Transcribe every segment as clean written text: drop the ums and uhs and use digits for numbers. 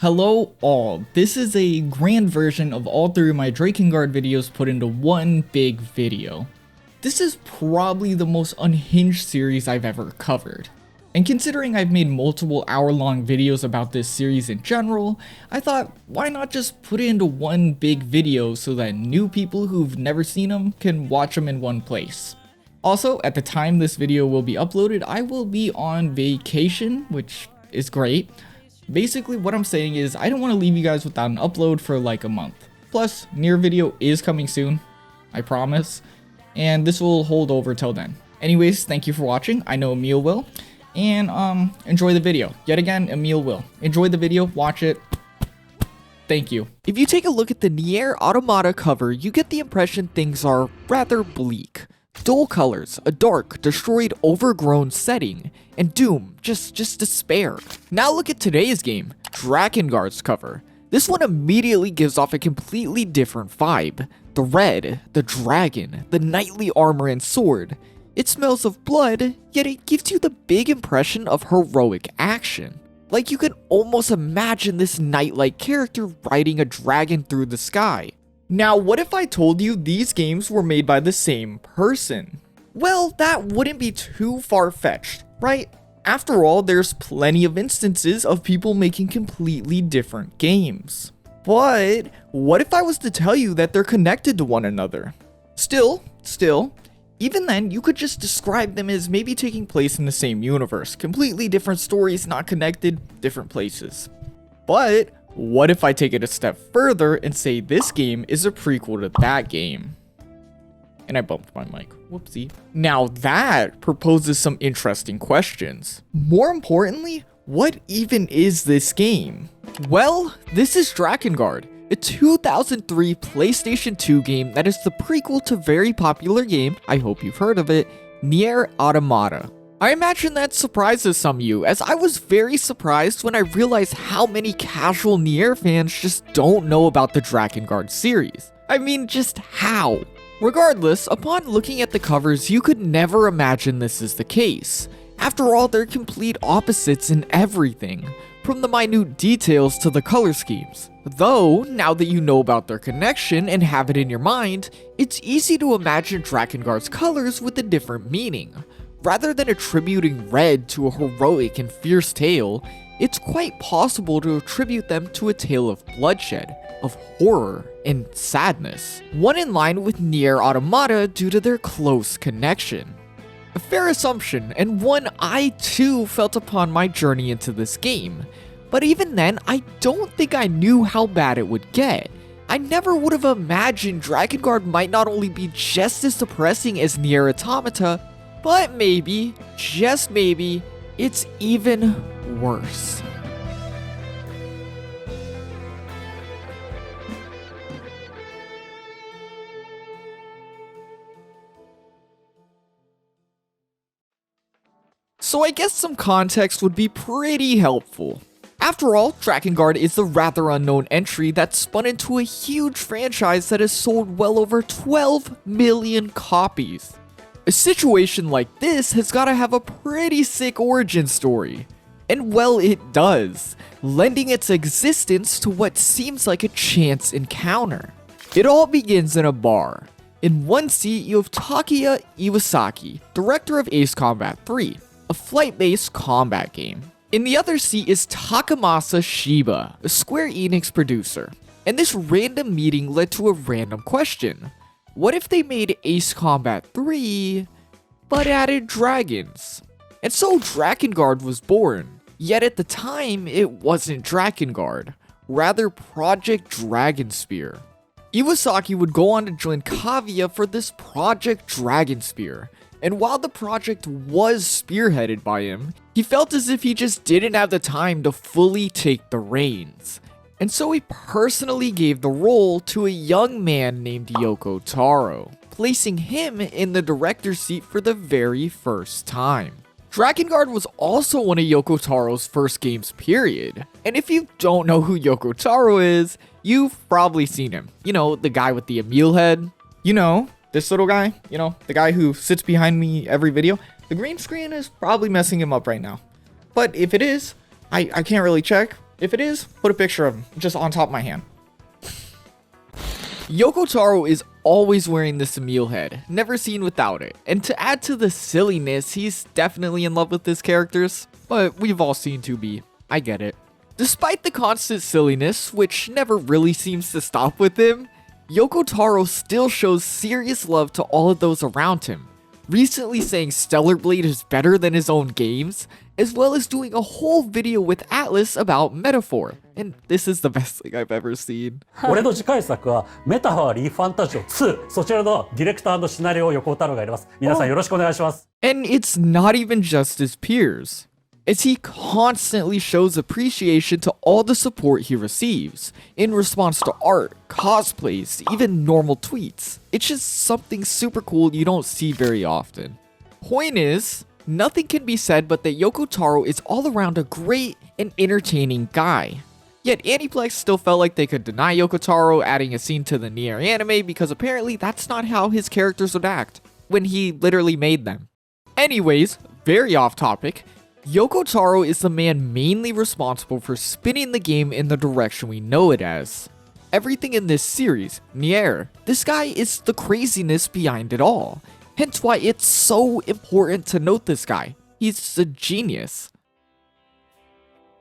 Hello all, this is a grand version of all three of my Drakengard videos put into one big video. This is probably the most unhinged series I've ever covered. And considering I've made multiple hour-long videos about this series in general, I thought why not just put it into one big video so that new people who've never seen them can watch them in one place. Also, at the time this video will be uploaded, I will be on vacation, which is great. Basically, what I'm saying is I don't want to leave you guys without an upload for like a month. Plus, NieR video is coming soon, I promise, and this will hold over till then. Anyways, thank you for watching. I know Emil will, and enjoy the video. Yet again, Emil will. Enjoy the video, watch it. Thank you. If you take a look at the NieR Automata cover, you get the impression things are rather bleak. Dull colors, a dark, destroyed, overgrown setting, and doom, just despair. Now look at today's game, Drakengard's cover. This one immediately gives off a completely different vibe. The red, the dragon, the knightly armor and sword. It smells of blood, yet it gives you the big impression of heroic action. Like you can almost imagine this knight-like character riding a dragon through the sky. Now, what if I told you these games were made by the same person? Well, that wouldn't be too far-fetched, right? After all, there's plenty of instances of people making completely different games. But what if I was to tell you that they're connected to one another? Still, even then, you could just describe them as maybe taking place in the same universe. Completely different stories, not connected, different places. But what if I take it a step further and say this game is a prequel to that game? And I bumped my mic, whoopsie. Now that proposes some interesting questions. More importantly, what even is this game? Well, this is Drakengard, a 2003 PlayStation 2 game that is the prequel to very popular game, I hope you've heard of it, NieR Automata. I imagine that surprises some of you, as I was very surprised when I realized how many casual NieR fans just don't know about the Drakengard series. I mean, just how? Regardless, upon looking at the covers, you could never imagine this is the case. After all, they're complete opposites in everything, from the minute details to the color schemes. Though, now that you know about their connection and have it in your mind, it's easy to imagine Drakengard's colors with a different meaning. Rather than attributing red to a heroic and fierce tale, it's quite possible to attribute them to a tale of bloodshed, of horror, and sadness. One in line with NieR Automata due to their close connection. A fair assumption, and one I too felt upon my journey into this game. But even then, I don't think I knew how bad it would get. I never would have imagined Drakengard might not only be just as depressing as NieR Automata, but maybe, just maybe, it's even worse. So I guess some context would be pretty helpful. After all, Drakengard is the rather unknown entry that spun into a huge franchise that has sold well over 12 million copies. A situation like this has gotta have a pretty sick origin story. And well, it does, lending its existence to what seems like a chance encounter. It all begins in a bar. In one seat, you have Takuya Iwasaki, director of Ace Combat 3, a flight-based combat game. In the other seat is Takamasa Shiba, a Square Enix producer. And this random meeting led to a random question. What if they made Ace Combat 3, but added dragons? And so Drakengard was born. Yet at the time, it wasn't Drakengard, rather Project Dragonspear. Iwasaki would go on to join Kaguya for this Project Dragonspear. And while the project was spearheaded by him, he felt as if he just didn't have the time to fully take the reins. And so he personally gave the role to a young man named Taro, placing him in the director's seat for the very first time. Drakengard was also one of Yoko Taro's first games, period. And if you don't know who Yoko Taro is, you've probably seen him. You know, the guy with the Emil head. You know, this little guy. You know, the guy who sits behind me every video. The green screen is probably messing him up right now. But if it is, I can't really check. If it is, put a picture of him just on top of my hand. Yoko Taro is always wearing this Emil head, never seen without it. And to add to the silliness, he's definitely in love with his characters, but we've all seen 2B. I get it. Despite the constant silliness, which never really seems to stop with him, Yoko Taro still shows serious love to all of those around him, recently saying Stellar Blade is better than his own games, as well as doing a whole video with Atlas about Metaphor, and this is the best thing I've ever seen. 俺の次回作はメタファーリーファンタジオ2、そちらのディレクター&シナリオを横尾太郎がやります。皆さんよろしくお願いします。And it's not even just his peers, as he constantly shows appreciation to all the support he receives, in response to art, cosplays, even normal tweets. It's just something super cool you don't see very often. Point is, nothing can be said but that Yoko Taro is all around a great and entertaining guy. Yet Aniplex still felt like they could deny Yoko Taro adding a scene to the NieR anime because apparently that's not how his characters would act, when he literally made them. Anyways, very off topic, Yoko Taro is the man mainly responsible for spinning the game in the direction we know it as. Everything in this series, NieR, this guy is the craziness behind it all. Hence why it's so important to note this guy. He's a genius.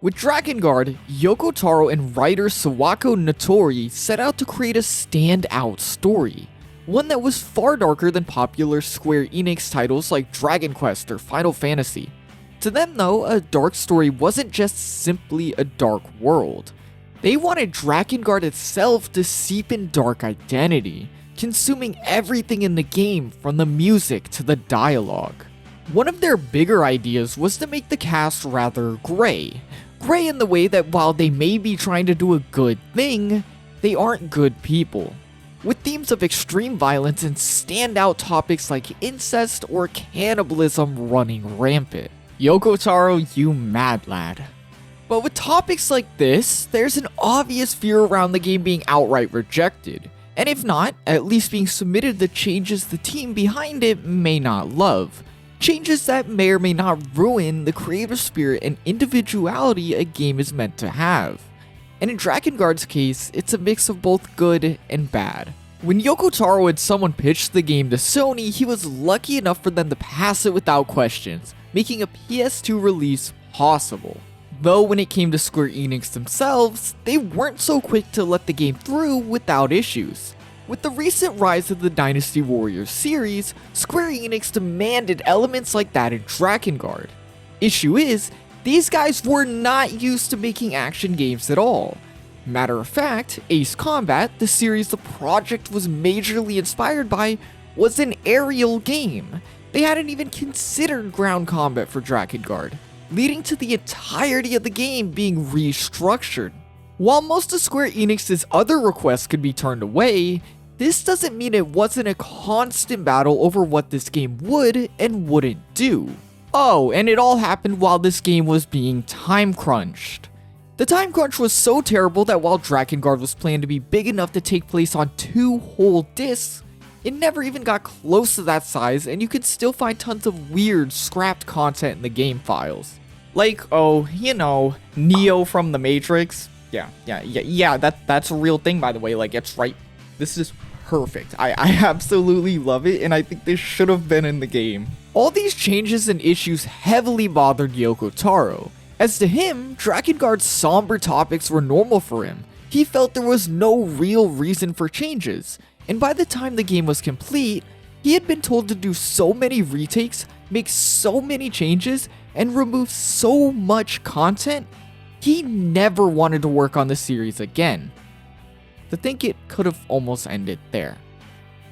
With Drakengard, Yoko Taro and writer Sawako Notori set out to create a standout story. One that was far darker than popular Square Enix titles like Dragon Quest or Final Fantasy. To them though, a dark story wasn't just simply a dark world. They wanted Drakengard itself to seep in dark identity, consuming everything in the game from the music to the dialogue. One of their bigger ideas was to make the cast rather gray. Gray in the way that while they may be trying to do a good thing, they aren't good people. With themes of extreme violence and standout topics like incest or cannibalism running rampant. Yoko Taro, you mad lad. But with topics like this, there's an obvious fear around the game being outright rejected. And if not, at least being submitted the changes the team behind it may not love. Changes that may or may not ruin the creative spirit and individuality a game is meant to have. And in Drakengard's case, it's a mix of both good and bad. When Yoko Taro had someone pitch the game to Sony, he was lucky enough for them to pass it without questions, making a PS2 release possible. Though when it came to Square Enix themselves, they weren't so quick to let the game through without issues. With the recent rise of the Dynasty Warriors series, Square Enix demanded elements like that in Drakengard. Issue is, these guys were not used to making action games at all. Matter of fact, Ace Combat, the series the project was majorly inspired by, was an aerial game. They hadn't even considered ground combat for Drakengard, leading to the entirety of the game being restructured. While most of Square Enix's other requests could be turned away, this doesn't mean it wasn't a constant battle over what this game would and wouldn't do. Oh, and it all happened while this game was being time crunched. The time crunch was so terrible that while Drakengard was planned to be big enough to take place on 2 whole discs, it never even got close to that size, and you could still find tons of weird, scrapped content in the game files. Like, oh, you know, Neo from The Matrix. Yeah, that's a real thing, by the way. Like, it's right. This is perfect. I absolutely love it, and I think this should have been in the game. All these changes and issues heavily bothered Yoko Taro. As to him, Drakengard's somber topics were normal for him. He felt there was no real reason for changes, and by the time the game was complete, he had been told to do so many retakes, make so many changes, and remove so much content, he never wanted to work on the series again. To think it could have almost ended there.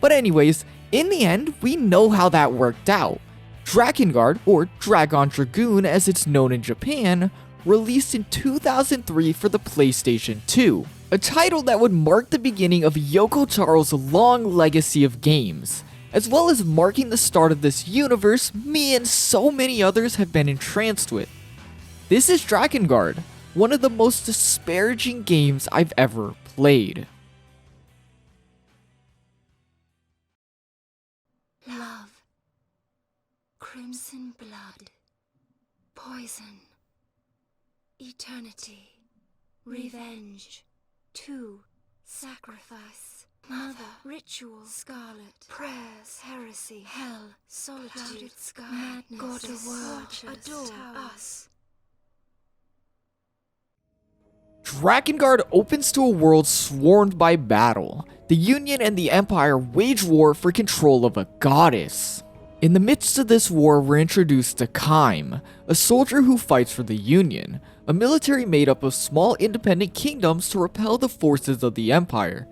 But anyways, in the end, we know how that worked out. Drakengard, or Dragon Dragoon as it's known in Japan, released in 2003 for the PlayStation 2, a title that would mark the beginning of Yoko Taro's long legacy of games, as well as marking the start of this universe me and so many others have been entranced with. This is Drakengard, one of the most disparaging games I've ever played. Love, crimson blood, poison, eternity. Revenge. 2. Sacrifice. Mother. Ritual. Scarlet. Prayers. Heresy. Hell. Solitude. Clouded sky. Madness. Goddess. Watchers. Adore us. Drakengard opens to a world swarmed by battle. The Union and the Empire wage war for control of a goddess. In the midst of this war, we're introduced to Caim, a soldier who fights for the Union, a military made up of small independent kingdoms to repel the forces of the Empire.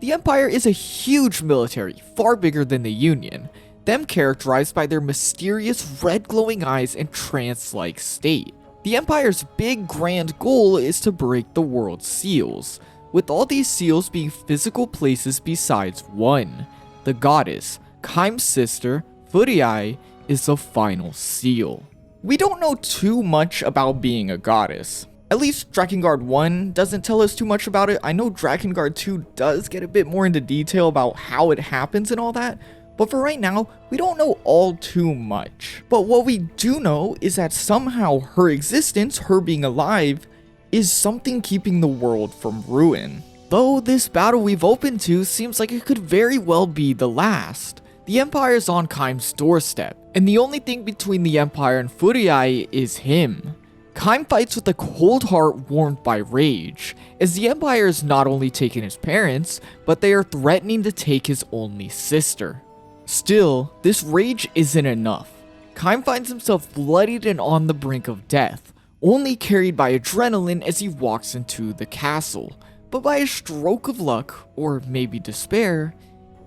The Empire is a huge military, far bigger than the Union, them characterized by their mysterious red glowing eyes and trance-like state. The Empire's big grand goal is to break the world's seals, with all these seals being physical places besides one. The goddess, Caim's sister, Furiae, is the final seal. We don't know too much about being a goddess. At least Drakengard 1 doesn't tell us too much about it. I know Drakengard 2 does get a bit more into detail about how it happens and all that, but for right now, we don't know all too much. But what we do know is that somehow her existence, her being alive, is something keeping the world from ruin. Though this battle we've opened to seems like it could very well be the last. The Empire is on Caim's doorstep, and the only thing between the Empire and Furiae is him. Caim fights with a cold heart warmed by rage, as the Empire has not only taken his parents, but they are threatening to take his only sister. Still, this rage isn't enough. Caim finds himself bloodied and on the brink of death, only carried by adrenaline as he walks into the castle. But by a stroke of luck, or maybe despair,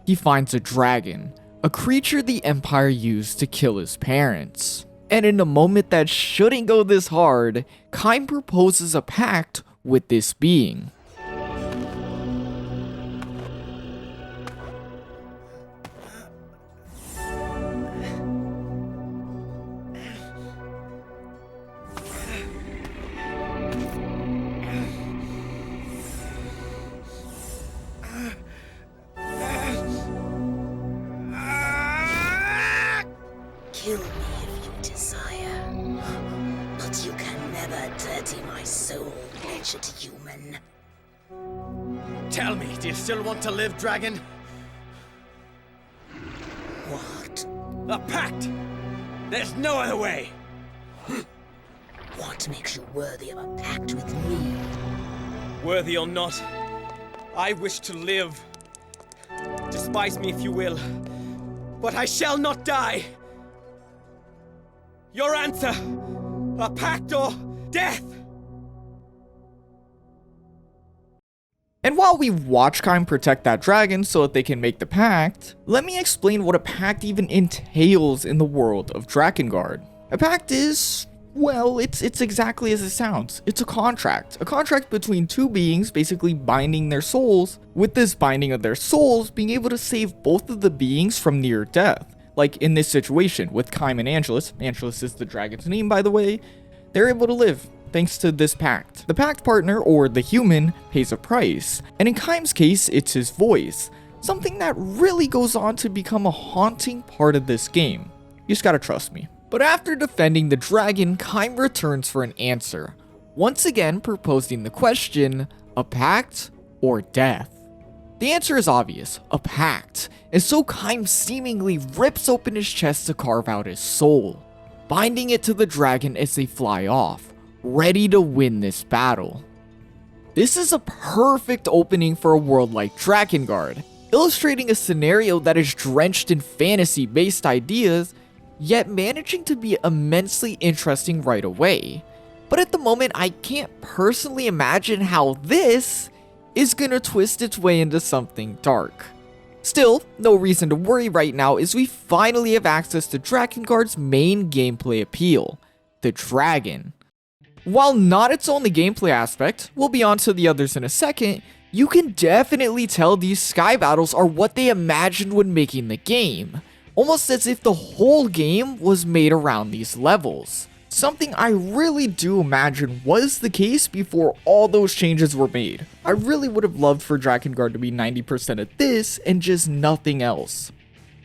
he finds a dragon, a creature the Empire used to kill his parents. And in a moment that shouldn't go this hard, Caim proposes a pact with this being. Kill me if you desire, but you can never dirty my soul, wretched human. Tell me, do you still want to live, dragon? What? A pact! There's no other way! What makes you worthy of a pact with me? Worthy or not, I wish to live. Despise me if you will, but I shall not die! Your answer! A pact or death! And while we watch Caim protect that dragon so that they can make the pact, let me explain what a pact even entails in the world of Drakengard. A pact is, well, it's exactly as it sounds. It's a contract between two beings basically binding their souls, with this binding of their souls being able to save both of the beings from near death. Like in this situation with Caim and Angelus is the dragon's name by the way, they're able to live thanks to this pact. The pact partner, or the human, pays a price, and in Caim's case, it's his voice, something that really goes on to become a haunting part of this game. You just gotta trust me. But after defending the dragon, Caim returns for an answer, once again proposing the question, a pact or death? The answer is obvious, a pact, and so Caim seemingly rips open his chest to carve out his soul, binding it to the dragon as they fly off, ready to win this battle. This is a perfect opening for a world like Drakengard, illustrating a scenario that is drenched in fantasy-based ideas, yet managing to be immensely interesting right away. But at the moment, I can't personally imagine how this is gonna twist its way into something dark. Still, no reason to worry right now as we finally have access to Drakengard's main gameplay appeal, the dragon. While not its only gameplay aspect, we'll be on to the others in a second, you can definitely tell these sky battles are what they imagined when making the game, almost as if the whole game was made around these levels. Something I really do imagine was the case before all those changes were made. I really would have loved for Drakengard to be 90% of this and just nothing else.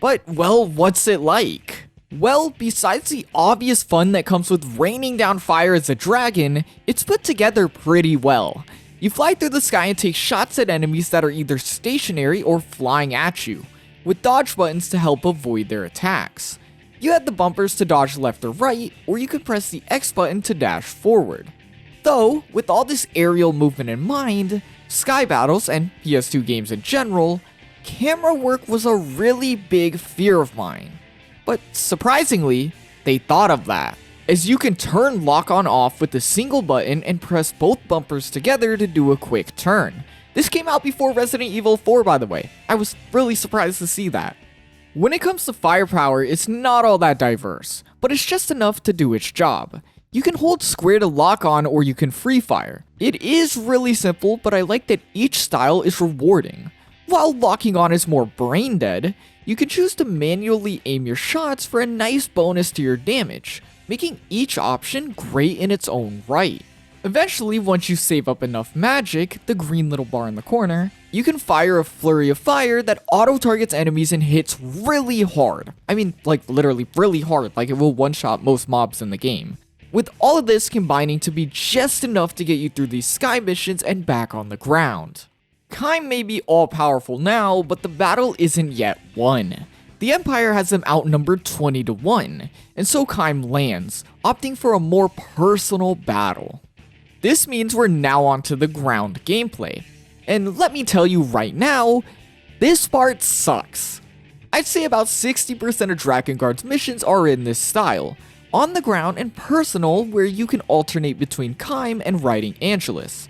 But, well, what's it like? Well, besides the obvious fun that comes with raining down fire as a dragon, it's put together pretty well. You fly through the sky and take shots at enemies that are either stationary or flying at you, with dodge buttons to help avoid their attacks. You have the bumpers to dodge left or right, or you can press the X button to dash forward. Though, with all this aerial movement in mind, sky battles, and PS2 games in general, camera work was a really big fear of mine. But surprisingly, they thought of that, as you can turn lock on off with a single button and press both bumpers together to do a quick turn. This came out before Resident Evil 4, by the way. I was really surprised to see that. When it comes to firepower, it's not all that diverse, but it's just enough to do its job. You can hold square to lock on, or you can free fire. It is really simple, but I like that each style is rewarding. While locking on is more brain dead, you can choose to manually aim your shots for a nice bonus to your damage, making each option great in its own right. Eventually, once you save up enough magic, the green little bar in the corner, you can fire a flurry of fire that auto-targets enemies and hits really hard. I mean, like literally really hard, like it will one-shot most mobs in the game. With all of this combining to be just enough to get you through these sky missions and back on the ground. Caim may be all-powerful now, but the battle isn't yet won. The Empire has them outnumbered 20-1, and so Caim lands, opting for a more personal battle. This means we're now onto the ground gameplay, and let me tell you right now, this part sucks. I'd say about 60% of Drakengard's missions are in this style, on the ground and personal, where you can alternate between Caim and riding Angelus.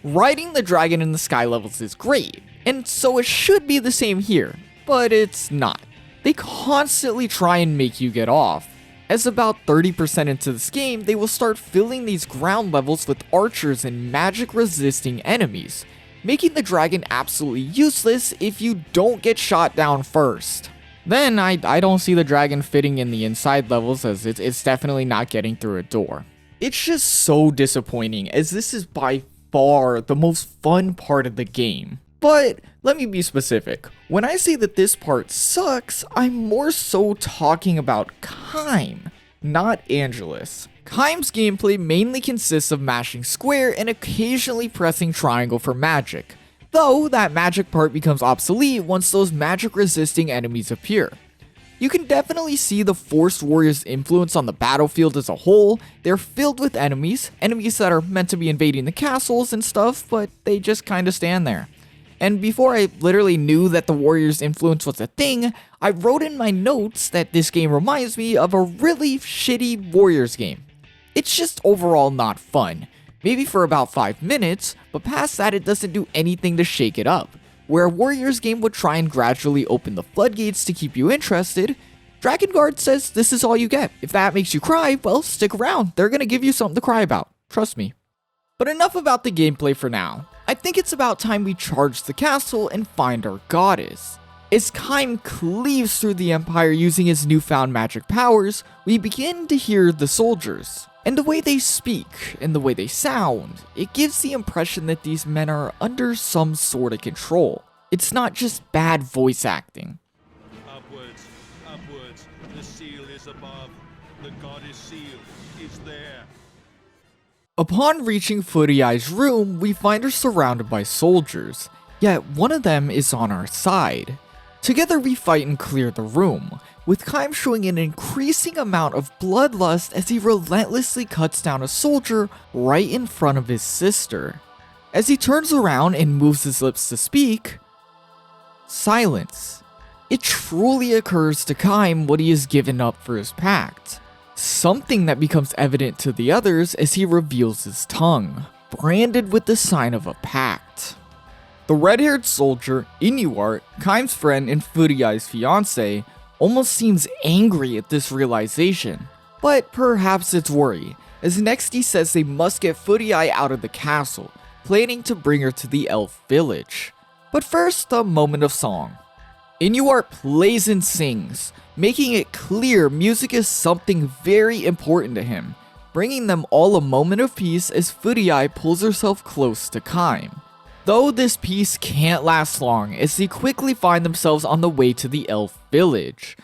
Riding the dragon in the sky levels is great, and so it should be the same here, but it's not. They constantly try and make you get off. As about 30% into this game, they will start filling these ground levels with archers and magic resisting enemies, making the dragon absolutely useless if you don't get shot down first. Then I don't see the dragon fitting in the inside levels, as it's definitely not getting through a door. It's just so disappointing, as this is by far the most fun part of the game. But let me be specific. When I say that this part sucks, I'm more so talking about Caim, not Angelus. Caim's gameplay mainly consists of mashing square and occasionally pressing triangle for magic, though that magic part becomes obsolete once those magic resisting enemies appear. You can definitely see the Forced Warriors' influence on the battlefield as a whole. They're filled with enemies that are meant to be invading the castles and stuff, but they just kinda stand there. And before I literally knew that the Warriors' influence was a thing, I wrote in my notes that this game reminds me of a really shitty Warriors game. It's just overall not fun. Maybe for about 5 minutes, but past that it doesn't do anything to shake it up. Where a Warriors game would try and gradually open the floodgates to keep you interested, Drakengard says this is all you get. If that makes you cry, well, stick around. They're gonna give you something to cry about. Trust me. But enough about the gameplay for now. I think it's about time we charge the castle and find our goddess. As Caim cleaves through the Empire using his newfound magic powers, we begin to hear the soldiers. And the way they speak, and the way they sound, it gives the impression that these men are under some sort of control. It's not just bad voice acting. Upwards, upwards, the seal is above, the goddess seal is there. Upon reaching Footy Eye's room, we find her surrounded by soldiers, yet one of them is on our side. Together we fight and clear the room, with Caim showing an increasing amount of bloodlust as he relentlessly cuts down a soldier right in front of his sister. As he turns around and moves his lips to speak, silence. It truly occurs to Caim what he has given up for his pact. Something that becomes evident to the others as he reveals his tongue, branded with the sign of a pact. The red-haired soldier, NieR, Caim's friend and Footy Eye's fiancé, almost seems angry at this realization. But perhaps it's worry, as next he says they must get Footy Eye out of the castle, planning to bring her to the elf village. But first, a moment of song. NieR plays and sings, making it clear music is something very important to him, bringing them all a moment of peace as Footy Eye pulls herself close to Caim. Though this peace can't last long, as they quickly find themselves on the way to the elf village.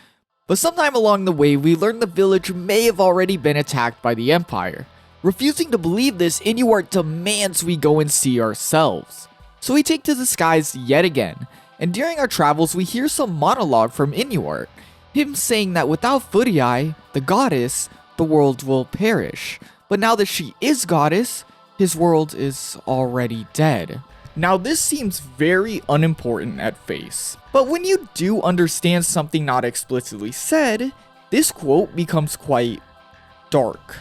But sometime along the way, we learn the village may have already been attacked by the Empire. Refusing to believe this, Inuart demands we go and see ourselves. So we take to the skies yet again, and during our travels we hear some monologue from Inuart, him saying that without Furiai, the goddess, the world will perish. But now that she is goddess, his world is already dead. Now this seems very unimportant at face, but when you do understand something not explicitly said, this quote becomes quite dark.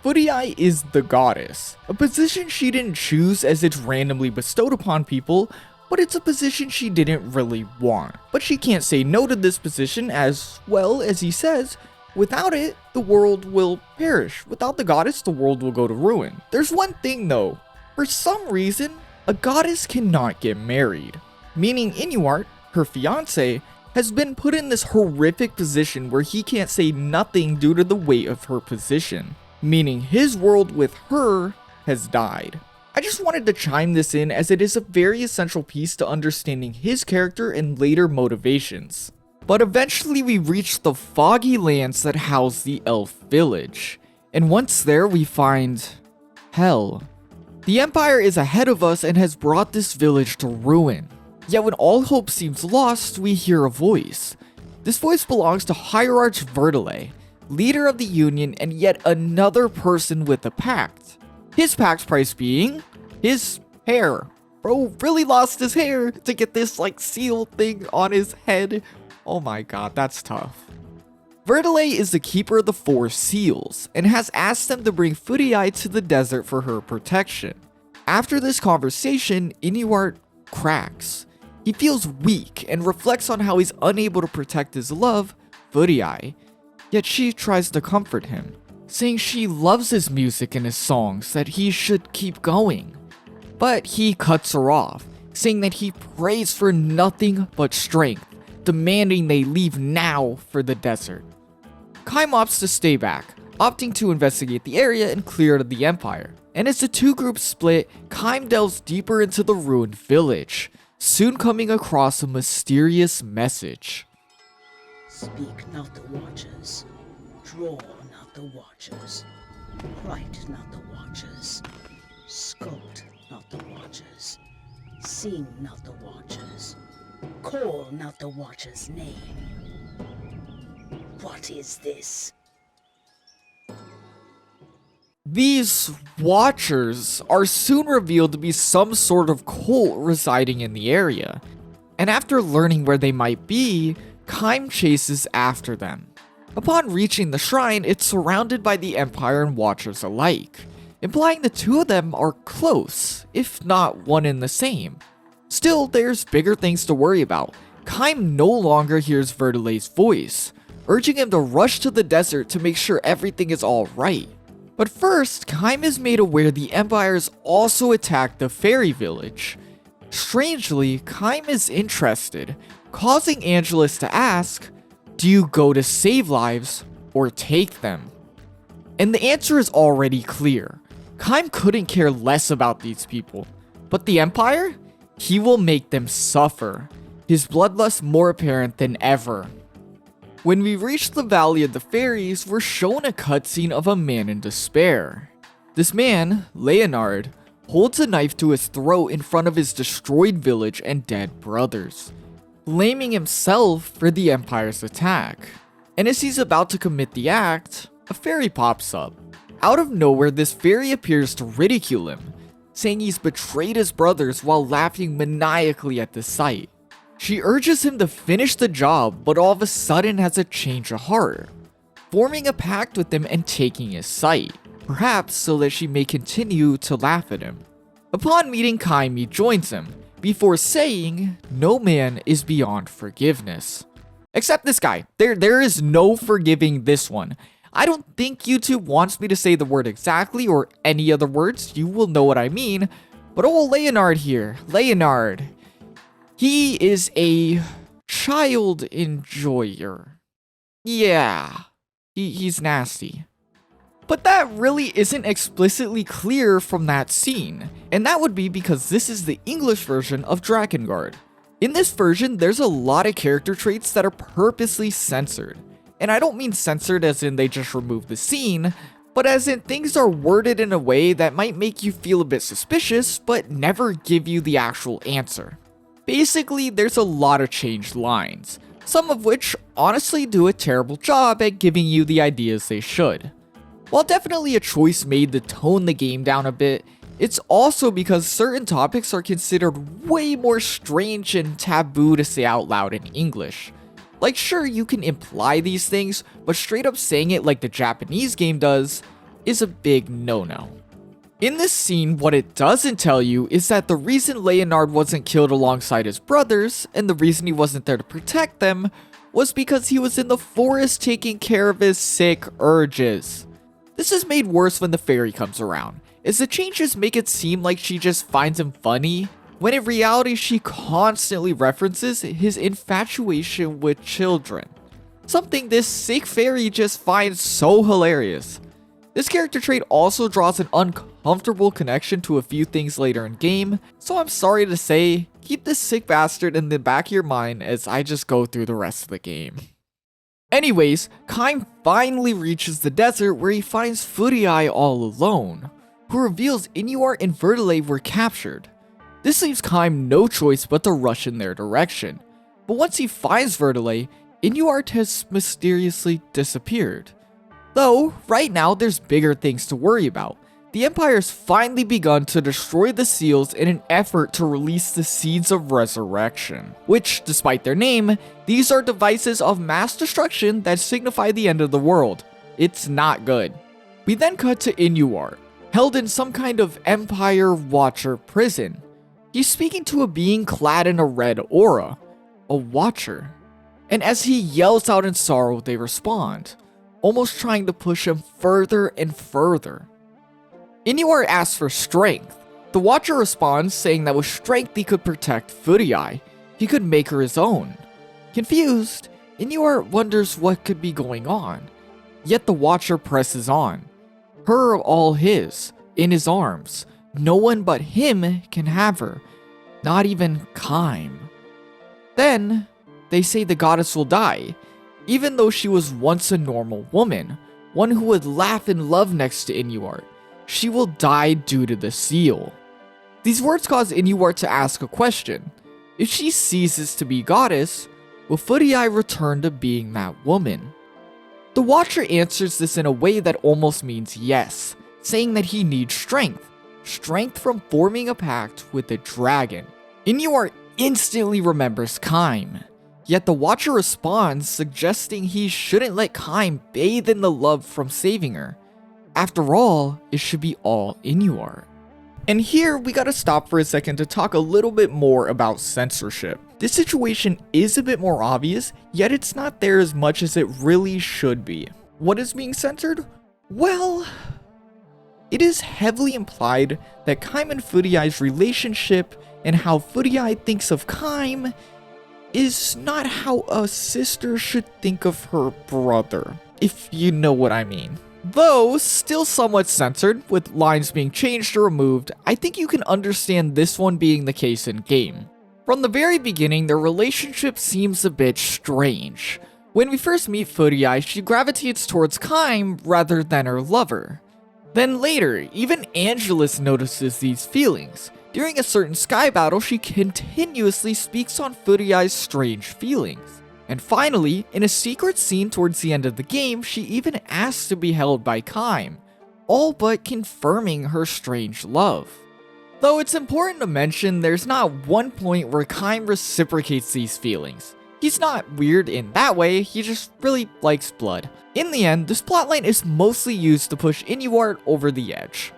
Furiai is the goddess, a position she didn't choose as it's randomly bestowed upon people, but it's a position she didn't really want. But she can't say no to this position as, well, as he says, without it, the world will perish. Without the goddess, the world will go to ruin. There's one thing though, for some reason, a goddess cannot get married, meaning Inuart, her fiance, has been put in this horrific position where he can't say nothing due to the weight of her position, meaning his world with her has died. I just wanted to chime this in as it is a very essential piece to understanding his character and later motivations. But eventually we reach the foggy lands that house the elf village, and once there we find hell. The Empire is ahead of us and has brought this village to ruin. Yet when all hope seems lost, we hear a voice. This voice belongs to Hierarch Verdile, leader of the Union and yet another person with a pact. His pact price being his hair. Bro really lost his hair to get this like seal thing on his head. Oh my god, that's tough. Verdile is the keeper of the 4 seals and has asked them to bring Furiai to the desert for her protection. After this conversation, Inuart cracks. He feels weak and reflects on how he's unable to protect his love, Furiai. Yet she tries to comfort him, saying she loves his music and his songs, that he should keep going. But he cuts her off, saying that he prays for nothing but strength, demanding they leave now for the desert. Caim opts to stay back, opting to investigate the area and clear it of the Empire. And as the two groups split, Caim delves deeper into the ruined village, soon coming across a mysterious message. Speak not the watchers, draw not the watchers, write not the watchers, sculpt not the watchers, sing not the watchers, call not the watcher's name. What is this? These watchers are soon revealed to be some sort of cult residing in the area, and after learning where they might be, Caim chases after them. Upon reaching the shrine, it's surrounded by the Empire and Watchers alike, implying the two of them are close, if not one and the same. Still, there's bigger things to worry about. Caim no longer hears Verdile's voice, urging him to rush to the desert to make sure everything is alright. But first, Caim is made aware the Empires also attacked the fairy village. Strangely, Caim is interested, causing Angelus to ask, do you go to save lives or take them? And the answer is already clear. Caim couldn't care less about these people, but the Empire? He will make them suffer, his bloodlust more apparent than ever. When we reach the Valley of the Fairies, we're shown a cutscene of a man in despair. This man, Leonard, holds a knife to his throat in front of his destroyed village and dead brothers, blaming himself for the Empire's attack. And as he's about to commit the act, a fairy pops up. Out of nowhere, this fairy appears to ridicule him, saying he's betrayed his brothers while laughing maniacally at the sight. She urges him to finish the job, but all of a sudden has a change of heart, forming a pact with him and taking his sight, perhaps so that she may continue to laugh at him. Upon meeting Caim, he joins him, before saying, no man is beyond forgiveness. Except this guy. There is no forgiving this one. I don't think YouTube wants me to say the word exactly or any other words. You will know what I mean. But old Leonard here, Leonard, he is a child enjoyer. Yeah, he's nasty. But that really isn't explicitly clear from that scene, and that would be because this is the English version of Drakengard. In this version, there's a lot of character traits that are purposely censored. And I don't mean censored as in they just remove the scene, but as in things are worded in a way that might make you feel a bit suspicious, but never give you the actual answer. Basically, there's a lot of changed lines, some of which honestly do a terrible job at giving you the ideas they should. While definitely a choice made to tone the game down a bit, it's also because certain topics are considered way more strange and taboo to say out loud in English. Like, sure, you can imply these things, but straight up saying it like the Japanese game does is a big no-no. In this scene, what it doesn't tell you is that the reason Leonard wasn't killed alongside his brothers, and the reason he wasn't there to protect them, was because he was in the forest taking care of his sick urges. This is made worse when the fairy comes around, as the changes make it seem like she just finds him funny, when in reality she constantly references his infatuation with children. Something this sick fairy just finds so hilarious. This character trait also draws an uncomfortable connection to a few things later in game, so I'm sorry to say, keep this sick bastard in the back of your mind as I just go through the rest of the game. Anyways, Caim finally reaches the desert where he finds Furii all alone, who reveals NieR and Vertile were captured. This leaves Caim no choice but to rush in their direction, but once he finds Vertile, NieR has mysteriously disappeared. Though, right now there's bigger things to worry about. The Empire's finally begun to destroy the seals in an effort to release the Seeds of Resurrection, which, despite their name, these are devices of mass destruction that signify the end of the world. It's not good. We then cut to NieR, held in some kind of Empire Watcher prison. He's speaking to a being clad in a red aura, a Watcher. And as he yells out in sorrow, they respond, almost trying to push him further and further. NieR asks for strength. The Watcher responds, saying that with strength he could protect Furii. He could make her his own. Confused, NieR wonders what could be going on. Yet the Watcher presses on. Her all his, in his arms. No one but him can have her. Not even Caim. Then, they say the goddess will die, even though she was once a normal woman, one who would laugh and love next to NieR. She will die due to the seal. These words cause NieR to ask a question. If she ceases to be goddess, will Furii return to being that woman? The Watcher answers this in a way that almost means yes, saying that he needs strength. Strength from forming a pact with the dragon. NieR instantly remembers Caim. Yet the Watcher responds, suggesting he shouldn't let Caim bathe in the love from saving her. After all, it should be all NieR. And here, we gotta stop for a second to talk a little bit more about censorship. This situation is a bit more obvious, yet it's not there as much as it really should be. What is being censored? Well, it is heavily implied that Caim and Furii's relationship and how Furii thinks of Caim is not how a sister should think of her brother, if you know what I mean. Though still somewhat censored, with lines being changed or removed, I think you can understand this one being the case in game. From the very beginning, their relationship seems a bit strange. When we first meet Furii, she gravitates towards Caim rather than her lover. Then later, even Angelus notices these feelings. During a certain sky battle, she continuously speaks on Furii's strange feelings. And finally, in a secret scene towards the end of the game, she even asks to be held by Caim, all but confirming her strange love. Though it's important to mention, there's not one point where Caim reciprocates these feelings. He's not weird in that way, he just really likes blood. In the end, this plotline is mostly used to push NieR over the edge.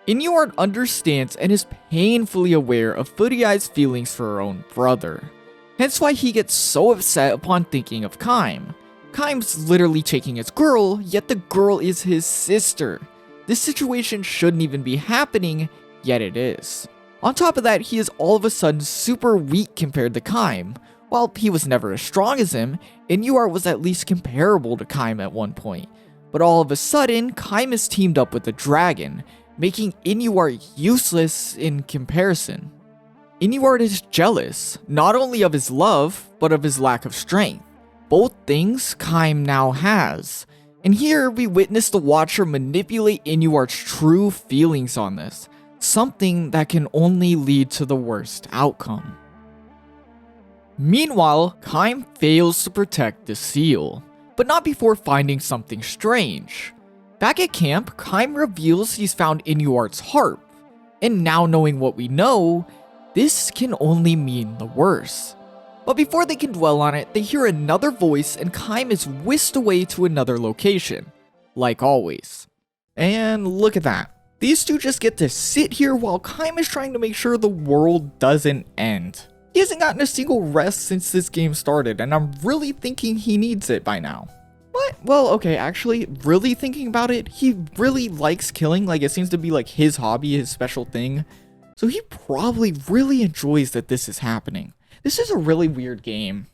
NieR understands and is painfully aware of Furii's feelings for her own brother. Hence why he gets so upset upon thinking of Caim. Caim's literally taking his girl, yet the girl is his sister. This situation shouldn't even be happening, yet it is. On top of that, he is all of a sudden super weak compared to Caim. While he was never as strong as him, NieR was at least comparable to Caim at one point. But all of a sudden, Caim is teamed up with the dragon, making NieR useless in comparison. NieR is jealous, not only of his love, but of his lack of strength. Both things Caim now has. And here we witness the watcher manipulate Inuart's true feelings on this, something that can only lead to the worst outcome. Meanwhile, Caim fails to protect the seal, but not before finding something strange. Back at camp, Caim reveals he's found Inuart's harp, and now knowing what we know, this can only mean the worst. But before they can dwell on it, they hear another voice and Caim is whisked away to another location, like always. And look at that. These two just get to sit here while Caim is trying to make sure the world doesn't end. He hasn't gotten a single rest since this game started, and I'm really thinking he needs it by now. What? Well, okay, actually, really thinking about it, he really likes killing, like it seems to be like his hobby, his special thing. So he probably really enjoys that this is happening. This is a really weird game.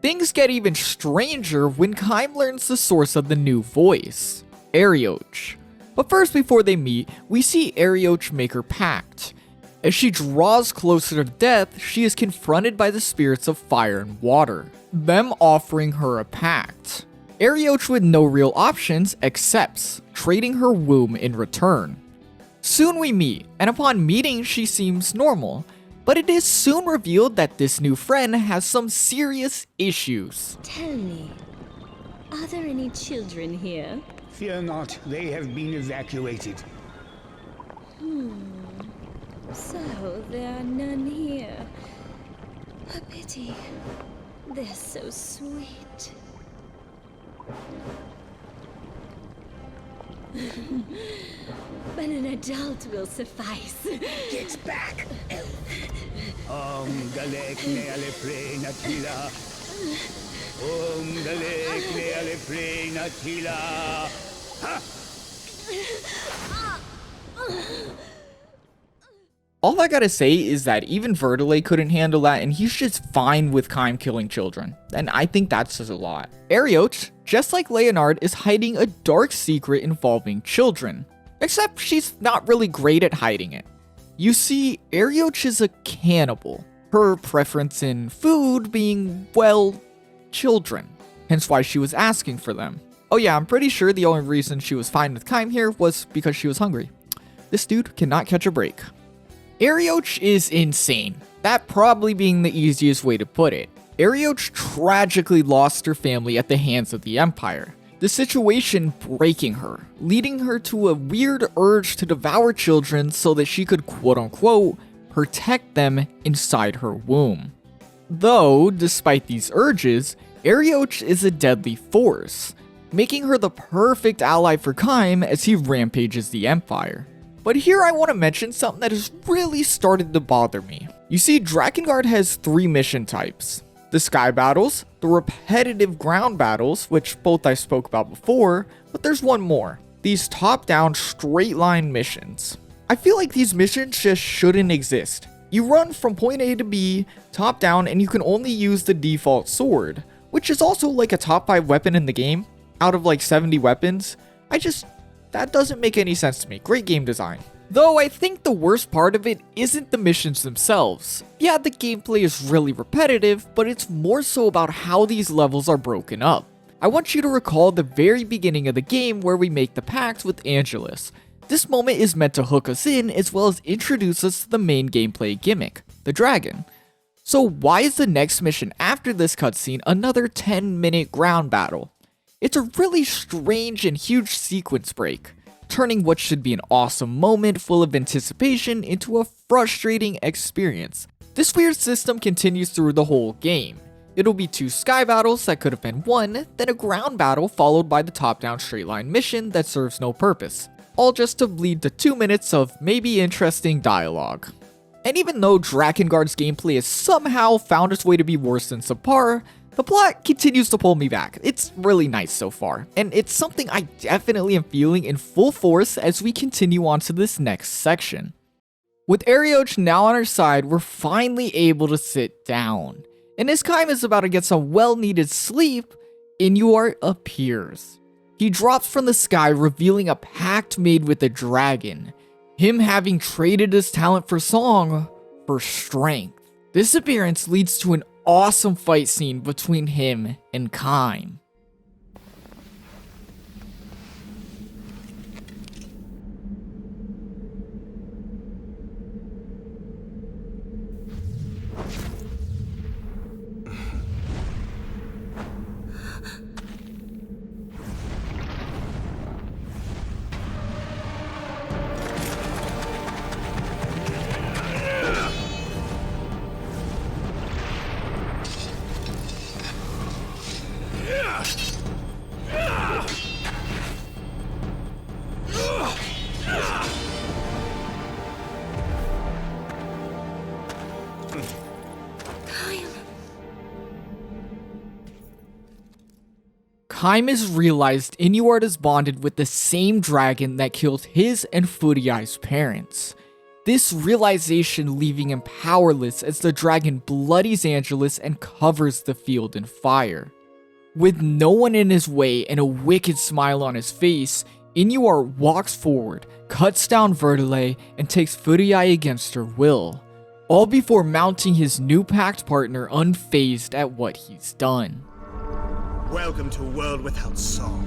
Things get even stranger when Caim learns the source of the new voice, Arioch. But first, before they meet, we see Arioch make her pact. As she draws closer to death, she is confronted by the spirits of fire and water, them offering her a pact. Arioch, with no real options, accepts, trading her womb in return. Soon we meet, and upon meeting she seems normal, but it is soon revealed that this new friend has some serious issues. Tell me, are there any children here? Fear not, they have been evacuated. So there are none here. A pity. They're so sweet. But an adult will suffice. Get back! Galek ne ale pre natila. Galek ne ale pre natila. All I gotta say is that even Vertile couldn't handle that, and he's just fine with Caim killing children. And I think that says a lot. Arioch, just like Leonard, is hiding a dark secret involving children. Except she's not really great at hiding it. You see, Arioch is a cannibal. Her preference in food being, well, children. Hence why she was asking for them. Oh yeah, I'm pretty sure the only reason she was fine with Caim here was because she was hungry. This dude cannot catch a break. Arioch is insane, that probably being the easiest way to put it. Arioch tragically lost her family at the hands of the Empire, the situation breaking her, leading her to a weird urge to devour children so that she could quote-unquote protect them inside her womb. Though, despite these urges, Arioch is a deadly force, making her the perfect ally for Caim as he rampages the Empire. But here I want to mention something that has really started to bother me. You see, Drakengard has 3 mission types. The sky battles, the repetitive ground battles, which both I spoke about before, but there's one more. These top-down, straight-line missions. I feel like these missions just shouldn't exist. You run from point A to B, top-down, and you can only use the default sword, which is also like a top 5 weapon in the game, out of like 70 weapons. That doesn't make any sense to me. Great game design. Though I think the worst part of it isn't the missions themselves. Yeah, the gameplay is really repetitive, but it's more so about how these levels are broken up. I want you to recall the very beginning of the game where we make the pact with Angelus. This moment is meant to hook us in as well as introduce us to the main gameplay gimmick, the dragon. So why is the next mission after this cutscene another 10-minute ground battle? It's a really strange and huge sequence break, turning what should be an awesome moment full of anticipation into a frustrating experience. This weird system continues through the whole game. It'll be 2 sky battles that could have been 1, then a ground battle followed by the top-down straight-line mission that serves no purpose, all just to lead to 2 minutes of maybe interesting dialogue. And even though Drakengard's gameplay has somehow found its way to be worse than subpar, the plot continues to pull me back. It's really nice so far, and it's something I definitely am feeling in full force as we continue on to this next section. With Arioch now on our side, we're finally able to sit down. And as Caim is about to get some well-needed sleep, Inuart appears. He drops from the sky, revealing a pact made with the dragon, him having traded his talent for song for strength. This appearance leads to an awesome fight scene between him and Caim. Caim has realized Inuart is bonded with the same dragon that killed his and Furiai's parents. This realization leaving him powerless as the dragon bloodies Angelus and covers the field in fire. With no one in his way and a wicked smile on his face, Inuart walks forward, cuts down Vertile, and takes Furiai against her will, all before mounting his new pact partner unfazed at what he's done. Welcome to a world without song.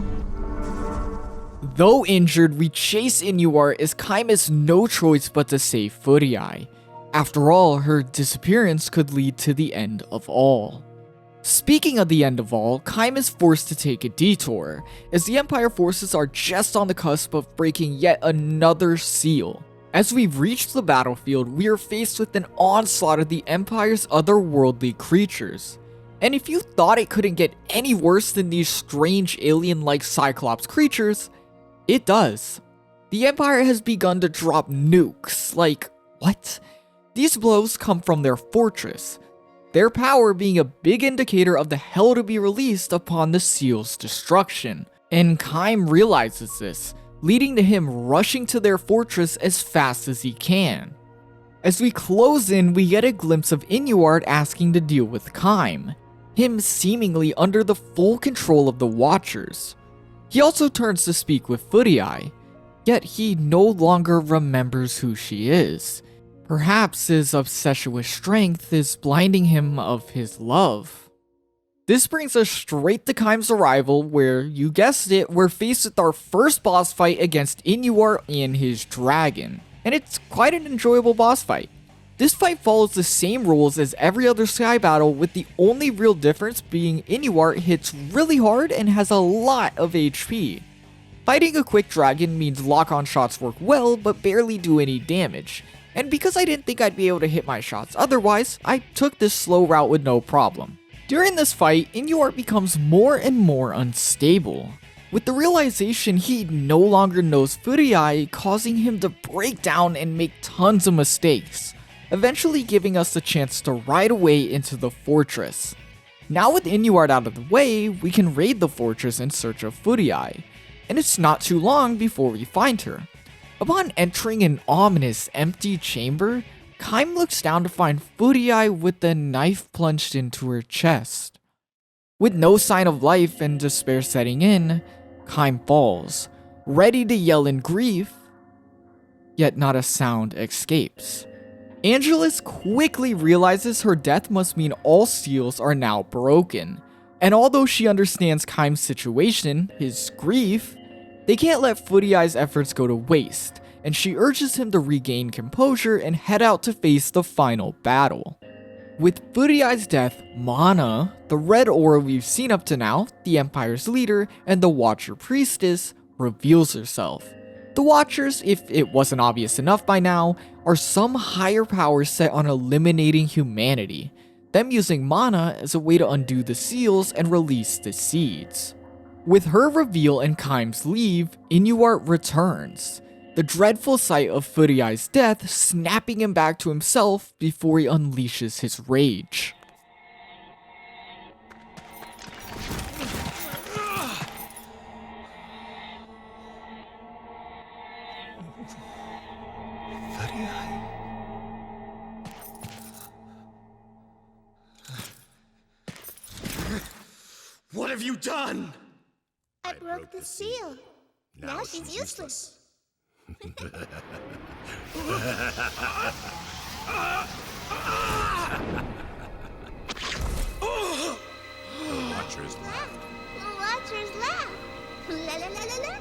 Though injured, we chase Inuart as Caim has no choice but to save Furiai. After all, her disappearance could lead to the end of all. Speaking of the end of all, Caim is forced to take a detour, as the Empire forces are just on the cusp of breaking yet another seal. As we've reached the battlefield, we are faced with an onslaught of the Empire's otherworldly creatures. And if you thought it couldn't get any worse than these strange alien-like Cyclops creatures, it does. The Empire has begun to drop nukes, like, what? These blows come from their fortress, their power being a big indicator of the hell to be released upon the seal's destruction. And Caim realizes this, leading to him rushing to their fortress as fast as he can. As we close in, we get a glimpse of Inuart asking to deal with Caim, him seemingly under the full control of the Watchers. He also turns to speak with Furiai, yet he no longer remembers who she is. Perhaps his obsession with strength is blinding him of his love. This brings us straight to Caim's arrival, where, you guessed it, we're faced with our first boss fight against Inuart and his dragon. And it's quite an enjoyable boss fight. This fight follows the same rules as every other Sky battle, with the only real difference being Inuart hits really hard and has a lot of HP. Fighting a quick dragon means lock-on shots work well, but barely do any damage. And because I didn't think I'd be able to hit my shots otherwise, I took this slow route with no problem. During this fight, Inuart becomes more and more unstable, with the realization he no longer knows Furiai, causing him to break down and make tons of mistakes, eventually giving us the chance to ride away into the fortress. Now with Inuart out of the way, we can raid the fortress in search of Furiai, and it's not too long before we find her. Upon entering an ominous empty chamber, Caim looks down to find Furiai with a knife plunged into her chest. With no sign of life and despair setting in, Caim falls, ready to yell in grief, yet not a sound escapes. Angelus quickly realizes her death must mean all seals are now broken, and although she understands Caim's situation, his grief, they can't let Furiai's efforts go to waste, and she urges him to regain composure and head out to face the final battle. With Furiai's death, Mana, the red aura we've seen up to now, the Empire's leader, and the Watcher Priestess, reveals herself. The Watchers, if it wasn't obvious enough by now, are some higher power set on eliminating humanity, them using Mana as a way to undo the seals and release the seeds. With her reveal and Caim's leave, Inuart returns, the dreadful sight of Furiai's death snapping him back to himself before he unleashes his rage. What have you done? I broke the seal. Now she's useless. Watchers left. Watchers left. La la la la la.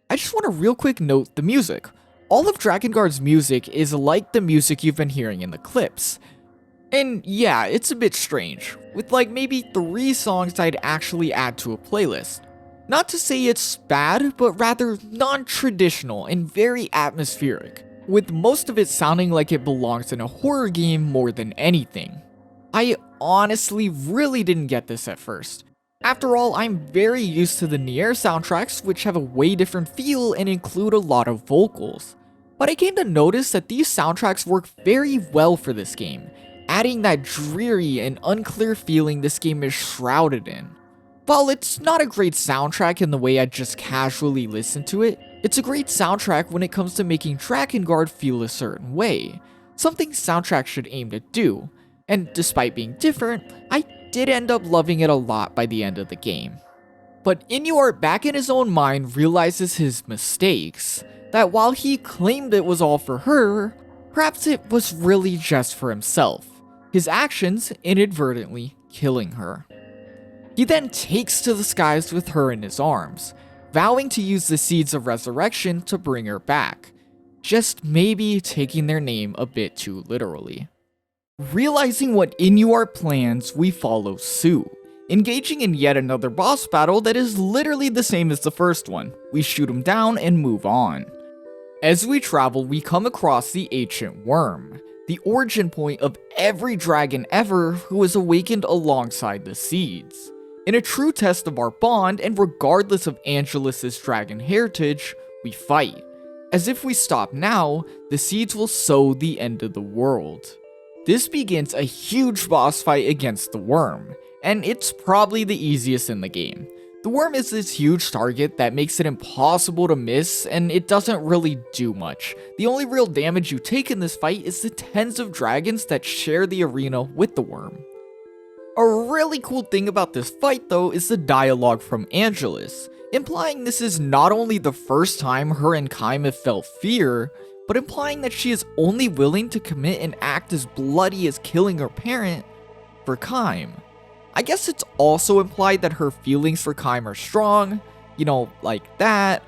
I just want to real quick note the music. All of Drakengard's music is like the music you've been hearing in the clips. And yeah, it's a bit strange, with like maybe 3 songs I'd actually add to a playlist. Not to say it's bad, but rather non-traditional and very atmospheric, with most of it sounding like it belongs in a horror game more than anything. I honestly really didn't get this at first. After all, I'm very used to the NieR soundtracks, which have a way different feel and include a lot of vocals. But I came to notice that these soundtracks work very well for this game, adding that dreary and unclear feeling this game is shrouded in. While it's not a great soundtrack in the way I'd just casually listen to it, it's a great soundtrack when it comes to making Drakengard feel a certain way, something soundtracks should aim to do, and despite being different, I did end up loving it a lot by the end of the game. But NieR, back in his own mind, realizes his mistakes, that while he claimed it was all for her, perhaps it was really just for himself, his actions inadvertently killing her. He then takes to the skies with her in his arms, vowing to use the seeds of resurrection to bring her back, just maybe taking their name a bit too literally. Realizing what NieR plans, we follow suit, engaging in yet another boss battle that is literally the same as the first one. We shoot him down and move on. As we travel, we come across the ancient worm, the origin point of every dragon ever who was awakened alongside the seeds. In a true test of our bond, and regardless of Angelus's dragon heritage, we fight. As if we stop now, the seeds will sow the end of the world. This begins a huge boss fight against the worm, and it's probably the easiest in the game. The worm is this huge target that makes it impossible to miss, and it doesn't really do much. The only real damage you take in this fight is the tens of dragons that share the arena with the worm. A really cool thing about this fight though is the dialogue from Angelus, implying this is not only the first time her and Caim have felt fear, but implying that she is only willing to commit an act as bloody as killing her parent for Caim. I guess it's also implied that her feelings for Caim are strong, you know, like that,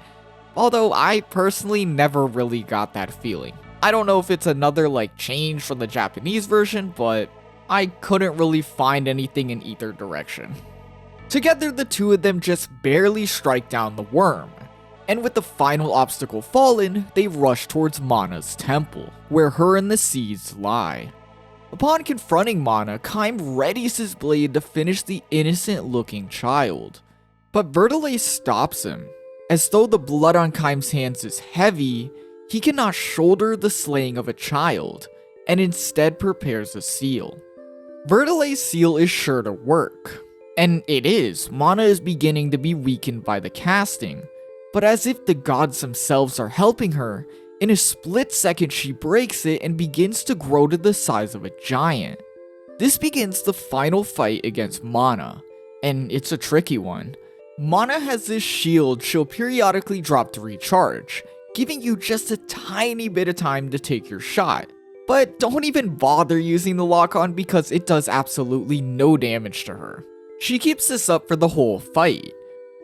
although I personally never really got that feeling. I don't know if it's another like change from the Japanese version, but I couldn't really find anything in either direction. Together, the two of them just barely strike down the worm, and with the final obstacle fallen, they rush towards Mana's temple, where her and the seeds lie. Upon confronting Mana, Caim readies his blade to finish the innocent-looking child, but Vertile stops him. As though the blood on Caim's hands is heavy, he cannot shoulder the slaying of a child, and instead prepares a seal. Vertile's seal is sure to work, and it is. Mana is beginning to be weakened by the casting, but as if the gods themselves are helping her, in a split second she breaks it and begins to grow to the size of a giant. This begins the final fight against Mana, and it's a tricky one. Mana has this shield she'll periodically drop to recharge, giving you just a tiny bit of time to take your shot. But don't even bother using the lock-on because it does absolutely no damage to her. She keeps this up for the whole fight,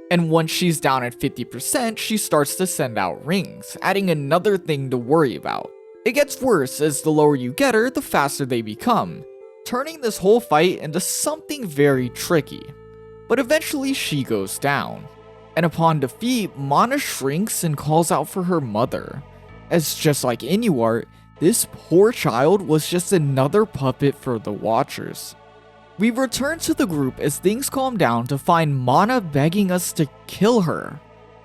and once she's down at 50%, she starts to send out rings, adding another thing to worry about. It gets worse as the lower you get her, the faster they become, turning this whole fight into something very tricky. But eventually she goes down, and upon defeat, Mana shrinks and calls out for her mother, as just like NieR, this poor child was just another puppet for the Watchers. We return to the group as things calm down to find Mana begging us to kill her.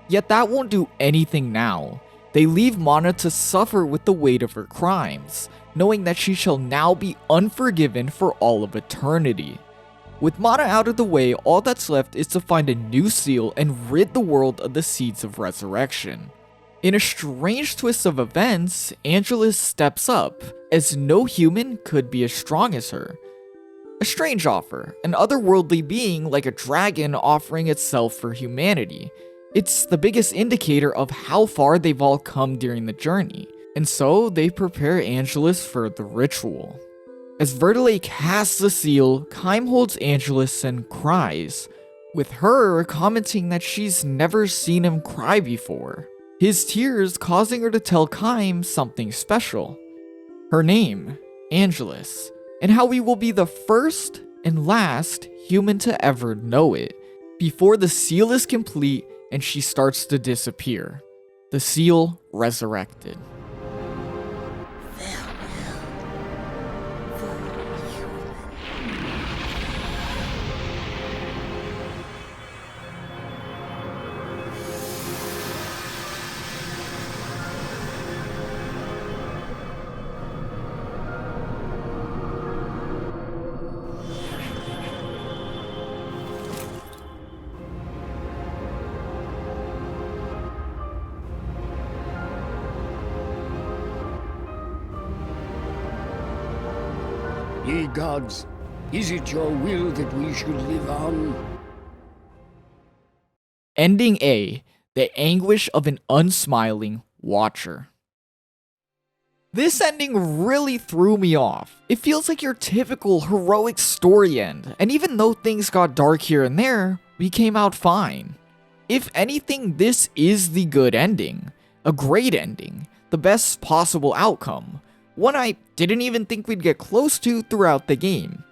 Yet that won't do anything now. They leave Mana to suffer with the weight of her crimes, knowing that she shall now be unforgiven for all of eternity. With Mana out of the way, all that's left is to find a new seal and rid the world of the seeds of resurrection. In a strange twist of events, Angelus steps up, as no human could be as strong as her. A strange offer, an otherworldly being like a dragon offering itself for humanity. It's the biggest indicator of how far they've all come during the journey, and so they prepare Angelus for the ritual. As Vertile casts the seal, Caim holds Angelus and cries, with her commenting that she's never seen him cry before. His tears causing her to tell Caim something special. Her name, Angelus, and how we will be the first and last human to ever know it, before the seal is complete and she starts to disappear. The seal resurrected. Ye gods, is it your will that we should live on? Ending A, the anguish of an unsmiling watcher. This ending really threw me off. It feels like your typical heroic story end, and even though things got dark here and there, we came out fine. If anything, this is the good ending. A great ending. The best possible outcome. One I didn't even think we'd get close to throughout the game.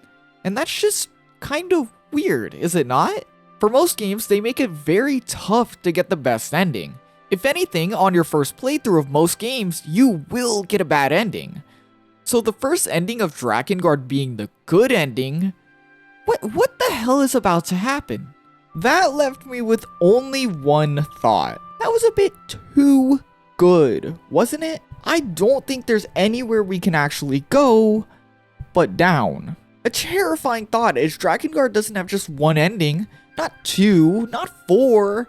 And that's just kind of weird, is it not? For most games, they make it very tough to get the best ending. If anything, on your first playthrough of most games, you will get a bad ending. So the first ending of Drakengard being the good ending, what the hell is about to happen? That left me with only one thought. That was a bit too good, wasn't it? I don't think there's anywhere we can actually go but down. A terrifying thought is Drakengard doesn't have just one ending, not two, not four,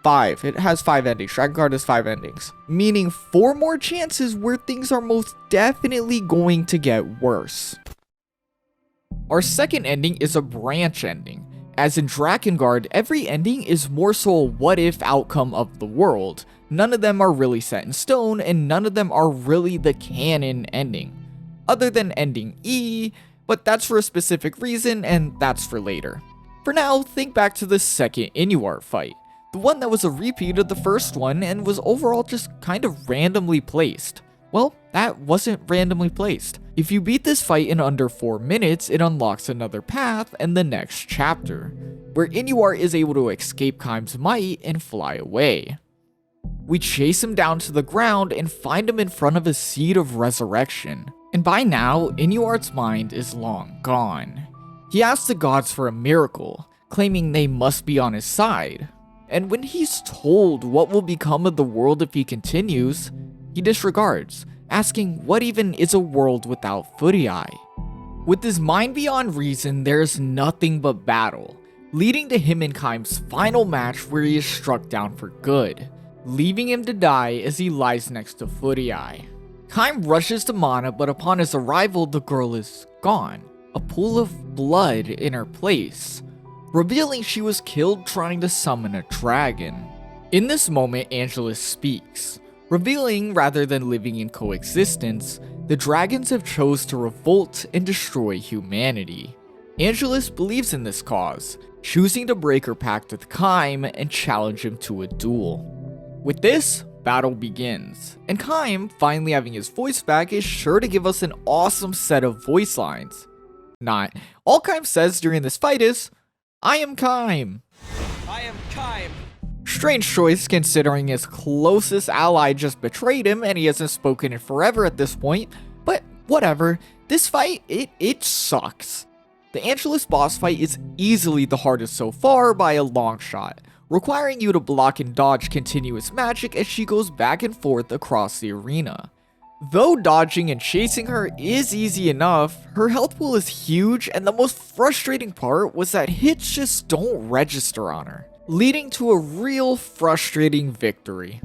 5. It has 5 endings. Drakengard has 5 endings, meaning 4 more chances where things are most definitely going to get worse. Our second ending is a branch ending. As in Drakengard, every ending is more so a what-if outcome of the world. None of them are really set in stone, and none of them are really the canon ending. Other than ending E, but that's for a specific reason, and that's for later. For now, think back to the second NieR fight. The one that was a repeat of the first one, and was overall just kind of randomly placed. Well, that wasn't randomly placed. If you beat this fight in under 4 minutes, it unlocks another path and the next chapter, where NieR is able to escape Caim's might and fly away. We chase him down to the ground and find him in front of a seed of resurrection. And by now, NieR's mind is long gone. He asks the gods for a miracle, claiming they must be on his side. And when he's told what will become of the world if he continues, he disregards, asking what even is a world without Furiae. With his mind beyond reason, there's nothing but battle, leading to him and Caim's final match where he is struck down for good, leaving him to die as he lies next to Furiae. Caim rushes to Mana, but upon his arrival, the girl is gone, a pool of blood in her place, revealing she was killed trying to summon a dragon. In this moment, Angelus speaks, revealing rather than living in coexistence, the dragons have chose to revolt and destroy humanity. Angelus believes in this cause, choosing to break her pact with Caim and challenge him to a duel. With this, battle begins, and Caim, finally having his voice back, is sure to give us an awesome set of voice lines. Not. All Caim says during this fight is, "I am Caim." I am Caim. Strange choice considering his closest ally just betrayed him and he hasn't spoken in forever at this point, but whatever. This fight, it sucks. The Angelus boss fight is easily the hardest so far by a long shot, requiring you to block and dodge continuous magic as she goes back and forth across the arena. Though dodging and chasing her is easy enough, her health pool is huge, and the most frustrating part was that hits just don't register on her, leading to a real frustrating victory.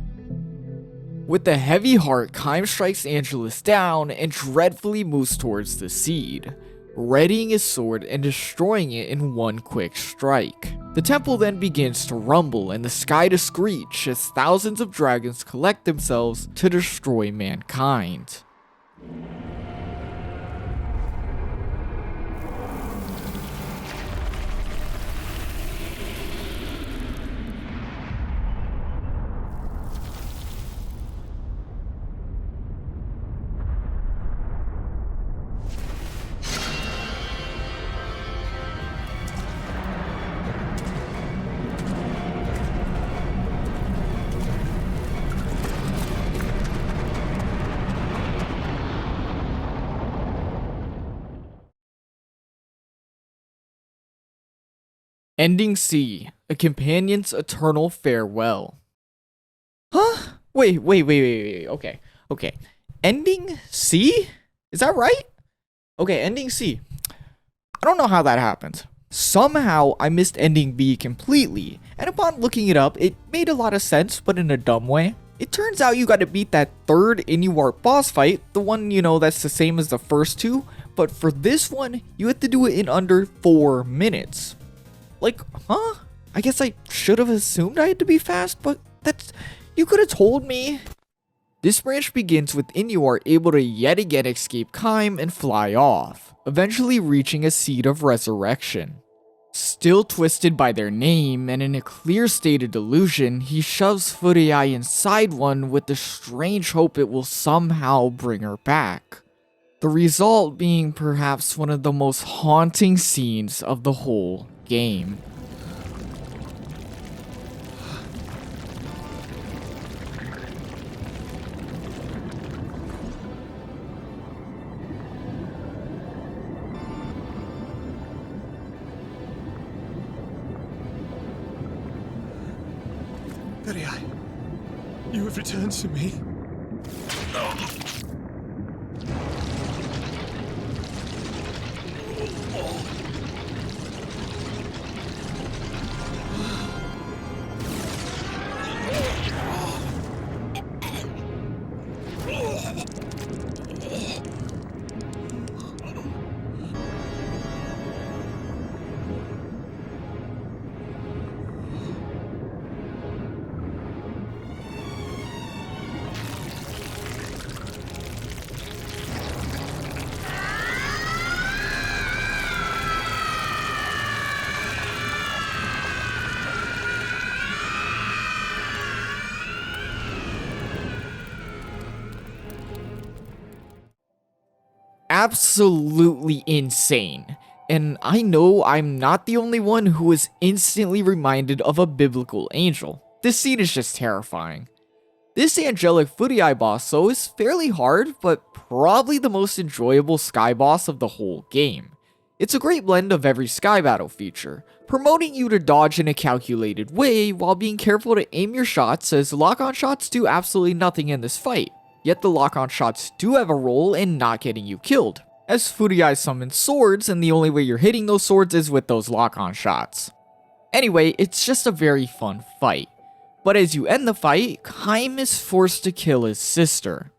With a heavy heart, Caim strikes Angelus down and dreadfully moves towards the seed, readying his sword and destroying it in one quick strike. The temple then begins to rumble and the sky to screech as thousands of dragons collect themselves to destroy mankind. Ending C, a companion's eternal farewell. Huh? Wait, okay. Ending C? Is that right? Okay, ending C. I don't know how that happened. Somehow, I missed ending B completely, and upon looking it up, it made a lot of sense, but in a dumb way. It turns out you gotta beat that third NieR boss fight, the one, that's the same as the first two, but for this one, you have to do it in under 4 minutes. Like, huh? I guess I should have assumed I had to be fast, but you could have told me. This branch begins with NieR able to yet again escape Caim and fly off, eventually reaching a seed of resurrection. Still twisted by their name and in a clear state of delusion, he shoves Furiai inside one with the strange hope it will somehow bring her back. The result being perhaps one of the most haunting scenes of the whole game. Furiai, you have returned to me. Absolutely insane. And I know I'm not the only one who was instantly reminded of a biblical angel. This scene is just terrifying. This angelic Furiai boss though is fairly hard, but probably the most enjoyable sky boss of the whole game. It's a great blend of every sky battle feature, promoting you to dodge in a calculated way while being careful to aim your shots, as lock-on shots do absolutely nothing in this fight. Yet the lock-on shots do have a role in not getting you killed, as Furiai summons swords and the only way you're hitting those swords is with those lock-on shots. Anyway, it's just a very fun fight. But as you end the fight, Caim is forced to kill his sister.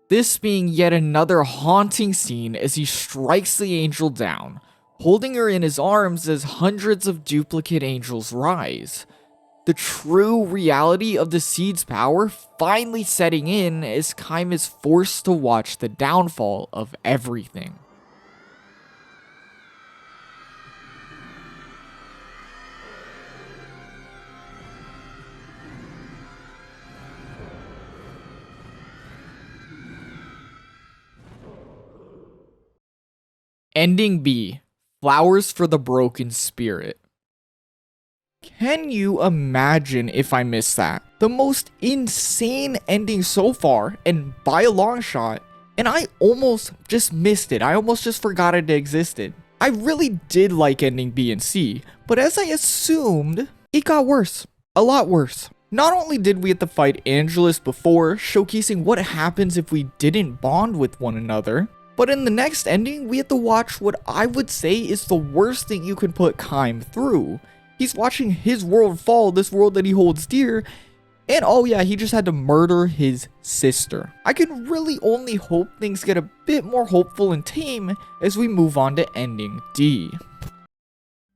This being yet another haunting scene as he strikes the angel down, holding her in his arms as hundreds of duplicate angels rise. The true reality of the seed's power finally setting in as Caim is forced to watch the downfall of everything. Ending B, Flowers for the Broken Spirit. Can you imagine if I missed that? The most insane ending so far, and by a long shot, and I almost just missed it. I almost just forgot it existed. I really did like ending B and C, but as I assumed, it got worse. A lot worse. Not only did we have to fight Angelus before, showcasing what happens if we didn't bond with one another, but in the next ending, we had to watch what I would say is the worst thing you can put Caim through. He's watching his world fall, this world that he holds dear, and oh yeah, he just had to murder his sister. I can really only hope things get a bit more hopeful and tame as we move on to ending D.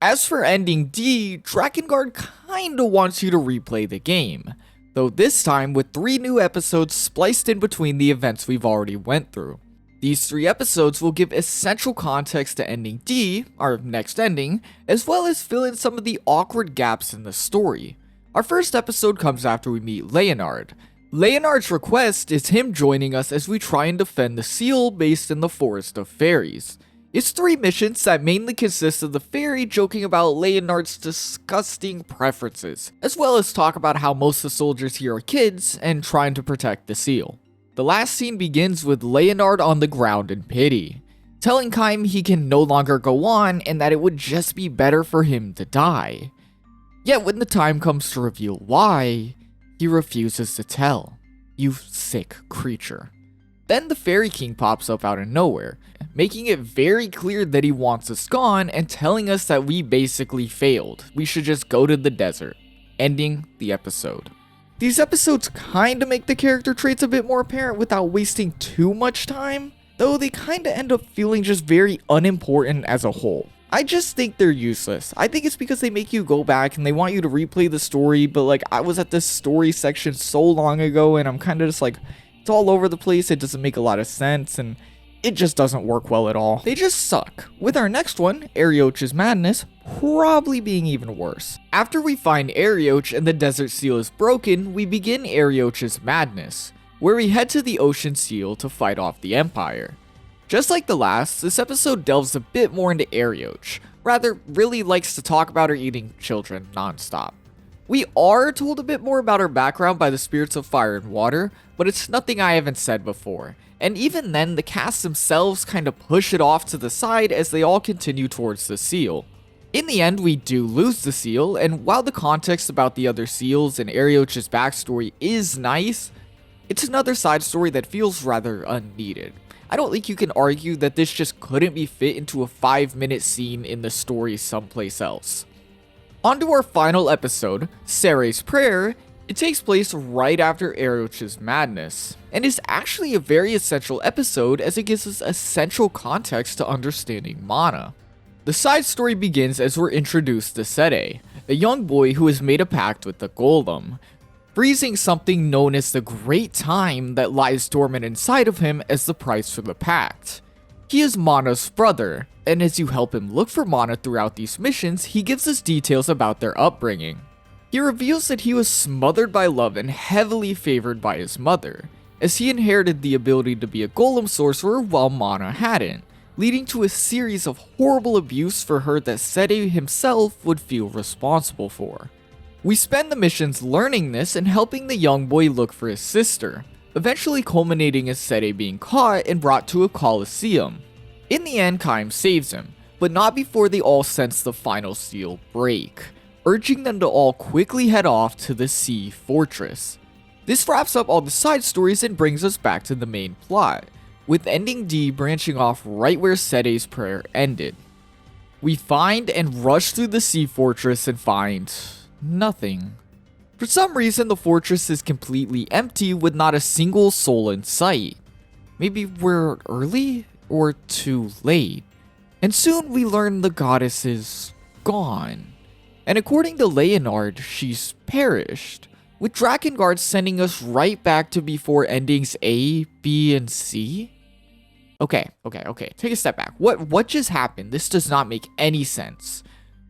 As for ending D, Drakengard kinda wants you to replay the game, though this time with 3 new episodes spliced in between the events we've already went through. These 3 episodes will give essential context to ending D, our next ending, as well as fill in some of the awkward gaps in the story. Our first episode comes after we meet Leonard. Leonard's request is him joining us as we try and defend the seal based in the Forest of Fairies. It's 3 missions that mainly consist of the fairy joking about Leonard's disgusting preferences, as well as talk about how most of the soldiers here are kids and trying to protect the seal. The last scene begins with Leonard on the ground in pity. telling Caim he can no longer go on and that it would just be better for him to die. Yet when the time comes to reveal why, he refuses to tell. You sick creature. Then the Fairy King pops up out of nowhere, making it very clear that he wants us gone and telling us that we basically failed. We should just go to the desert, ending the episode. These episodes kinda make the character traits a bit more apparent without wasting too much time, though they kinda end up feeling just very unimportant as a whole. I just think they're useless. I think it's because they make you go back and they want you to replay the story, but like I was at this story section so long ago and I'm kinda just like, it's all over the place, it doesn't make a lot of sense, and it just doesn't work well at all. They just suck. With our next one, Arioch's Madness, probably being even worse. After we find Arioch and the Desert Seal is broken, we begin Arioch's Madness, where we head to the Ocean Seal to fight off the Empire. Just like the last, this episode delves a bit more into Arioch, rather really likes to talk about her eating children non-stop. We are told a bit more about her background by the Spirits of Fire and Water, but it's nothing I haven't said before. And even then, the cast themselves kind of push it off to the side as they all continue towards the seal. In the end, we do lose the seal, and while the context about the other seals and Arioch's backstory is nice, it's another side story that feels rather unneeded. I don't think you can argue that this just couldn't be fit into a 5-minute scene in the story someplace else. On to our final episode, Cere's Prayer. It takes place right after Arioch's Madness, and is actually a very essential episode as it gives us essential context to understanding mana. The side story begins as we're introduced to Cere, a young boy who has made a pact with the Golem, freezing something known as the Great Time that lies dormant inside of him as the price for the pact. He is Mana's brother, and as you help him look for Mana throughout these missions, he gives us details about their upbringing. He reveals that he was smothered by love and heavily favored by his mother, as he inherited the ability to be a golem sorcerer while Mana hadn't, leading to a series of horrible abuse for her that Cere himself would feel responsible for. We spend the missions learning this and helping the young boy look for his sister, eventually culminating as Cere being caught and brought to a coliseum. In the end, Caim saves him, but not before they all sense the final seal break, urging them to all quickly head off to the Sea Fortress. This wraps up all the side stories and brings us back to the main plot, with ending D branching off right where Cere's prayer ended. We find and rush through the Sea Fortress and find nothing. For some reason, the fortress is completely empty with not a single soul in sight. Maybe we're early or too late. And soon we learn the goddess is gone. And according to Leonard, she's perished, with Drakengard sending us right back to before endings A, B, and C? Okay, take a step back. What just happened? This does not make any sense.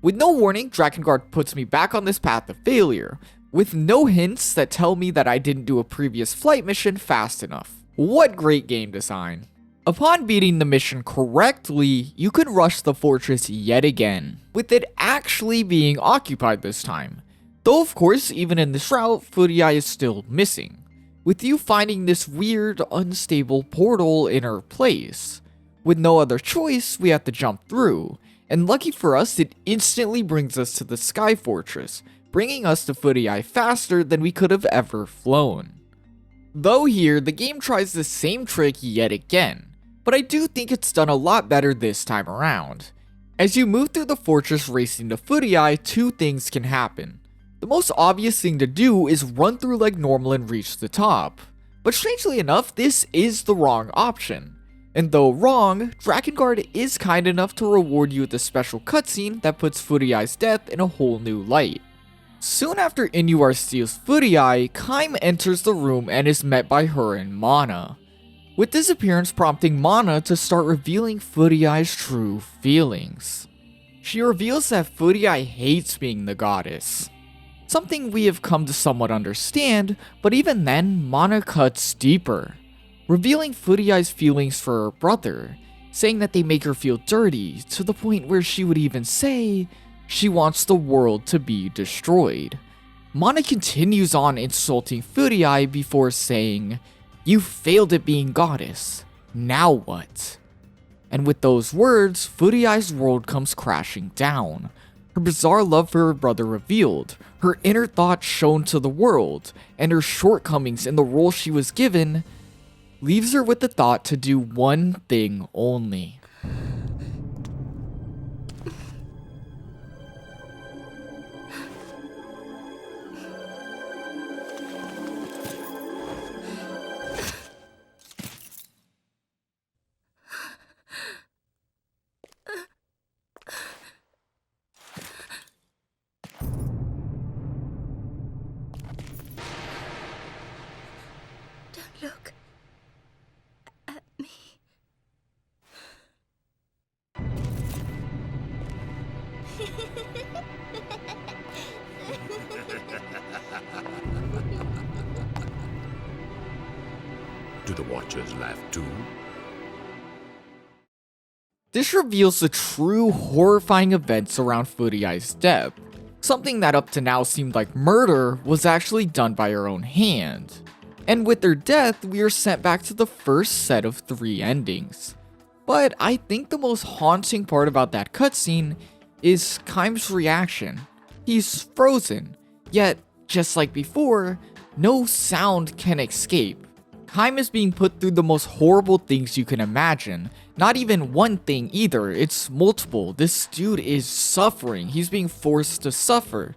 With no warning, Drakengard puts me back on this path of failure, with no hints that tell me that I didn't do a previous flight mission fast enough. What great game design. Upon beating the mission correctly, you can rush the fortress yet again, with it actually being occupied this time. Though of course, even in this route, Furii is still missing, with you finding this weird, unstable portal in her place. With no other choice, we have to jump through, and lucky for us, it instantly brings us to the Sky Fortress, bringing us to Furii faster than we could have ever flown. Though here, the game tries the same trick yet again, but I do think it's done a lot better this time around. As you move through the fortress racing to Furii, two things can happen. The most obvious thing to do is run through like normal and reach the top, but strangely enough, this is the wrong option. And though wrong, Drakengard is kind enough to reward you with a special cutscene that puts Furii's death in a whole new light. Soon after NieR steals Furii, Caim enters the room and is met by her and Mana, with this appearance prompting Mana to start revealing Furii's true feelings. She reveals that Furii hates being the goddess, something we have come to somewhat understand, but even then, Mana cuts deeper, revealing Furii's feelings for her brother, saying that they make her feel dirty, to the point where she would even say she wants the world to be destroyed. Mana continues on insulting Furii before saying, "You failed at being goddess, now what?" And with those words, Furiai's world comes crashing down. Her bizarre love for her brother revealed, her inner thoughts shown to the world, and her shortcomings in the role she was given leaves her with the thought to do one thing only. Don't look at me. Do the Watchers laugh too? This reveals the true horrifying events around Furiai's death. Something that up to now seemed like murder was actually done by her own hand. And with her death, we are sent back to the first set of 3 endings. But I think the most haunting part about that cutscene is Caim's reaction. He's frozen, yet, just like before, no sound can escape. Caim is being put through the most horrible things you can imagine. Not even one thing either, it's multiple. This dude is suffering. He's being forced to suffer.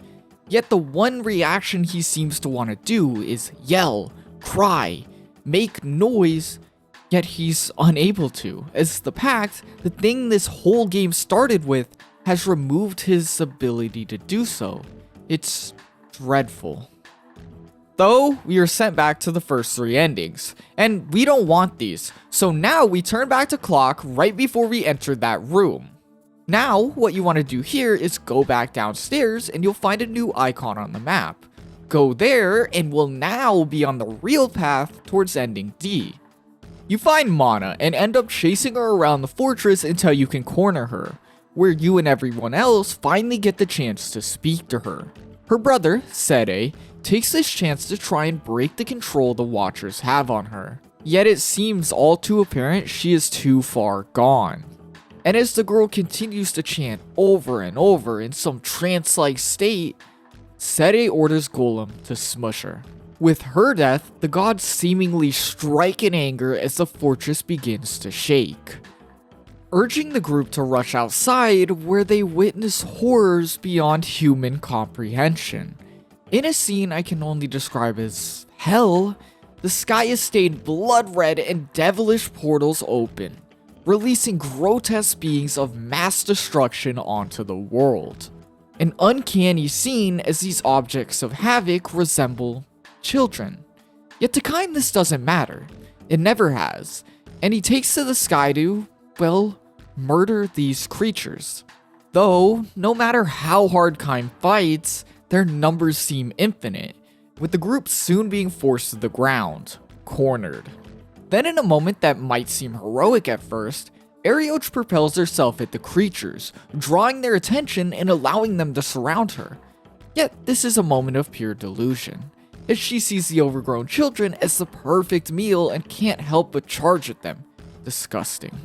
Yet the one reaction he seems to want to do is yell, cry, make noise, yet he's unable to. As the Pact, the thing this whole game started with, has removed his ability to do so. It's dreadful. Though, we are sent back to the first 3 endings, and we don't want these, so now we turn back to clock right before we enter that room. Now, what you want to do here is go back downstairs and you'll find a new icon on the map. Go there and we'll now be on the real path towards ending D. You find Mana and end up chasing her around the fortress until you can corner her, where you and everyone else finally get the chance to speak to her. Her brother, Sede, takes this chance to try and break the control the Watchers have on her. Yet it seems all too apparent she is too far gone. And as the girl continues to chant over and over in some trance-like state, Sede orders Golem to smush her. With her death, the gods seemingly strike in anger as the fortress begins to shake, urging the group to rush outside where they witness horrors beyond human comprehension. In a scene I can only describe as hell, the sky is stained blood red and devilish portals open, releasing grotesque beings of mass destruction onto the world. An uncanny scene as these objects of havoc resemble children. Yet to Caim this doesn't matter. It never has. And he takes to the sky to, well, murder these creatures. Though, no matter how hard Caim fights, their numbers seem infinite, with the group soon being forced to the ground, cornered. Then in a moment that might seem heroic at first, Arioch propels herself at the creatures, drawing their attention and allowing them to surround her. Yet this is a moment of pure delusion, as she sees the overgrown children as the perfect meal and can't help but charge at them. Disgusting.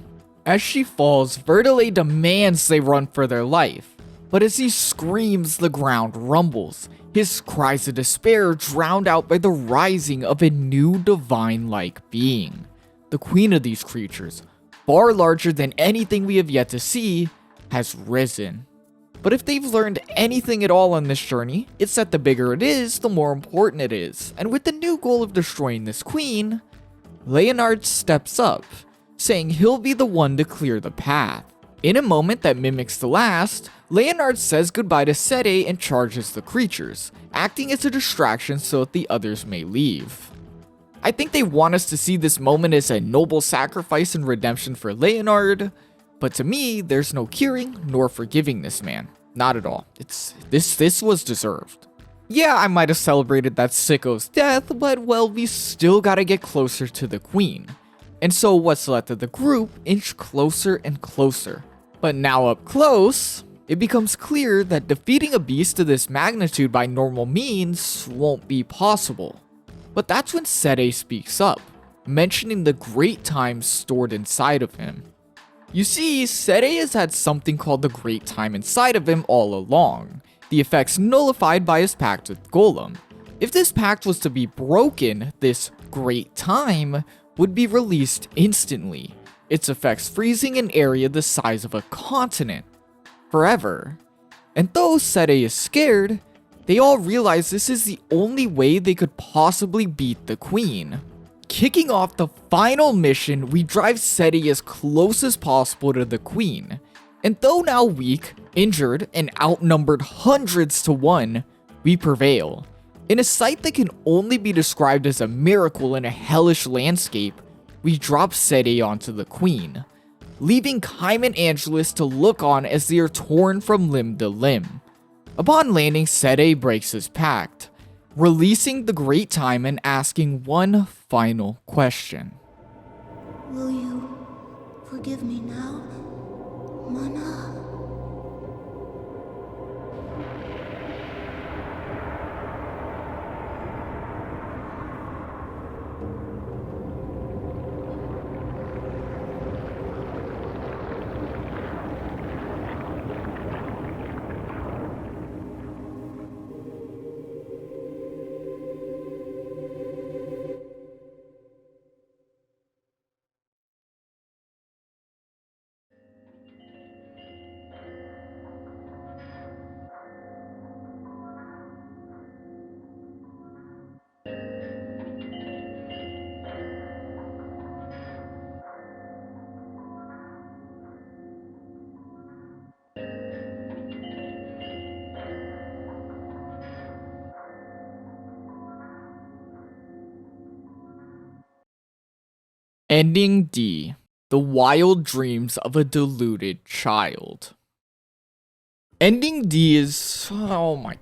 As she falls, Vertile demands they run for their life, but as he screams, the ground rumbles, his cries of despair drowned out by the rising of a new divine-like being. The queen of these creatures, far larger than anything we have yet to see, has risen. But if they've learned anything at all on this journey, it's that the bigger it is, the more important it is. And with the new goal of destroying this queen, Leonard steps up, saying he'll be the one to clear the path. In a moment that mimics the last, Leonard says goodbye to Sede and charges the creatures, acting as a distraction so that the others may leave. I think they want us to see this moment as a noble sacrifice and redemption for Leonard, but to me, there's no curing nor forgiving this man. Not at all. This was deserved. Yeah, I might have celebrated that sicko's death, but well, we still gotta get closer to the queen. And so what's left of the group inch closer and closer. But now up close, it becomes clear that defeating a beast of this magnitude by normal means won't be possible. But that's when Sede speaks up, mentioning the great times stored inside of him. You see, Sede has had something called the Great Time inside of him all along, the effects nullified by his pact with Golem. If this pact was to be broken, this Great Time would be released instantly, its effects freezing an area the size of a continent, forever. And though Sede is scared, they all realize this is the only way they could possibly beat the Queen. Kicking off the final mission, we drive Sede as close as possible to the Queen. And though now weak, injured, and outnumbered hundreds to one, we prevail. In a sight that can only be described as a miracle in a hellish landscape, we drop Sede onto the Queen, leaving Caim and Angelus to look on as they are torn from limb to limb. Upon landing, Sede breaks his pact, releasing the Great Time and asking one final question. Will you forgive me now, Mana? Ending D. The Wild Dreams of a Deluded Child. Ending D is... oh my...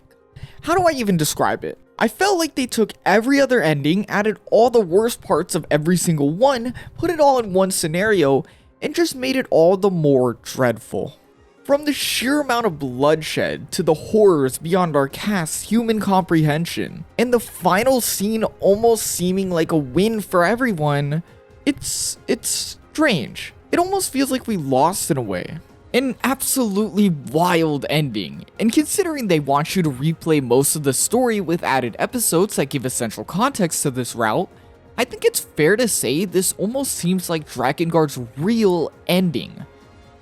how do I even describe it? I felt like they took every other ending, added all the worst parts of every single one, put it all in one scenario, and just made it all the more dreadful. From the sheer amount of bloodshed to the horrors beyond our cast's human comprehension, and the final scene almost seeming like a win for everyone, it's strange. It almost feels like we lost in a way. An absolutely wild ending, and considering they want you to replay most of the story with added episodes that give essential context to this route, I think it's fair to say this almost seems like Drakengard's real ending.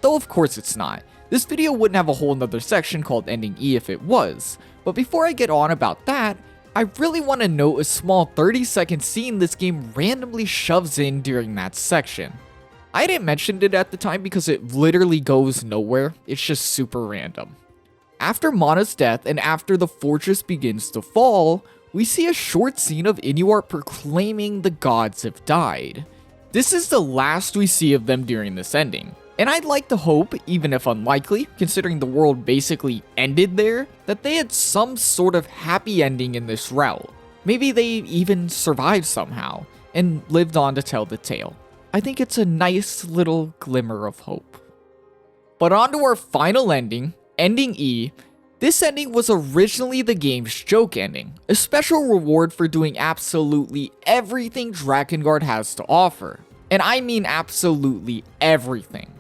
Though of course it's not. This video wouldn't have a whole nother section called Ending E if it was, but before I get on about that, I really want to note a small 30-second scene this game randomly shoves in during that section. I didn't mention it at the time because it literally goes nowhere, it's just super random. After Mana's death and after the fortress begins to fall, we see a short scene of Inuart proclaiming the gods have died. This is the last we see of them during this ending. And I'd like to hope, even if unlikely, considering the world basically ended there, that they had some sort of happy ending in this route. Maybe they even survived somehow, and lived on to tell the tale. I think it's a nice little glimmer of hope. But on to our final ending, Ending E. This ending was originally the game's joke ending, a special reward for doing absolutely everything Drakengard has to offer. And I mean absolutely everything.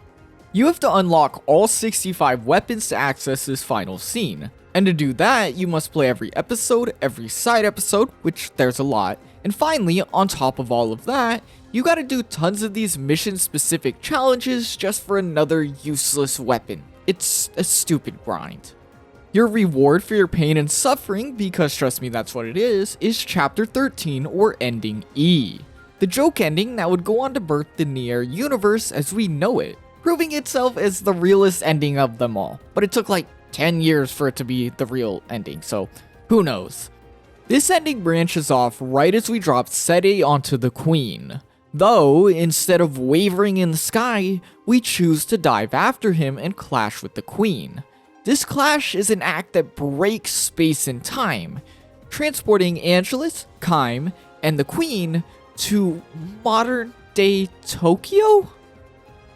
You have to unlock all 65 weapons to access this final scene, and to do that, you must play every episode, every side episode, which there's a lot, and finally, on top of all of that, you gotta do tons of these mission-specific challenges just for another useless weapon. It's a stupid grind. Your reward for your pain and suffering, because trust me that's what it is Chapter 13 or Ending E. The joke ending that would go on to birth the NieR universe as we know it, proving itself as the realest ending of them all. But it took like 10 years for it to be the real ending, so who knows. This ending branches off right as we drop Sede onto the Queen. Though, instead of wavering in the sky, we choose to dive after him and clash with the Queen. This clash is an act that breaks space and time, transporting Angelus, Caim, and the Queen to modern-day Tokyo?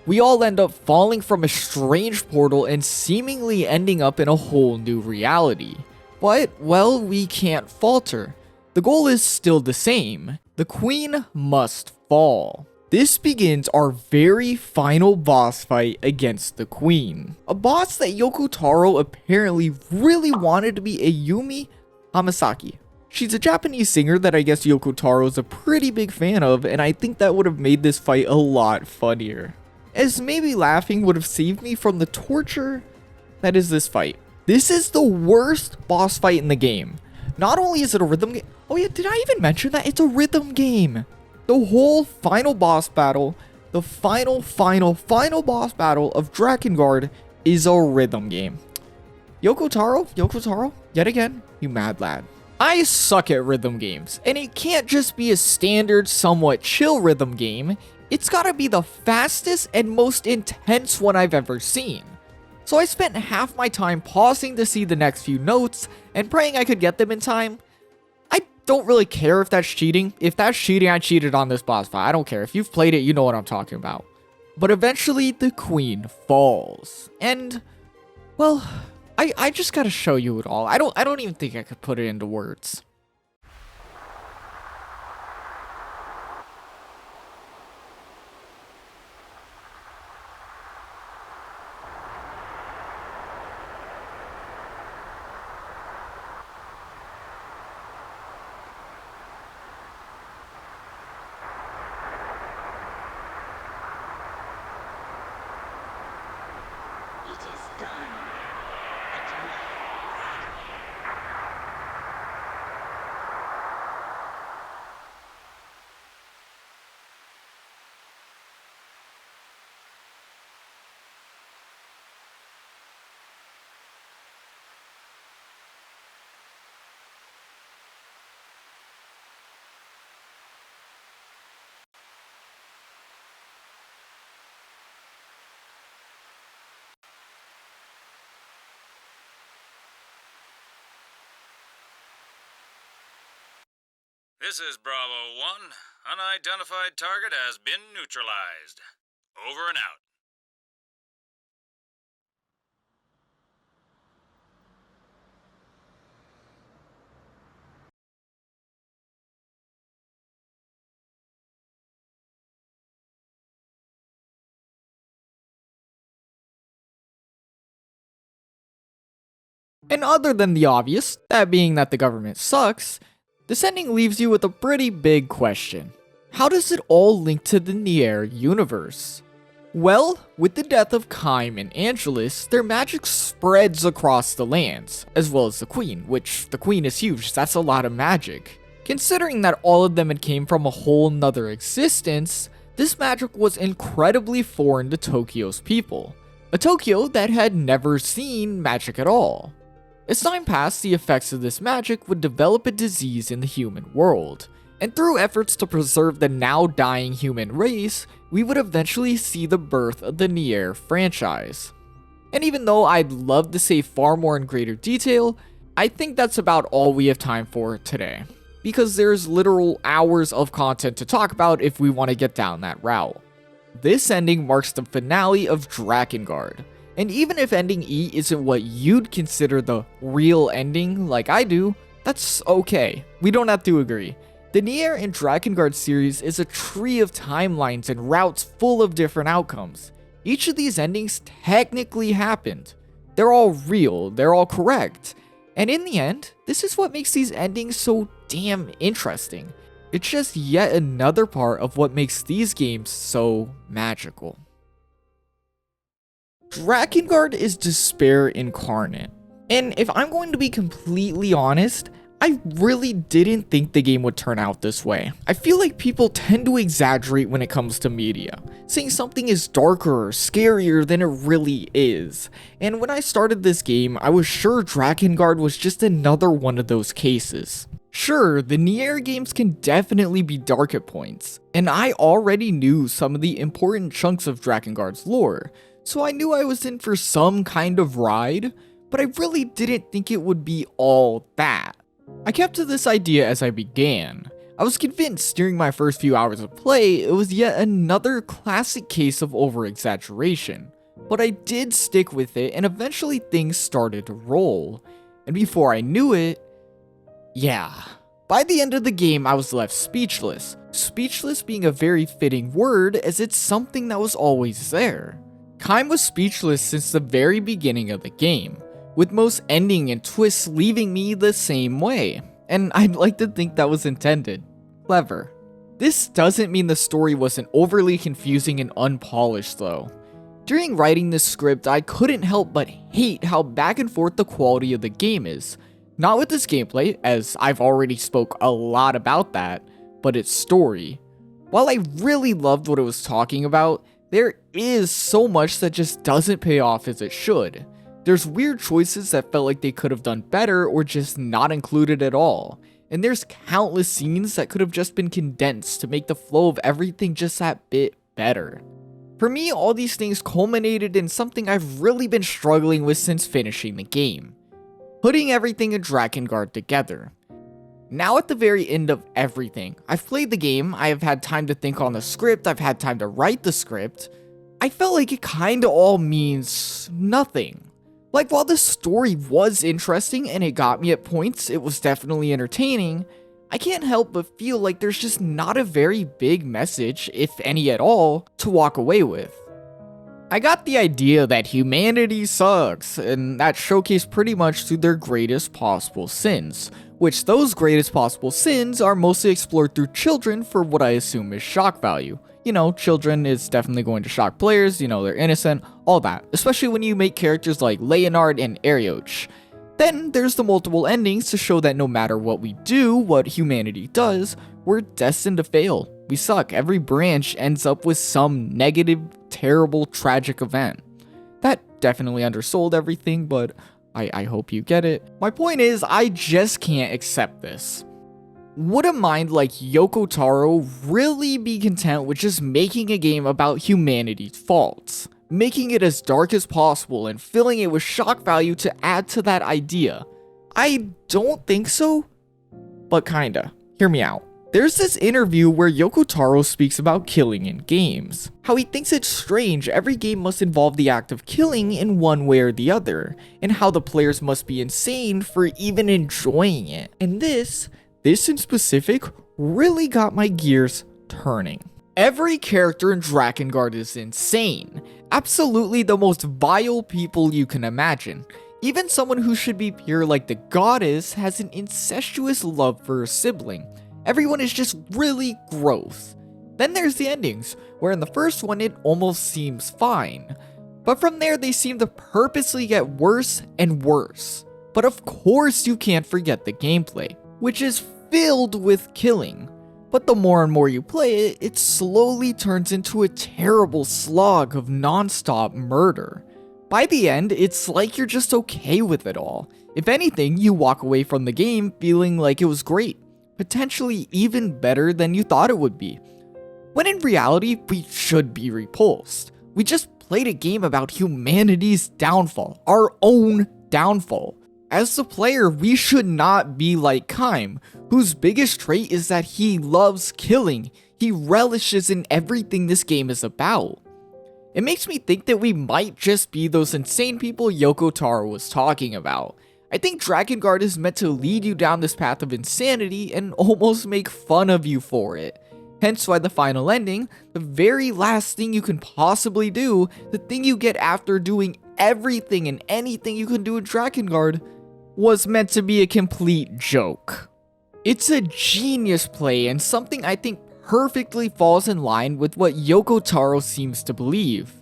We all end up falling from a strange portal and seemingly ending up in a whole new reality. But, well, we can't falter. The goal is still the same. The Queen must fall. This begins our very final boss fight against the Queen. A boss that Yoko Taro apparently really wanted to be a Yumi Hamasaki. She's a Japanese singer that I guess Yoko Taro is a pretty big fan of, and I think that would have made this fight a lot funnier. As maybe laughing would have saved me from the torture that is this fight. This is the worst boss fight in the game. Not only is it a rhythm game, oh yeah, did I even mention that? It's a rhythm game. The whole final boss battle, the final boss battle of Drakengard is a rhythm game. Yoko Taro, yet again, you mad lad. I suck at rhythm games, and it can't just be a standard, somewhat chill rhythm game. It's gotta be the fastest and most intense one I've ever seen. So I spent half my time pausing to see the next few notes and praying I could get them in time. I don't really care if that's cheating. If that's cheating, I cheated on this boss fight. I don't care. If you've played it, you know what I'm talking about. But eventually, the Queen falls. And, well, I just gotta show you it all. I don't even think I could put it into words. This is Bravo 1. Unidentified target has been neutralized. Over and out. And other than the obvious, that being that the government sucks, this ending leaves you with a pretty big question. How does it all link to the NieR universe? Well, with the death of Caim and Angelus, their magic spreads across the lands, as well as the Queen, which the Queen is huge, that's a lot of magic. Considering that all of them had came from a whole nother existence, this magic was incredibly foreign to Tokyo's people. A Tokyo that had never seen magic at all. As time passed, the effects of this magic would develop a disease in the human world, and through efforts to preserve the now dying human race, we would eventually see the birth of the NieR franchise. And even though I'd love to say far more in greater detail, I think that's about all we have time for today, because there's literal hours of content to talk about if we want to get down that route. This ending marks the finale of Drakengard. And even if ending E isn't what you'd consider the real ending like I do, that's okay. We don't have to agree. The NieR and Drakengard series is a tree of timelines and routes full of different outcomes. Each of these endings technically happened. They're all real, they're all correct. And in the end, this is what makes these endings so damn interesting. It's just yet another part of what makes these games so magical. Drakengard is despair incarnate. And if I'm going to be completely honest, I really didn't think the game would turn out this way. I feel like people tend to exaggerate when it comes to media, saying something is darker or scarier than it really is. And when I started this game, I was sure Drakengard was just another one of those cases. Sure, the NieR games can definitely be dark at points, and I already knew some of the important chunks of Drakengard's lore, so I knew I was in for some kind of ride, but I really didn't think it would be all that. I kept to this idea as I began. I was convinced during my first few hours of play it was yet another classic case of over-exaggeration, but I did stick with it and eventually things started to roll. And before I knew it, yeah, By the end of the game, I was left speechless. Speechless being a very fitting word, as it's something that was always there. Caim was speechless since the very beginning of the game, with most ending and twists leaving me the same way, and I'd like to think that was intended. Clever. This doesn't mean the story wasn't overly confusing and unpolished though. During writing this script, I couldn't help but hate how back and forth the quality of the game is. Not with its gameplay, as I've already spoke a lot about that, but its story. While I really loved what it was talking about, there is so much that just doesn't pay off as it should. There's weird choices that felt like they could have done better or just not included at all. And there's countless scenes that could have just been condensed to make the flow of everything just that bit better. For me, all these things culminated in something I've really been struggling with since finishing the game. Putting everything in Drakengard together. Now at the very end of everything, I've played the game, I have had time to think on the script, I've had time to write the script. I felt like it kinda all means nothing. Like, while the story was interesting and it got me at points, it was definitely entertaining, I can't help but feel like there's just not a very big message, if any at all, to walk away with. I got the idea that humanity sucks, and that showcased pretty much through their greatest possible sins, which those greatest possible sins are mostly explored through children for what I assume is shock value. You know, children is definitely going to shock players, you know, they're innocent, all that, especially when you make characters like Leonard and Arioch. Then there's the multiple endings to show that no matter what we do, what humanity does, we're destined to fail. We suck. Every branch ends up with some negative, terrible, tragic event. That definitely undersold everything, but I hope you get it. My point is, I just can't accept this. Would a mind like Yoko Taro really be content with just making a game about humanity's faults? Making it as dark as possible and filling it with shock value to add to that idea? I don't think so, but kinda. Hear me out. There's this interview where Yoko Taro speaks about killing in games. How he thinks it's strange every game must involve the act of killing in one way or the other, and how the players must be insane for even enjoying it. And this in specific really got my gears turning. Every character in Drakengard is insane. Absolutely the most vile people you can imagine. Even someone who should be pure like the goddess has an incestuous love for her sibling. Everyone is just really gross. Then there's the endings, where in the first one it almost seems fine. But from there they seem to purposely get worse and worse. But of course you can't forget the gameplay, which is filled with killing. But the more and more you play it, it slowly turns into a terrible slog of non-stop murder. By the end, it's like you're just okay with it all. If anything, you walk away from the game feeling like it was great. Potentially even better than you thought it would be. When in reality, we should be repulsed. We just played a game about humanity's downfall, our own downfall. As the player, we should not be like Caim, whose biggest trait is that he loves killing. He relishes in everything this game is about. It makes me think that we might just be those insane people Yoko Taro was talking about. I think Drakengard is meant to lead you down this path of insanity and almost make fun of you for it. Hence why the final ending, the very last thing you can possibly do, the thing you get after doing everything and anything you can do in Drakengard, was meant to be a complete joke. It's a genius play and something I think perfectly falls in line with what Yoko Taro seems to believe.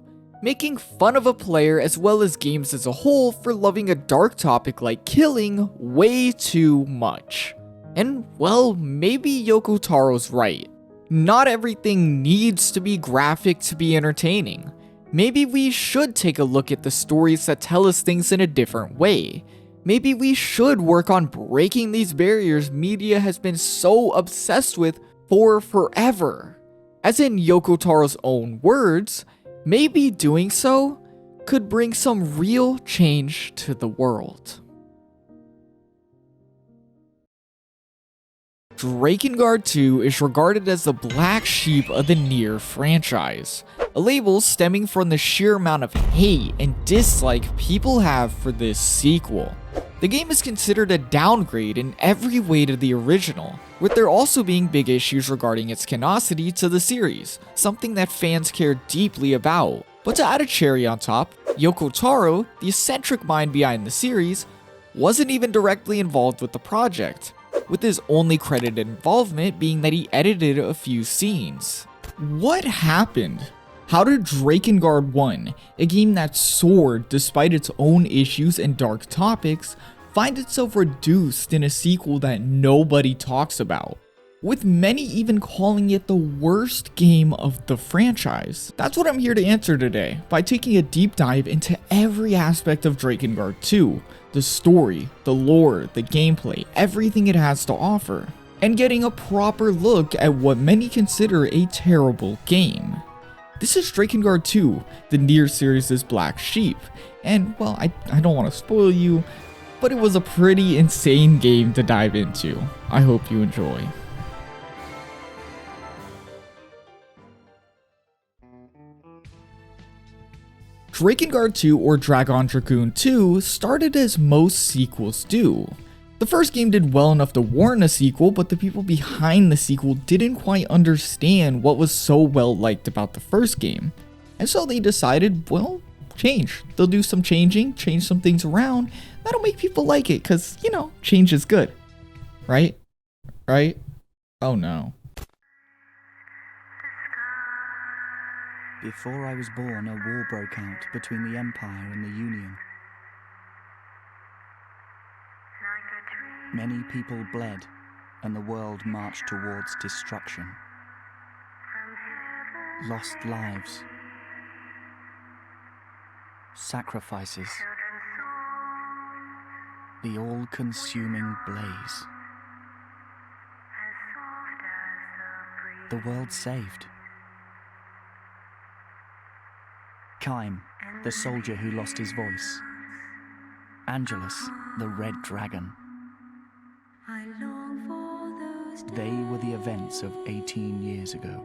Making fun of a player as well as games as a whole for loving a dark topic like killing way too much. And well, maybe Yoko Taro's right. Not everything needs to be graphic to be entertaining. Maybe we should take a look at the stories that tell us things in a different way. Maybe we should work on breaking these barriers media has been so obsessed with for forever. As in Yoko Taro's own words, maybe doing so could bring some real change to the world. Drakengard 2 is regarded as the black sheep of the NieR franchise, a label stemming from the sheer amount of hate and dislike people have for this sequel. The game is considered a downgrade in every way to the original, with there also being big issues regarding its canonicity to the series, something that fans care deeply about. But to add a cherry on top, Yoko Taro, the eccentric mind behind the series, wasn't even directly involved with the project, with his only credited involvement being that he edited a few scenes. What happened? How did Drakengard 1, a game that soared despite its own issues and dark topics, find itself reduced in a sequel that nobody talks about, with many even calling it the worst game of the franchise? That's what I'm here to answer today, by taking a deep dive into every aspect of Drakengard 2, the story, the lore, the gameplay, everything it has to offer, and getting a proper look at what many consider a terrible game. This is Drakengard 2, the NieR series' black sheep, and well, I don't want to spoil you, but it was a pretty insane game to dive into. I hope you enjoy. Drakengard 2 or Dragon Dragoon 2 started as most sequels do. The first game did well enough to warrant a sequel, but the people behind the sequel didn't quite understand what was so well liked about the first game. And so they decided, well, change. They'll do some changing, change some things around. That'll make people like it, cause, you know, change is good. Right? Right? Oh no. Before I was born, a war broke out between the Empire and the Union. Many people bled, and the world marched towards destruction. Lost lives. Sacrifices. The all-consuming blaze. The world saved. Caim, the soldier who lost his voice. Angelus, the red dragon. They were the events of 18 years ago.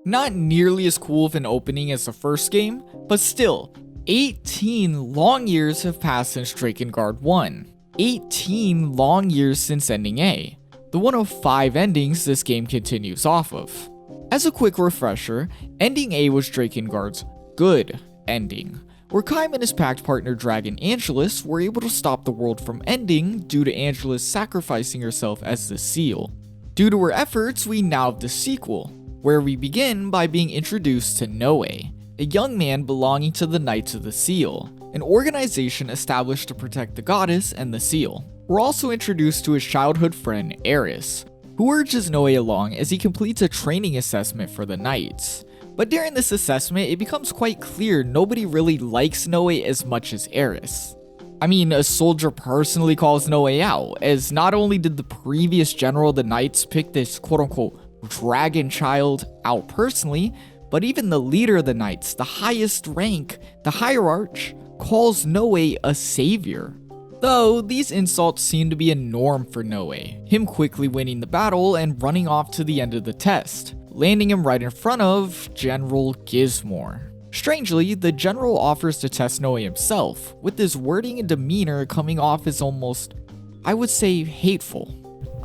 Not nearly as cool of an opening as the first game, but still, 18 long years have passed since Drakengard 1. 18 long years since Ending A, the one of 5 endings this game continues off of. As a quick refresher, Ending A was Drakengard's good ending, where Caim and his pact partner dragon Angelus were able to stop the world from ending due to Angelus sacrificing herself as the seal. Due to her efforts, we now have the sequel, where we begin by being introduced to Noe, a young man belonging to the Knights of the Seal, an organization established to protect the goddess and the seal. We're also introduced to his childhood friend Eris, who urges Noe along as he completes a training assessment for the Knights. But during this assessment, it becomes quite clear nobody really likes Noe as much as Eris. I mean, a soldier personally calls Noe out, as not only did the previous general of the Knights pick this quote-unquote dragon child out personally, but even the leader of the Knights, the highest rank, the Hierarch, calls Noe a savior. Though, these insults seem to be a norm for Noe, him quickly winning the battle and running off to the end of the test, landing him right in front of General Gizmore. Strangely, the general offers to test Noe himself, with his wording and demeanor coming off as almost, I would say, hateful.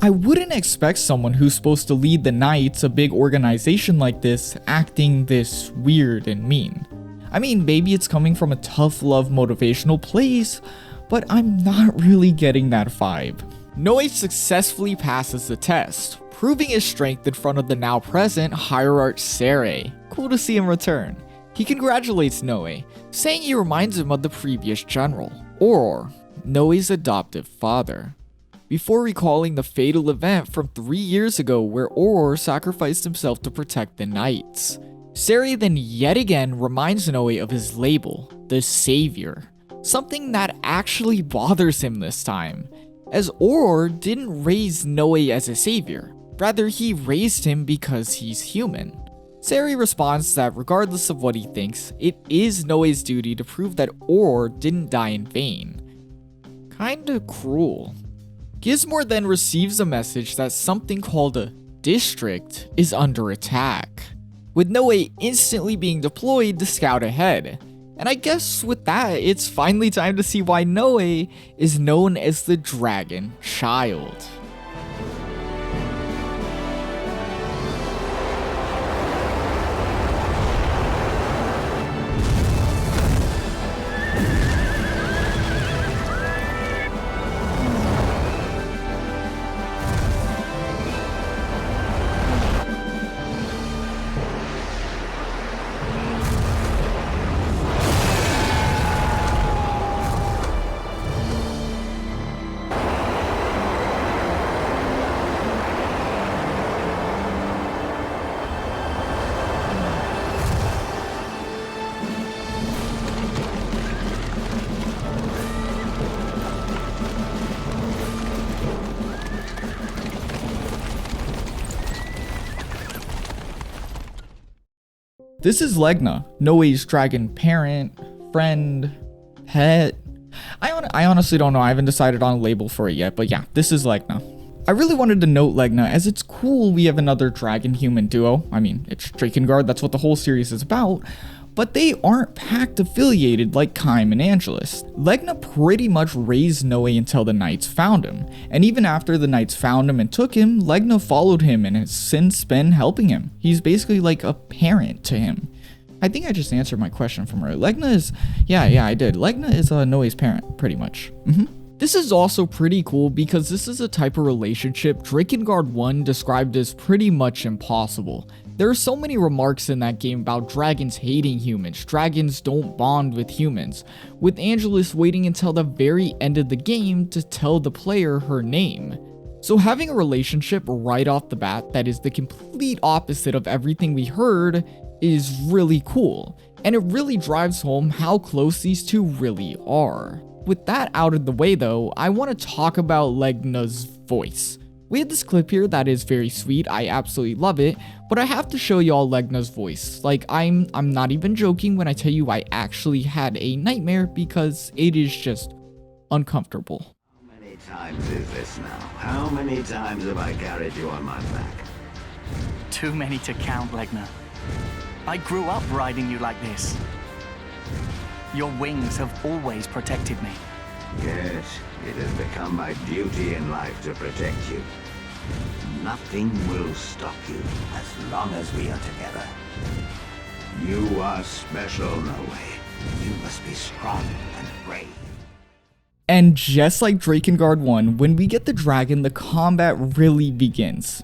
I wouldn't expect someone who's supposed to lead the Knights, a big organization like this, acting this weird and mean. I mean, maybe it's coming from a tough love motivational place, but I'm not really getting that vibe. Noe successfully passes the test, proving his strength in front of the now present Hierarch Sere. Cool to see him return. He congratulates Noe, saying he reminds him of the previous general, Auror, Noe's adoptive father, before recalling the fatal event from 3 years ago where Auror sacrificed himself to protect the Knights. Sere then yet again reminds Noe of his label, the Savior, something that actually bothers him this time, as Auror didn't raise Noe as a savior, rather he raised him because he's human. Sere responds that regardless of what he thinks, it is Noe's duty to prove that Auror didn't die in vain. Kinda cruel. Gizmore then receives a message that something called a district is under attack, with Noe instantly being deployed to scout ahead, And I guess with that, it's finally time to see why Noe is known as the Dragon Child. This is Legna, Noe's dragon parent, friend, pet. I honestly don't know, I haven't decided on a label for it yet, but yeah, this is Legna. I really wanted to note Legna as it's cool we have another dragon human duo. I mean, it's Drakengard, that's what the whole series is about, but they aren't Pact affiliated like Caim and Angelus. Legna pretty much raised Noe until the knights found him, and even after the knights found him and took him, Legna followed him and has since been helping him. He's basically like a parent to him. I think I just answered my question from her. Legna is, yeah, I did. Legna is Noe's parent, pretty much. This is also pretty cool because this is a type of relationship Drakengard 1 described as pretty much impossible. There are so many remarks in that game about dragons hating humans, dragons don't bond with humans, with Angelus waiting until the very end of the game to tell the player her name. So having a relationship right off the bat that is the complete opposite of everything we heard is really cool, and it really drives home how close these two really are. With that out of the way though, I want to talk about Legna's voice. We have this clip here that is very sweet, I absolutely love it, but I have to show y'all Legna's voice. Like, I'm not even joking when I tell you I actually had a nightmare because it is just uncomfortable. How many times is this now? How many times have I carried you on my back? Too many to count, Legna. I grew up riding you like this. Your wings have always protected me. Yes, it has become my duty in life to protect you. Nothing will stop you as long as we are together. You are special, Noe. You must be strong and brave. And just like Drakengard 1, when we get the dragon, the combat really begins.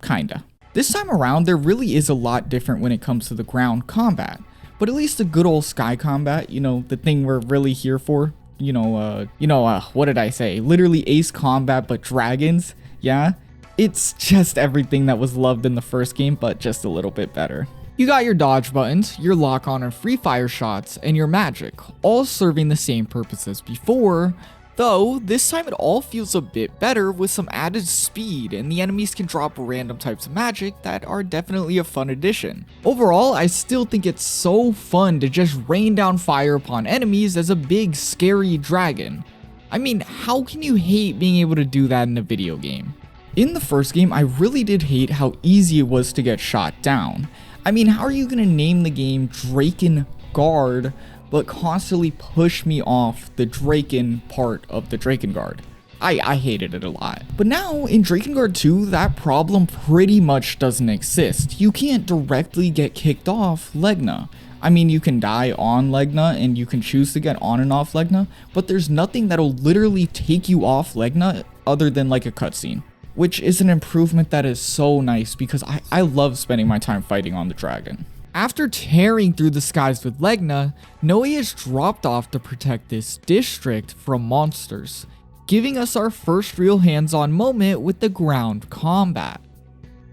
Kinda. This time around, there really is a lot different when it comes to the ground combat. But at least the good old sky combat, you know, the thing we're really here for. What did I say? Literally ace combat, but dragons, yeah? It's just everything that was loved in the first game, but just a little bit better. You got your dodge buttons, your lock on and free fire shots, and your magic, all serving the same purpose as before, though this time it all feels a bit better with some added speed, and the enemies can drop random types of magic that are definitely a fun addition. Overall, I still think it's so fun to just rain down fire upon enemies as a big scary dragon. I mean, how can you hate being able to do that in a video game? In the first game, I really did hate how easy it was to get shot down. I mean, how are you gonna name the game Drakengard but constantly push me off the Draken part of the Drakengard? I hated it a lot. But now in Drakengard 2, that problem pretty much doesn't exist. You can't directly get kicked off Legna. I mean, you can die on Legna and you can choose to get on and off Legna, but there's nothing that'll literally take you off Legna other than like a cutscene, which is an improvement that is so nice because I love spending my time fighting on the dragon. After tearing through the skies with Legna, Noe is dropped off to protect this district from monsters, giving us our first real hands-on moment with the ground combat.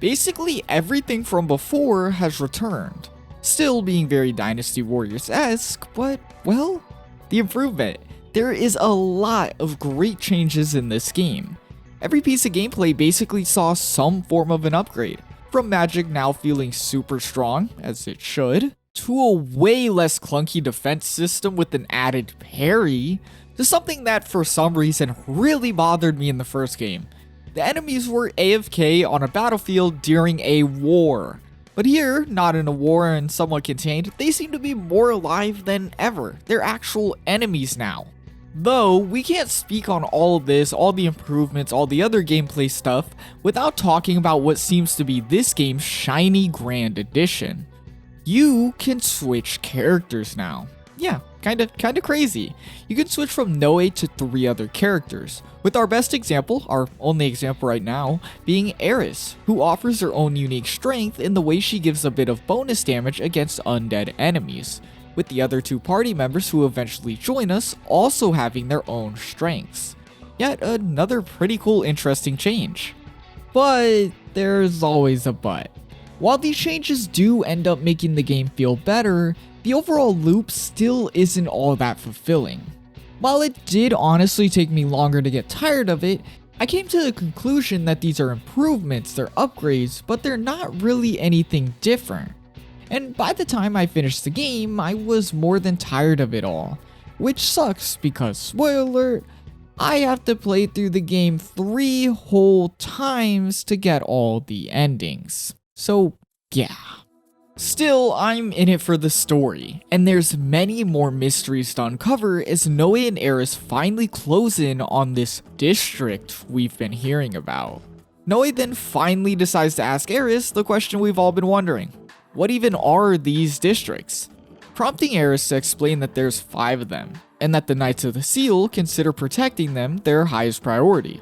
Basically everything from before has returned, still being very Dynasty Warriors-esque, but well, the improvement. There is a lot of great changes in this game. Every piece of gameplay basically saw some form of an upgrade, from magic now feeling super strong, as it should, to a way less clunky defense system with an added parry, to something that for some reason really bothered me in the first game. The enemies were AFK on a battlefield during a war, But here, not in a war and somewhat contained, they seem to be more alive than ever. They're actual enemies now. Though, we can't speak on all of this, all the improvements, all the other gameplay stuff, without talking about what seems to be this game's shiny grand addition. You can switch characters now. Yeah, kinda crazy. You can switch from Noe to 3 other characters, with our best example, our only example right now, being Eris, who offers her own unique strength in the way she gives a bit of bonus damage against undead enemies, with the other 2 party members who eventually join us also having their own strengths. Yet another pretty cool interesting change. But there's always a but. While these changes do end up making the game feel better, the overall loop still isn't all that fulfilling. While it did honestly take me longer to get tired of it, I came to the conclusion that these are improvements, they're upgrades, but they're not really anything different. And by the time I finished the game, I was more than tired of it all. Which sucks because, spoiler alert, I have to play through the game 3 whole times to get all the endings. So yeah. Still, I'm in it for the story, and there's many more mysteries to uncover as Noe and Eris finally close in on this district we've been hearing about. Noe then finally decides to ask Eris the question we've all been wondering. What even are these districts? Prompting Eris to explain that there's 5 of them, and that the Knights of the Seal consider protecting them their highest priority.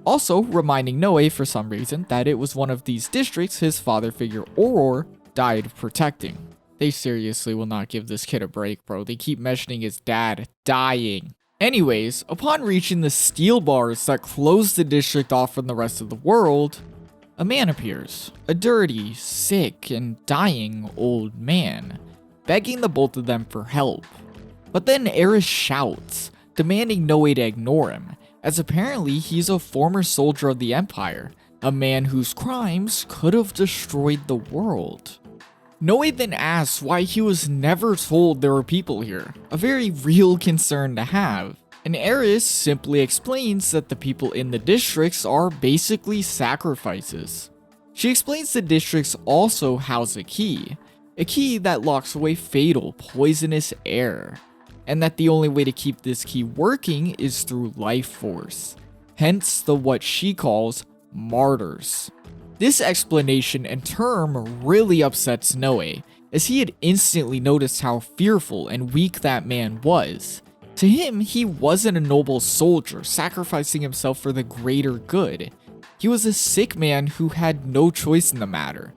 Also reminding Noe for some reason that it was one of these districts his father figure Auror died protecting. They seriously will not give this kid a break, bro. They keep mentioning his dad dying. Anyways, upon reaching the steel bars that close the district off from the rest of the world, a man appears. A dirty, sick, and dying old man, begging the both of them for help. But then Eris shouts, demanding Noe to ignore him, as apparently he's a former soldier of the Empire, a man whose crimes could have destroyed the world. Noe then asks why he was never told there were people here, a very real concern to have, and Eris simply explains that the people in the districts are basically sacrifices. She explains the districts also house a key that locks away fatal, poisonous air, and that the only way to keep this key working is through life force, hence the what she calls martyrs. This explanation and term really upsets Noe, as he had instantly noticed how fearful and weak that man was. To him, he wasn't a noble soldier sacrificing himself for the greater good. He was a sick man who had no choice in the matter.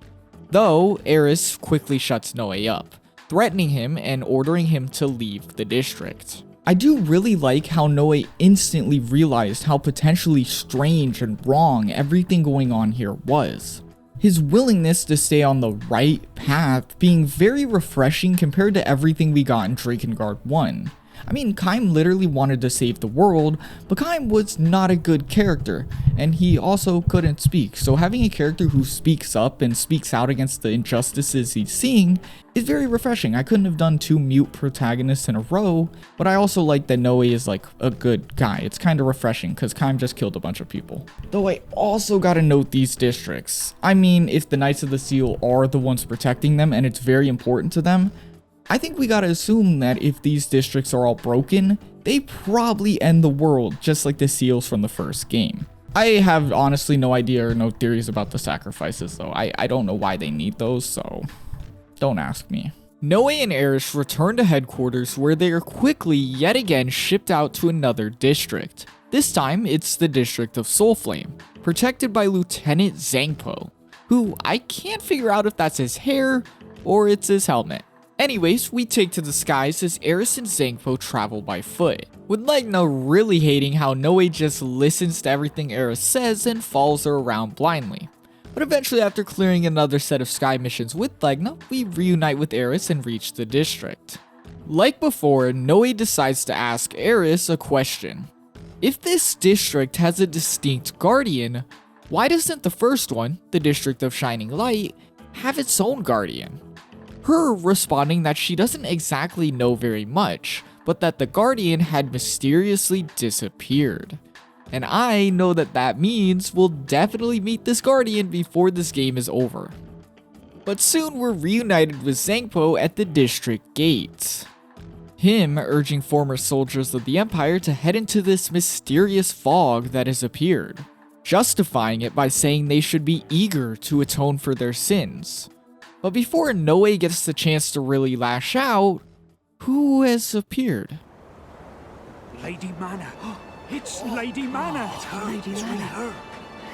Though, Eris quickly shuts Noe up, threatening him and ordering him to leave the district. I do really like how Noe instantly realized how potentially strange and wrong everything going on here was. His willingness to stay on the right path being very refreshing compared to everything we got in Drakengard 1. I mean, Caim literally wanted to save the world, but Caim was not a good character, and he also couldn't speak, so having a character who speaks up and speaks out against the injustices he's seeing is very refreshing. I couldn't have done 2 mute protagonists in a row, but I also like that Noe is like a good guy. It's kind of refreshing, because Caim just killed a bunch of people. Though I also gotta note these districts. I mean, if the Knights of the Seal are the ones protecting them, and it's very important to them, I think we gotta assume that if these districts are all broken, they probably end the world, just like the seals from the first game. I have honestly no idea or no theories about the sacrifices though. I don't know why they need those, so don't ask me. Noe and Eris return to headquarters where they are quickly yet again shipped out to another district. This time, it's the district of Soulflame, protected by Lieutenant Zangpo, who I can't figure out if that's his hair or it's his helmet. Anyways, we take to the skies as Eris and Zangpo travel by foot, with Legna really hating how Noe just listens to everything Eris says and follows her around blindly. But eventually, after clearing another set of sky missions with Legna, we reunite with Eris and reach the district. Like before, Noe decides to ask Eris a question. If this district has a distinct guardian, why doesn't the first one, the District of Shining Light, have its own guardian? Her responding that she doesn't exactly know very much, but that the guardian had mysteriously disappeared. And I know that that means we'll definitely meet this guardian before this game is over. But soon we're reunited with Zangpo at the district gates. Him urging former soldiers of the Empire to head into this mysterious fog that has appeared, justifying it by saying they should be eager to atone for their sins. But before Noe gets the chance to really lash out, who has appeared? Lady Mana. It's Lady Mana. It's her. Lady Mana. Really her.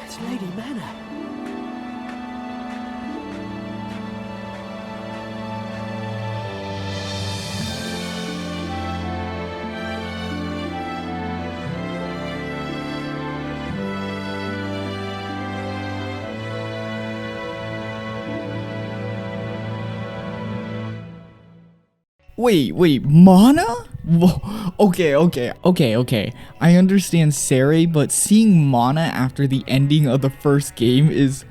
It's Lady Mana. Wait, Mana? Whoa, okay. I understand Sere, but seeing Mana after the ending of the first game is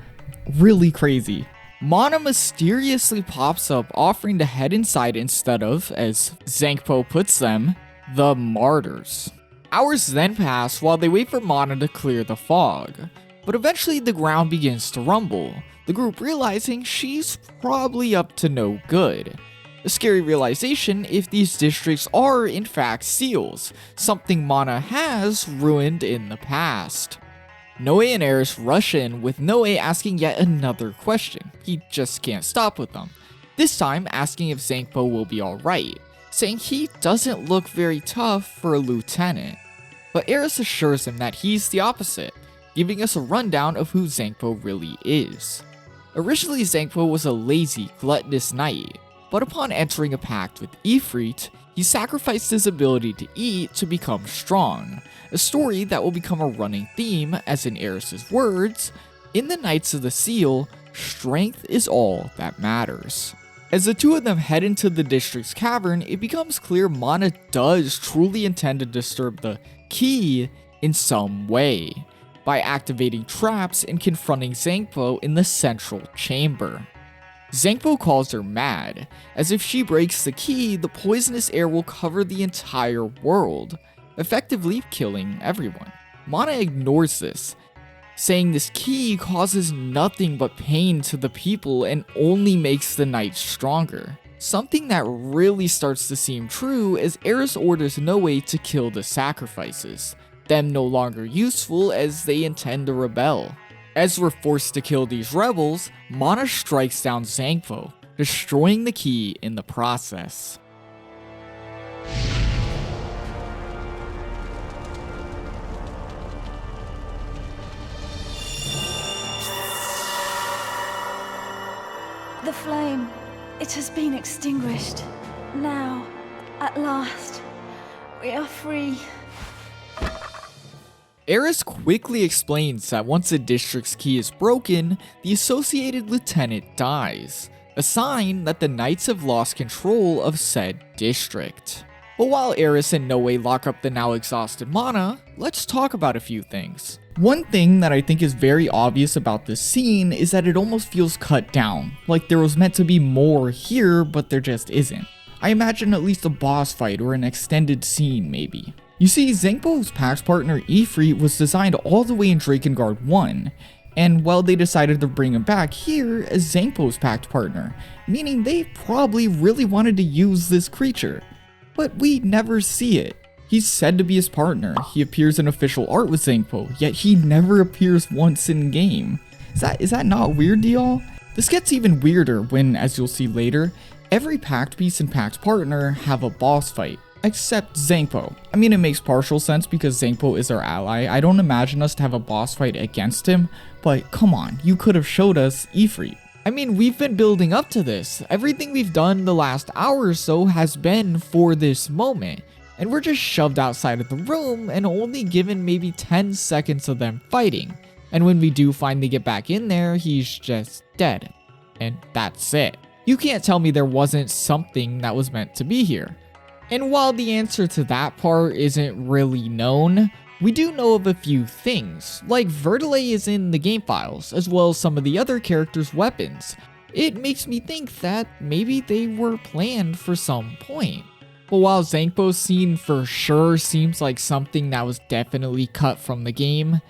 really crazy. Mana mysteriously pops up offering to head inside instead of, as Zangpo puts them, the martyrs. Hours then pass while they wait for Mana to clear the fog, but eventually the ground begins to rumble, the group realizing she's probably up to no good. A scary realization if these districts are in fact seals, something Mana has ruined in the past. Noe and Eris rush in with Noe asking yet another question. He just can't stop with them. This time asking if Zangpo will be alright, saying he doesn't look very tough for a lieutenant. But Eris assures him that he's the opposite, giving us a rundown of who Zangpo really is. Originally Zangpo was a lazy, gluttonous knight, but upon entering a pact with Ifrit, he sacrificed his ability to eat to become strong, a story that will become a running theme as in Eris's words, in the Knights of the Seal, strength is all that matters. As the two of them head into the district's cavern, it becomes clear Mana does truly intend to disturb the key in some way, by activating traps and confronting Zangpo in the central chamber. Zangpo calls her mad, as if she breaks the key, the poisonous air will cover the entire world, effectively killing everyone. Mana ignores this, saying this key causes nothing but pain to the people and only makes the knights stronger. Something that really starts to seem true as Eris orders Noe to kill the sacrifices, them no longer useful as they intend to rebel. As we're forced to kill these rebels, Mana strikes down Zangpo, destroying the key in the process. The flame, it has been extinguished. Now, at last, we are free. Eris quickly explains that once a district's key is broken, the associated lieutenant dies, a sign that the knights have lost control of said district. But while Eris and Noe lock up the now exhausted Mana, let's talk about a few things. One thing that I think is very obvious about this scene is that it almost feels cut down, like there was meant to be more here, but there just isn't. I imagine at least a boss fight or an extended scene maybe. You see, Zangpo's pact partner Ifrit was designed all the way in Drakengard 1, and well, they decided to bring him back here as Zangpo's pact partner, meaning they probably really wanted to use this creature. But we never see it. He's said to be his partner, he appears in official art with Zangpo, yet he never appears once in game. Is that not weird to y'all? This gets even weirder when, as you'll see later, every pact piece and pact partner have a boss fight. Except Zangpo. I mean, it makes partial sense because Zangpo is our ally. I don't imagine us to have a boss fight against him, but come on, you could have showed us Ifrit. I mean, we've been building up to this. Everything we've done the last hour or so has been for this moment, and we're just shoved outside of the room and only given maybe 10 seconds of them fighting. And when we do finally get back in there, he's just dead. And that's it. You can't tell me there wasn't something that was meant to be here. And while the answer to that part isn't really known, we do know of a few things, like Vertile is in the game files, as well as some of the other characters' weapons. It makes me think that maybe they were planned for some point. But while Zangpo's scene for sure seems like something that was definitely cut from the game,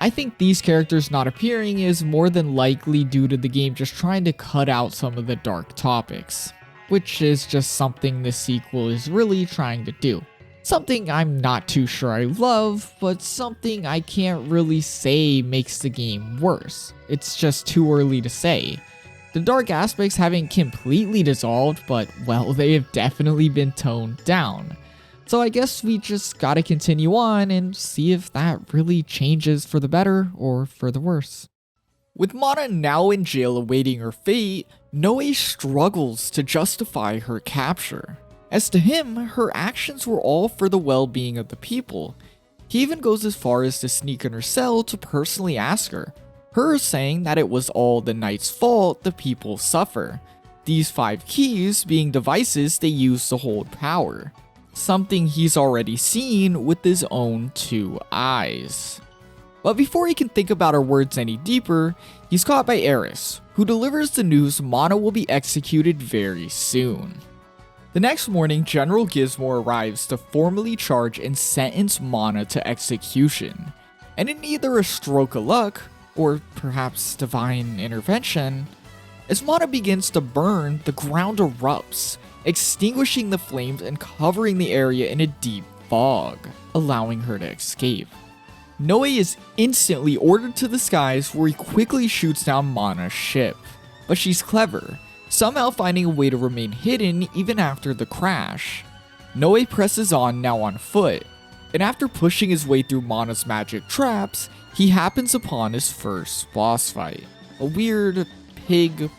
I think these characters not appearing is more than likely due to the game just trying to cut out some of the dark topics, which is just something the sequel is really trying to do. Something I'm not too sure I love, but something I can't really say makes the game worse. It's just too early to say. The dark aspects haven't completely dissolved, but well, they have definitely been toned down. So I guess we just gotta continue on and see if that really changes for the better or for the worse. With Mana now in jail awaiting her fate, Noe struggles to justify her capture. As to him, her actions were all for the well-being of the people. He even goes as far as to sneak in her cell to personally ask her, saying that it was all the knight's fault the people suffer, these 5 keys being devices they use to hold power, something he's already seen with his own 2 eyes. But before he can think about her words any deeper, he's caught by Eris, who delivers the news Mana will be executed very soon. The next morning, General Gizmore arrives to formally charge and sentence Mana to execution, and in either a stroke of luck, or perhaps divine intervention, as Mana begins to burn, the ground erupts, extinguishing the flames and covering the area in a deep fog, allowing her to escape. Noe is instantly ordered to the skies where he quickly shoots down Mana's ship, but she's clever, somehow finding a way to remain hidden even after the crash. Noe presses on, now on foot, and after pushing his way through Mana's magic traps, he happens upon his first boss fight. A weird pig,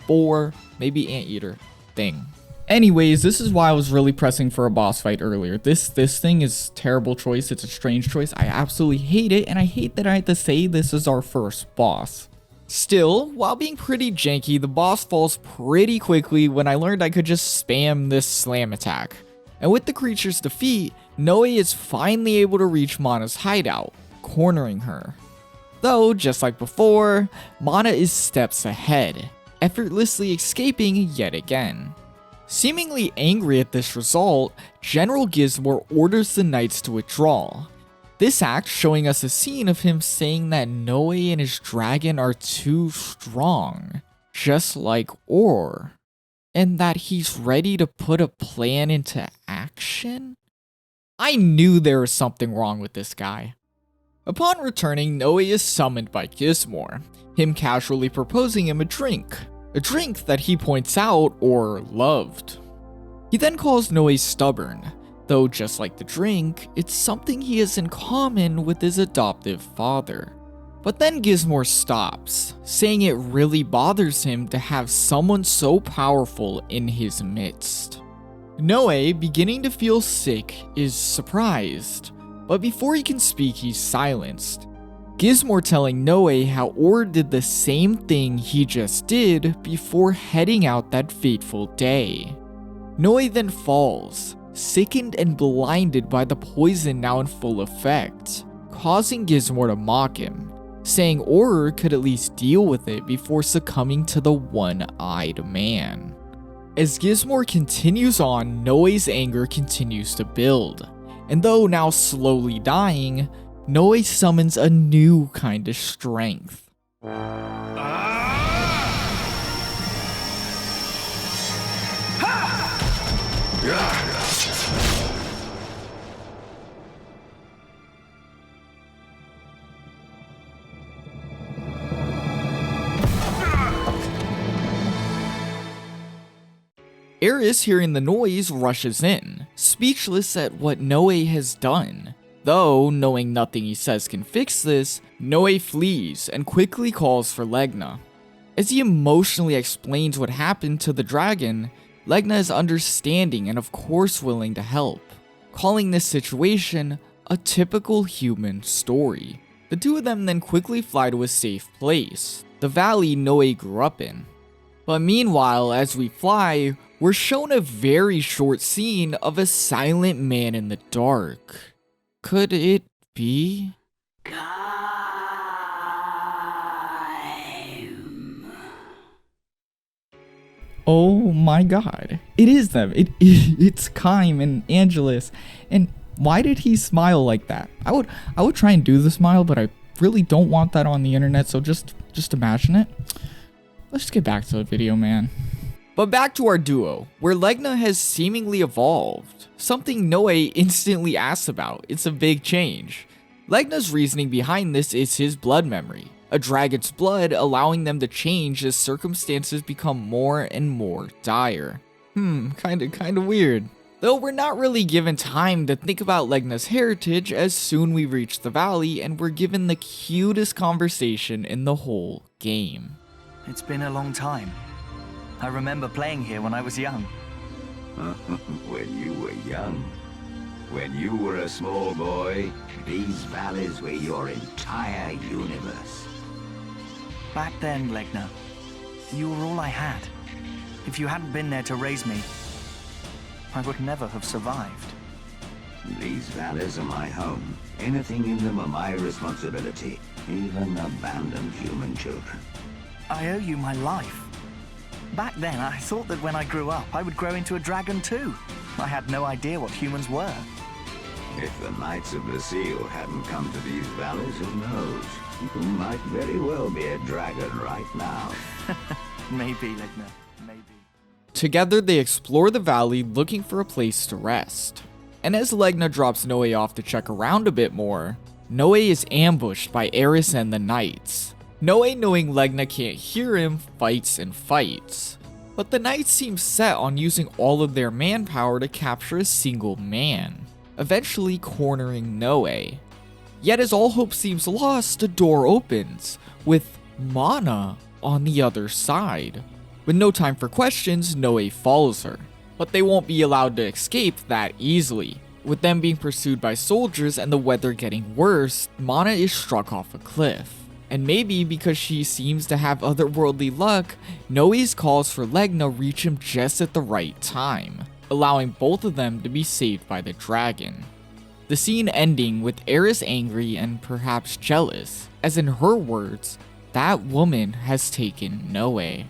boar, maybe anteater thing. Anyways, this is why I was really pressing for a boss fight earlier. This thing is a terrible choice, it's a strange choice, I absolutely hate it, and I hate that I had to say this is our first boss. Still, while being pretty janky, the boss falls pretty quickly when I learned I could just spam this slam attack. And with the creature's defeat, Noe is finally able to reach Mana's hideout, cornering her. Though, just like before, Mana is steps ahead, effortlessly escaping yet again. Seemingly angry at this result, General Gizmore orders the knights to withdraw. This act showing us a scene of him saying that Noe and his dragon are too strong, just like Or, and that he's ready to put a plan into action? I knew there was something wrong with this guy. Upon returning, Noe is summoned by Gizmore, him casually proposing him a drink that he points out Or loved. He then calls Noe stubborn, though just like the drink, it's something he has in common with his adoptive father. But then Gizmore stops, saying it really bothers him to have someone so powerful in his midst. Noe, beginning to feel sick, is surprised, but before he can speak, he's silenced. Gizmore telling Noe how Or did the same thing he just did before heading out that fateful day. Noe then falls, sickened and blinded by the poison now in full effect, causing Gizmore to mock him, saying Or could at least deal with it before succumbing to the one-eyed man. As Gizmore continues on, Noe's anger continues to build, and though now slowly dying, Noe summons a new kind of strength. Eris, hearing the noise, rushes in, speechless at what Noe has done. Though, knowing nothing he says can fix this, Noe flees and quickly calls for Legna. As he emotionally explains what happened to the dragon, Legna is understanding and of course willing to help, calling this situation a typical human story. The two of them then quickly fly to a safe place, the valley Noe grew up in. But meanwhile, as we fly, we're shown a very short scene of a silent man in the dark. Could it be? Oh my god. It is them. It's Caim and Angelus. And why did he smile like that? I would try and do the smile, but I really don't want that on the internet, so just imagine it. Let's get back to the video, man. But back to our duo, where Legna has seemingly evolved. Something Noe instantly asks about. It's a big change. Legna's reasoning behind this is his blood memory. A dragon's blood allowing them to change as circumstances become more and more dire. Kinda weird. Though we're not really given time to think about Legna's heritage as soon we reach the valley and we're given the cutest conversation in the whole game. It's been a long time. I remember playing here when I was young. When you were young? When you were a small boy, these valleys were your entire universe. Back then, Legna, you were all I had. If you hadn't been there to raise me, I would never have survived. These valleys are my home. Anything in them are my responsibility, even abandoned human children. I owe you my life. Back then, I thought that when I grew up, I would grow into a dragon too. I had no idea what humans were. If the Knights of the Seal hadn't come to these valleys, who knows? You might very well be a dragon right now. Maybe, Legna, maybe. Together, they explore the valley looking for a place to rest. And as Legna drops Noe off to check around a bit more, Noe is ambushed by Eris and the Knights. Noe, knowing Legna can't hear him, fights and fights. But the Knights seem set on using all of their manpower to capture a single man, eventually cornering Noe. Yet as all hope seems lost, a door opens, with Mana on the other side. With no time for questions, Noe follows her. But they won't be allowed to escape that easily. With them being pursued by soldiers and the weather getting worse, Mana is struck off a cliff. And maybe because she seems to have otherworldly luck, Noe's calls for Legna reach him just at the right time, allowing both of them to be saved by the dragon. The scene ending with Eris angry and perhaps jealous, as in her words, that woman has taken Noe.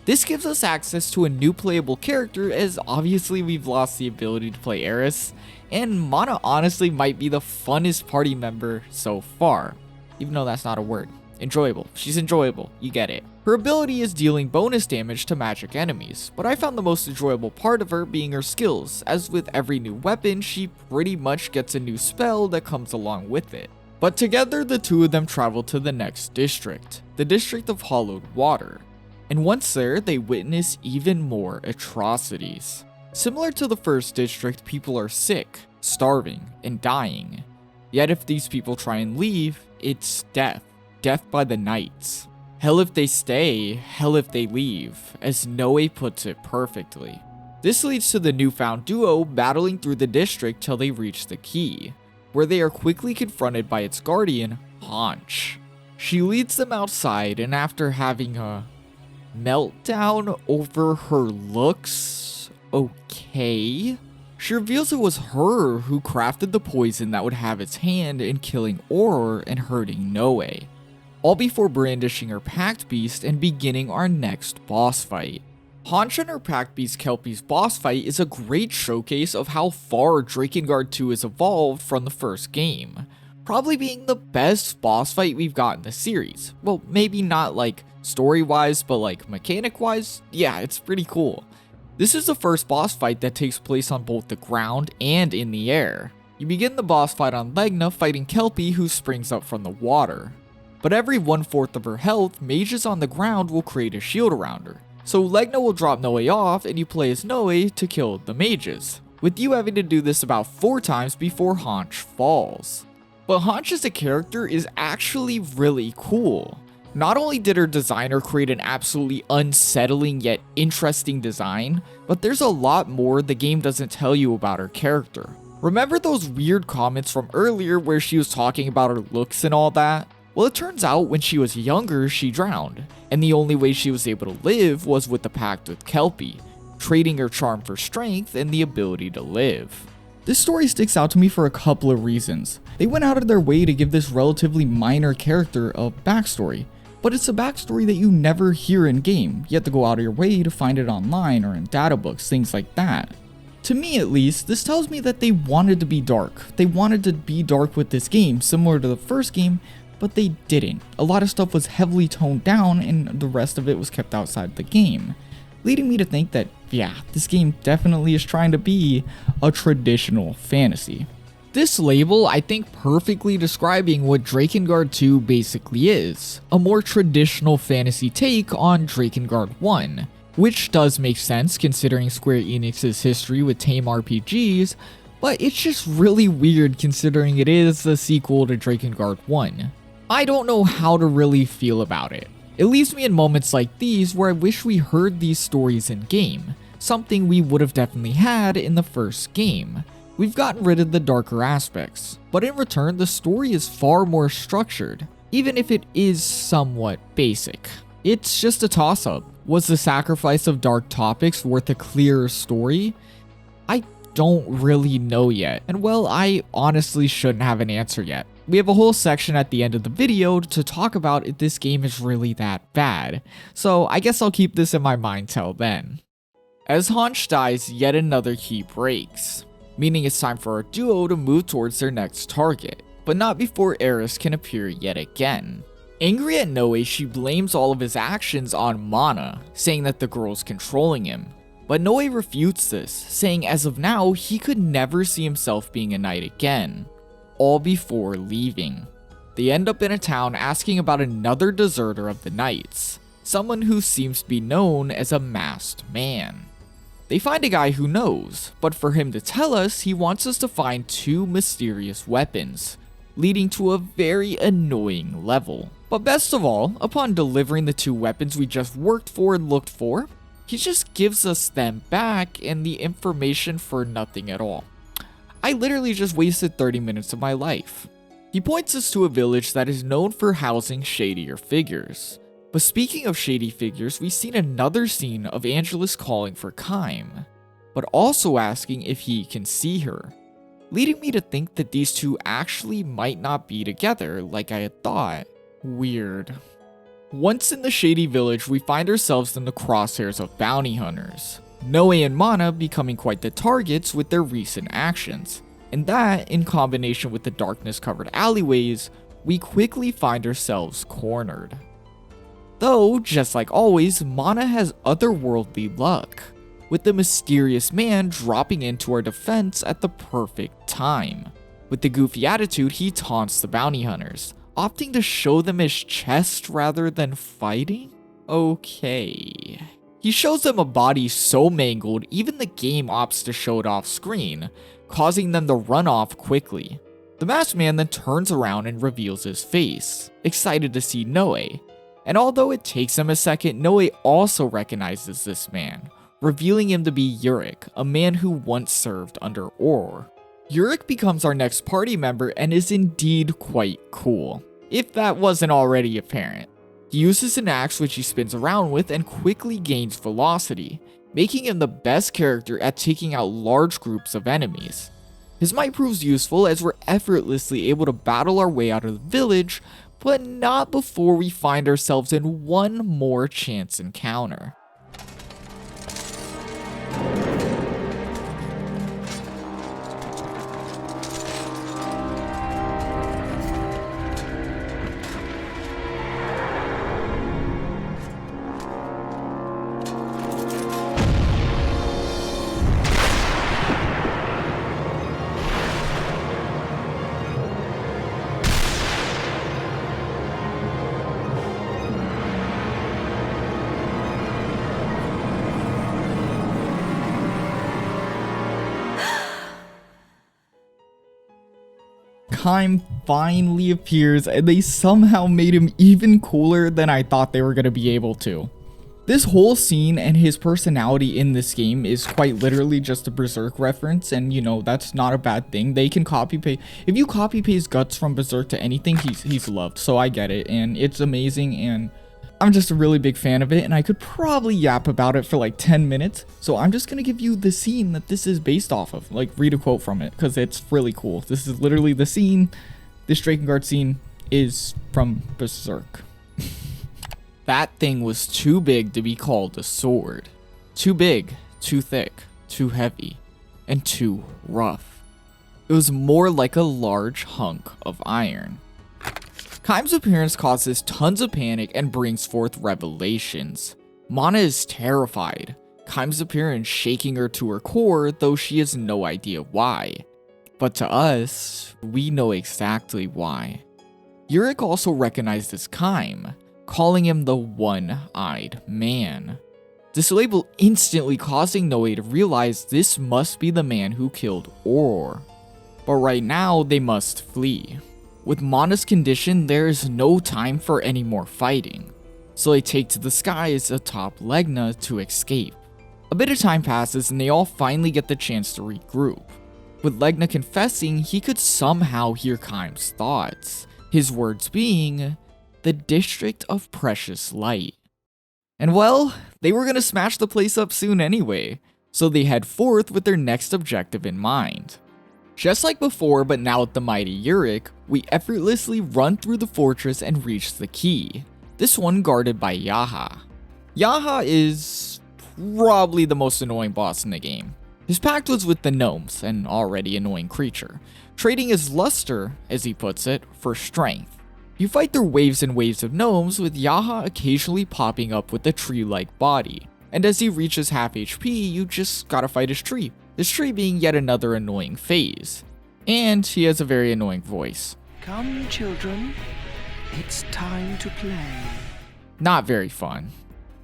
This gives us access to a new playable character, as obviously we've lost the ability to play Eris, and Mana honestly might be the funnest party member so far. Even though that's not a word. Enjoyable. She's enjoyable. You get it. Her ability is dealing bonus damage to magic enemies, but I found the most enjoyable part of her being her skills, as with every new weapon, she pretty much gets a new spell that comes along with it. But together, the two of them travel to the next district, the district of Hollowed Water. And once there, they witness even more atrocities. Similar to the first district, people are sick, starving, and dying. Yet if these people try and leave, it's death. Death by the Knights. Hell if they stay, hell if they leave, as Noe puts it perfectly. This leads to the newfound duo battling through the district till they reach the key, where they are quickly confronted by its guardian, Haunch. She leads them outside, and after having a meltdown over her looks, okay, she reveals it was her who crafted the poison that would have its hand in killing Auror and hurting Noe, all before brandishing her Pact Beast and beginning our next boss fight. Haunch and her Pact Beast Kelpie's boss fight is a great showcase of how far Drakengard 2 has evolved from the first game, probably being the best boss fight we've got in the series. Well, maybe not like story-wise, but like mechanic-wise, yeah, it's pretty cool. This is the first boss fight that takes place on both the ground and in the air. You begin the boss fight on Legna fighting Kelpie, who springs up from the water. But every 1/4 of her health, mages on the ground will create a shield around her. So Legna will drop Noe off and you play as Noe to kill the mages, with you having to do this about 4 times before Haunch falls. But Haunch as a character is actually really cool. Not only did her designer create an absolutely unsettling yet interesting design, but there's a lot more the game doesn't tell you about her character. Remember those weird comments from earlier where she was talking about her looks and all that? Well, it turns out when she was younger, she drowned, and the only way she was able to live was with the pact with Kelpie, trading her charm for strength and the ability to live. This story sticks out to me for a couple of reasons. They went out of their way to give this relatively minor character a backstory, but it's a backstory that you never hear in game. You have to go out of your way to find it online or in data books, things like that. To me at least, this tells me that they wanted to be dark. They wanted to be dark with this game, similar to the first game, but they didn't. A lot of stuff was heavily toned down and the rest of it was kept outside the game, leading me to think that, yeah, this game definitely is trying to be a traditional fantasy. This label, I think, perfectly describing what Drakengard 2 basically is, a more traditional fantasy take on Drakengard 1, which does make sense considering Square Enix's history with tame RPGs, but it's just really weird considering it is a sequel to Drakengard 1. I don't know how to really feel about it. It leaves me in moments like these where I wish we heard these stories in game, something we would have definitely had in the first game. We've gotten rid of the darker aspects, but in return the story is far more structured, even if it is somewhat basic. It's just a toss-up. Was the sacrifice of dark topics worth a clearer story? I don't really know yet, and well, I honestly shouldn't have an answer yet. We have a whole section at the end of the video to talk about if this game is really that bad, so I guess I'll keep this in my mind till then. As Hansch dies, yet another key breaks, meaning it's time for our duo to move towards their next target, but not before Eris can appear yet again. Angry at Noe, she blames all of his actions on Mana, saying that the girl's controlling him. But Noe refutes this, saying as of now, he could never see himself being a knight again, all before leaving. They end up in a town asking about another deserter of the knights, someone who seems to be known as a masked man. They find a guy who knows, but for him to tell us, he wants us to find two mysterious weapons, leading to a very annoying level. But best of all, upon delivering the two weapons we just worked for and looked for, he just gives us them back and the information for nothing at all. I literally just wasted 30 minutes of my life. He points us to a village that is known for housing shadier figures. But speaking of shady figures, we've seen another scene of Angelus calling for Caim, but also asking if he can see her, leading me to think that these two actually might not be together like I had thought. Weird. Once in the shady village, we find ourselves in the crosshairs of bounty hunters, Noe and Mana becoming quite the targets with their recent actions, and that, in combination with the darkness-covered alleyways, we quickly find ourselves cornered. Though, just like always, Mana has otherworldly luck, with the mysterious man dropping into our defense at the perfect time. With the goofy attitude, he taunts the bounty hunters, opting to show them his chest rather than fighting? Okay. He shows them a body so mangled, even the game opts to show it off screen, causing them to run off quickly. The masked man then turns around and reveals his face, excited to see Noe. And although it takes him a second, Noe also recognizes this man, revealing him to be Urick, a man who once served under Auror. Urick becomes our next party member and is indeed quite cool, if that wasn't already apparent. He uses an axe which he spins around with and quickly gains velocity, making him the best character at taking out large groups of enemies. His might proves useful as we're effortlessly able to battle our way out of the village, but not before we find ourselves in one more chance encounter. Caim finally appears and they somehow made him even cooler than I thought they were going to be able to. This whole scene and his personality in this game is quite literally just a Berserk reference, and you know, that's not a bad thing. They can copy paste. If you copy paste Guts from Berserk to anything, he's loved, so I get it, and it's amazing, and I'm just a really big fan of it, and I could probably yap about it for like 10 minutes, so I'm just gonna give you the scene that this is based off of, like read a quote from it, because it's really cool. This is literally the scene. This Drakengard scene is from Berserk. That thing was too big to be called a sword. Too big, too thick, too heavy. and too rough. It was more like a large hunk of iron. Caim's appearance causes tons of panic and brings forth revelations. Mana is terrified, Caim's appearance shaking her to her core, though she has no idea why. But to us, we know exactly why. Urick also recognizes Caim, calling him the One-Eyed Man. This label instantly causing Noe to realize this must be the man who killed Auror. But right now, they must flee. With Mana's condition, there is no time for any more fighting, so they take to the skies atop Legna to escape. A bit of time passes and they all finally get the chance to regroup, with Legna confessing he could somehow hear Caim's thoughts, his words being, "the District of Precious Light." And well, they were gonna smash the place up soon anyway, so they head forth with their next objective in mind. Just like before, but now with the mighty Urick, we effortlessly run through the fortress and reach the key, this one guarded by Yaha. Yaha is probably the most annoying boss in the game. His pact was with the gnomes, an already annoying creature, trading his luster, as he puts it, for strength. You fight through waves and waves of gnomes, with Yaha occasionally popping up with a tree-like body, and as he reaches half HP, you just gotta fight his tree. This tree being yet another annoying phase. And he has a very annoying voice. Come, children. It's time to play. Not very fun.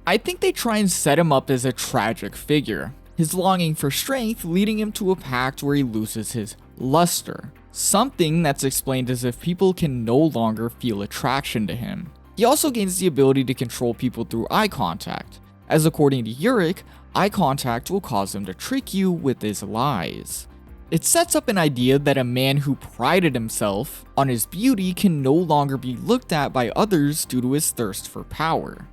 I think they try and set him up as a tragic figure, his longing for strength leading him to a pact where he loses his luster, something that's explained as if people can no longer feel attraction to him. He also gains the ability to control people through eye contact, as according to Urick, eye contact will cause him to trick you with his lies. It sets up an idea that a man who prided himself on his beauty can no longer be looked at by others due to his thirst for power.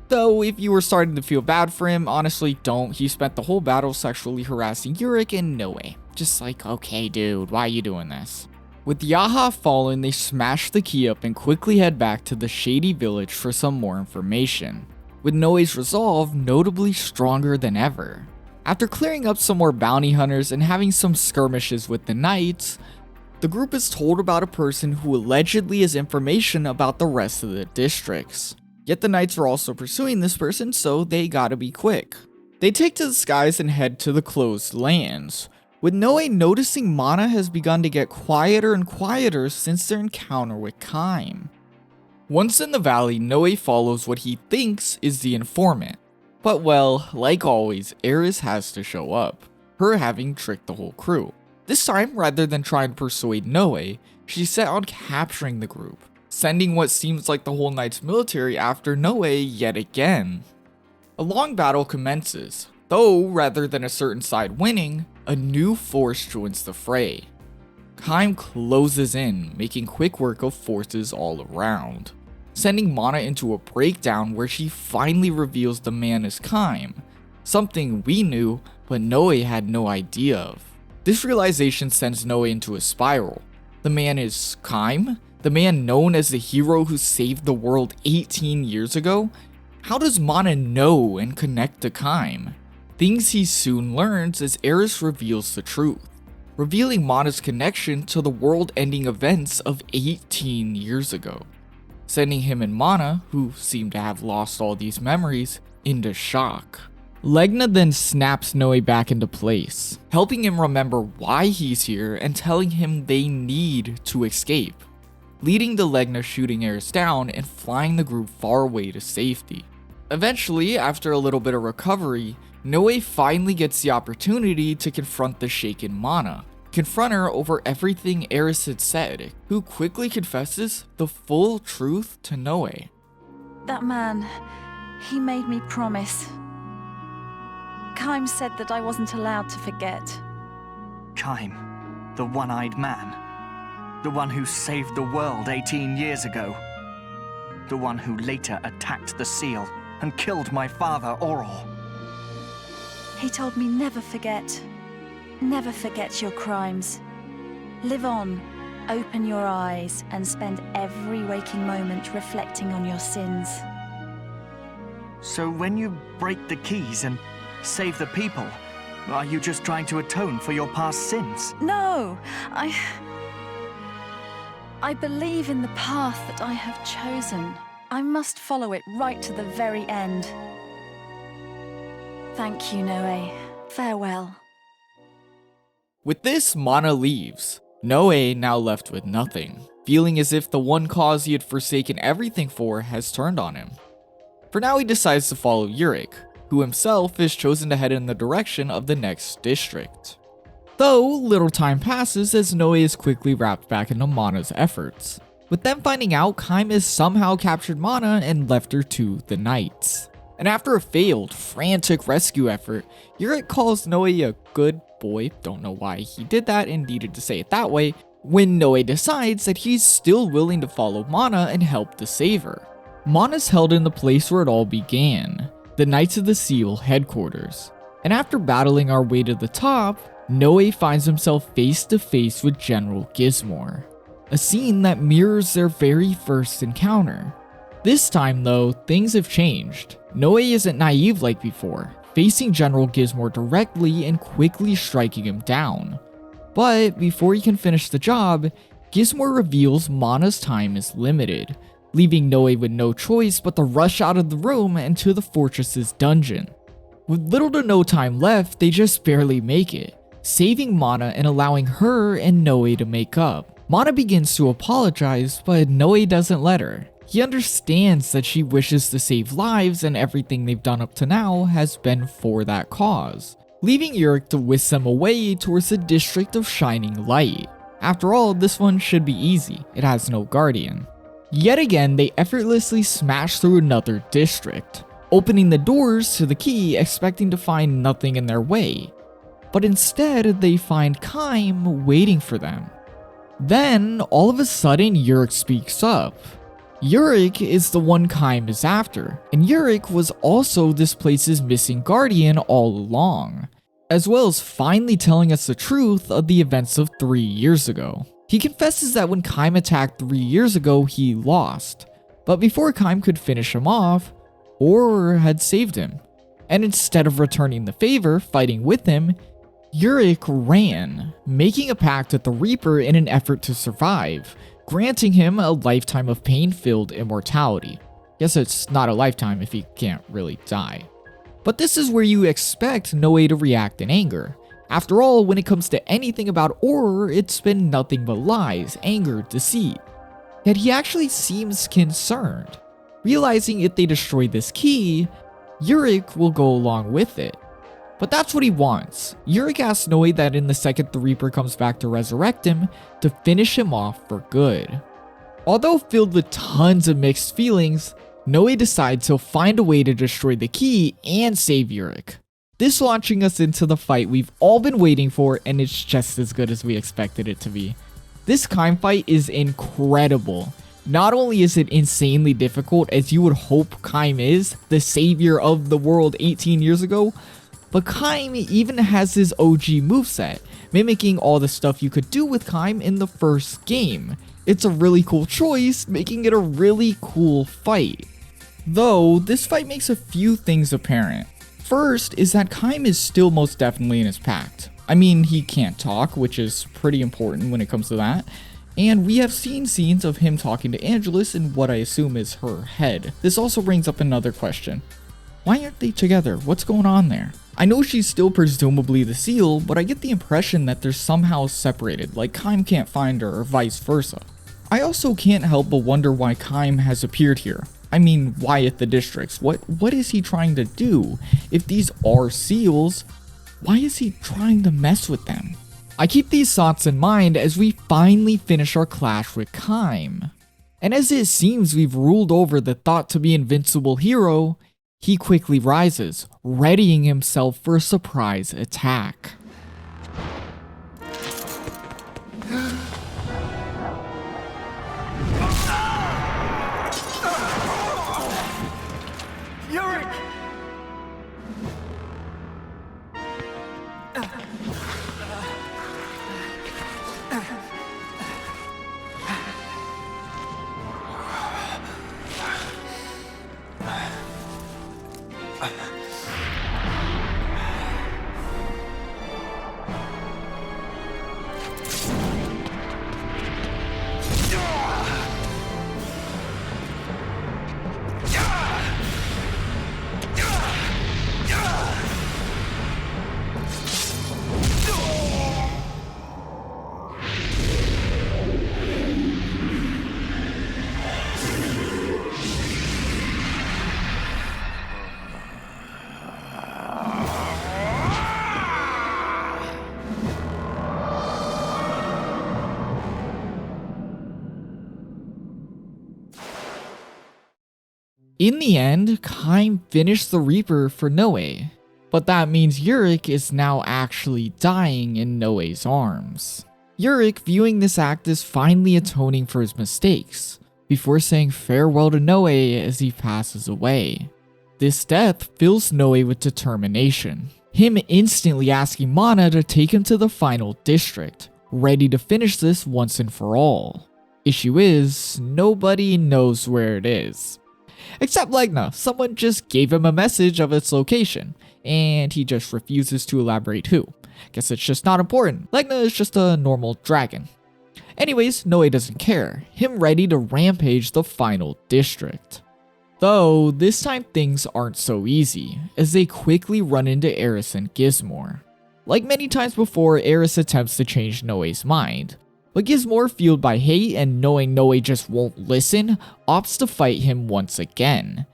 Though, if you were starting to feel bad for him, honestly don't. He spent the whole battle sexually harassing Urick and Noe. Just like, okay dude, why are you doing this? With Yaha fallen, they smash the key up and quickly head back to the shady village for some more information, with Noe's resolve notably stronger than ever. After clearing up some more bounty hunters and having some skirmishes with the knights, the group is told about a person who allegedly has information about the rest of the districts. Yet the knights are also pursuing this person, so they gotta be quick. They take to the skies and head to the closed lands, with Noe noticing Mana has begun to get quieter and quieter since their encounter with Caim. Once in the valley, Noe follows what he thinks is the informant. But well, like always, Eris has to show up, her having tricked the whole crew. This time, rather than trying to persuade Noe, she's set on capturing the group, sending what seems like the whole knight's military after Noe yet again. A long battle commences, though rather than a certain side winning, a new force joins the fray. Caim closes in, making quick work of forces all around, sending Mana into a breakdown where she finally reveals the man is Caim, something we knew but Noe had no idea of. This realization sends Noe into a spiral. The man is Caim? The man known as the hero who saved the world 18 years ago? How does Mana know and connect to Caim? Things he soon learns as Eris reveals the truth, revealing Mana's connection to the world-ending events of 18 years ago, sending him and Mana, who seem to have lost all these memories, into shock. Legna then snaps Noe back into place, helping him remember why he's here and telling him they need to escape, leading to Legna shooting Eris down and flying the group far away to safety. Eventually, after a little bit of recovery, Noe finally gets the opportunity to confront the shaken Mana, confront her over everything Eris had said, who quickly confesses the full truth to Noe. That man, he made me promise. Caim said that I wasn't allowed to forget. Caim, the one-eyed man. The one who saved the world 18 years ago. The one who later attacked the seal and killed my father, Auror. He told me never forget. Never forget your crimes. Live on, open your eyes, and spend every waking moment reflecting on your sins. So when you break the keys and save the people, Are you just trying to atone for your past sins? No, I believe in the path that I have chosen. I must follow it right to the very end. Thank you, Noe. Farewell. With this, Mana leaves. Noe now left with nothing, feeling as if the one cause he had forsaken everything for has turned on him. For now, he decides to follow Urick, who himself is chosen to head in the direction of the next district. Though, little time passes as Noe is quickly wrapped back into Mana's efforts, with them finding out Caim has somehow captured Mana and left her to the Knights. And after a failed, frantic rescue effort, Urick calls Noe a good boy, don't know why he did that and needed to say it that way, when Noe decides that he's still willing to follow Mana and help to save her. Mana's held in the place where it all began, the Knights of the Seal headquarters. And after battling our way to the top, Noe finds himself face to face with General Gizmor, a scene that mirrors their very first encounter. This time though, things have changed. Noe isn't naive like before, facing General Gizmor directly and quickly striking him down. But before he can finish the job, Gizmor reveals Mana's time is limited, leaving Noe with no choice but to rush out of the room and to the fortress's dungeon. With little to no time left, they just barely make it, saving Mana and allowing her and Noe to make up. Mana begins to apologize, but Noe doesn't let her. He understands that she wishes to save lives and everything they've done up to now has been for that cause, leaving Urick to whisk them away towards the District of Shining Light. After all, this one should be easy, it has no guardian. Yet again, they effortlessly smash through another district, opening the doors to the key expecting to find nothing in their way. But instead, they find Caim waiting for them. Then, all of a sudden, Urick speaks up. Urick is the one Caim is after, and Urick was also this place's missing guardian all along, as well as finally telling us the truth of the events of 3 years ago. He confesses that when Caim attacked 3 years ago, he lost, but before Caim could finish him off, Horror had saved him, and instead of returning the favor, fighting with him, Urick ran, making a pact with the Reaper in an effort to survive, granting him a lifetime of pain-filled immortality. Guess it's not a lifetime if he can't really die. But this is where you expect Noe to react in anger. After all, when it comes to anything about Horror, it's been nothing but lies, anger, deceit. Yet he actually seems concerned, realizing if they destroy this key, Urick will go along with it. But that's what he wants. Urick asks Noe that in the second the Reaper comes back to resurrect him, to finish him off for good. Although filled with tons of mixed feelings, Noe decides he'll find a way to destroy the key and save Urick. This launching us into the fight we've all been waiting for, and it's just as good as we expected it to be. This Caim fight is incredible. Not only is it insanely difficult, as you would hope Caim is, the savior of the world 18 years ago, but Caim even has his OG moveset, mimicking all the stuff you could do with Caim in the first game. It's a really cool choice, making it a really cool fight. Though, this fight makes a few things apparent. First is that Caim is still most definitely in his pact. I mean, he can't talk, which is pretty important when it comes to that. And we have seen scenes of him talking to Angelus in what I assume is her head. This also brings up another question. Why aren't they together? What's going on there? I know she's still presumably the seal, but I get the impression that they're somehow separated, like Caim can't find her or vice versa. I also can't help but wonder why Caim has appeared here. I mean, why at the districts? What is he trying to do? If these are seals, why is he trying to mess with them? I keep these thoughts in mind as we finally finish our clash with Caim. And as it seems we've ruled over the thought to be invincible hero, he quickly rises, readying himself for a surprise attack. Urick! In the end, Caim finished the Reaper for Noe, but that means Urick is now actually dying in Noe's arms. Urick, viewing this act as finally atoning for his mistakes, before saying farewell to Noe as he passes away. This death fills Noe with determination, him instantly asking Mana to take him to the final district, ready to finish this once and for all. Issue is, nobody knows where it is. Except Legna, someone just gave him a message of its location, and he just refuses to elaborate who. Guess it's just not important. Legna is just a normal dragon. Anyways, Noe doesn't care, him ready to rampage the final district. Though, this time things aren't so easy, as they quickly run into Eris and Gizmor. Like many times before, Eris attempts to change Noe's mind, but Gizmor, fueled by hate and knowing Noe just won't listen, opts to fight him once again.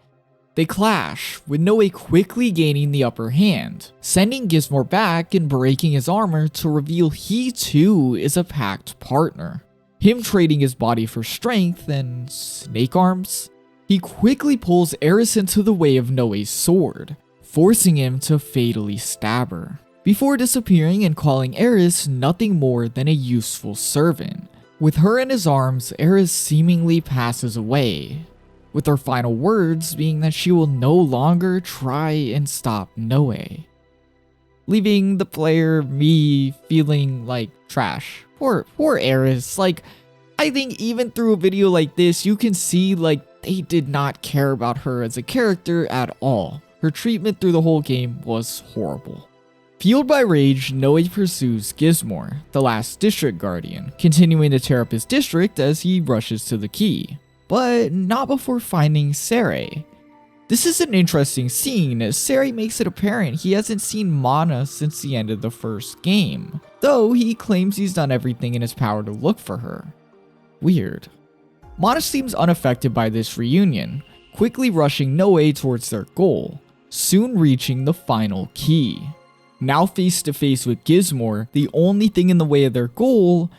They clash, with Noe quickly gaining the upper hand, sending Gizmor back and breaking his armor to reveal he too is a Pact partner. Him trading his body for strength and snake arms. He quickly pulls Eris into the way of Noe's sword, forcing him to fatally stab her, before disappearing and calling Eris nothing more than a useful servant. With her in his arms, Eris seemingly passes away, with her final words being that she will no longer try and stop Noe, leaving the player, me, feeling like trash. Poor Eris. Like, I think even through a video like this, you can see like they did not care about her as a character at all. Her treatment through the whole game was horrible. Fueled by rage, Noe pursues Gizmor, the last district guardian, continuing to tear up his district as he rushes to the key, but not before finding Sere. This is an interesting scene, as Sere makes it apparent he hasn't seen Mana since the end of the first game, though he claims he's done everything in his power to look for her. Weird. Mana seems unaffected by this reunion, quickly rushing Noe towards their goal, soon reaching the final key. Now face to face with Gizmor, the only thing in the way of their goal,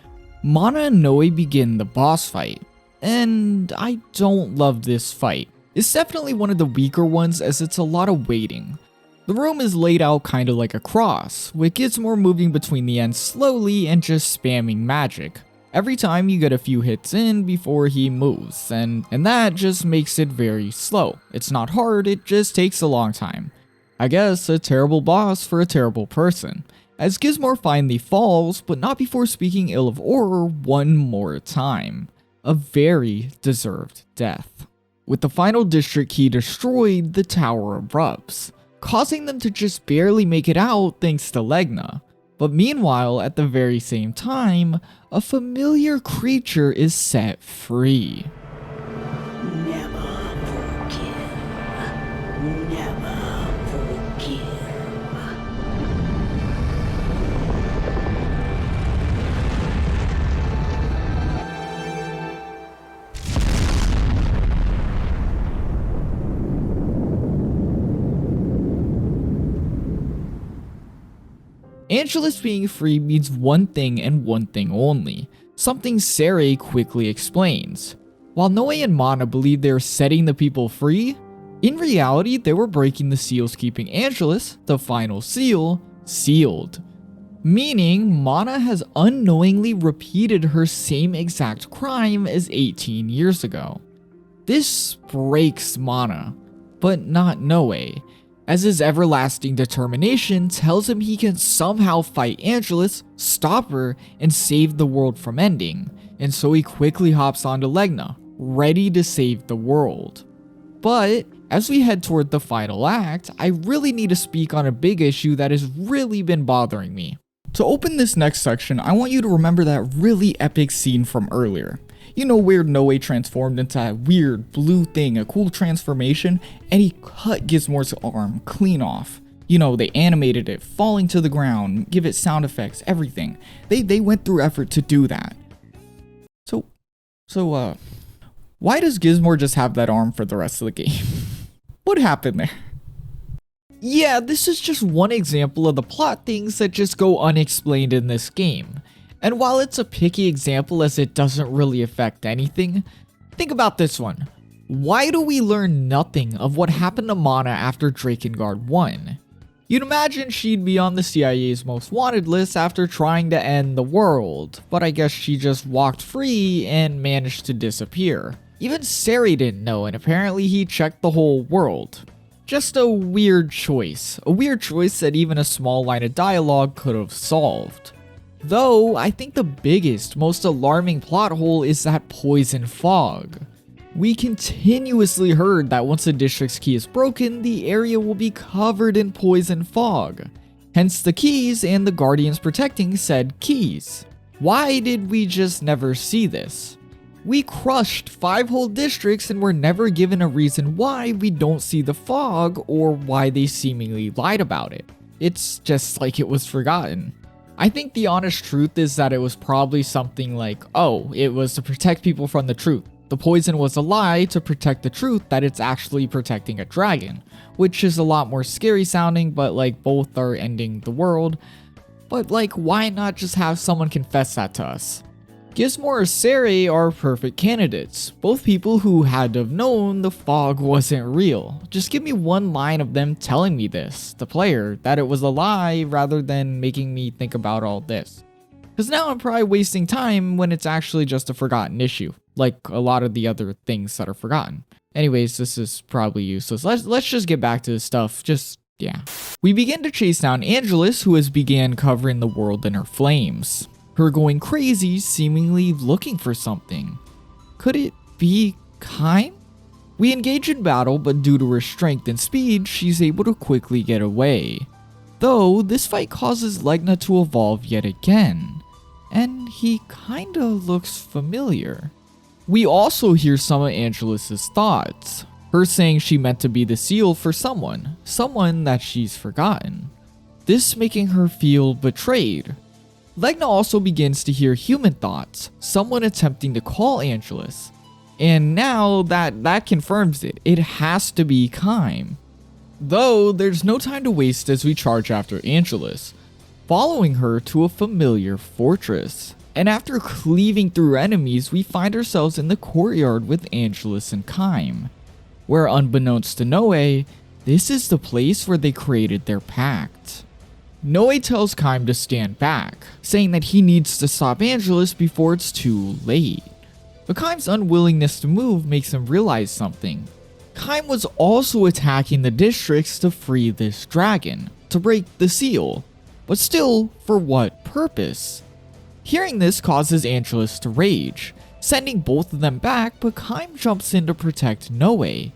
Mana and Noe begin the boss fight. And I don't love this fight. It's definitely one of the weaker ones as it's a lot of waiting. The room is laid out kinda like a cross, with Gizmor moving between the ends slowly and just spamming magic. Every time you get a few hits in before he moves, and that just makes it very slow. It's not hard, it just takes a long time. I guess a terrible boss for a terrible person, as Gizmor finally falls, but not before speaking ill of Auror one more time. A very deserved death. With the final district key destroyed, the tower erupts, causing them to just barely make it out thanks to Legna. But meanwhile, at the very same time, a familiar creature is set free. Never forgive. Never forgive. Angelus being free means one thing and one thing only, something Sere quickly explains. While Noe and Mana believe they are setting the people free, in reality they were breaking the seals keeping Angelus, the final seal, sealed. Meaning Mana has unknowingly repeated her same exact crime as 18 years ago. This breaks Mana, but not Noe, as his everlasting determination tells him he can somehow fight Angelus, stop her, and save the world from ending, and so he quickly hops onto Legna, ready to save the world. But as we head toward the final act, I really need to speak on a big issue that has really been bothering me. To open this next section, I want you to remember that really epic scene from earlier. You know where Noe transformed into that weird blue thing, a cool transformation, and he cut Gizmor's arm clean off. You know, they animated it, falling to the ground, give it sound effects, everything. They went through effort to do that. So, why does Gizmor just have that arm for the rest of the game? What happened there? Yeah, this is just one example of the plot things that just go unexplained in this game. And while it's a picky example as it doesn't really affect anything, think about this one. Why do we learn nothing of what happened to Mana after Drakengard 1? You'd imagine she'd be on the CIA's most wanted list after trying to end the world, but I guess she just walked free and managed to disappear. Even Sari didn't know, and apparently he checked the whole world. Just a weird choice that even a small line of dialogue could have solved. Though, I think the biggest, most alarming plot hole is that poison fog. We continuously heard that once the district's key is broken, the area will be covered in poison fog. Hence the keys and the guardians protecting said keys. Why did we just never see this? We crushed 5 whole districts and were never given a reason why we don't see the fog or why they seemingly lied about it. It's just like it was forgotten. I think the honest truth is that it was probably something like, oh, it was to protect people from the truth. The poison was a lie to protect the truth that it's actually protecting a dragon, which is a lot more scary sounding, but like both are ending the world. But like, why not just have someone confess that to us? Gizmore or Sari are perfect candidates, both people who had to have known the fog wasn't real. Just give me one line of them telling me this, the player, that it was a lie rather than making me think about all this. Because now I'm probably wasting time when it's actually just a forgotten issue, like a lot of the other things that are forgotten. Anyways, this is probably useless. Let's just get back to the stuff, yeah. We begin to chase down Angelus, who has began covering the world in her flames. Her going crazy, seemingly looking for something. Could it be Caim? We engage in battle, but due to her strength and speed, she's able to quickly get away. Though, this fight causes Legna to evolve yet again. And he kinda looks familiar. We also hear some of Angelus's thoughts. Her saying she meant to be the seal for someone that she's forgotten. This making her feel betrayed. Legna also begins to hear human thoughts, someone attempting to call Angelus. And now that confirms it. It has to be Caim. Though, there's no time to waste as we charge after Angelus, following her to a familiar fortress. And after cleaving through enemies, we find ourselves in the courtyard with Angelus and Caim, where unbeknownst to Noe, this is the place where they created their pact. Noe tells Caim to stand back, saying that he needs to stop Angelus before it's too late. But Caim's unwillingness to move makes him realize something. Caim was also attacking the districts to free this dragon, to break the seal. But still, for what purpose? Hearing this causes Angelus to rage, sending both of them back, but Caim jumps in to protect Noe.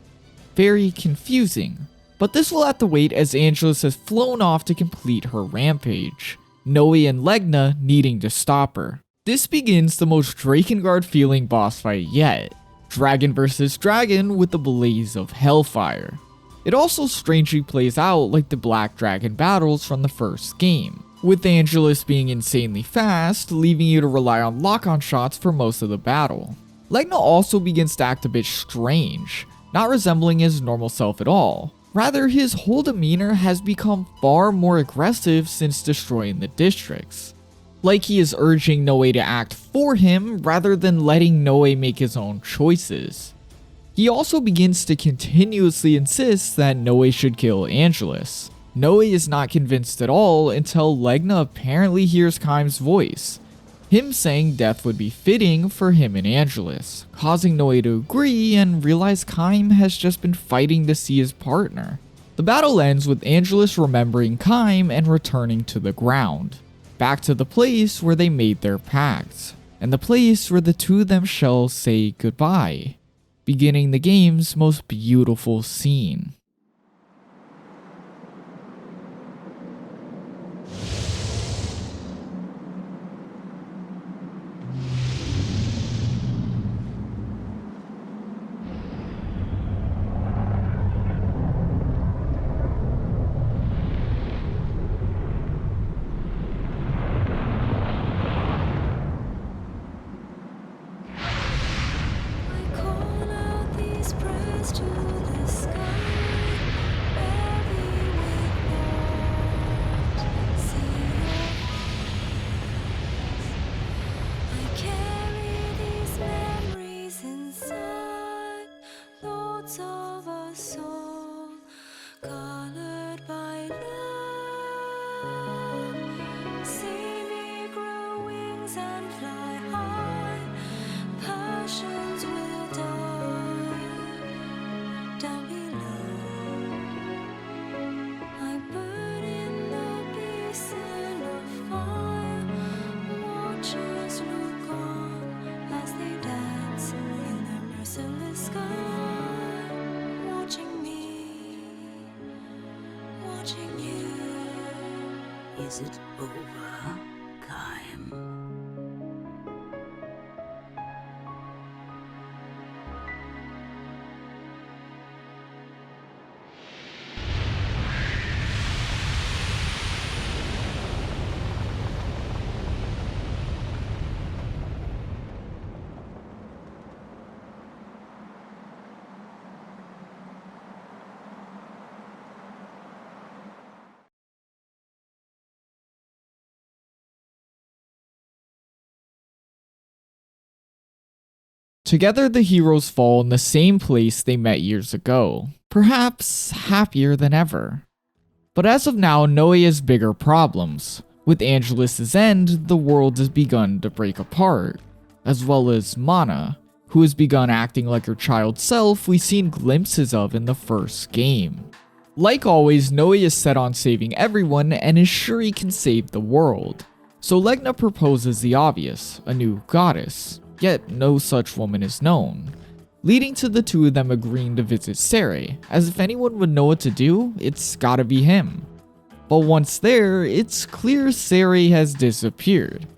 Very confusing. But this will have to wait as Angelus has flown off to complete her rampage, Noe and Legna needing to stop her. This begins the most Drakengard feeling boss fight yet, dragon versus dragon with the blaze of hellfire. It also strangely plays out like the Black Dragon battles from the first game, with Angelus being insanely fast, leaving you to rely on lock-on shots for most of the battle. Legna also begins to act a bit strange, not resembling his normal self at all. Rather, his whole demeanor has become far more aggressive since destroying the districts. Like he is urging Noe to act for him rather than letting Noe make his own choices. He also begins to continuously insist that Noe should kill Angelus. Noe is not convinced at all until Legna apparently hears Caim's voice, him saying death would be fitting for him and Angelus, causing Noe to agree and realize Caim has just been fighting to see his partner. The battle ends with Angelus remembering Caim and returning to the ground, back to the place where they made their pact, and the place where the two of them shall say goodbye, beginning the game's most beautiful scene. I call out these prayers to the sky. soul, colored by love. See me grow wings and fly high. Passions will die down below. I burn in the basin of fire. Watchers look on as they dance in the merciless sky. Watching me, watching you. Is it over, Caim? Together, the heroes fall in the same place they met years ago, perhaps happier than ever. But as of now, Noe has bigger problems. With Angelus's end, the world has begun to break apart, as well as Mana, who has begun acting like her child self we've seen glimpses of in the first game. Like always, Noe is set on saving everyone and is sure he can save the world. So Legna proposes the obvious, a new goddess. Yet no such woman is known, leading to the two of them agreeing to visit Sere, as if anyone would know what to do, it's gotta be him. But once there, it's clear Sere has disappeared,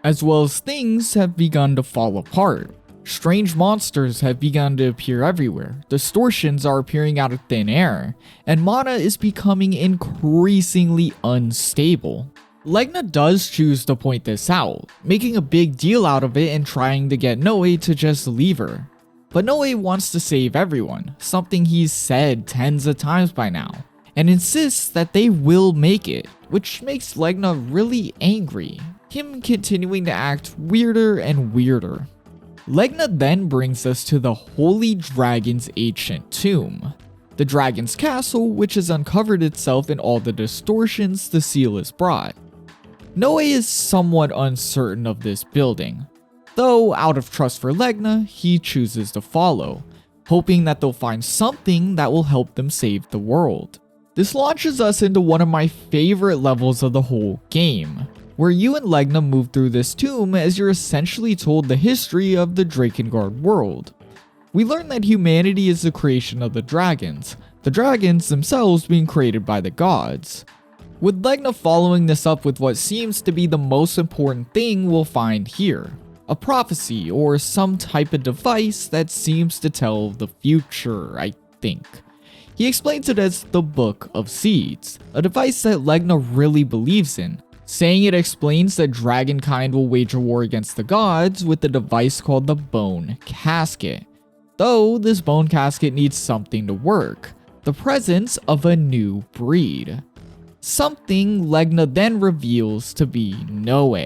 as well as things have begun to fall apart. Strange monsters have begun to appear everywhere, distortions are appearing out of thin air, and Mana is becoming increasingly unstable. Legna does choose to point this out, making a big deal out of it and trying to get Noe to just leave her. But Noe wants to save everyone, something he's said tens of times by now, and insists that they will make it, which makes Legna really angry, him continuing to act weirder and weirder. Legna then brings us to the Holy Dragon's ancient tomb, the dragon's castle which has uncovered itself in all the distortions the seal has brought. Noe is somewhat uncertain of this building, though out of trust for Legna, he chooses to follow, hoping that they'll find something that will help them save the world. This launches us into one of my favorite levels of the whole game, where you and Legna move through this tomb as you're essentially told the history of the Drakengard world. We learn that humanity is the creation of the dragons themselves being created by the gods. With Legna following this up with what seems to be the most important thing we'll find here, a prophecy or some type of device that seems to tell the future, I think. He explains it as the Book of Seeds, a device that Legna really believes in, saying it explains that dragonkind will wage a war against the gods with a device called the Bone Casket. Though this Bone Casket needs something to work, the presence of a new breed. Something Legna then reveals to be Noe.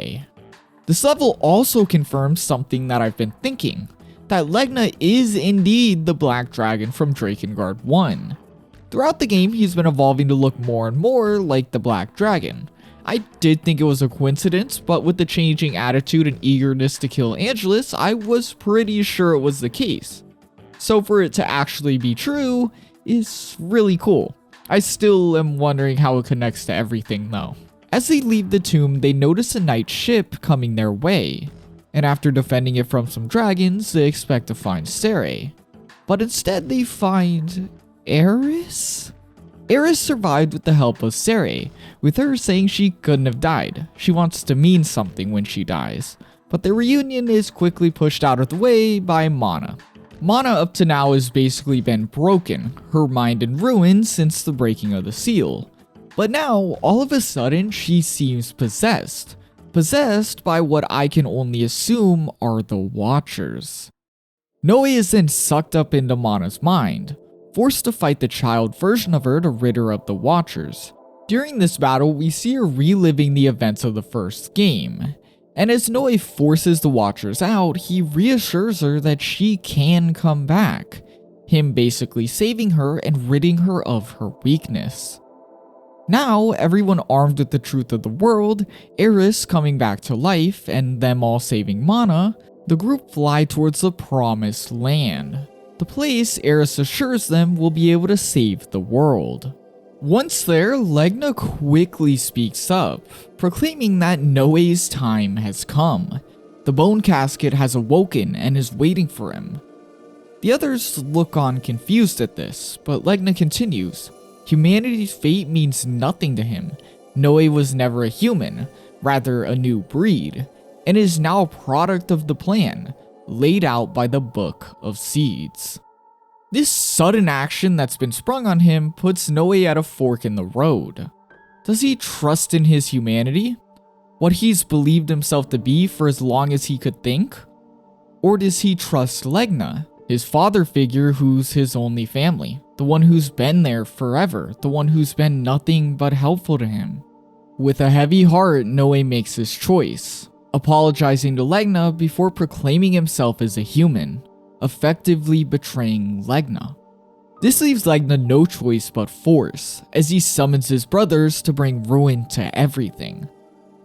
This level also confirms something that I've been thinking, that Legna is indeed the Black Dragon from Drakengard 1. Throughout the game, he's been evolving to look more and more like the Black Dragon. I did think it was a coincidence, but with the changing attitude and eagerness to kill Angelus, I was pretty sure it was the case. So for it to actually be true is really cool. I still am wondering how it connects to everything though. As they leave the tomb, they notice a night ship coming their way, and after defending it from some dragons, they expect to find Sere. But instead they find Eris? Eris survived with the help of Sere, with her saying she couldn't have died. She wants to mean something when she dies, but their reunion is quickly pushed out of the way by Mana. Mana up to now has basically been broken, her mind in ruins since the breaking of the seal. But now, all of a sudden, she seems possessed. Possessed by what I can only assume are the Watchers. Noe is then sucked up into Mana's mind, forced to fight the child version of her to rid her of the Watchers. During this battle, we see her reliving the events of the first game, and as Noe forces the Watchers out, he reassures her that she can come back. him basically saving her and ridding her of her weakness. Now, everyone armed with the truth of the world, Eris coming back to life, and them all saving Mana, the group fly towards the Promised Land, the place Eris assures them will be able to save the world. Once there, Legna quickly speaks up, proclaiming that Noe's time has come. The Bone Casket has awoken and is waiting for him. The others look on confused at this, but Legna continues. Humanity's fate means nothing to him. Noe was never a human, rather a new breed, and is now a product of the plan, laid out by the Book of Seeds. This sudden action that's been sprung on him puts Noe at a fork in the road. Does he trust in his humanity? What he's believed himself to be for as long as he could think? Or does he trust Legna, his father figure who's his only family, the one who's been there forever, the one who's been nothing but helpful to him? With a heavy heart, Noe makes his choice, apologizing to Legna before proclaiming himself as a human, effectively betraying Legna. This leaves Legna no choice but force, as he summons his brothers to bring ruin to everything.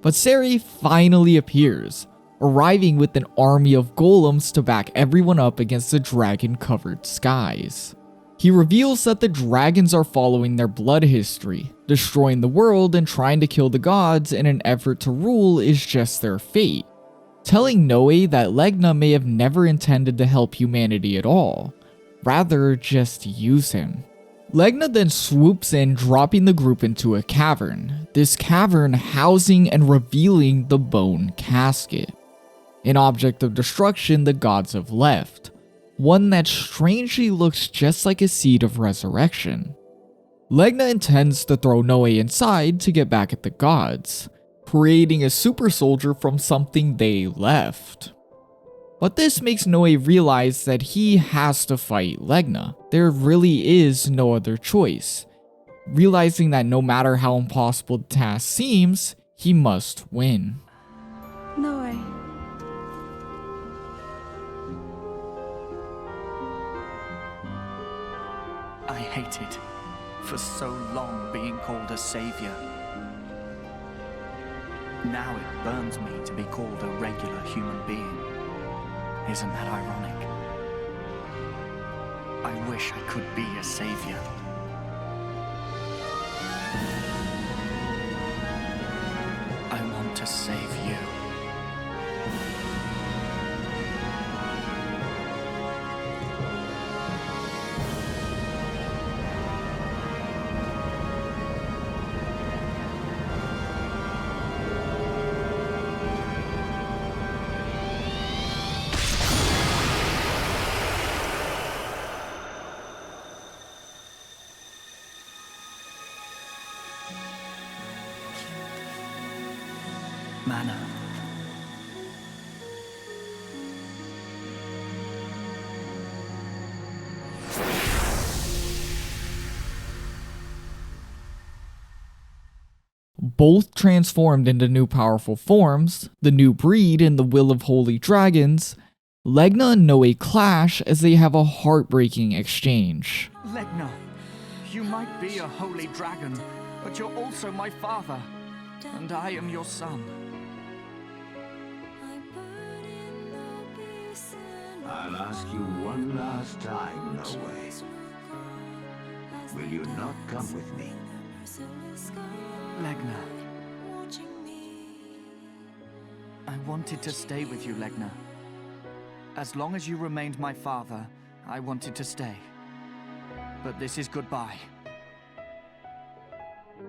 But Seri finally appears, arriving with an army of golems to back everyone up against the dragon-covered skies. He reveals that the dragons are following their blood history, destroying the world and trying to kill the gods in an effort to rule is just their fate, telling Noe that Legna may have never intended to help humanity at all, rather just use him. Legna then swoops in, dropping the group into a cavern, this cavern housing and revealing the Bone Casket, an object of destruction the gods have left, one that strangely looks just like a seed of resurrection. Legna intends to throw Noe inside to get back at the gods, creating a super soldier from something they left. But this makes Noe realize that he has to fight Legna. There really is no other choice, realizing that no matter how impossible the task seems, he must win. Noe. I hated for so long being called a savior. Now it burns me to be called a regular human being. Isn't that ironic? I wish I could be a savior. I want to save you. Mana. Both transformed into new powerful forms, the new breed and the will of holy dragons, Legna and Noe clash as they have a heartbreaking exchange. Legna, you might be a holy dragon, but you're also my father, and I am your son. I'll ask you one last time, Noe. Will you not come with me? Legna. I wanted to stay with you, Legna. As long as you remained my father, I wanted to stay. But this is goodbye.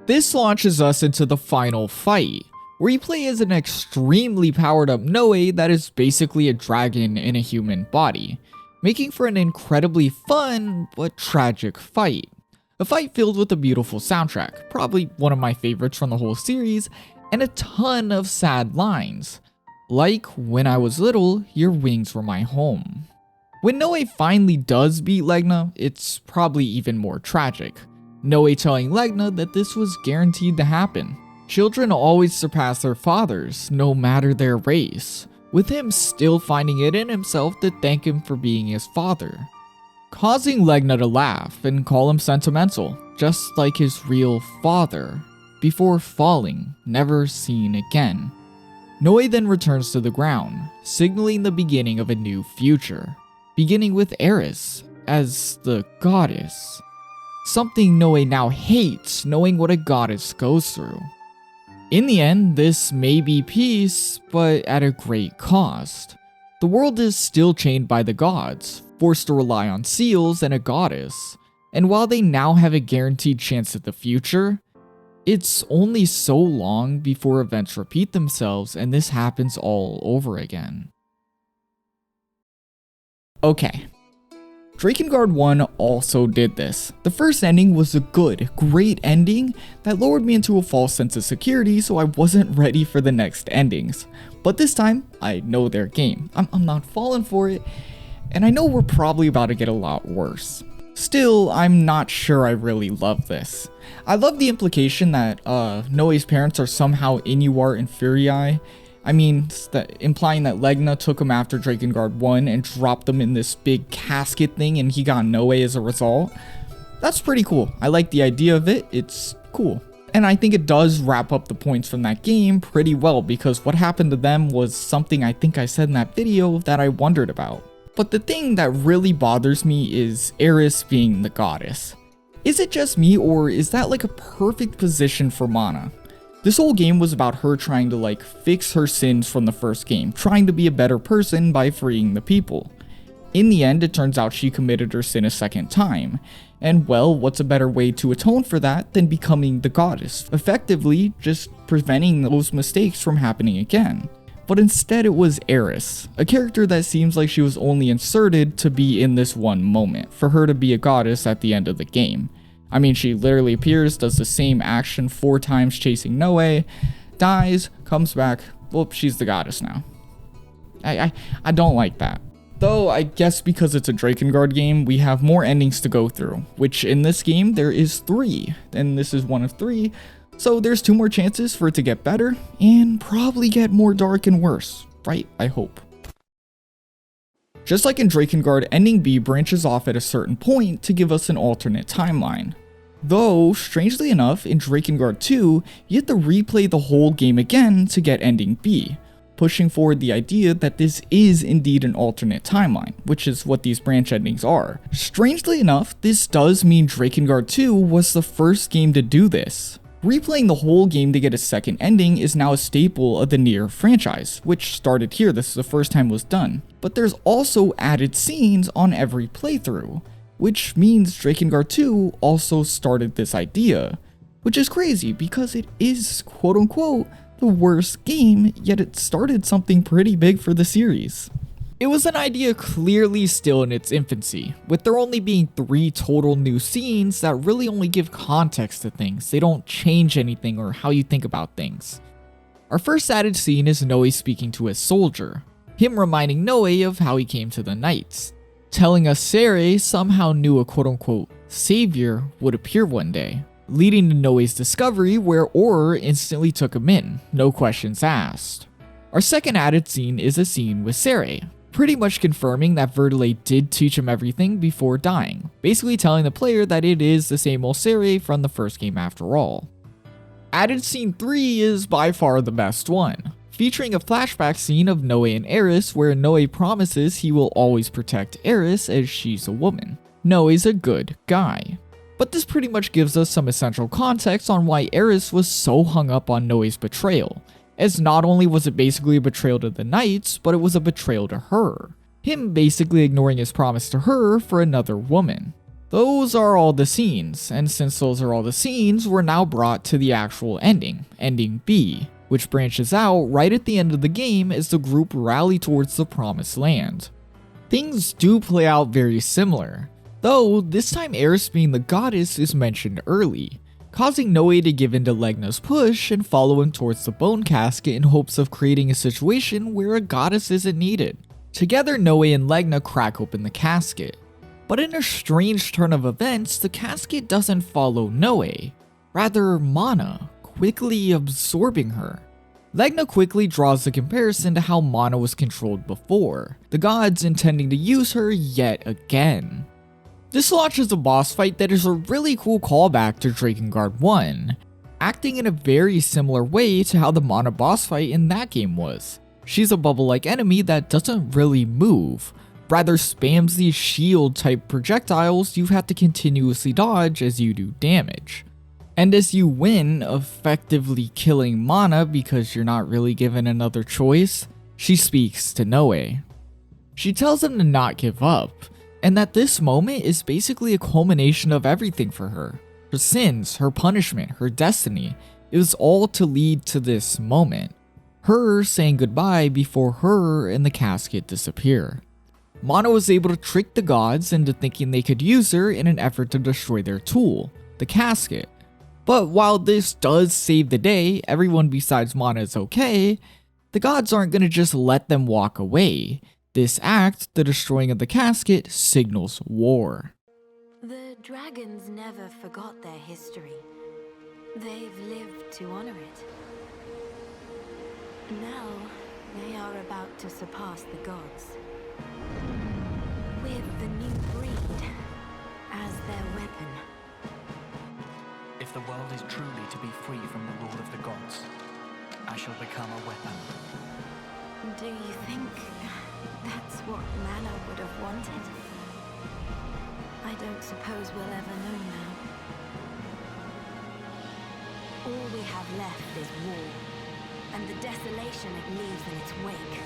This launches us into the final fight, where you play as an extremely powered up Noe that is basically a dragon in a human body, making for an incredibly fun but tragic fight. A fight filled with a beautiful soundtrack, probably one of my favorites from the whole series, and a ton of sad lines, like, "When I was little, your wings were my home." When Noe finally does beat Legna, it's probably even more tragic. Noe telling Legna that this was guaranteed to happen. Children always surpass their fathers, no matter their race, with him still finding it in himself to thank him for being his father. causing Legna to laugh and call him sentimental, just like his real father, before falling, never seen again. Noe then returns to the ground, signaling the beginning of a new future, beginning with Eris as the goddess. Something Noe now hates, knowing what a goddess goes through. In the end, this may be peace, but at a great cost. The world is still chained by the gods, forced to rely on seals and a goddess, and while they now have a guaranteed chance at the future, it's only so long before events repeat themselves and this happens all over again. Okay. Drakengard 1 also did this. The first ending was a great ending that lowered me into a false sense of security, so I wasn't ready for the next endings. But this time, I know their game. I'm not falling for it, and I know we're probably about to get a lot worse. Still, I'm not sure I really love this. I love the implication that Noe's parents are somehow NieR Inferii. I mean, implying that Legna took him after Drakengard 1 and dropped him in this big casket thing and he got Noe as a result. That's pretty cool. I like the idea of it. It's cool. And I think it does wrap up the points from that game pretty well, because what happened to them was something I think I said in that video that I wondered about. But the thing that really bothers me is Eris being the goddess. Is it just me, or is that like a perfect position for Mana? This whole game was about her trying to fix her sins from the first game, trying to be a better person by freeing the people. In the end, it turns out she committed her sin a second time, and well, what's a better way to atone for that than becoming the goddess, effectively just preventing those mistakes from happening again. But instead it was Eris, a character that seems like she was only inserted to be in this one moment, for her to be a goddess at the end of the game. I mean, she literally appears, does the same action 4 times chasing Noe, dies, comes back, whoop, she's the goddess now. I don't like that. Though, I guess because it's a Drakengard game, we have more endings to go through, which in this game there is 3, and this is one of 3, so there's 2 more chances for it to get better, and probably get more dark and worse, right? I hope. Just like in Drakengard, Ending B branches off at a certain point to give us an alternate timeline. Though, strangely enough, in Drakengard 2, you have to replay the whole game again to get Ending B, pushing forward the idea that this is indeed an alternate timeline, which is what these branch endings are. Strangely enough, this does mean Drakengard 2 was the first game to do this. Replaying the whole game to get a second ending is now a staple of the NieR franchise, which started here. This is the first time it was done. But there's also added scenes on every playthrough, which means Drakengard 2 also started this idea, which is crazy because it is quote unquote the worst game, yet it started something pretty big for the series. It was an idea clearly still in its infancy, with there only being 3 total new scenes that really only give context to things. They don't change anything or how you think about things. Our first added scene is Noe speaking to a soldier, him reminding Noe of how he came to the Knights, telling us Sere somehow knew a quote-unquote savior would appear one day, leading to Noe's discovery where Auror instantly took him in, no questions asked. Our second added scene is a scene with Sere, pretty much confirming that Vertile did teach him everything before dying, basically telling the player that it is the same old Sere from the first game after all. Added scene 3 is by far the best one, featuring a flashback scene of Noe and Eris where Noe promises he will always protect Eris as she's a woman. Noe's a good guy. But this pretty much gives us some essential context on why Eris was so hung up on Noe's betrayal, as not only was it basically a betrayal to the Knights, but it was a betrayal to her. Him basically ignoring his promise to her for another woman. Those are all the scenes, and since those are all the scenes, we're now brought to the actual ending, Ending B, which branches out right at the end of the game as the group rally towards the Promised Land. Things do play out very similar, though this time Eris being the goddess is mentioned early, causing Noe to give in to Legna's push and follow him towards the Bone Casket in hopes of creating a situation where a goddess isn't needed. Together, Noe and Legna crack open the casket, but in a strange turn of events, the casket doesn't follow Noe, rather Mana, quickly absorbing her. Legna quickly draws the comparison to how Mana was controlled before, the gods intending to use her yet again. This launches a boss fight that is a really cool callback to Drakengard 1, acting in a very similar way to how the Mana boss fight in that game was. She's a bubble-like enemy that doesn't really move, rather spams these shield-type projectiles you have to continuously dodge as you do damage. And as you win, effectively killing Mana because you're not really given another choice, she speaks to Noe. She tells him to not give up, and that this moment is basically a culmination of everything for her. Her sins, her punishment, her destiny, it was all to lead to this moment. Her saying goodbye before her and the casket disappear. Mana was able to trick the gods into thinking they could use her in an effort to destroy their tool, the casket. But while this does save the day, everyone besides Mana is okay, the gods aren't going to just let them walk away. This act, the destroying of the casket, signals war. The dragons never forgot their history. They've lived to honor it. Now, they are about to surpass the gods. With the new breed as their weapon. If the world is truly to be free from the rule of the gods, I shall become a weapon. Do you think that's what Mana would have wanted? I don't suppose we'll ever know now. All we have left is war, and the desolation it leaves in its wake.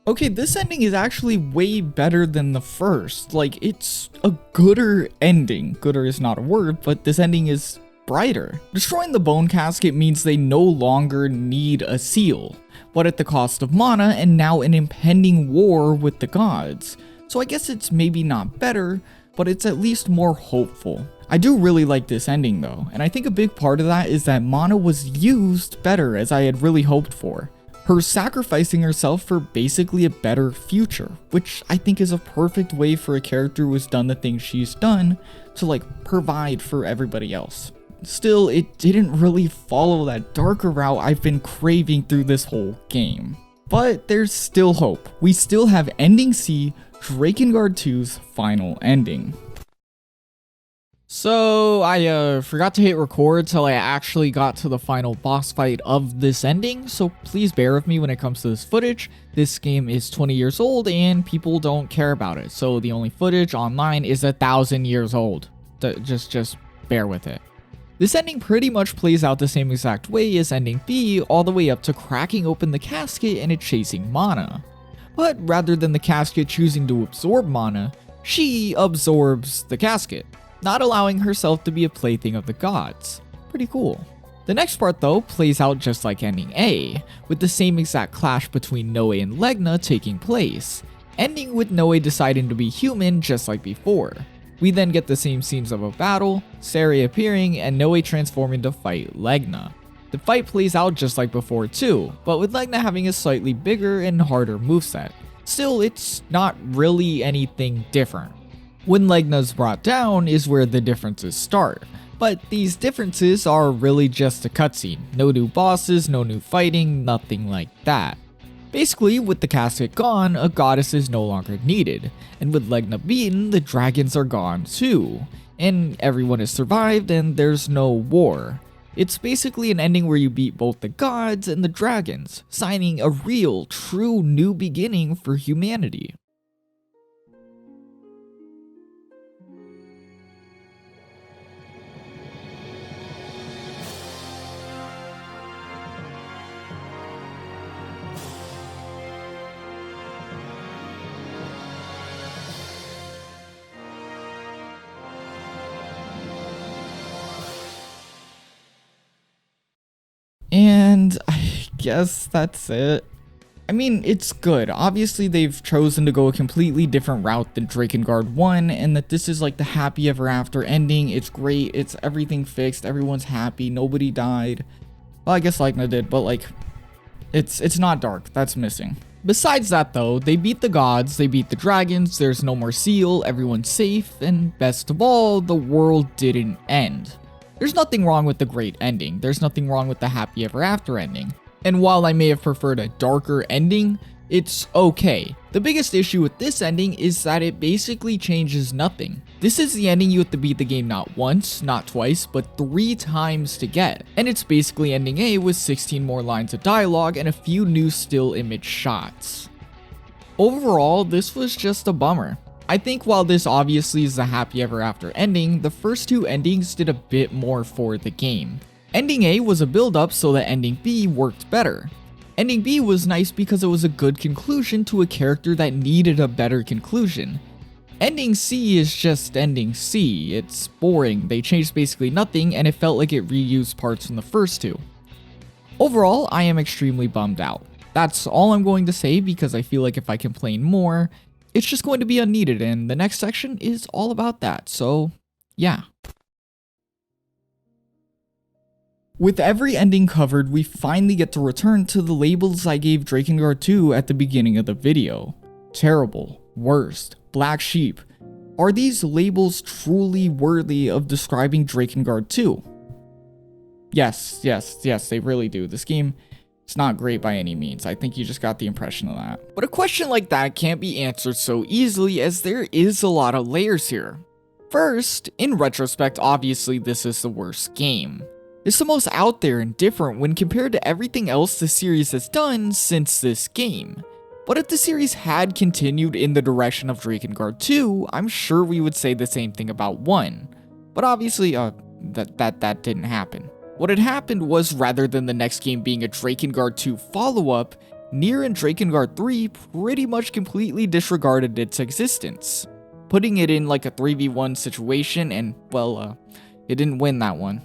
Okay, this ending is actually way better than the first. Like, it's a gooder ending. Gooder is not a word, but this ending is brighter. Destroying the Bone Casket means they no longer need a seal, but at the cost of Mana and now an impending war with the gods. So I guess it's maybe not better, but it's at least more hopeful. I do really like this ending though, and I think a big part of that is that Mana was used better as I had really hoped for. Her sacrificing herself for basically a better future, which I think is a perfect way for a character who has done the things she's done to like provide for everybody else. Still, it didn't really follow that darker route I've been craving through this whole game. But there's still hope. We still have Ending C, Drakengard 2's final ending. So I forgot to hit record till I actually got to the final boss fight of this ending, so please bear with me when it comes to this footage. This game is 20 years old and people don't care about it, so the only footage online is 1,000 years old. Just bear with it. This ending pretty much plays out the same exact way as ending B, all the way up to cracking open the casket and it chasing Mana. But rather than the casket choosing to absorb Mana, she absorbs the casket, not allowing herself to be a plaything of the gods. Pretty cool. The next part though plays out just like ending A, with the same exact clash between Noe and Legna taking place, ending with Noe deciding to be human just like before. We then get the same scenes of a battle, Sari appearing, and Noe transforming to fight Legna. The fight plays out just like before too, but with Legna having a slightly bigger and harder moveset. Still, it's not really anything different. When Legna's brought down is where the differences start, but these differences are really just a cutscene. No new bosses, no new fighting, nothing like that. Basically, with the casket gone, a goddess is no longer needed, and with Legna beaten, the dragons are gone too, and everyone has survived and there's no war. It's basically an ending where you beat both the gods and the dragons, signing a real, true new beginning for humanity. And I guess that's it. I mean, it's good. Obviously, they've chosen to go a completely different route than Drakengard 1, and that this is like the happy ever after ending. It's great. It's everything fixed. Everyone's happy. Nobody died. Well, I guess Legna did, but like, it's not dark. That's missing. Besides that though, they beat the gods, they beat the dragons, there's no more seal, everyone's safe, and best of all, the world didn't end. There's nothing wrong with the great ending, there's nothing wrong with the happy ever after ending. And while I may have preferred a darker ending, it's okay. The The biggest issue with this ending is that it basically changes nothing. This is the ending you have to beat the game not once, not twice, but 3 times to get, and it's basically ending A with 16 more lines of dialogue and a few new still image shots. Overall, this was just a bummer. I think while this obviously is a happy ever after ending, the first 2 endings did a bit more for the game. Ending A was a build up so that ending B worked better. Ending B was nice because it was a good conclusion to a character that needed a better conclusion. Ending C is just ending C. It's boring, they changed basically nothing, and it felt like it reused parts from the first 2. Overall, I am extremely bummed out. That's all I'm going to say because I feel like if I complain more, it's just going to be unneeded, and the next section is all about that, so yeah. With every ending covered, we finally get to return to the labels I gave Drakengard 2 at the beginning of the video. Terrible, worst, black sheep. Are these labels truly worthy of describing Drakengard 2? Yes, they really do. This game, it's not great by any means. I think you just got the impression of that. But a question like that can't be answered so easily as there is a lot of layers here. First, in retrospect, obviously this is the worst game. It's the most out there and different when compared to everything else the series has done since this game. But if the series had continued in the direction of Drakengard 2, I'm sure we would say the same thing about 1. But obviously, that didn't happen. What had happened was, rather than the next game being a Drakengard 2 follow-up, NieR and Drakengard 3 pretty much completely disregarded its existence, putting it in like a 3v1 situation and, well, it didn't win that one.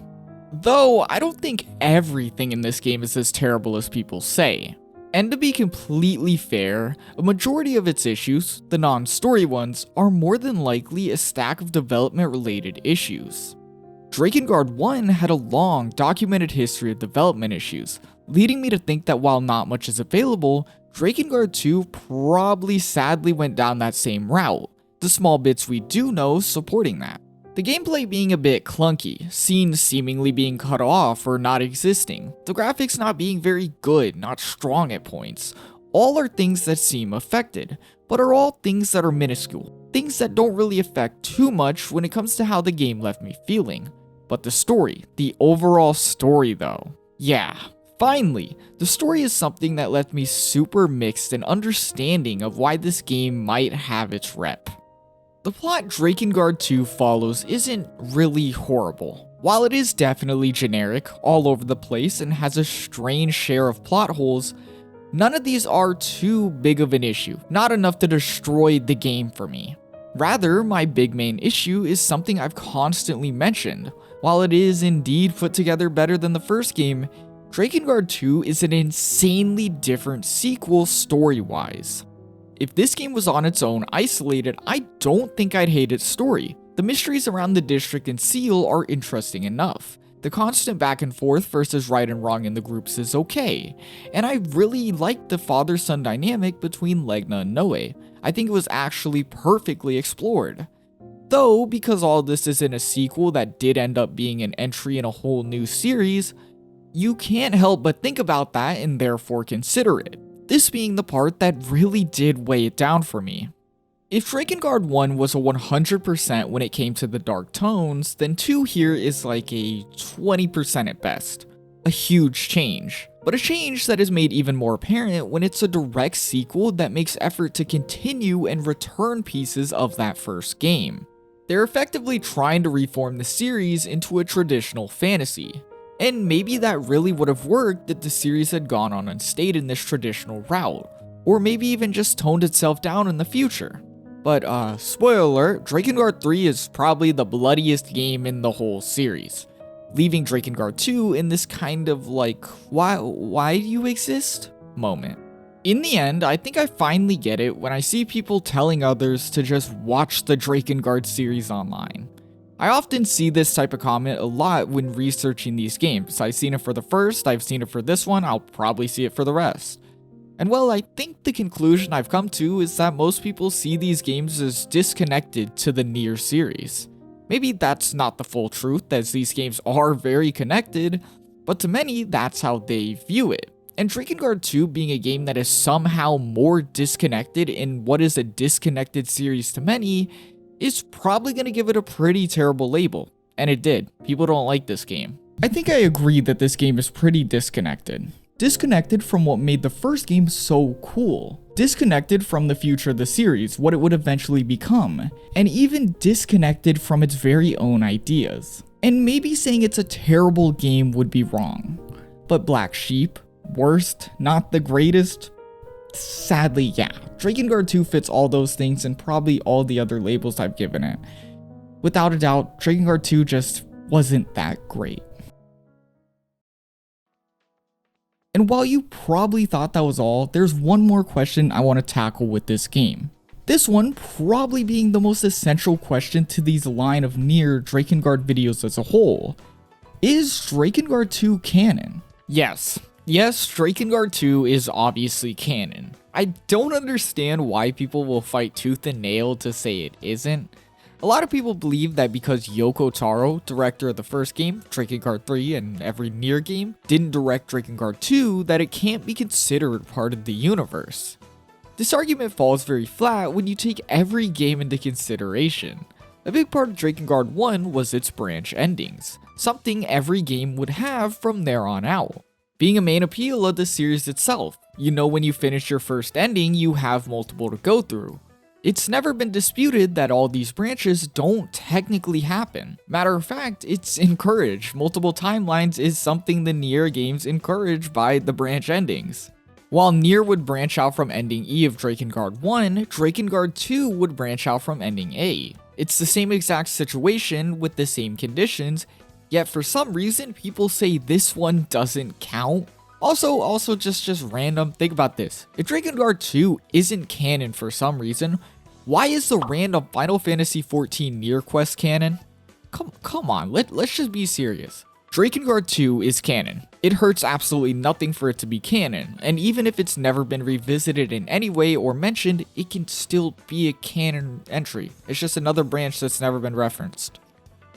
Though, I don't think everything in this game is as terrible as people say. And to be completely fair, a majority of its issues, the non-story ones, are more than likely a stack of development-related issues. Drakengard 1 had a long, documented history of development issues, leading me to think that while not much is available, Drakengard 2 probably sadly went down that same route, the small bits we do know supporting that. The gameplay being a bit clunky, scenes seemingly being cut off or not existing, the graphics not being very good, not strong at points, all are things that seem affected, but are all things that are minuscule, things that don't really affect too much when it comes to how the game left me feeling. But the story, the overall story though, yeah, finally, the story is something that left me super mixed and understanding of why this game might have its rep. The plot Drakengard 2 follows isn't really horrible. While it is definitely generic, all over the place, and has a strange share of plot holes, none of these are too big of an issue, not enough to destroy the game for me. Rather, my big main issue is something I've constantly mentioned. While it is indeed put together better than the first game, Drakengard 2 is an insanely different sequel story-wise. If this game was on its own, isolated, I don't think I'd hate its story. The mysteries around the district and seal are interesting enough. The constant back and forth versus right and wrong in the groups is okay. And I really liked the father-son dynamic between Legna and Noe. I think it was actually perfectly explored. Though, because all this is in a sequel that did end up being an entry in a whole new series, you can't help but think about that and therefore consider it. This being the part that really did weigh it down for me. If Drakengard 1 was a 100% when it came to the dark tones, then 2 here is like a 20% at best. A huge change. But a change that is made even more apparent when it's a direct sequel that makes effort to continue and return pieces of that first game. They're effectively trying to reform the series into a traditional fantasy. And maybe that really would have worked if the series had gone on and stayed in this traditional route, or maybe even just toned itself down in the future. But spoiler alert, Drakengard 3 is probably the bloodiest game in the whole series, leaving Drakengard 2 in this kind of like, why do you exist moment. In the end, I think I finally get it when I see people telling others to just watch the Drakengard series online. I often see this type of comment a lot when researching these games. I've seen it for the first, I've seen it for this one, I'll probably see it for the rest. And well, I think the conclusion I've come to is that most people see these games as disconnected to the NieR series. Maybe that's not the full truth, as these games are very connected, but to many, that's how they view it. And Drakengard 2 being a game that is somehow more disconnected in what is a disconnected series to many is probably going to give it a pretty terrible label. And it did. People don't like this game. I think I agree that this game is pretty disconnected. Disconnected from what made the first game so cool. Disconnected from the future of the series, what it would eventually become. And even disconnected from its very own ideas. And maybe saying it's a terrible game would be wrong. But Black Sheep, worst, not the greatest? Sadly, yeah. Drakengard 2 fits all those things and probably all the other labels I've given it. Without a doubt, Drakengard 2 just wasn't that great. And while you probably thought that was all, there's one more question I want to tackle with this game. This one probably being the most essential question to these line of NieR Drakengard videos as a whole. Is Drakengard 2 canon? Yes, Drakengard 2 is obviously canon. I don't understand why people will fight tooth and nail to say it isn't. A lot of people believe that because Yoko Taro, director of the first game, Drakengard 3, and every NieR game, didn't direct Drakengard 2, that it can't be considered part of the universe. This argument falls very flat when you take every game into consideration. A big part of Drakengard 1 was its branch endings, something every game would have from there on out. Being a main appeal of the series itself, you know when you finish your first ending, you have multiple to go through. It's never been disputed that all these branches don't technically happen. Matter of fact, it's encouraged. Multiple timelines is something the NieR games encourage by the branch endings. While NieR would branch out from ending E of Drakengard 1, Drakengard 2 would branch out from ending A. It's the same exact situation with the same conditions, yet for some reason people say this one doesn't count. Also just random, think about this. If Drakengard 2 isn't canon for some reason, why is the random Final Fantasy XIV NieR quest canon? Come on, let's just be serious. Drakengard 2 is canon. It hurts absolutely nothing for it to be canon, and even if it's never been revisited in any way or mentioned, it can still be a canon entry. It's just another branch that's never been referenced.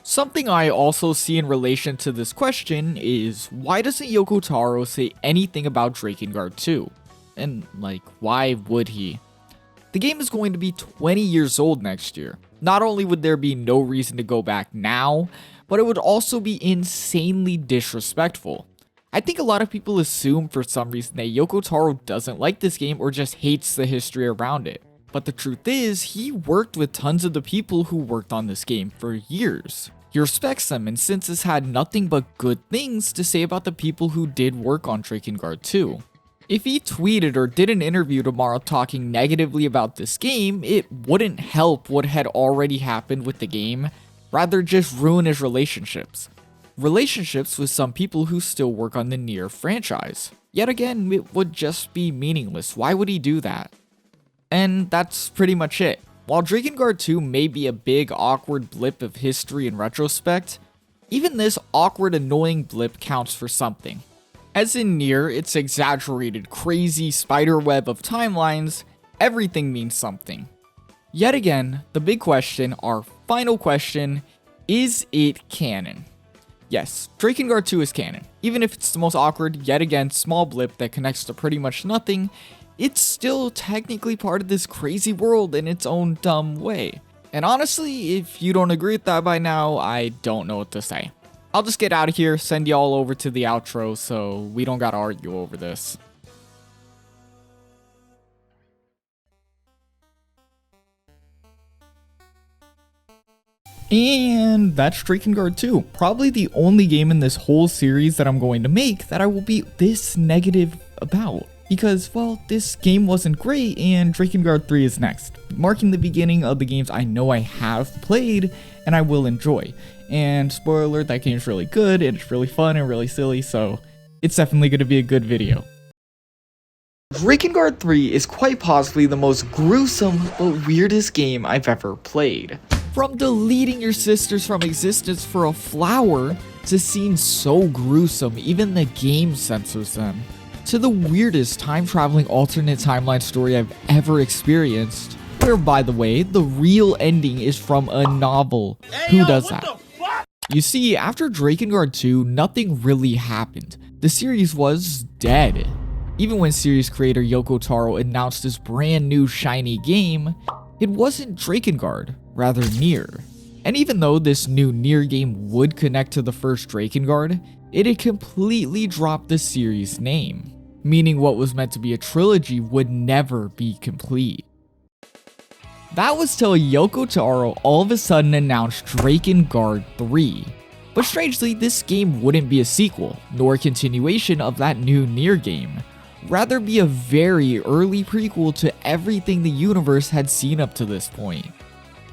Something I also see in relation to this question is, why doesn't Yoko Taro say anything about Drakengard 2? And like, why would he? The game is going to be 20 years old next year. Not only would there be no reason to go back now, but it would also be insanely disrespectful. I think a lot of people assume for some reason that Yoko Taro doesn't like this game or just hates the history around it. But the truth is, he worked with tons of the people who worked on this game for years. He respects them, and since has had nothing but good things to say about the people who did work on Drakengard 2. If he tweeted or did an interview tomorrow talking negatively about this game, it wouldn't help what had already happened with the game, rather just ruin his relationships. Relationships with some people who still work on the NieR franchise. Yet again, it would just be meaningless. Why would he do that? And that's pretty much it. While Drakengard 2 may be a big awkward blip of history in retrospect, even this awkward annoying blip counts for something. As in NieR, its exaggerated crazy spiderweb of timelines, everything means something. Yet again, the big question, our final question, is it canon? Yes, Drakengard 2 is canon. Even if it's the most awkward, yet again, small blip that connects to pretty much nothing, it's still technically part of this crazy world in its own dumb way. And honestly, if you don't agree with that by now, I don't know what to say. I'll just get out of here, send y'all over to the outro so we don't gotta argue over this. And that's Drakengard 2. Probably the only game in this whole series that I'm going to make that I will be this negative about. Because, well, this game wasn't great and Drakengard 3 is next, marking the beginning of the games I know I have played and I will enjoy. And spoiler alert, that game's really good and it's really fun and really silly, so it's definitely going to be a good video. Drakengard 3 is quite possibly the most gruesome but weirdest game I've ever played. From deleting your sisters from existence for a flower, to scenes so gruesome even the game censors them, to the weirdest time-traveling alternate timeline story I've ever experienced, where, by the way, the real ending is from a novel. Who does that? You see, after Drakengard 2, nothing really happened. The series was dead. Even when series creator Yoko Taro announced this brand new shiny game, it wasn't Drakengard, rather NieR. And even though this new NieR game would connect to the first Drakengard, it had completely dropped the series name, meaning what was meant to be a trilogy would never be complete. That was till Yoko Taro all of a sudden announced Drakengard 3. But strangely, this game wouldn't be a sequel, nor a continuation of that new NieR game. Rather be a very early prequel to everything the universe had seen up to this point.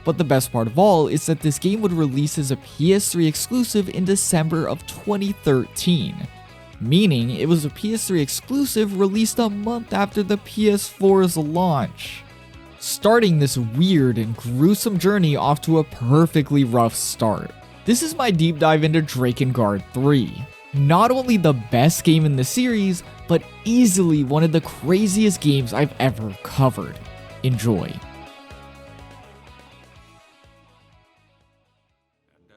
But the best part of all is that this game would release as a PS3 exclusive in December of 2013, meaning it was a PS3 exclusive released a month after the PS4's launch, starting this weird and gruesome journey off to a perfectly rough start. This is my deep dive into Drakengard 3. Not only the best game in the series, but easily one of the craziest games I've ever covered. Enjoy. And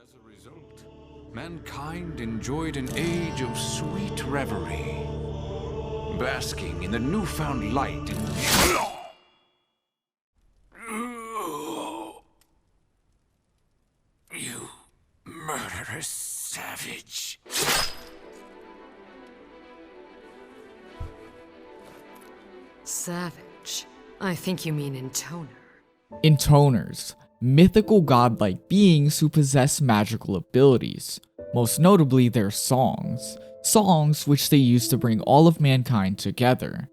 as a result, mankind enjoyed an age of sweet reverie, basking in the newfound light and you murderous savage. Savage? I think you mean intoner. Intoners, mythical godlike beings who possess magical abilities, most notably their songs which they use to bring all of mankind together.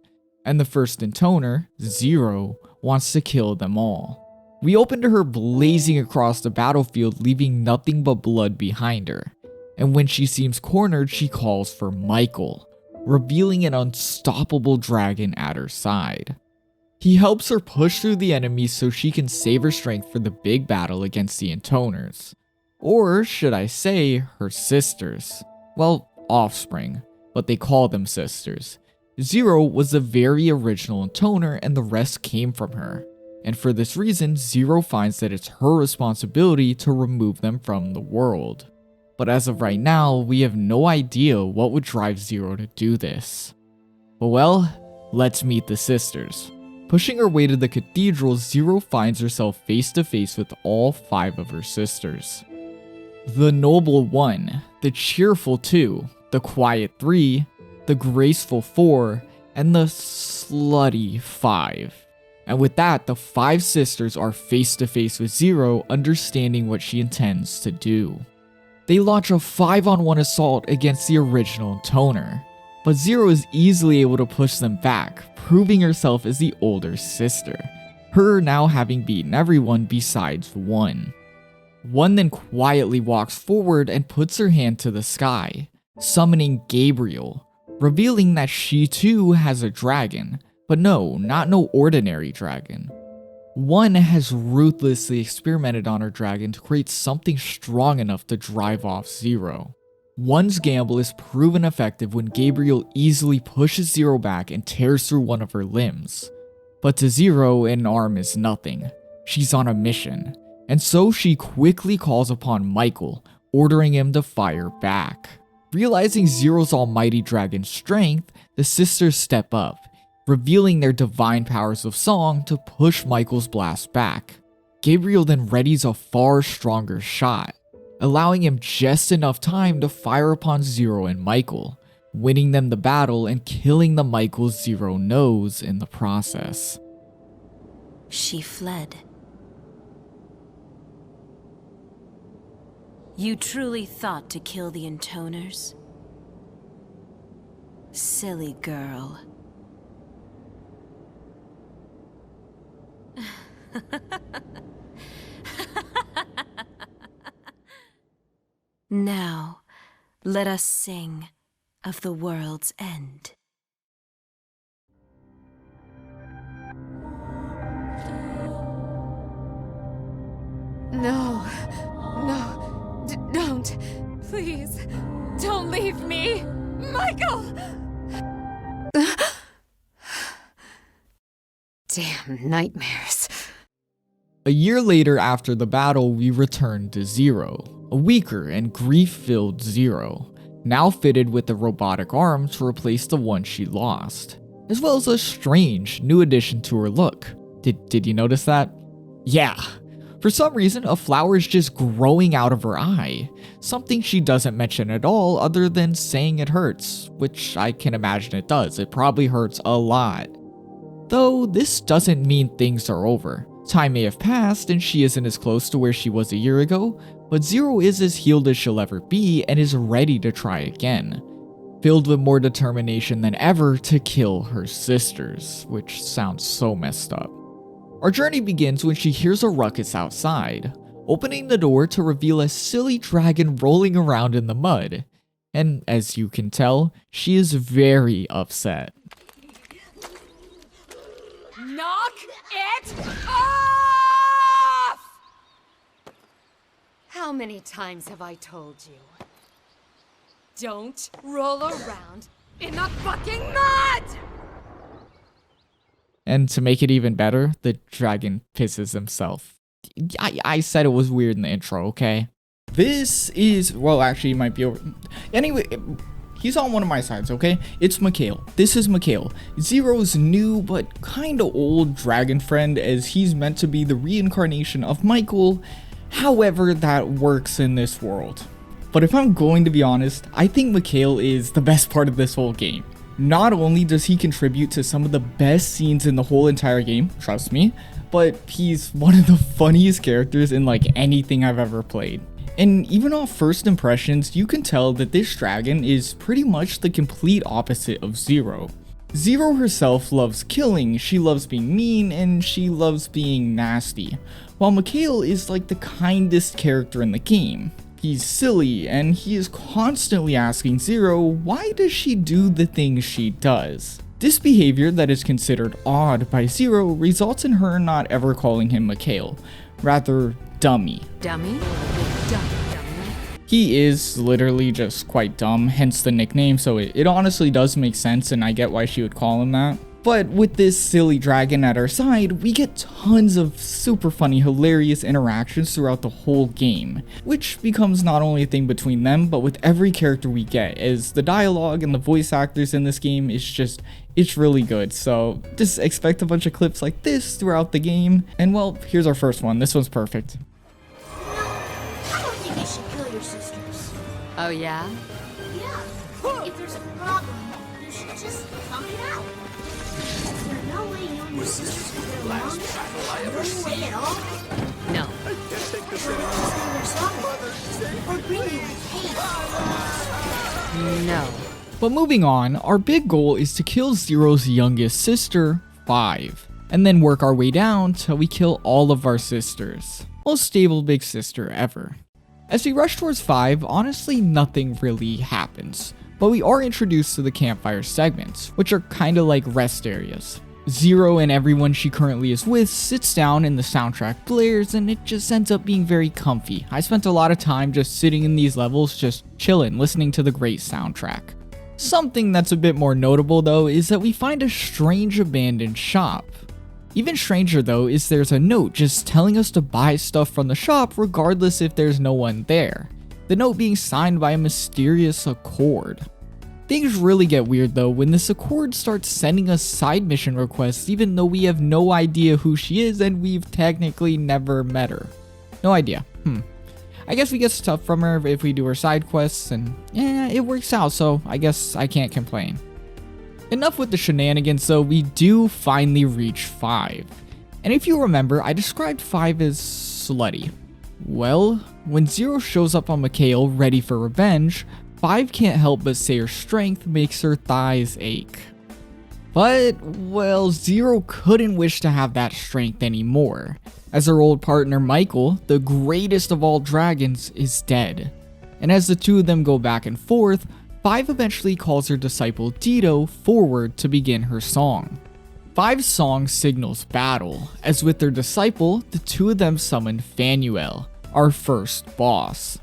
And the first intoner, Zero, wants to kill them all. We open to her blazing across the battlefield, leaving nothing but blood behind her. And when she seems cornered, she calls for Michael, revealing an unstoppable dragon at her side. He helps her push through the enemies so she can save her strength for the big battle against the intoners. Or should I say, her sisters. Well, offspring, but they call them sisters. Zero was the very original intoner and the rest came from her. And for this reason, Zero finds that it's her responsibility to remove them from the world. But as of right now, we have no idea what would drive Zero to do this. But well, let's meet the sisters. Pushing her way to the cathedral, Zero finds herself face to face with all 5 of her sisters. The noble 1, the cheerful 2, the quiet 3, the graceful 4, and the slutty 5. And with that, the 5 sisters are face to face with Zero, understanding what she intends to do. They launch a 5-on-1 assault against the original intoner, but Zero is easily able to push them back, proving herself as the older sister, her now having beaten everyone besides 1. 1 then quietly walks forward and puts her hand to the sky, summoning Gabriel, revealing that she too has a dragon, but no, not no ordinary dragon. 1 has ruthlessly experimented on her dragon to create something strong enough to drive off Zero. 1's gamble is proven effective when Gabriel easily pushes Zero back and tears through one of her limbs. But to Zero, an arm is nothing. She's on a mission, and so she quickly calls upon Michael, ordering him to fire back. Realizing Zero's almighty dragon's strength, the sisters step up, revealing their divine powers of song to push Michael's blast back. Gabriel then readies a far stronger shot, allowing him just enough time to fire upon Zero and Michael, winning them the battle and killing the Michael Zero knows in the process. She fled. You truly thought to kill the intoners? Silly girl. Now, let us sing of the world's end. No, don't. Please, don't leave me. Michael! Damn nightmares. A year later after the battle, we return to Zero, a weaker and grief-filled Zero, now fitted with a robotic arm to replace the one she lost. as well as a strange new addition to her look. Did you notice that? Yeah. For some reason, a flower is just growing out of her eye, something she doesn't mention at all other than saying it hurts, which I can imagine it does. It probably hurts a lot. Though this doesn't mean things are over. Time may have passed and she isn't as close to where she was a year ago, but Zero is as healed as she'll ever be and is ready to try again, filled with more determination than ever to kill her sisters, which sounds so messed up. Our journey begins when she hears a ruckus outside, opening the door to reveal a silly dragon rolling around in the mud. And as you can tell, she is very upset. Knock it off! How many times have I told you? Don't roll around in the fucking mud! And to make it even better, the dragon pisses himself. I said it was weird in the intro, okay? This is, well, actually, it might be over. Anyway, he's on one of my sides, okay? It's Mikhail. This is Mikhail, Zero's new but kinda old dragon friend, as he's meant to be the reincarnation of Michael, however that works in this world. But if I'm going to be honest, I think Mikhail is the best part of this whole game. Not only does he contribute to some of the best scenes in the whole entire game, trust me, but he's one of the funniest characters in like anything I've ever played. And even off first impressions, you can tell that this dragon is pretty much the complete opposite of Zero. Zero herself loves killing, she loves being mean, and she loves being nasty, while Mikhail is like the kindest character in the game. He's silly, and he is constantly asking Zero, why does she do the things she does? This behavior that is considered odd by Zero results in her not ever calling him Mikhail, rather Dummy. Dummy? He is literally just quite dumb, hence the nickname, so it honestly does make sense and I get why she would call him that. But with this silly dragon at our side, we get tons of super funny, hilarious interactions throughout the whole game, which becomes not only a thing between them, but with every character we get, as the dialogue and the voice actors in this game is it's really good. So just expect a bunch of clips like this throughout the game. And well, here's our first one. This one's perfect. I don't think you should kill your sisters. Oh, yeah? Yeah. If there's a problem, you should just talk it out. Is there no way you and your sisters can get along? No way at all? No. I can't take this anymore. Or bring you hate. No. But moving on, our big goal is to kill Zero's youngest sister, 5, and then work our way down till we kill all of our sisters. Most stable big sister ever. As we rush towards 5, honestly nothing really happens, but we are introduced to the campfire segments, which are kinda like rest areas. Zero and everyone she currently is with sits down and the soundtrack blares, and it just ends up being very comfy. I spent a lot of time just sitting in these levels just chilling, listening to the great soundtrack. Something that's a bit more notable though is that we find a strange abandoned shop. Even stranger though is there's a note just telling us to buy stuff from the shop regardless if there's no one there. The note being signed by a mysterious Accord. Things really get weird though when this Accord starts sending us side mission requests even though we have no idea who she is and we've technically never met her. No idea. I guess we get stuff from her if we do her side quests, and yeah, it works out, so I guess I can't complain. Enough with the shenanigans though, we do finally reach 5. And if you remember, I described 5 as slutty. Well, when Zero shows up on Mikhail ready for revenge, 5 can't help but say her strength makes her thighs ache. But, well, Zero couldn't wish to have that strength anymore, as her old partner Michael, the greatest of all dragons, is dead. And as the two of them go back and forth, 5 eventually calls her disciple Dido forward to begin her song. 5's song signals battle, as with their disciple, the two of them summon Phanuel, our first boss.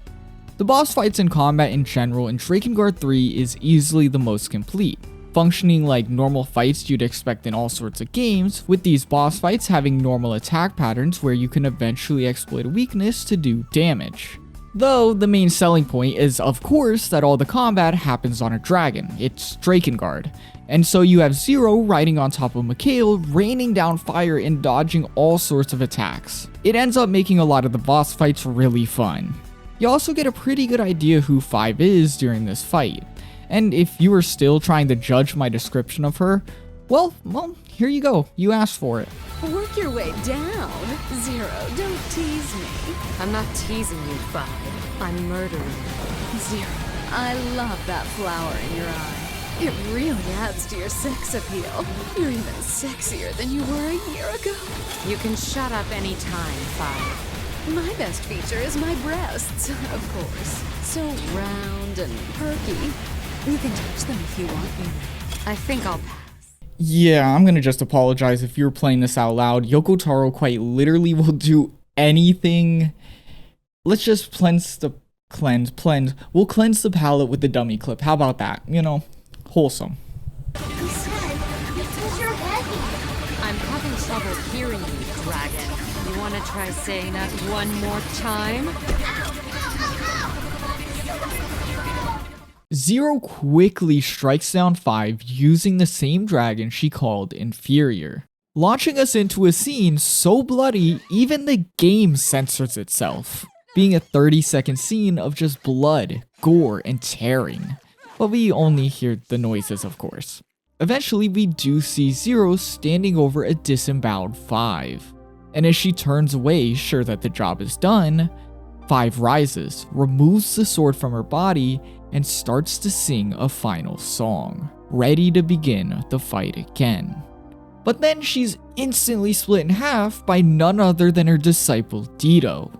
The boss fights and combat in general in Drakengard 3 is easily the most complete, functioning like normal fights you'd expect in all sorts of games, with these boss fights having normal attack patterns where you can eventually exploit a weakness to do damage. Though the main selling point is of course that all the combat happens on a dragon, it's Drakengard, and so you have Zero riding on top of Mikhail, raining down fire and dodging all sorts of attacks. It ends up making a lot of the boss fights really fun. You also get a pretty good idea who 5 is during this fight, and if you are still trying to judge my description of her, well, here you go, you asked for it. Work your way down. Zero, don't tease me. I'm not teasing you, 5. I'm murdering you. Zero, I love that flower in your eye. It really adds to your sex appeal. You're even sexier than you were a year ago. You can shut up any time, 5. My best feature is my breasts, of course. So round and perky. You can touch them if you want me. I think I'll pass. Yeah, I'm gonna just apologize if you're playing this out loud. Yoko Taro quite literally will do anything. Let's just cleanse. We'll cleanse the palate with the dummy clip. How about that? You know, wholesome. I'm having trouble hearing you, dragon. You wanna try saying that one more time? Zero quickly strikes down 5 using the same dragon she called inferior, launching us into a scene so bloody even the game censors itself, being a 30-second scene of just blood, gore, and tearing. But we only hear the noises, of course. Eventually we do see Zero standing over a disemboweled 5, and as she turns away sure that the job is done, 5 rises, removes the sword from her body, and starts to sing a final song, ready to begin the fight again. But then she's instantly split in half by none other than her disciple Dido.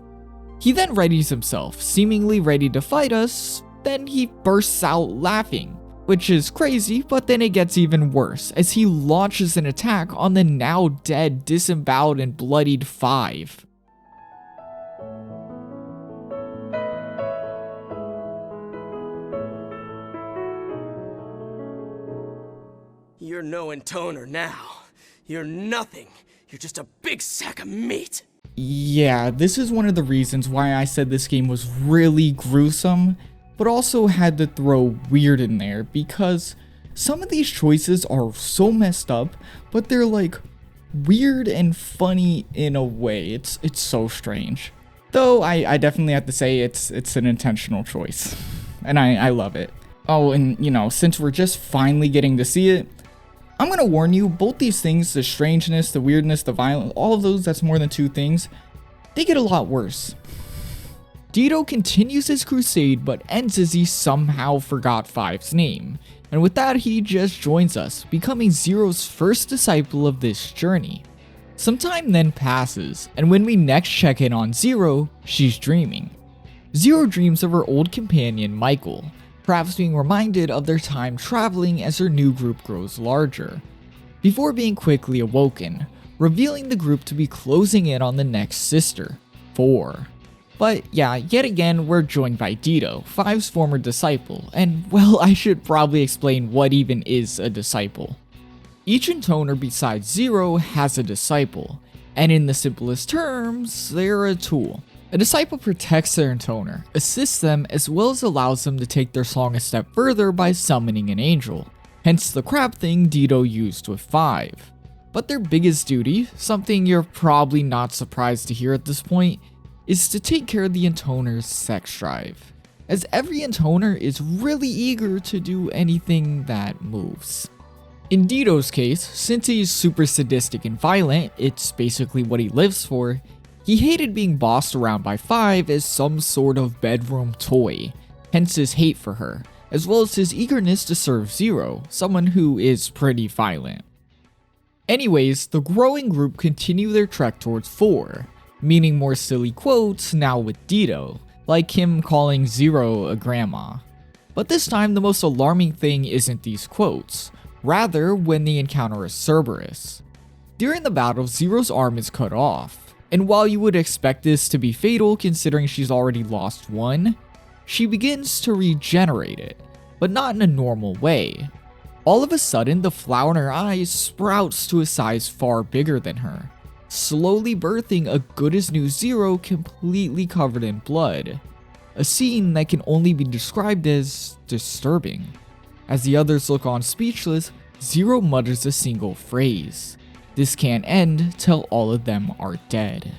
He then readies himself, seemingly ready to fight us, then he bursts out laughing, which is crazy, but then it gets even worse as he launches an attack on the now dead, disemboweled, and bloodied 5. You're no intoner now. You're nothing. You're just a big sack of meat. Yeah, this is one of the reasons why I said this game was really gruesome, but also had to throw weird in there, because some of these choices are so messed up, but they're like weird and funny in a way. It's so strange. Though I definitely have to say it's an intentional choice, and I love it. Oh, and you know, since we're just finally getting to see it, I'm gonna warn you, both these things, the strangeness, the weirdness, the violence, all of those, that's more than 2 things, they get a lot worse. Dido continues his crusade, but ends as he somehow forgot 5's name, and with that he just joins us, becoming Zero's first disciple of this journey. Some time then passes, and when we next check in on Zero, she's dreaming. Zero dreams of her old companion Michael, perhaps being reminded of their time traveling as her new group grows larger, before being quickly awoken, revealing the group to be closing in on the next sister, 4. But yeah, yet again we're joined by Dido, 5's former disciple, and well, I should probably explain what even is a disciple. Each intoner besides Zero has a disciple, and in the simplest terms, they're a tool. A disciple protects their intoner, assists them, as well as allows them to take their song a step further by summoning an angel, hence the crab thing Dido used with 5. But their biggest duty, something you're probably not surprised to hear at this point, is to take care of the intoner's sex drive, as every intoner is really eager to do anything that moves. In Dido's case, since he's super sadistic and violent, it's basically what he lives for, he hated being bossed around by 5 as some sort of bedroom toy, hence his hate for her, as well as his eagerness to serve Zero, someone who is pretty violent. Anyways, the growing group continue their trek towards 4, meaning more silly quotes now with Dido, like him calling Zero a grandma. But this time the most alarming thing isn't these quotes, rather when they encounter a Cerberus. During the battle, Zero's arm is cut off, and while you would expect this to be fatal considering she's already lost one, she begins to regenerate it, but not in a normal way. All of a sudden, the flower in her eyes sprouts to a size far bigger than her, slowly birthing a good as new Zero completely covered in blood. a scene that can only be described as disturbing. As the others look on speechless, Zero mutters a single phrase. This can't end till all of them are dead.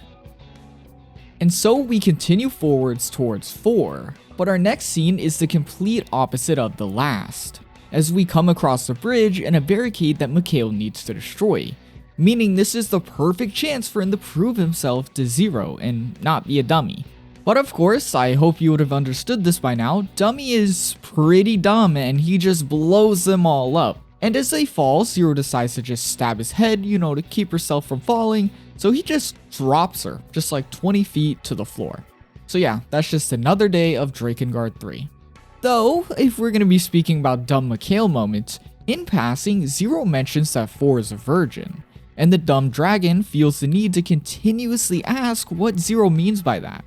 And so we continue forwards towards 4, but our next scene is the complete opposite of the last, as we come across a bridge and a barricade that Mikhail needs to destroy, meaning this is the perfect chance for him to prove himself to Zero and not be a dummy. But of course, I hope you would have understood this by now, Dummy is pretty dumb and he just blows them all up. And as they fall, Zero decides to just stab his head, to keep herself from falling, so he just drops her, just like 20 feet to the floor. So yeah, that's just another day of Drakengard 3. Though, if we're going to be speaking about dumb Mikhail moments, in passing, Zero mentions that 4 is a virgin, and the dumb dragon feels the need to continuously ask what Zero means by that.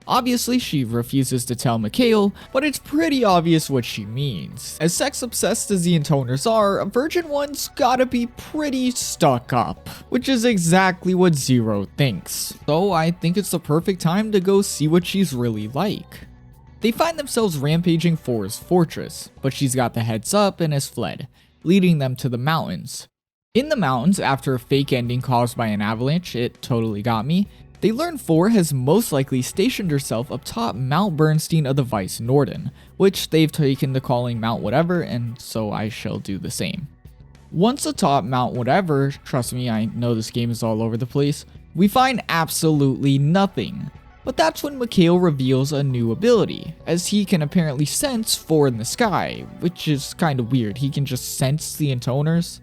Obviously, she refuses to tell Mikhail, but it's pretty obvious what she means. As sex-obsessed as the intoners are, a virgin one's gotta be pretty stuck up, which is exactly what Zero thinks. So I think it's the perfect time to go see what she's really like. They find themselves rampaging 4's fortress, but she's got the heads up and has fled, leading them to the mountains. In the mountains, after a fake ending caused by an avalanche, it totally got me, they learn 4 has most likely stationed herself up top Mount Bernstein of the Vice Norden, which they've taken to calling Mount Whatever, and so I shall do the same. Once atop Mount Whatever, trust me, I know this game is all over the place, we find absolutely nothing. But that's when Mikhail reveals a new ability, as he can apparently sense 4 in the sky, which is kinda weird, he can just sense the intoners.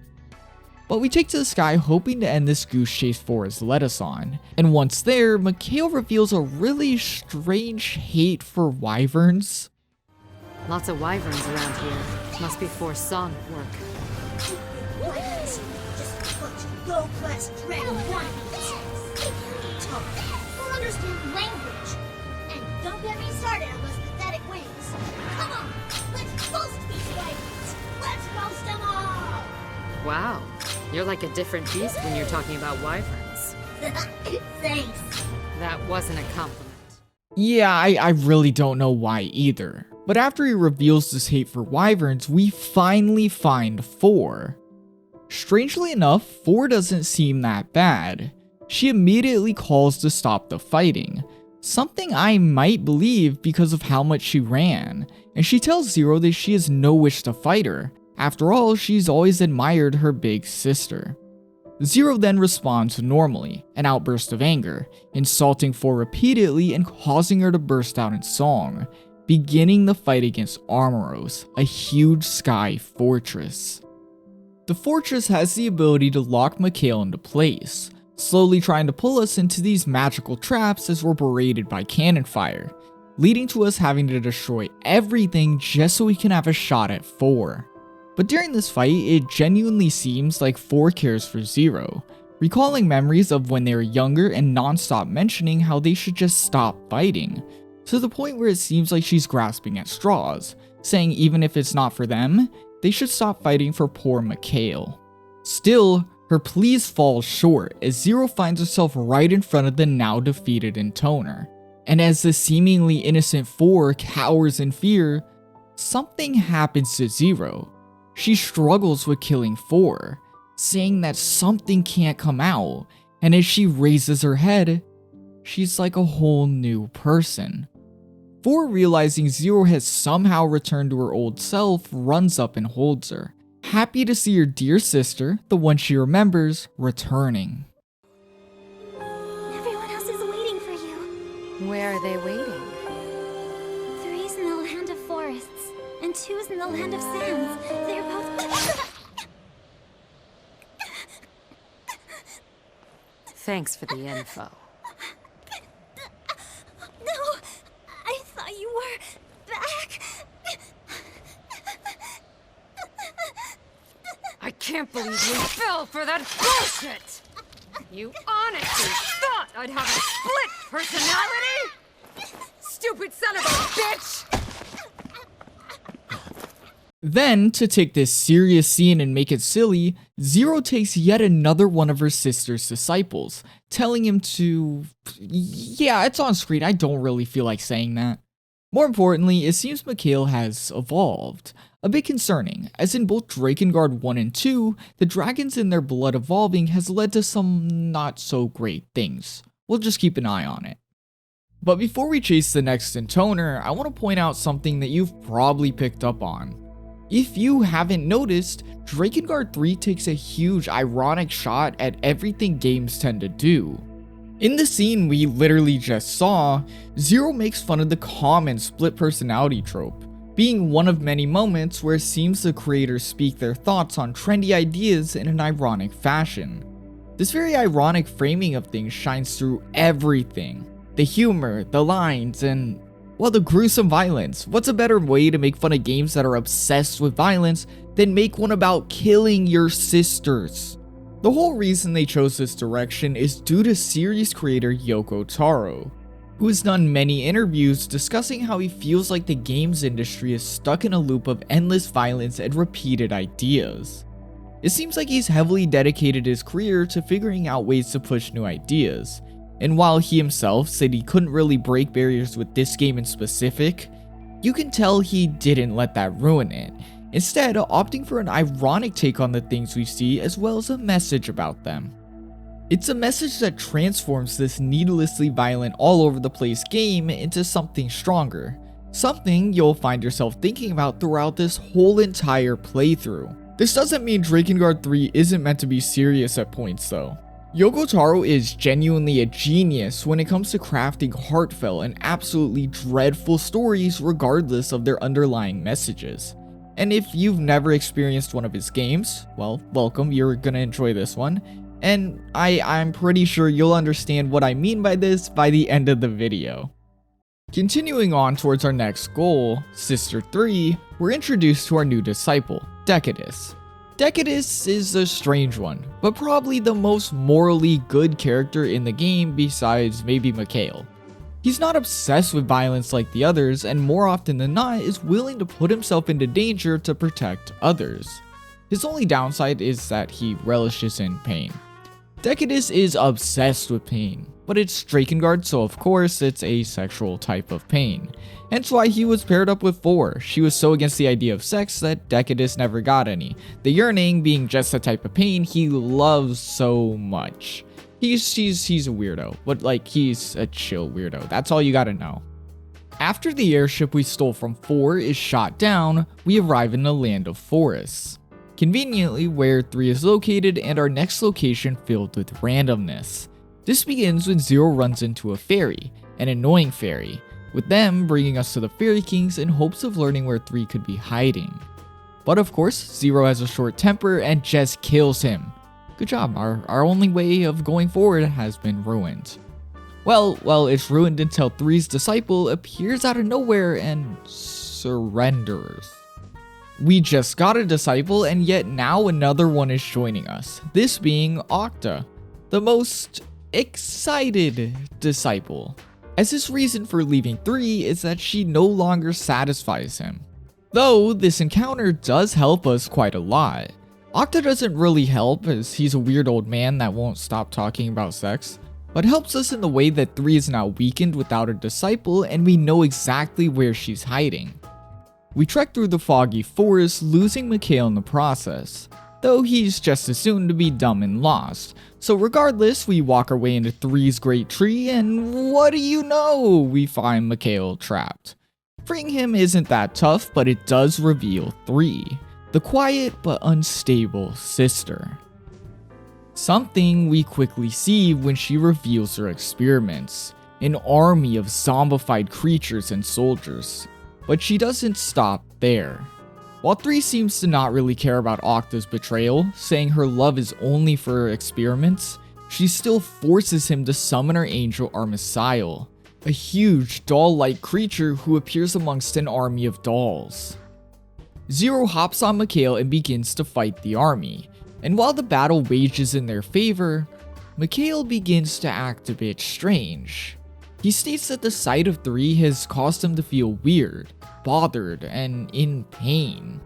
But we take to the sky hoping to end this goose chase 4 has led us on, and once there, Mikhail reveals a really strange hate for wyverns. Lots of wyverns around here. Must be 4's song at work. Wyverns, just a bunch of low-class dragon wannabes. Who understand language? And don't get me started on those pathetic wings. Come on, let's roast these wyverns. Let's roast them all. Wow, you're like a different beast when you're talking about wyverns. Thanks. That wasn't a compliment. Yeah, I really don't know why either. But after he reveals this hate for wyverns, we finally find 4. Strangely enough, 4 doesn't seem that bad. She immediately calls to stop the fighting, something I might believe because of how much she ran, and she tells Zero that she has no wish to fight her. After all, she's always admired her big sister. Zero then responds normally, an outburst of anger, insulting 4 repeatedly and causing her to burst out in song, beginning the fight against Armoros, a huge sky fortress. The fortress has the ability to lock Mikhail into place, slowly trying to pull us into these magical traps as we're berated by cannon fire, leading to us having to destroy everything just so we can have a shot at 4. But during this fight, it genuinely seems like 4 cares for Zero, recalling memories of when they were younger and non-stop mentioning how they should just stop fighting, to the point where it seems like she's grasping at straws, saying even if it's not for them, they should stop fighting for poor Mikhail. Still, her pleas fall short as Zero finds herself right in front of the now defeated intoner. And as the seemingly innocent 4 cowers in fear, something happens to Zero. She struggles with killing 4, saying that something can't come out, and as she raises her head, she's like a whole new person. 4, realizing Zero has somehow returned to her old self, runs up and holds her, happy to see her dear sister, the one she remembers, returning. Everyone else is waiting for you. Where are they waiting? 3's in the land of forests, and 2's in the land of sands. They're both... Thanks for the info. No, I thought you were back. I can't believe you fell for that bullshit! You honestly thought I'd have a split personality? Stupid son of a bitch! Then, to take this serious scene and make it silly, Zero takes yet another one of her sister's disciples, telling him to... Yeah, it's on screen, I don't really feel like saying that. More importantly, it seems Mikhail has evolved. A bit concerning, as in both Drakengard 1 and 2, the dragons in their blood evolving has led to some not so great things. We'll just keep an eye on it. But before we chase the next intoner, I want to point out something that you've probably picked up on. If you haven't noticed, Drakengard 3 takes a huge ironic shot at everything games tend to do. In the scene we literally just saw, Zero makes fun of the common split personality trope, being one of many moments where it seems the creators speak their thoughts on trendy ideas in an ironic fashion. This very ironic framing of things shines through everything. The humor, the lines, and, well, the gruesome violence. What's a better way to make fun of games that are obsessed with violence than make one about killing your sisters? The whole reason they chose this direction is due to series creator Yoko Taro, who has done many interviews discussing how he feels like the games industry is stuck in a loop of endless violence and repeated ideas. It seems like he's heavily dedicated his career to figuring out ways to push new ideas, and while he himself said he couldn't really break barriers with this game in specific, you can tell he didn't let that ruin it, instead opting for an ironic take on the things we see as well as a message about them. It's a message that transforms this needlessly violent all over the place game into something stronger, something you'll find yourself thinking about throughout this whole entire playthrough. This doesn't mean Drakengard 3 isn't meant to be serious at points though. Yoko Taro is genuinely a genius when it comes to crafting heartfelt and absolutely dreadful stories regardless of their underlying messages. And if you've never experienced one of his games, well, welcome, you're gonna enjoy this one. And I'm pretty sure you'll understand what I mean by this by the end of the video. Continuing on towards our next goal, Sister 3, we're introduced to our new disciple, Decadus. Decadus is a strange one, but probably the most morally good character in the game besides maybe Mikhail. He's not obsessed with violence like the others, and more often than not is willing to put himself into danger to protect others. His only downside is that he relishes in pain. Decadus is obsessed with pain, but it's Drakengard, so of course it's a sexual type of pain. Hence why he was paired up with 4. She was so against the idea of sex that Decadus never got any, the yearning being just a type of pain he loves so much. He's a weirdo, but like he's a chill weirdo, that's all you gotta know. After the airship we stole from 4 is shot down, we arrive in the land of forests. Conveniently where 3 is located and our next location filled with randomness. This begins when Zero runs into a fairy, an annoying fairy, with them bringing us to the Fairy Kings in hopes of learning where 3 could be hiding. But of course, Zero has a short temper and just kills him. Good job, our only way of going forward has been ruined. Well, it's ruined until 3's disciple appears out of nowhere and surrenders. We just got a disciple and yet now another one is joining us, this being Octa, the most excited disciple, as his reason for leaving 3 is that she no longer satisfies him. Though this encounter does help us quite a lot. Octa doesn't really help as he's a weird old man that won't stop talking about sex, but helps us in the way that 3 is now weakened without a disciple and we know exactly where she's hiding. We trek through the foggy forest, losing Mikhail in the process, though he's just as soon to be dumb and lost. So regardless, we walk our way into 3's great tree and what do you know, we find Mikhail trapped. Freeing him isn't that tough, but it does reveal 3, the quiet but unstable sister. Something we quickly see when she reveals her experiments, an army of zombified creatures and soldiers. But she doesn't stop there. While 3 seems to not really care about Octa's betrayal, saying her love is only for her experiments, she still forces him to summon her angel Armisael, a huge doll-like creature who appears amongst an army of dolls. Zero hops on Mikhail and begins to fight the army, and while the battle wages in their favor, Mikhail begins to act a bit strange. He states that the sight of 3 has caused him to feel weird, bothered, and in pain.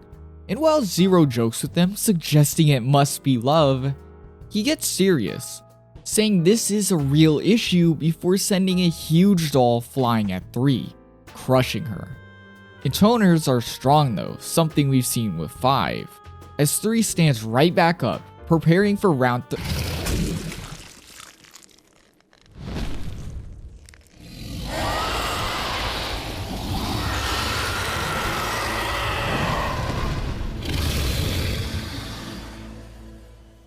And while Zero jokes with them, suggesting it must be love, he gets serious, saying this is a real issue before sending a huge doll flying at 3, crushing her. Intoners are strong though, something we've seen with 5, as 3 stands right back up, preparing for round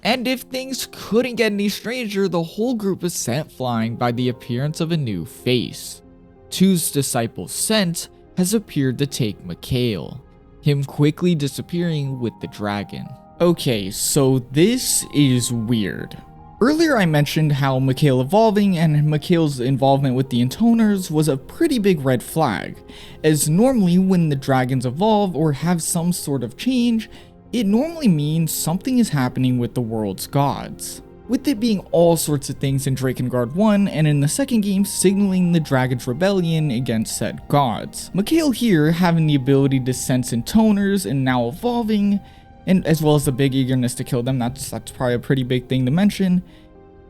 And if things couldn't get any stranger, the whole group is sent flying by the appearance of a new face. 2's disciple Scent has appeared to take Mikhail, him quickly disappearing with the dragon. Okay, so this is weird. Earlier I mentioned how Mikhail evolving and Mikhail's involvement with the Intoners was a pretty big red flag, as normally when the dragons evolve or have some sort of change, it normally means something is happening with the world's gods, with it being all sorts of things in Drakengard 1 and in the second game signaling the dragon's rebellion against said gods. Mikhail here having the ability to sense Intoners and now evolving, and as well as the big eagerness to kill them, that's probably a pretty big thing to mention,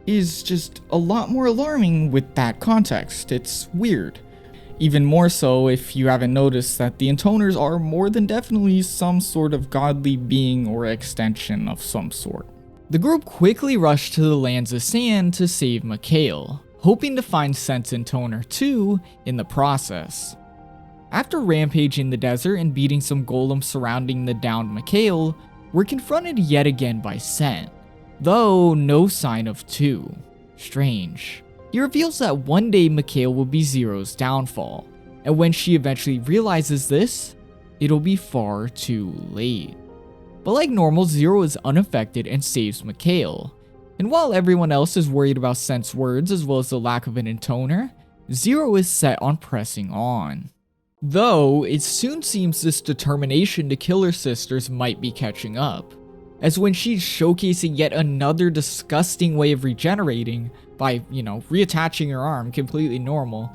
is just a lot more alarming with that context. It's weird. Even more so if you haven't noticed that the Intoners are more than definitely some sort of godly being or extension of some sort. The group quickly rushed to the lands of sand to save Mikhail, hoping to find Scent's Intoner too in the process. After rampaging the desert and beating some golems surrounding the downed Mikhail, we're confronted yet again by Scent, though no sign of 2. Strange. He reveals that one day Mikhail will be Zero's downfall, and when she eventually realizes this, it'll be far too late. But like normal, Zero is unaffected and saves Mikhail, and while everyone else is worried about Scent's words as well as the lack of an Intoner, Zero is set on pressing on. Though, it soon seems this determination to kill her sisters might be catching up, as when she's showcasing yet another disgusting way of regenerating by, reattaching her arm completely normal,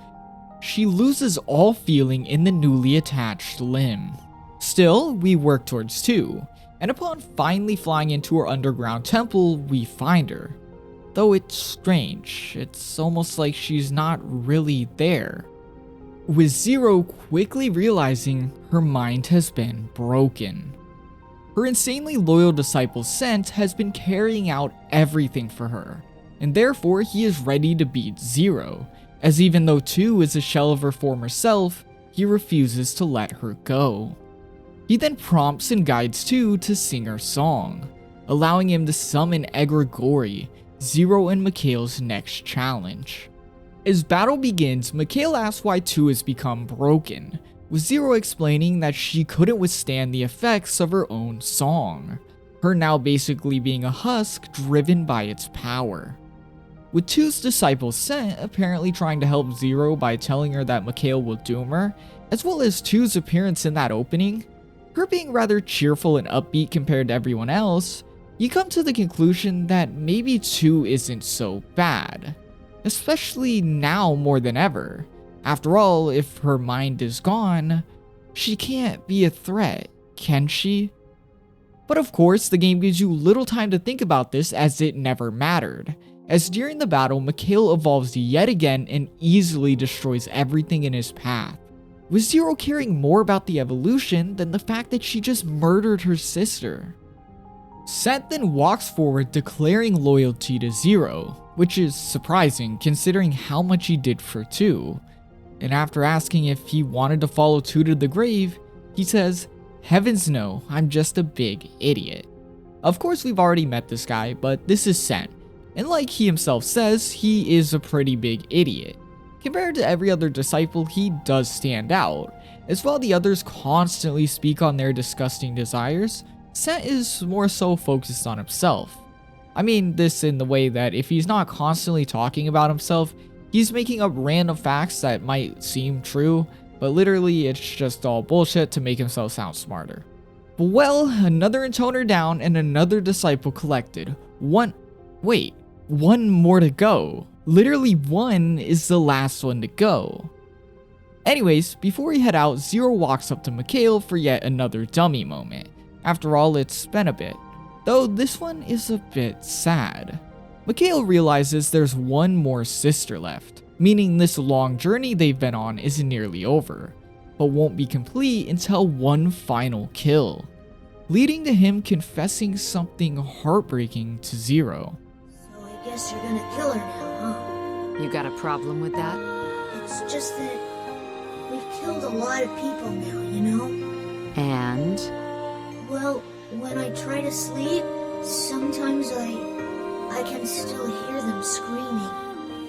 she loses all feeling in the newly attached limb. Still, we work towards 2, and upon finally flying into her underground temple, we find her. Though it's strange, it's almost like she's not really there. With Zero quickly realizing her mind has been broken. Her insanely loyal disciple Scent has been carrying out everything for her, and therefore he is ready to beat Zero, as even though 2 is a shell of her former self, he refuses to let her go. He then prompts and guides 2 to sing her song, allowing him to summon Egregori, Zero and Mikhail's next challenge. As battle begins, Mikhail asks why 2 has become broken, with Zero explaining that she couldn't withstand the effects of her own song, her now basically being a husk driven by its power. With 2's disciple Scent apparently trying to help Zero by telling her that Mikhail will doom her, as well as 2's appearance in that opening, her being rather cheerful and upbeat compared to everyone else, you come to the conclusion that maybe 2 isn't so bad, especially now more than ever. After all, if her mind is gone, she can't be a threat, can she? But of course, the game gives you little time to think about this as it never mattered, as during the battle, Mikhail evolves yet again and easily destroys everything in his path, with Zero caring more about the evolution than the fact that she just murdered her sister. Scent then walks forward declaring loyalty to Zero, which is surprising considering how much he did for 2. And after asking if he wanted to follow 2 to the grave, he says, "Heavens no, I'm just a big idiot." Of course we've already met this guy, but this is Scent, and like he himself says, he is a pretty big idiot. Compared to every other disciple, he does stand out, as while the others constantly speak on their disgusting desires, Scent is more so focused on himself. I mean this in the way that if he's not constantly talking about himself, he's making up random facts that might seem true, but literally it's just all bullshit to make himself sound smarter. Well, another Intoner down and another disciple collected. One more to go. Literally 1 is the last one to go. Anyways, before we head out, Zero walks up to Mikhail for yet another dummy moment. After all, it's been a bit. Though this one is a bit sad. Mikhail realizes there's one more sister left, meaning this long journey they've been on is nearly over, but won't be complete until one final kill, leading to him confessing something heartbreaking to Zero. So I guess you're gonna kill her now, huh? You got a problem with that? It's just that we've killed a lot of people now, you know? And? Well, when I try to sleep, sometimes I can still hear them screaming.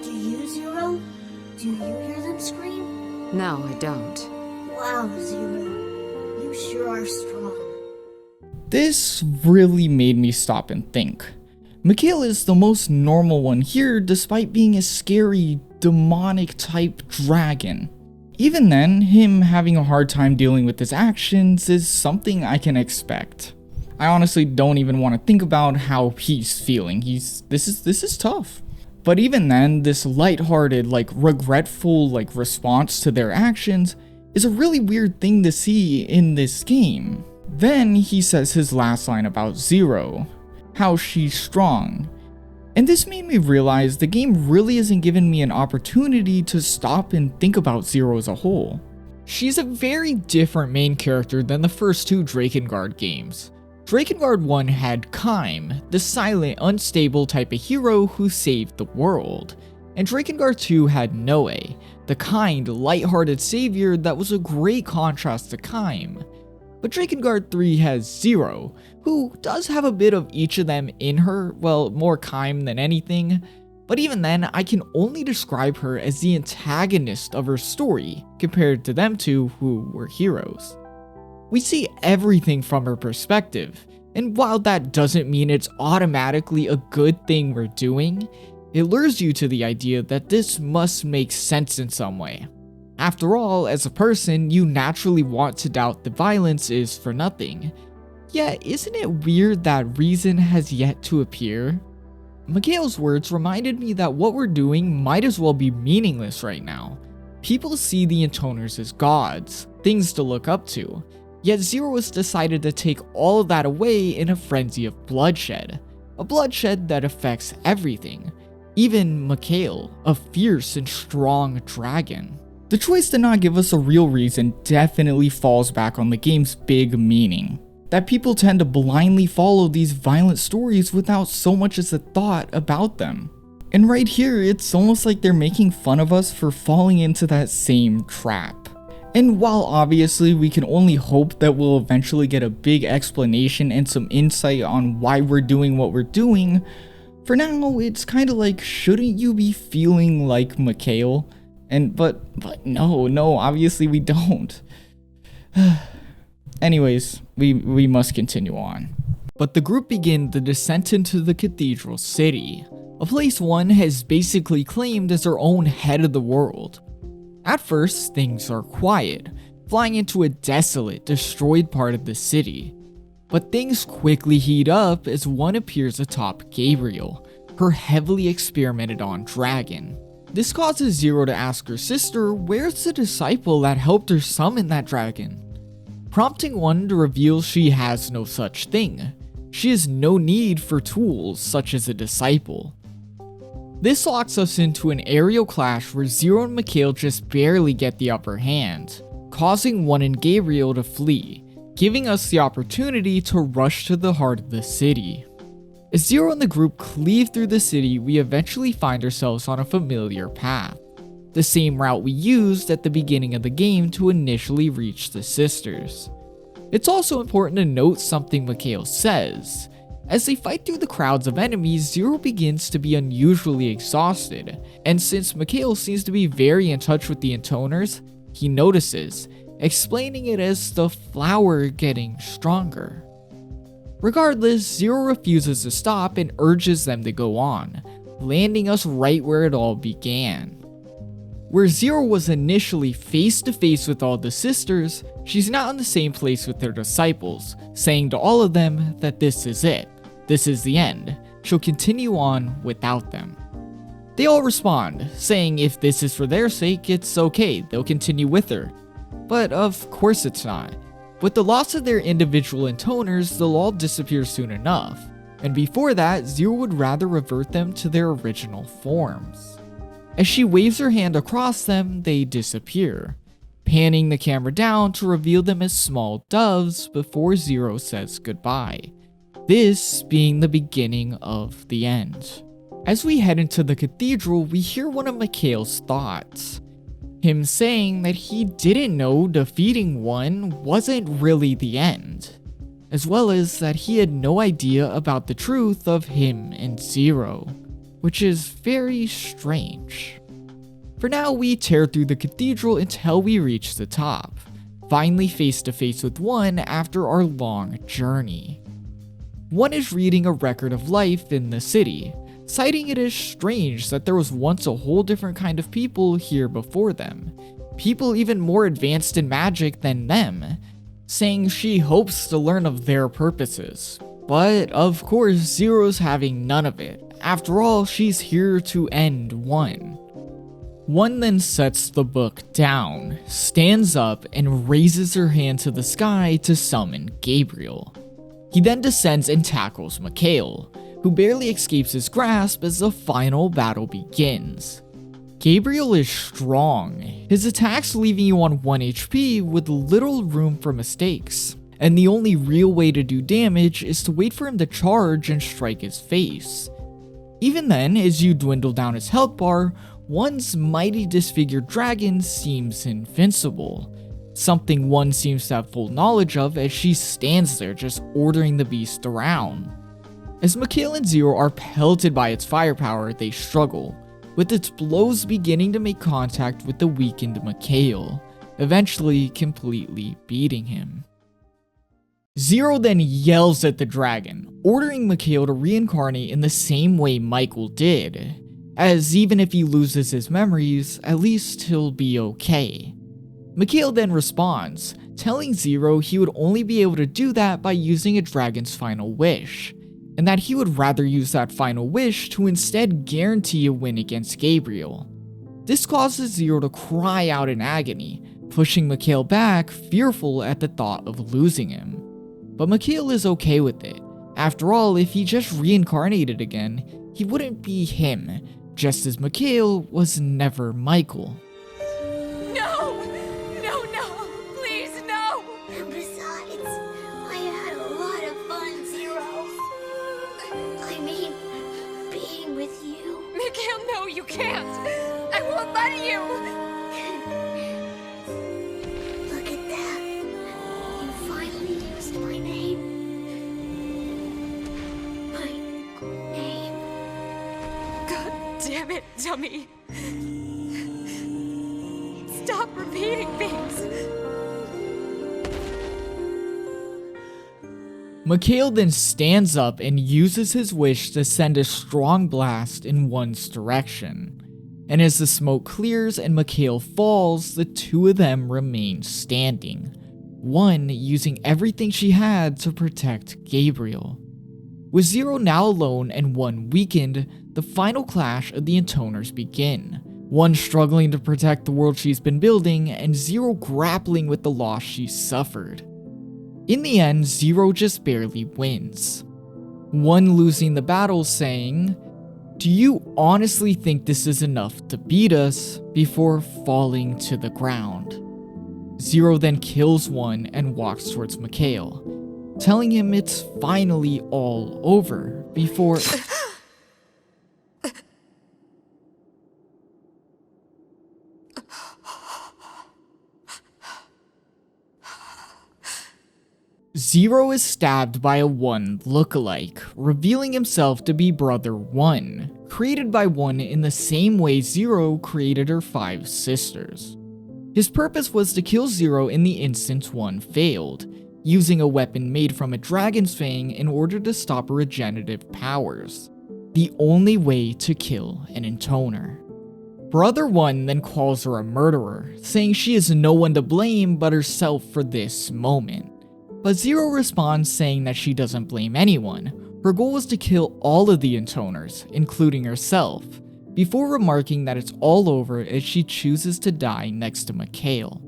Do you, Zero? Do you hear them scream? No, I don't. Wow, Zero. You sure are strong. This really made me stop and think. Mikhail is the most normal one here despite being a scary, demonic type dragon. Even then, him having a hard time dealing with his actions is something I can expect. I honestly don't even want to think about how he's feeling. This is tough. But even then, this lighthearted, regretful, response to their actions is a really weird thing to see in this game. Then he says his last line about Zero, how she's strong. And this made me realize the game really isn't giving me an opportunity to stop and think about Zero as a whole. She's a very different main character than the first two Drakengard games. Drakengard 1 had Caim, the silent, unstable type of hero who saved the world, and Drakengard 2 had Noe, the kind, lighthearted savior that was a great contrast to Caim. But Drakengard 3 has Zero, who does have a bit of each of them in her, well, more Caim than anything, but even then, I can only describe her as the antagonist of her story, compared to them two who were heroes. We see everything from her perspective, and while that doesn't mean it's automatically a good thing we're doing, it lures you to the idea that this must make sense in some way. After all, as a person, you naturally want to doubt the violence is for nothing. Yet, isn't it weird that reason has yet to appear? Mikhail's words reminded me that what we're doing might as well be meaningless right now. People see the Intoners as gods, things to look up to, yet Zero has decided to take all of that away in a frenzy of bloodshed. A bloodshed that affects everything, even Mikhail, a fierce and strong dragon. The choice to not give us a real reason definitely falls back on the game's big meaning, that people tend to blindly follow these violent stories without so much as a thought about them. And right here, it's almost like they're making fun of us for falling into that same trap. And while obviously we can only hope that we'll eventually get a big explanation and some insight on why we're doing what we're doing, for now it's kinda like, shouldn't you be feeling like Mikhail? But no, obviously we don't. Anyways, we must continue on. But the group begin the descent into the cathedral city, a place one has basically claimed as their own head of the world. At first, things are quiet, flying into a desolate, destroyed part of the city. But things quickly heat up as one appears atop Gabriel, her heavily experimented on dragon. This causes Zero to ask her sister where's the disciple that helped her summon that dragon, prompting one to reveal she has no such thing. She has no need for tools such as a disciple. This locks us into an aerial clash where Zero and Mikhail just barely get the upper hand, causing one and Gabriel to flee, giving us the opportunity to rush to the heart of the city. As Zero and the group cleave through the city, we eventually find ourselves on a familiar path, the same route we used at the beginning of the game to initially reach the sisters. It's also important to note something Mikhail says. As they fight through the crowds of enemies, Zero begins to be unusually exhausted, and since Mikhail seems to be very in touch with the Intoners, he notices, explaining it as the flower getting stronger. Regardless, Zero refuses to stop and urges them to go on, landing us right where it all began. Where Zero was initially face to face with all the sisters, she's now in the same place with their disciples, saying to all of them that this is it. This is the end. She'll continue on without them. They all respond, saying if this is for their sake, it's okay, they'll continue with her. But of course it's not. With the loss of their individual Intoners, they'll all disappear soon enough, and before that, Zero would rather revert them to their original forms. As she waves her hand across them, they disappear, panning the camera down to reveal them as small doves before Zero says goodbye. This being the beginning of the end. As we head into the cathedral, we hear one of Mikhail's thoughts. Him saying that he didn't know defeating one wasn't really the end, as well as that he had no idea about the truth of him and Zero, which is very strange. For now, we tear through the cathedral until we reach the top, finally face to face with one after our long journey. One is reading a record of life in the city, citing it as strange that there was once a whole different kind of people here before them, people even more advanced in magic than them, saying she hopes to learn of their purposes. But of course, Zero's having none of it. After all, she's here to end one. One then sets the book down, stands up, and raises her hand to the sky to summon Gabriel. He then descends and tackles Mikhail, who barely escapes his grasp as the final battle begins. Gabriel is strong, his attacks leaving you on 1 HP with little room for mistakes, and the only real way to do damage is to wait for him to charge and strike his face. Even then, as you dwindle down his health bar, one's mighty disfigured dragon seems invincible, something one seems to have full knowledge of as she stands there just ordering the beast around. As Mikhail and Zero are pelted by its firepower, they struggle, with its blows beginning to make contact with the weakened Mikhail, eventually completely beating him. Zero then yells at the dragon, ordering Mikhail to reincarnate in the same way Michael did, as even if he loses his memories, at least he'll be okay. Mikhail then responds, telling Zero he would only be able to do that by using a dragon's final wish, and that he would rather use that final wish to instead guarantee a win against Gabriel. This causes Zero to cry out in agony, pushing Mikhail back, fearful at the thought of losing him. But Mikhail is okay with it. After all, if he just reincarnated again, he wouldn't be him, just as Mikhail was never Michael. No! No, no! Please, no! Besides, I had a lot of fun, Zero. I mean, being with you. Mikhail, no, you can't! I won't let you! Look at that. You finally used my name. My name. God damn it, dummy! Stop repeating things! Mikhail then stands up and uses his wish to send a strong blast in one's direction. And as the smoke clears and Mikhail falls, the two of them remain standing, one using everything she had to protect Gabriel. With Zero now alone and one weakened, the final clash of the intoners begin. One struggling to protect the world she's been building, and Zero grappling with the loss she suffered. In the end, Zero just barely wins. One losing the battle saying, "Do you honestly think this is enough to beat us?" before falling to the ground. Zero then kills one and walks towards Mikhail, telling him it's finally all over before... Zero is stabbed by a One lookalike, revealing himself to be Brother One, created by One in the same way Zero created her 5 sisters. His purpose was to kill Zero in the instance One failed, using a weapon made from a dragon's fang in order to stop her regenerative powers. The only way to kill an intoner. Brother One then calls her a murderer, saying she is no one to blame but herself for this moment. But Zero responds saying that she doesn't blame anyone. Her goal was to kill all of the intoners, including herself, before remarking that it's all over as she chooses to die next to Mikhail.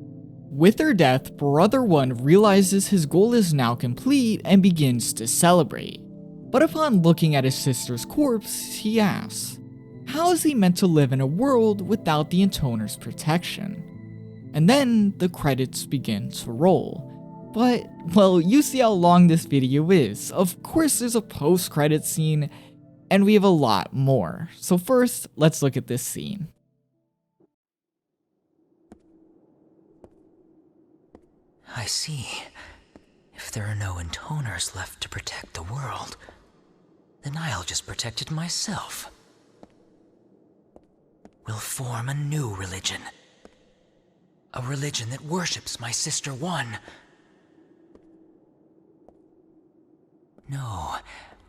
With her death, Brother One realizes his goal is now complete and begins to celebrate. But upon looking at his sister's corpse, he asks, how is he meant to live in a world without the Intoner's protection? And then the credits begin to roll. But, well, you see how long this video is. Of course there's a post-credit scene, and we have a lot more. So first, let's look at this scene. I see. If there are no Intoners left to protect the world, then I'll just protect it myself. We'll form a new religion. A religion that worships my sister One. No,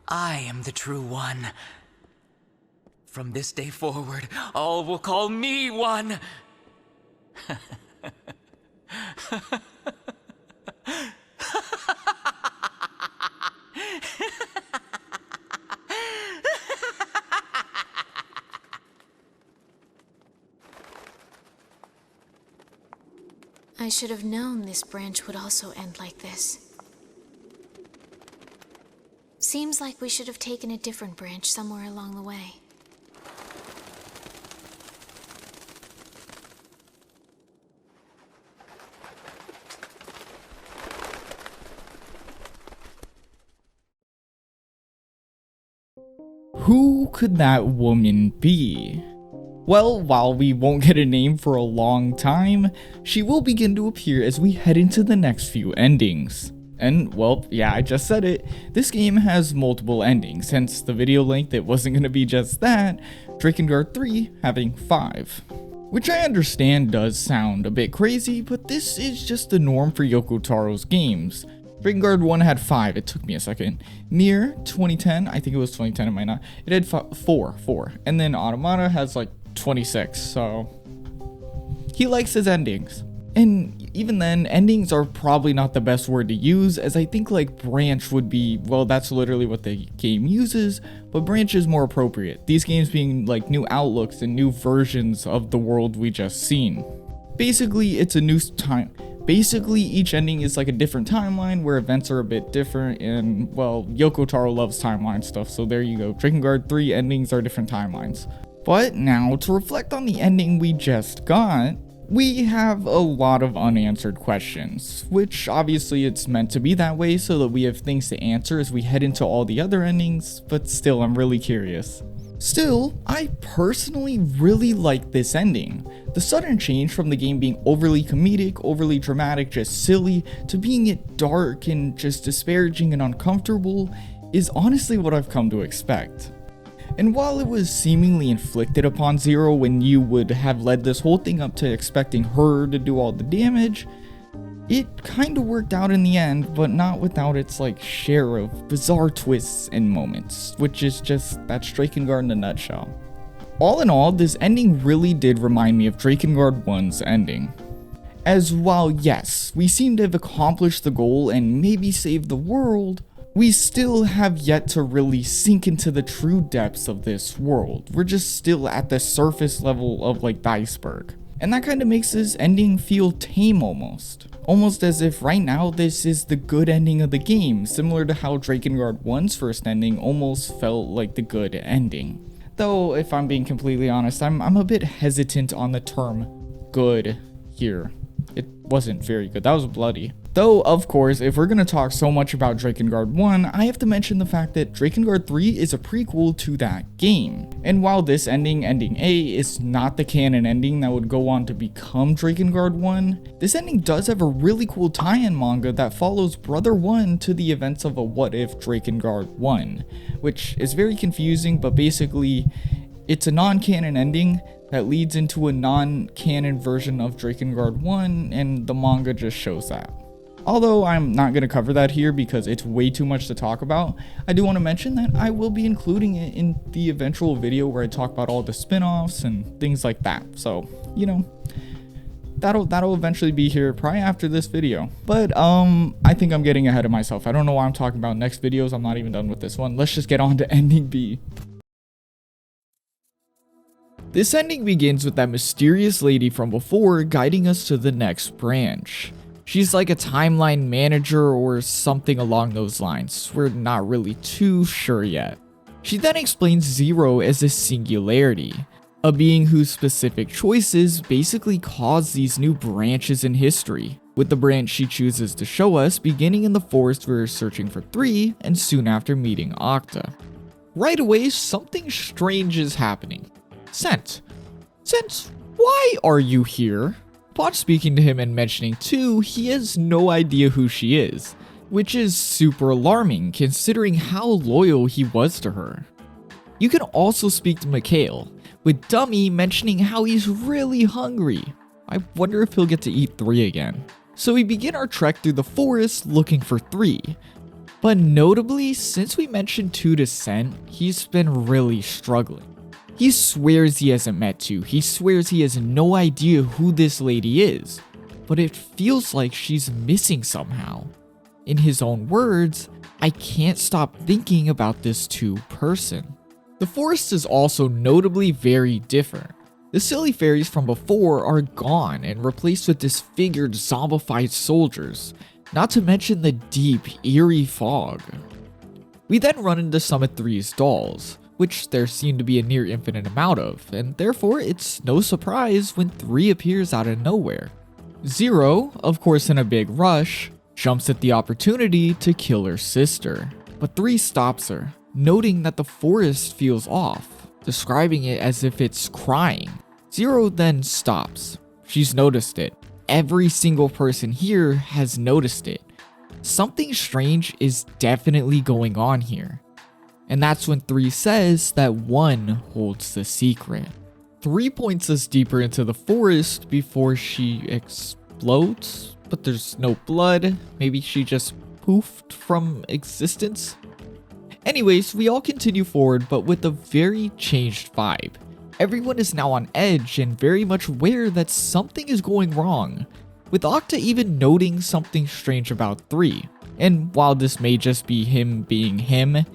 I am the true One. From this day forward, all will call me One. I should have known this branch would also end like this. Seems like we should have taken a different branch somewhere along the way. Who could that woman be? Well, while we won't get a name for a long time, she will begin to appear as we head into the next few endings. And, well, yeah, I just said it, this game has multiple endings, hence the video length it wasn't going to be just that, Drakengard 3 having 5. Which I understand does sound a bit crazy, but this is just the norm for Yoko Taro's games. Drakengard 1 had 5, it took me a second. NieR 2010, I think it was 2010, it might not, it had 4. And then Automata has like 26, so he likes his endings. And even then, endings are probably not the best word to use, as I think like branch would be, well, that's literally what the game uses, but branch is more appropriate. These games being like new outlooks and new versions of the world we just seen. Basically, it's a new time. Basically, each ending is like a different timeline where events are a bit different, and well, Yoko Taro loves timeline stuff, so there you go. Drakengard 3 endings are different timelines. But now, to reflect on the ending we just got, we have a lot of unanswered questions, which obviously it's meant to be that way so that we have things to answer as we head into all the other endings, but still, I'm really curious. Still, I personally really like this ending. The sudden change from the game being overly comedic, overly dramatic, just silly, to being it dark and just disparaging and uncomfortable is honestly what I've come to expect. And while it was seemingly inflicted upon Zero when you would have led this whole thing up to expecting her to do all the damage, it kinda worked out in the end, but not without its like share of bizarre twists and moments, which is just that's Drakengard in a nutshell. All in all, this ending really did remind me of Drakengard 1's ending. As while yes, we seem to have accomplished the goal and maybe saved the world, we still have yet to really sink into the true depths of this world. We're just still at the surface level of like the iceberg. And that kind of makes this ending feel tame almost. Almost as if right now this is the good ending of the game, similar to how Drakengard 1's first ending almost felt like the good ending. Though, if I'm being completely honest, I'm a bit hesitant on the term good here. It wasn't very good, that was bloody. Though, of course, if we're gonna talk so much about Drakengard 1, I have to mention the fact that Drakengard 3 is a prequel to that game. And while this ending, Ending A, is not the canon ending that would go on to become Drakengard 1, this ending does have a really cool tie-in manga that follows Brother 1 to the events of a What If Drakengard 1, which is very confusing, but basically, it's a non-canon ending that leads into a non-canon version of Drakengard 1, and the manga just shows that. Although I'm not going to cover that here because it's way too much to talk about, I do want to mention that I will be including it in the eventual video where I talk about all the spin-offs and things like that. So, you know, that'll eventually be here probably after this video. But I think I'm getting ahead of myself. I don't know why I'm talking about next videos. I'm not even done with this one. Let's just get on to ending B. This ending begins with that mysterious lady from before guiding us to the next branch. She's like a timeline manager or something along those lines. We're not really too sure yet. She then explains Zero as a singularity, a being whose specific choices basically cause these new branches in history, with the branch she chooses to show us beginning in the forest where we're searching for 3 and soon after meeting Octa. Right away, something strange is happening. Cent, why are you here? Upon speaking to him and mentioning 2, he has no idea who she is, which is super alarming considering how loyal he was to her. You can also speak to Mikhail, with Dummy mentioning how he's really hungry. I wonder if he'll get to eat 3 again. So we begin our trek through the forest looking for 3. But notably, since we mentioned 2 to Cent, he's been really struggling. He swears he hasn't met 2, he swears he has no idea who this lady is, but it feels like she's missing somehow. In his own words, I can't stop thinking about this 2 person. The forest is also notably very different. The silly fairies from before are gone and replaced with disfigured zombified soldiers, not to mention the deep, eerie fog. We then run into Summit 3's dolls, which there seem to be a near infinite amount of, and therefore it's no surprise when 3 appears out of nowhere. Zero, of course in a big rush, jumps at the opportunity to kill her sister, but 3 stops her, noting that the forest feels off, describing it as if it's crying. Zero then stops. She's noticed it. Every single person here has noticed it. Something strange is definitely going on here. And that's when 3 says that 1 holds the secret. 3 points us deeper into the forest before she explodes, but there's no blood. Maybe she just poofed from existence? Anyways, we all continue forward, but with a very changed vibe. Everyone is now on edge and very much aware that something is going wrong, with Octa even noting something strange about 3. And while this may just be him being him,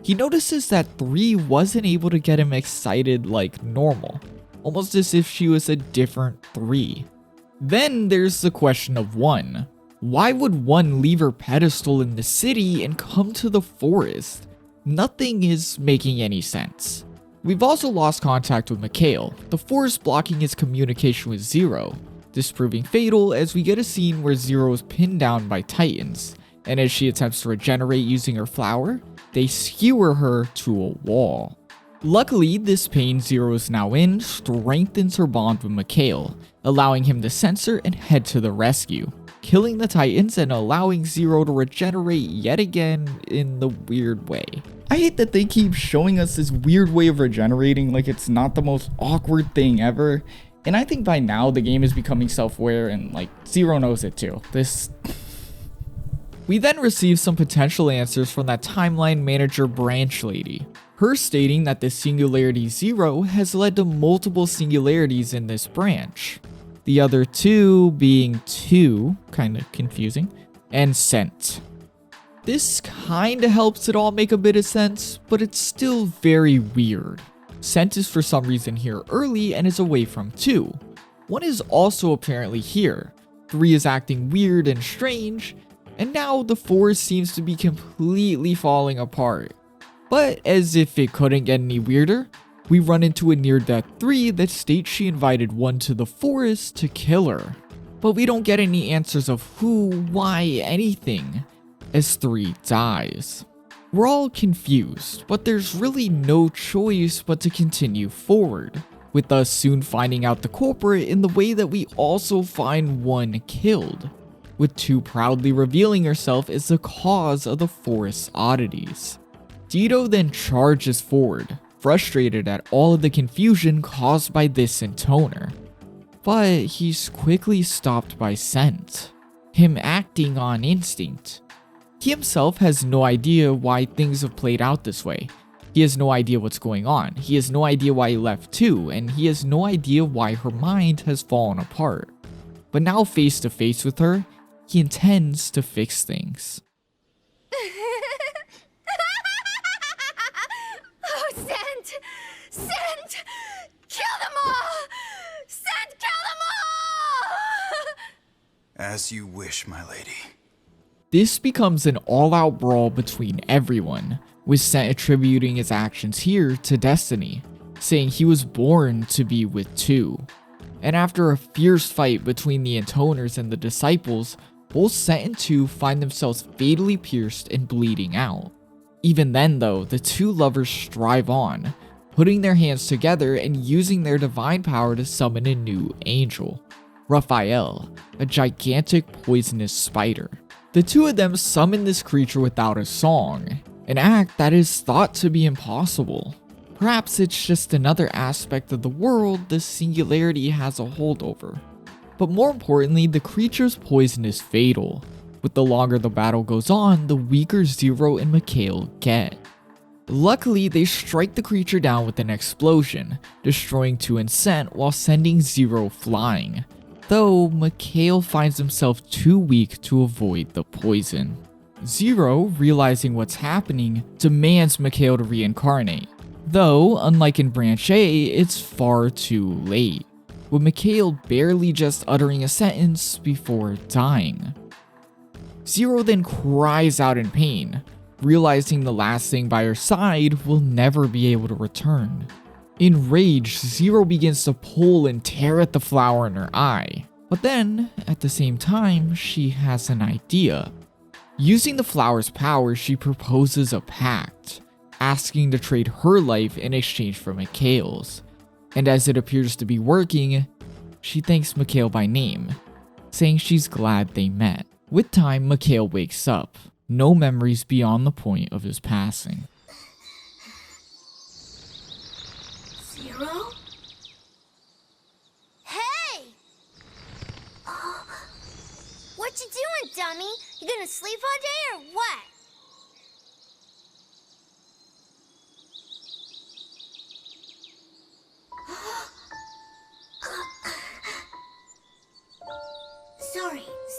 he notices that 3 wasn't able to get him excited like normal, almost as if she was a different 3. Then there's the question of 1. Why would 1 leave her pedestal in the city and come to the forest? Nothing is making any sense. We've also lost contact with Mikhail, the forest blocking his communication with Zero, this proving fatal as we get a scene where Zero is pinned down by titans, and as she attempts to regenerate using her flower, they skewer her to a wall. Luckily, this pain Zero is now in strengthens her bond with Mikhail, allowing him to censor and head to the rescue, killing the titans and allowing Zero to regenerate yet again in the weird way. I hate that they keep showing us this weird way of regenerating like it's not the most awkward thing ever, and I think by now the game is becoming self-aware and like Zero knows it too. We then receive some potential answers from that timeline manager branch lady, her stating that the singularity 0 has led to multiple singularities in this branch. The other 2 being 2, kinda confusing, and Cent. This kinda helps it all make a bit of sense, but it's still very weird. Cent is for some reason here early and is away from 2. 1 is also apparently here. 3 is acting weird and strange, and now the forest seems to be completely falling apart. But as if it couldn't get any weirder, we run into a near-death 3 that states she invited 1 to the forest to kill her. But we don't get any answers of who, why, anything, as 3 dies. We're all confused, but there's really no choice but to continue forward, with us soon finding out the culprit in the way that we also find 1 killed, with 2 proudly revealing herself as the cause of the forest's oddities. Dido then charges forward, frustrated at all of the confusion caused by this intoner. But he's quickly stopped by Cent, him acting on instinct. He himself has no idea why things have played out this way. He has no idea what's going on. He has no idea why he left 2, and he has no idea why her mind has fallen apart. But now face to face with her, he intends to fix things. Oh, Cent! Cent! Kill them all! Cent, kill them all! As you wish, my lady. This becomes an all-out brawl between everyone, with Cent attributing his actions here to destiny, saying he was born to be with two. And after a fierce fight between the intoners and the disciples, both Cent and two find themselves fatally pierced and bleeding out. Even then though, the two lovers strive on, putting their hands together and using their divine power to summon a new angel, Raphael, a gigantic poisonous spider. The two of them summon this creature without a song, an act that is thought to be impossible. Perhaps it's just another aspect of the world the singularity has a hold over. But more importantly, the creature's poison is fatal. With the longer the battle goes on, the weaker Zero and Mikhail get. Luckily, they strike the creature down with an explosion, destroying 2 and Cent while sending Zero flying, though Mikhail finds himself too weak to avoid the poison. Zero, realizing what's happening, demands Mikhail to reincarnate, though, unlike in Branch A, it's far too late, with Mikhail barely just uttering a sentence before dying. Zero then cries out in pain, realizing the last thing by her side will never be able to return. Enraged, Zero begins to pull and tear at the flower in her eye, but then, at the same time, she has an idea. Using the flower's power, she proposes a pact, asking to trade her life in exchange for Mikhail's, and as it appears to be working, she thanks Mikhail by name, saying she's glad they met. With time, Mikhail wakes up, no memories beyond the point of his passing. Zero? Hey! What you doing, dummy? You gonna sleep all day or what?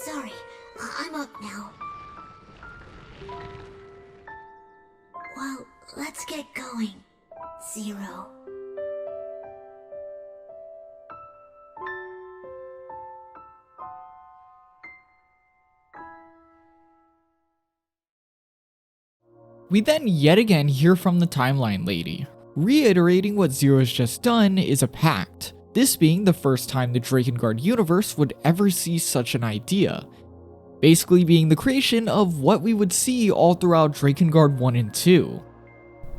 Sorry. I'm up now. Well, let's get going, Zero. We then yet again hear from the Timeline Lady, reiterating what Zero's just done is a pact, this being the first time the Drakengard universe would ever see such an idea, basically being the creation of what we would see all throughout Drakengard 1 and 2.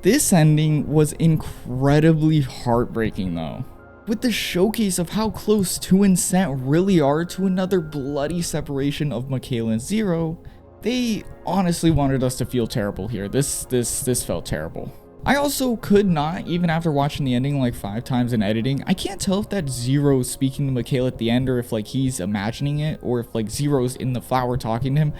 This ending was incredibly heartbreaking though, with the showcase of how close 2 and Cent really are to another bloody separation of Mikhail and Zero. They honestly wanted us to feel terrible here. This felt terrible. I also could not, even after watching the ending like 5 times in editing, I can't tell if that's Zero speaking to Mikhail at the end or if like he's imagining it or if like Zero's in the flower talking to him.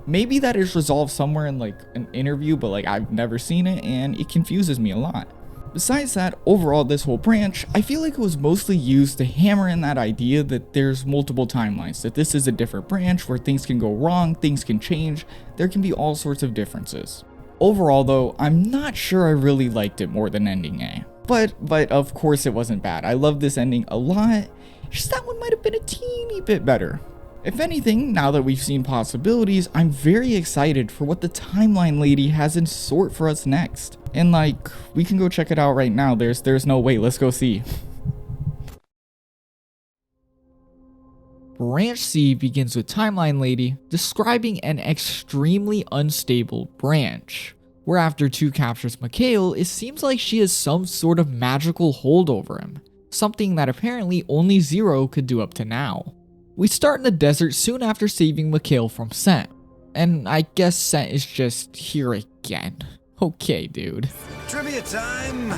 Maybe that is resolved somewhere in like an interview, but like I've never seen it and it confuses me a lot. Besides that, overall this whole branch, I feel like it was mostly used to hammer in that idea that there's multiple timelines, that this is a different branch where things can go wrong, things can change, there can be all sorts of differences. Overall though, I'm not sure I really liked it more than ending A. But of course it wasn't bad. I love this ending a lot, just that one might have been a teeny bit better. If anything, now that we've seen possibilities, I'm very excited for what the Timeline Lady has in store for us next. And like, we can go check it out right now, there's no wait, let's go see. Branch C begins with Timeline Lady describing an extremely unstable branch, where after 2 captures Mikhail, it seems like she has some sort of magical hold over him, something that apparently only Zero could do up to now. We start in the desert soon after saving Mikhail from Cent, and I guess Cent is just here again. Okay, dude. Trivia time!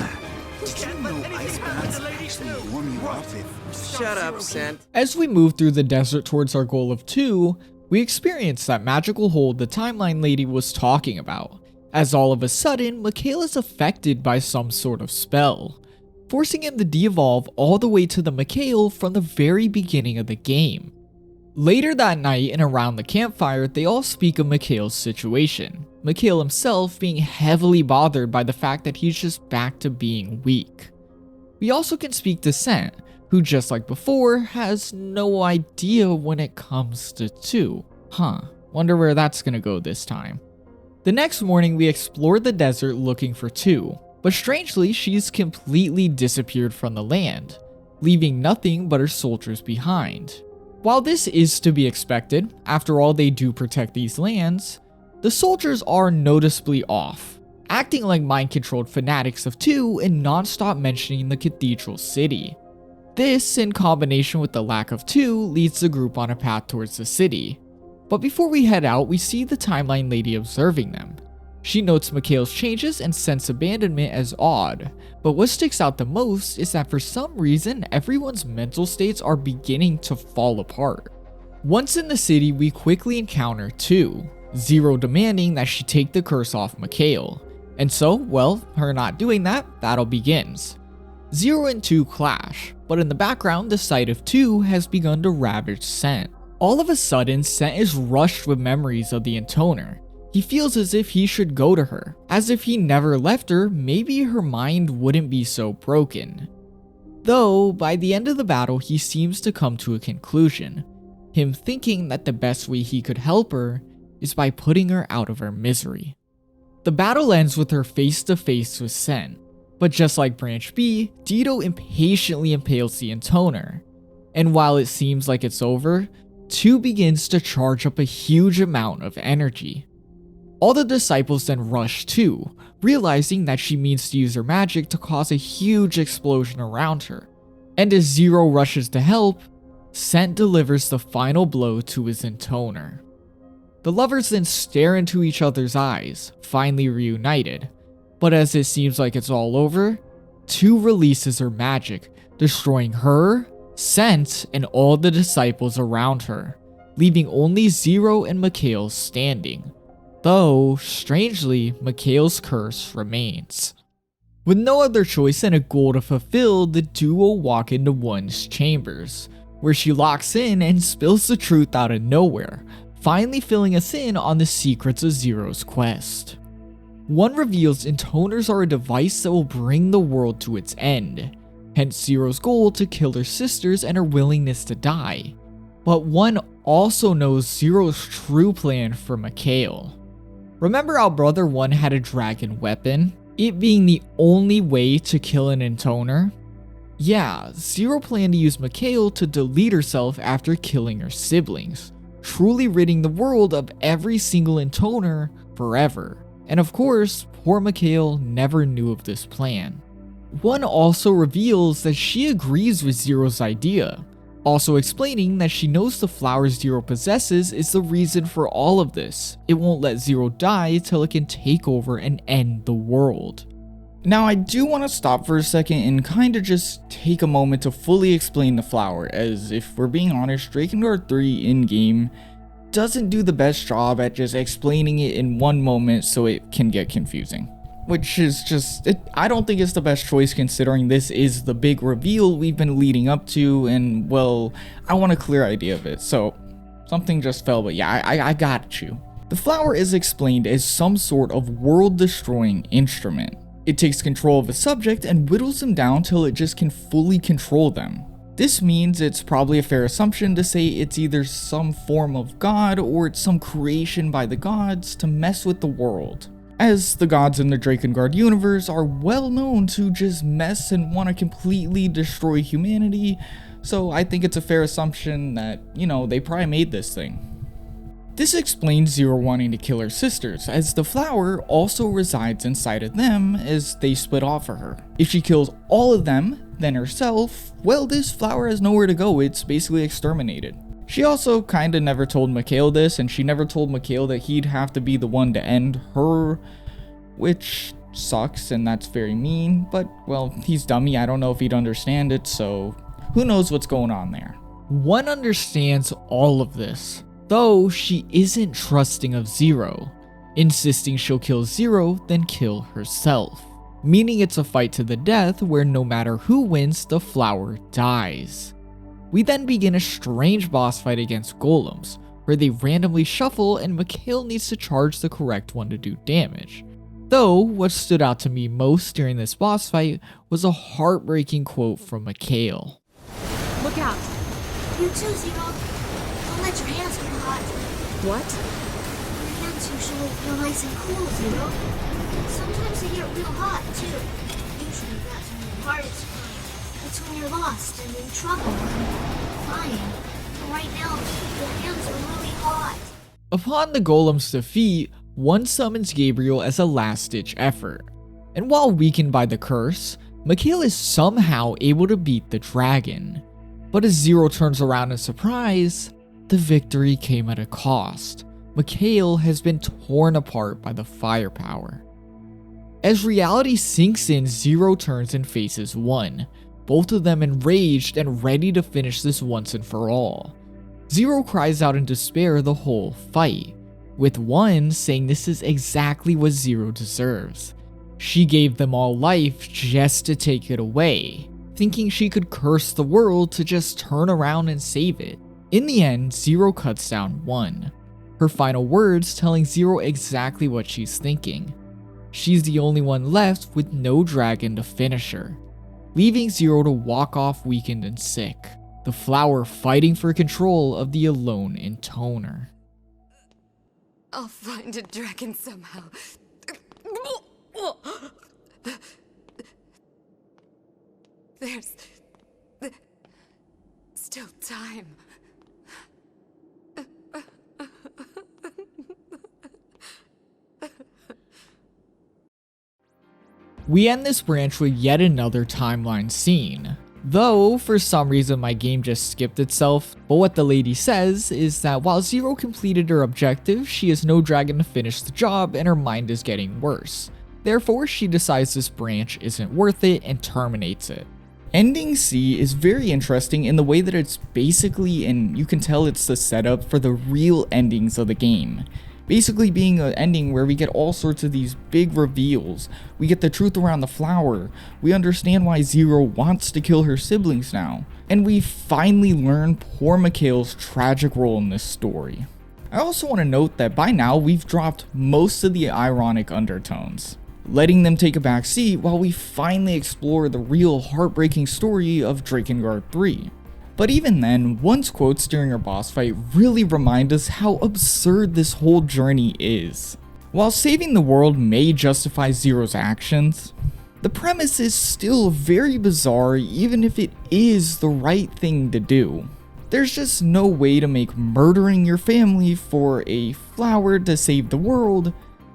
Shut up, Cent. As we move through the desert towards our goal of 2, we experience that magical hold the Timeline Lady was talking about, as all of a sudden, Mikhail is affected by some sort of spell, forcing him to de-evolve all the way to the Mikhail from the very beginning of the game. Later that night and around the campfire, they all speak of Mikhail's situation, Mikhail himself being heavily bothered by the fact that he's just back to being weak. We also can speak to Cent, who just like before, has no idea when it comes to 2. Wonder where that's gonna go this time. The next morning, we explore the desert looking for two, but strangely, she's completely disappeared from the land, leaving nothing but her soldiers behind. While this is to be expected, after all they do protect these lands, the soldiers are noticeably off, acting like mind-controlled fanatics of two and non-stop mentioning the cathedral city. This, in combination with the lack of two, leads the group on a path towards the city. But before we head out, we see the timeline lady observing them. She notes Mikhail's changes and sense abandonment as odd, but what sticks out the most is that for some reason, everyone's mental states are beginning to fall apart. Once in the city, we quickly encounter two, Zero demanding that she take the curse off Mikhail. And so, well, her not doing that, battle begins. Zero and 2 clash, but in the background, the sight of 2 has begun to ravage Cent. All of a sudden, Cent is rushed with memories of the intoner. He feels as if he should go to her. As if he never left her, maybe her mind wouldn't be so broken. Though, by the end of the battle, he seems to come to a conclusion. Him thinking that the best way he could help her is by putting her out of her misery. The battle ends with her face to face with Cent. But just like Branch B, Dido impatiently impales the intoner. And while it seems like it's over, 2 begins to charge up a huge amount of energy. All the disciples then rush 2, realizing that she means to use her magic to cause a huge explosion around her. And as Zero rushes to help, Cent delivers the final blow to his intoner. The lovers then stare into each other's eyes, finally reunited. But as it seems like it's all over, 2 releases her magic, destroying her, Cent, and all the disciples around her, leaving only Zero and Mikhail standing. Though, strangely, Mikhail's curse remains. With no other choice and a goal to fulfill, the duo walk into One's chambers, where she locks in and spills the truth out of nowhere, finally filling us in on the secrets of Zero's quest. One reveals intoners are a device that will bring the world to its end, hence Zero's goal to kill her sisters and her willingness to die. But One also knows Zero's true plan for Mikhail. Remember how Brother One had a dragon weapon? It being the only way to kill an intoner? Yeah, Zero planned to use Mikhail to delete herself after killing her siblings, truly ridding the world of every single intoner forever. And of course, poor Mikhail never knew of this plan. One also reveals that she agrees with Zero's idea, also explaining that she knows the flower Zero possesses is the reason for all of this. It won't let Zero die till it can take over and end the world. Now I do want to stop for a second and kinda just take a moment to fully explain the flower, as if we're being honest, Drakengard 3 in-game doesn't do the best job at just explaining it in one moment so it can get confusing. Which is just, I don't think it's the best choice considering this is the big reveal we've been leading up to, and well, I want a clear idea of it, so something just fell, but yeah, I got you. The flower is explained as some sort of world-destroying instrument. It takes control of a subject and whittles them down till it just can fully control them. This means it's probably a fair assumption to say it's either some form of god or it's some creation by the gods to mess with the world, as the gods in the Drakengard universe are well known to just mess and want to completely destroy humanity, so I think it's a fair assumption that, you know, they probably made this thing. This explains Zero wanting to kill her sisters, as the flower also resides inside of them as they split off of her. If she kills all of them, then herself, well, this flower has nowhere to go, it's basically exterminated. She also kinda never told Mikhail this, and she never told Mikhail that he'd have to be the one to end her, which sucks and that's very mean, but well, he's dummy, I don't know if he'd understand it, so who knows what's going on there. One understands all of this, though she isn't trusting of Zero, insisting she'll kill Zero, then kill herself. Meaning it's a fight to the death where no matter who wins, the flower dies. We then begin a strange boss fight against golems, where they randomly shuffle and Mikhail needs to charge the correct one to do damage. Though, what stood out to me most during this boss fight was a heartbreaking quote from Mikhail. Look out! You too, Zero. Don't let your hands get hot. What? Your hands nights usually feel nice and cool, Zero. Sometimes they get real hot, too. Usually that's when the hardest time. It's when you're lost and in trouble and flying. But right now, your hands are really hot. Upon the golem's defeat, one summons Gabriel as a last-ditch effort. And while weakened by the curse, Mikhail is somehow able to beat the dragon. But as Zero turns around in surprise, the victory came at a cost. Mikhail has been torn apart by the firepower. As reality sinks in, Zero turns and faces One, both of them enraged and ready to finish this once and for all. Zero cries out in despair the whole fight, with One saying this is exactly what Zero deserves. She gave them all life just to take it away, thinking she could curse the world to just turn around and save it. In the end, Zero cuts down One, her final words telling Zero exactly what she's thinking. She's the only one left with no dragon to finish her, leaving Zero to walk off weakened and sick, the flower fighting for control of the alone intoner. I'll find a dragon somehow. There's still time. We end this branch with yet another timeline scene. Though, for some reason my game just skipped itself, but what the lady says is that while Zero completed her objective, she has no dragon to finish the job and her mind is getting worse. Therefore, she decides this branch isn't worth it and terminates it. Ending C is very interesting in the way that it's basically, and you can tell it's the setup for the real endings of the game. Basically being an ending where we get all sorts of these big reveals. We get the truth around the flower. We understand why Zero wants to kill her siblings now. And we finally learn poor Mikhail's tragic role in this story. I also want to note that by now we've dropped most of the ironic undertones, letting them take a back seat while we finally explore the real heartbreaking story of Drakengard 3. But even then, One's quotes during our boss fight really remind us how absurd this whole journey is. While saving the world may justify Zero's actions, the premise is still very bizarre even if it is the right thing to do. There's just no way to make murdering your family for a flower to save the world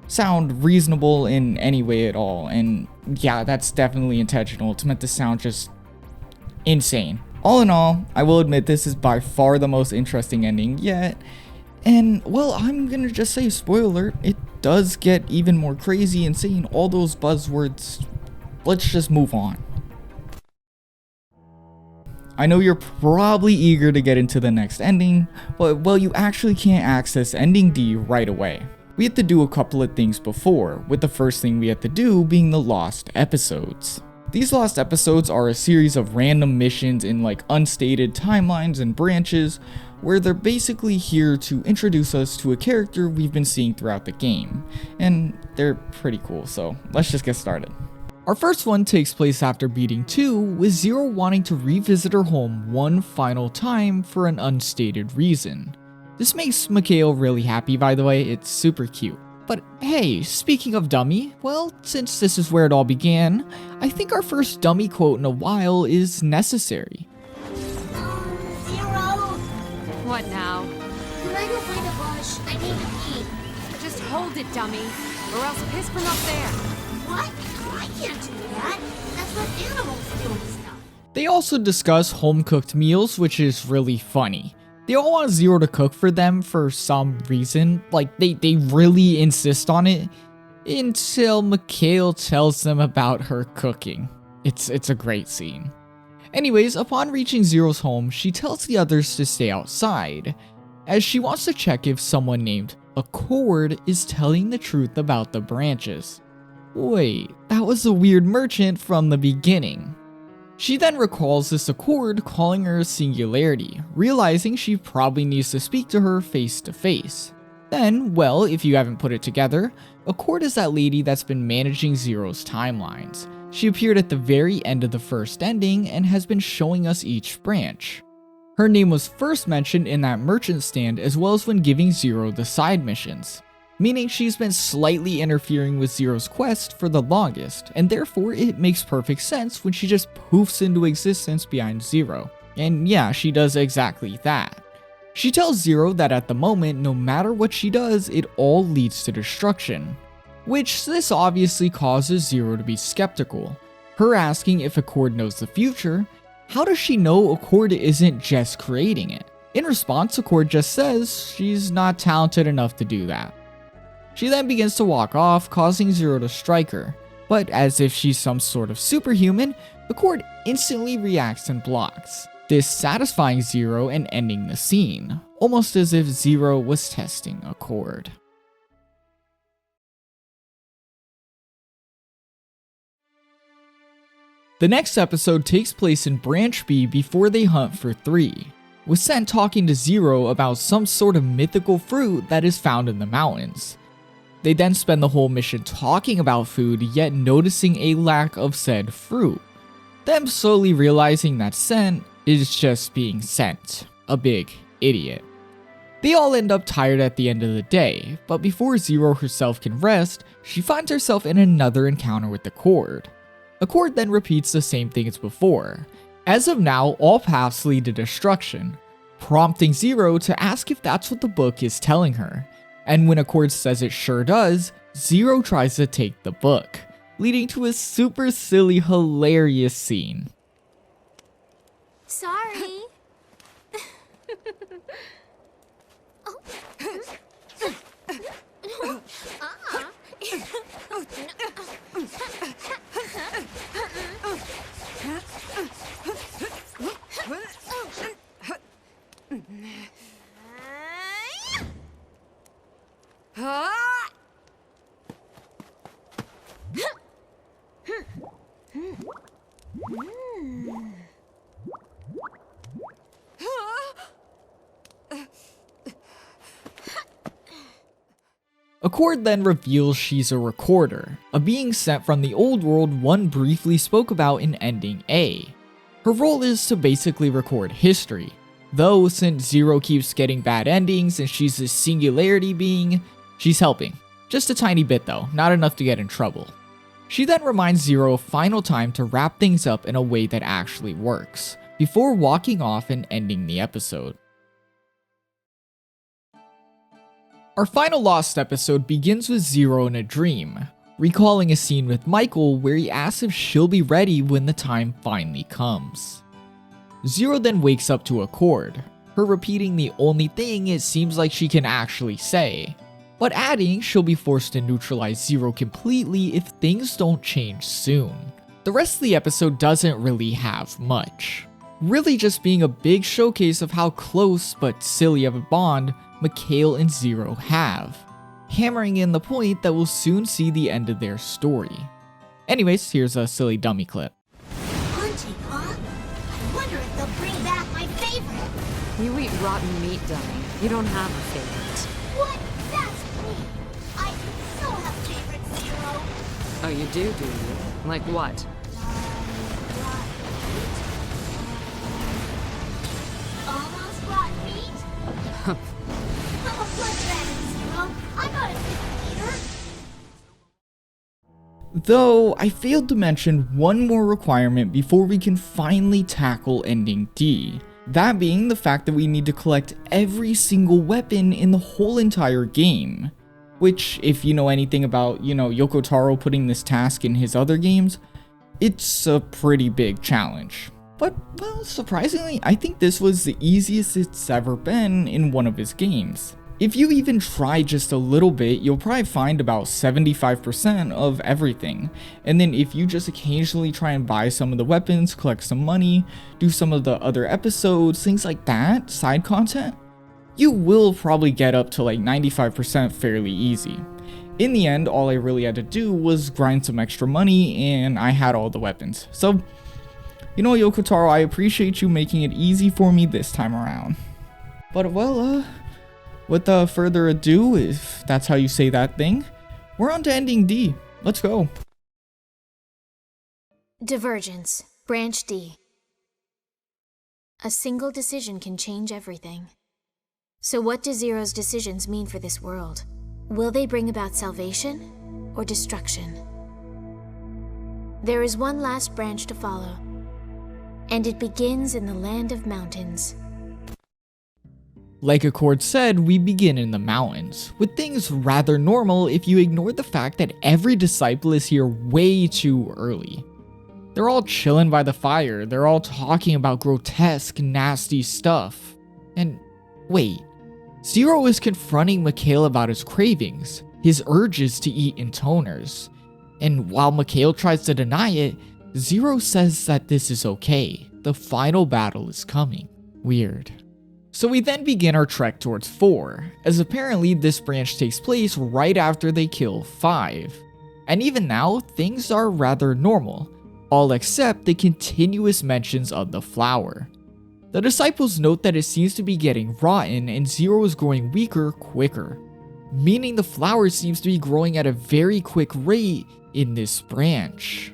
sound reasonable in any way at all, and yeah, that's definitely intentional. It's meant to sound just insane. All in all, I will admit this is by far the most interesting ending yet, and well, I'm gonna just say spoiler alert, it does get even more crazy and saying all those buzzwords. Let's just move on. I know you're probably eager to get into the next ending, but well, you actually can't access ending D right away. We had to do a couple of things before, with the first thing we had to do being the lost episodes. These lost episodes are a series of random missions in like unstated timelines and branches where they're basically here to introduce us to a character we've been seeing throughout the game, and they're pretty cool, so let's just get started. Our first one takes place after beating 2, with Zero wanting to revisit her home one final time for an unstated reason. This makes Mikhail really happy, by the way, it's super cute. But hey, speaking of dummy, well, since this is where it all began, I think our first dummy quote in a while is necessary. Zero! What now? Can I go find a bush? I need to pee. Just hold it, dummy, or else piss from up there. What? I can't do that. That's what animals do and stuff. They also discuss home-cooked meals, which is really funny. They all want Zero to cook for them for some reason, like they really insist on it, until Mikhail tells them about her cooking. It's a great scene. Anyways, upon reaching Zero's home, she tells the others to stay outside, as she wants to check if someone named Accord is telling the truth about the branches. Wait, that was a weird merchant from the beginning. She then recalls this Accord calling her a singularity, realizing she probably needs to speak to her face to face. Then, well, if you haven't put it together, Accord is that lady that's been managing Zero's timelines. She appeared at the very end of the first ending and has been showing us each branch. Her name was first mentioned in that merchant stand as well as when giving Zero the side missions. meaning she's been slightly interfering with Zero's quest for the longest, and therefore it makes perfect sense when she just poofs into existence behind Zero. And yeah, she does exactly that. She tells Zero that at the moment, no matter what she does, it all leads to destruction. Which this obviously causes Zero to be skeptical. Her asking if Accord knows the future, how does she know Accord isn't just creating it? In response, Accord just says she's not talented enough to do that. She then begins to walk off, causing Zero to strike her, but as if she's some sort of superhuman, Accord instantly reacts and blocks, this satisfying Zero and ending the scene, almost as if Zero was testing Accord. The next episode takes place in Branch B before they hunt for 3, with Sen talking to Zero about some sort of mythical fruit that is found in the mountains. They then spend the whole mission talking about food, yet noticing a lack of said fruit, them slowly realizing that Sen is just being sent, a big idiot. They all end up tired at the end of the day, but before Zero herself can rest, she finds herself in another encounter with Accord. Accord then repeats the same thing as before. As of now, all paths lead to destruction, prompting Zero to ask if that's what the book is telling her. And when Accord says it sure does, Zero tries to take the book, leading to a super silly, hilarious scene. Sorry. Accord then reveals she's a recorder, a being sent from the old world one briefly spoke about in Ending A. Her role is to basically record history, though since Zero keeps getting bad endings and she's a singularity being, she's helping. Just a tiny bit though, not enough to get in trouble. She then reminds Zero a final time to wrap things up in a way that actually works, before walking off and ending the episode. Our final Lost episode begins with Zero in a dream, recalling a scene with Michael where he asks if she'll be ready when the time finally comes. Zero then wakes up to Accord, her repeating the only thing it seems like she can actually say, but adding she'll be forced to neutralize Zero completely if things don't change soon. The rest of the episode doesn't really have much, really just being a big showcase of how close but silly of a bond Mikhail and Zero have, hammering in the point that we'll soon see the end of their story. Anyways, here's a silly dummy clip. Hunting, huh? I wonder if they'll bring back my favorite. You eat rotten meat, dummy. You don't have a favorite. What? That's me. I so have favorites, Zero. Oh, you do you? Like what? Almost rotten meat? Blood dragon, Zero. I'm not a picky eater. Though, I failed to mention one more requirement before we can finally tackle Ending D. That being the fact that we need to collect every single weapon in the whole entire game. Which, if you know anything about, Yoko Taro putting this task in his other games, it's a pretty big challenge. But, well, surprisingly, I think this was the easiest it's ever been in one of his games. If you even try just a little bit, you'll probably find about 75% of everything. And then if you just occasionally try and buy some of the weapons, collect some money, do some of the other episodes, things like that, side content, you will probably get up to like 95% fairly easy. In the end, all I really had to do was grind some extra money and I had all the weapons. So, Yoko Taro, I appreciate you making it easy for me this time around. But well, without further ado, if that's how you say that thing, we're on to Ending D. Let's go. Divergence, Branch D. A single decision can change everything. So what do Zero's decisions mean for this world? Will they bring about salvation or destruction? There is one last branch to follow, and it begins in the land of mountains. Like Accord said, we begin in the mountains, with things rather normal if you ignore the fact that every disciple is here way too early. They're all chilling by the fire, they're all talking about grotesque, nasty stuff. And wait, Zero is confronting Mikhail about his cravings, his urges to eat intoners. And while Mikhail tries to deny it, Zero says that this is okay. The final battle is coming. Weird. So we then begin our trek towards 4, as apparently this branch takes place right after they kill 5. And even now, things are rather normal, all except the continuous mentions of the flower. The disciples note that it seems to be getting rotten and Zero is growing weaker quicker, meaning the flower seems to be growing at a very quick rate in this branch.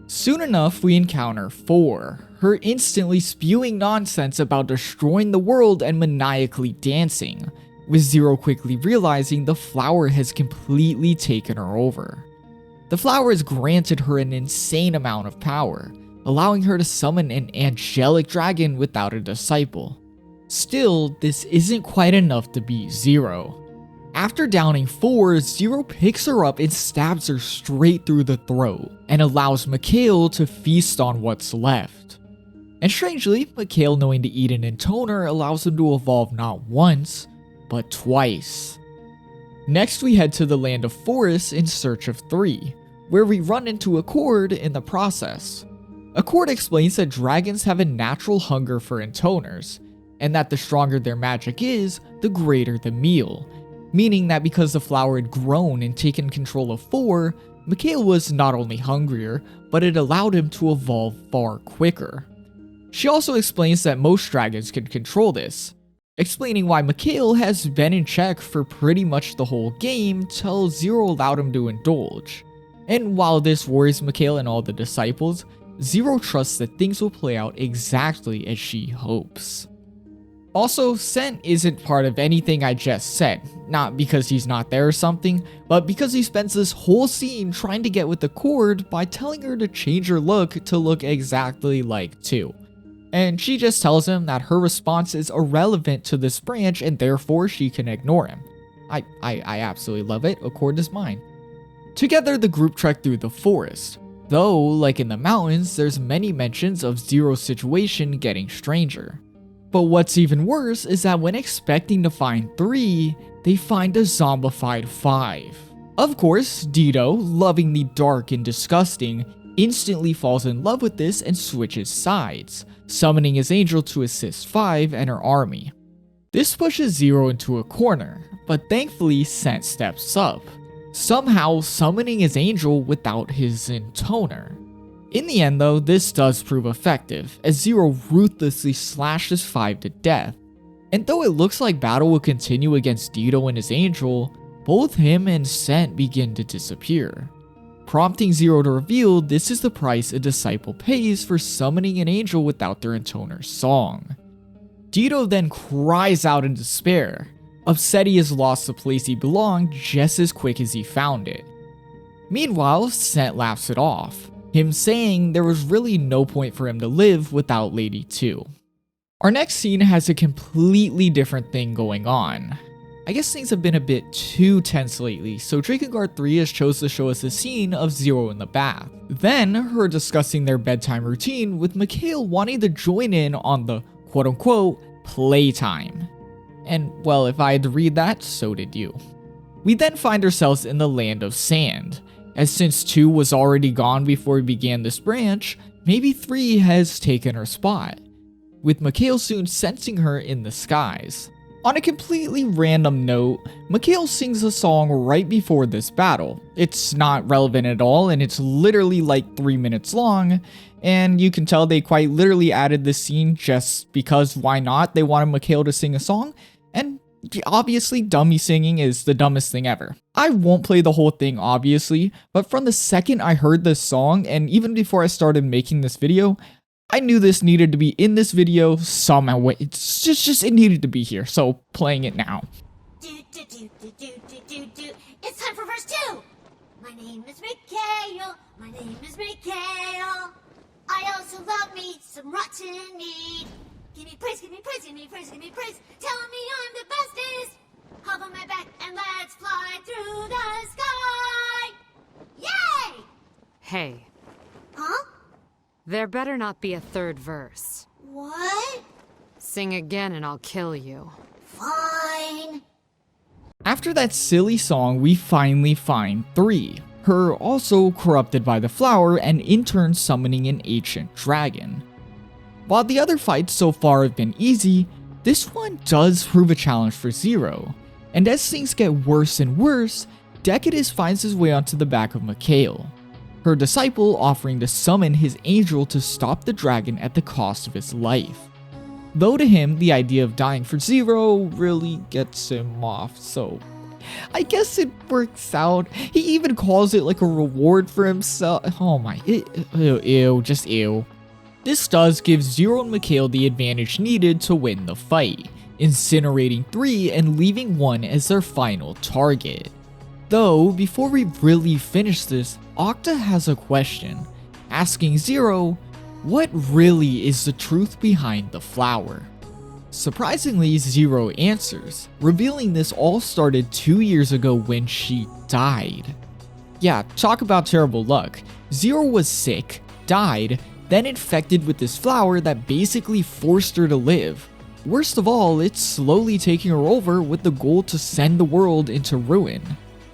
Soon enough, we encounter 4, her instantly spewing nonsense about destroying the world and maniacally dancing, with Zero quickly realizing the flower has completely taken her over. The flower has granted her an insane amount of power, allowing her to summon an angelic dragon without a disciple. Still, this isn't quite enough to beat Zero. After downing 4, Zero picks her up and stabs her straight through the throat, and allows Mikhail to feast on what's left. And strangely, Mikhail knowing to eat an intoner allows him to evolve not once, but twice. Next we head to the land of forests in search of 3, where we run into Accord in the process. Accord explains that dragons have a natural hunger for intoners, and that the stronger their magic is, the greater the meal. Meaning that because the flower had grown and taken control of 4, Mikhail was not only hungrier, but it allowed him to evolve far quicker. She also explains that most dragons can control this, explaining why Mikhail has been in check for pretty much the whole game till Zero allowed him to indulge. And while this worries Mikhail and all the disciples, Zero trusts that things will play out exactly as she hopes. Also, Scent isn't part of anything I just said, not because he's not there or something, but because he spends this whole scene trying to get with Accord by telling her to change her look to look exactly like 2. And she just tells him that her response is irrelevant to this branch and therefore she can ignore him. I absolutely love it, Accord is mine. Together the group trek through the forest, though like in the mountains there's many mentions of Zero's situation getting stranger. But what's even worse is that when expecting to find 3, they find a zombified 5. Of course, Dido, loving the dark and disgusting, instantly falls in love with this and switches sides, summoning his angel to assist 5 and her army. This pushes Zero into a corner, but thankfully Scent steps up, somehow summoning his angel without his intoner. In the end though, this does prove effective, as Zero ruthlessly slashes 5 to death. And though it looks like battle will continue against Dido and his angel, both him and Scent begin to disappear, prompting Zero to reveal this is the price a disciple pays for summoning an angel without their intoner's song. Dido then cries out in despair, upset he has lost the place he belonged just as quick as he found it. Meanwhile, Scent laughs it off, him saying there was really no point for him to live without Lady 2. Our next scene has a completely different thing going on. I guess things have been a bit too tense lately, so Drakengard 3 has chose to show us a scene of Zero in the bath. Then, her discussing their bedtime routine with Mikhail wanting to join in on the quote-unquote playtime. And well, if I had to read that, so did you. We then find ourselves in the land of sand, as since 2 was already gone before we began this branch, maybe 3 has taken her spot, with Mikhail soon sensing her in the skies. On a completely random note, Mikhail sings a song right before this battle. It's not relevant at all and it's literally like 3 minutes long, and you can tell they quite literally added this scene just because why not? They wanted Mikhail to sing a song, and obviously dummy singing is the dumbest thing ever. I won't play the whole thing obviously, but from the second I heard this song and even before I started making this video, I knew this needed to be in this video somehow. It's just it needed to be here, so playing it now. Did It's time for verse 2! My name is Mikhail, my name is Mikhail. I also love me some rotten meat. Give me praise, give me praise, give me praise, give me praise. Tell me I'm the bestest. Hop on my back and let's fly through the sky. Yay! Hey. Huh? There better not be a third verse. What? Sing again and I'll kill you. Fine. After that silly song, we finally find 3. Her also corrupted by the flower and in turn summoning an ancient dragon. While the other fights so far have been easy, this one does prove a challenge for Zero. And as things get worse and worse, Decadus finds his way onto the back of Mikhail, her disciple offering to summon his angel to stop the dragon at the cost of his life. Though to him, the idea of dying for Zero really gets him off, so I guess it works out. He even calls it like a reward for himself. Oh my, ew, just ew. This does give Zero and Mikhail the advantage needed to win the fight, incinerating 3 and leaving 1 as their final target. Though, before we really finish this, Octa has a question, asking Zero, what really is the truth behind the flower? Surprisingly, Zero answers, revealing this all started 2 years ago when she died. Yeah, talk about terrible luck. Zero was sick, died, then infected with this flower that basically forced her to live. Worst of all, it's slowly taking her over with the goal to send the world into ruin.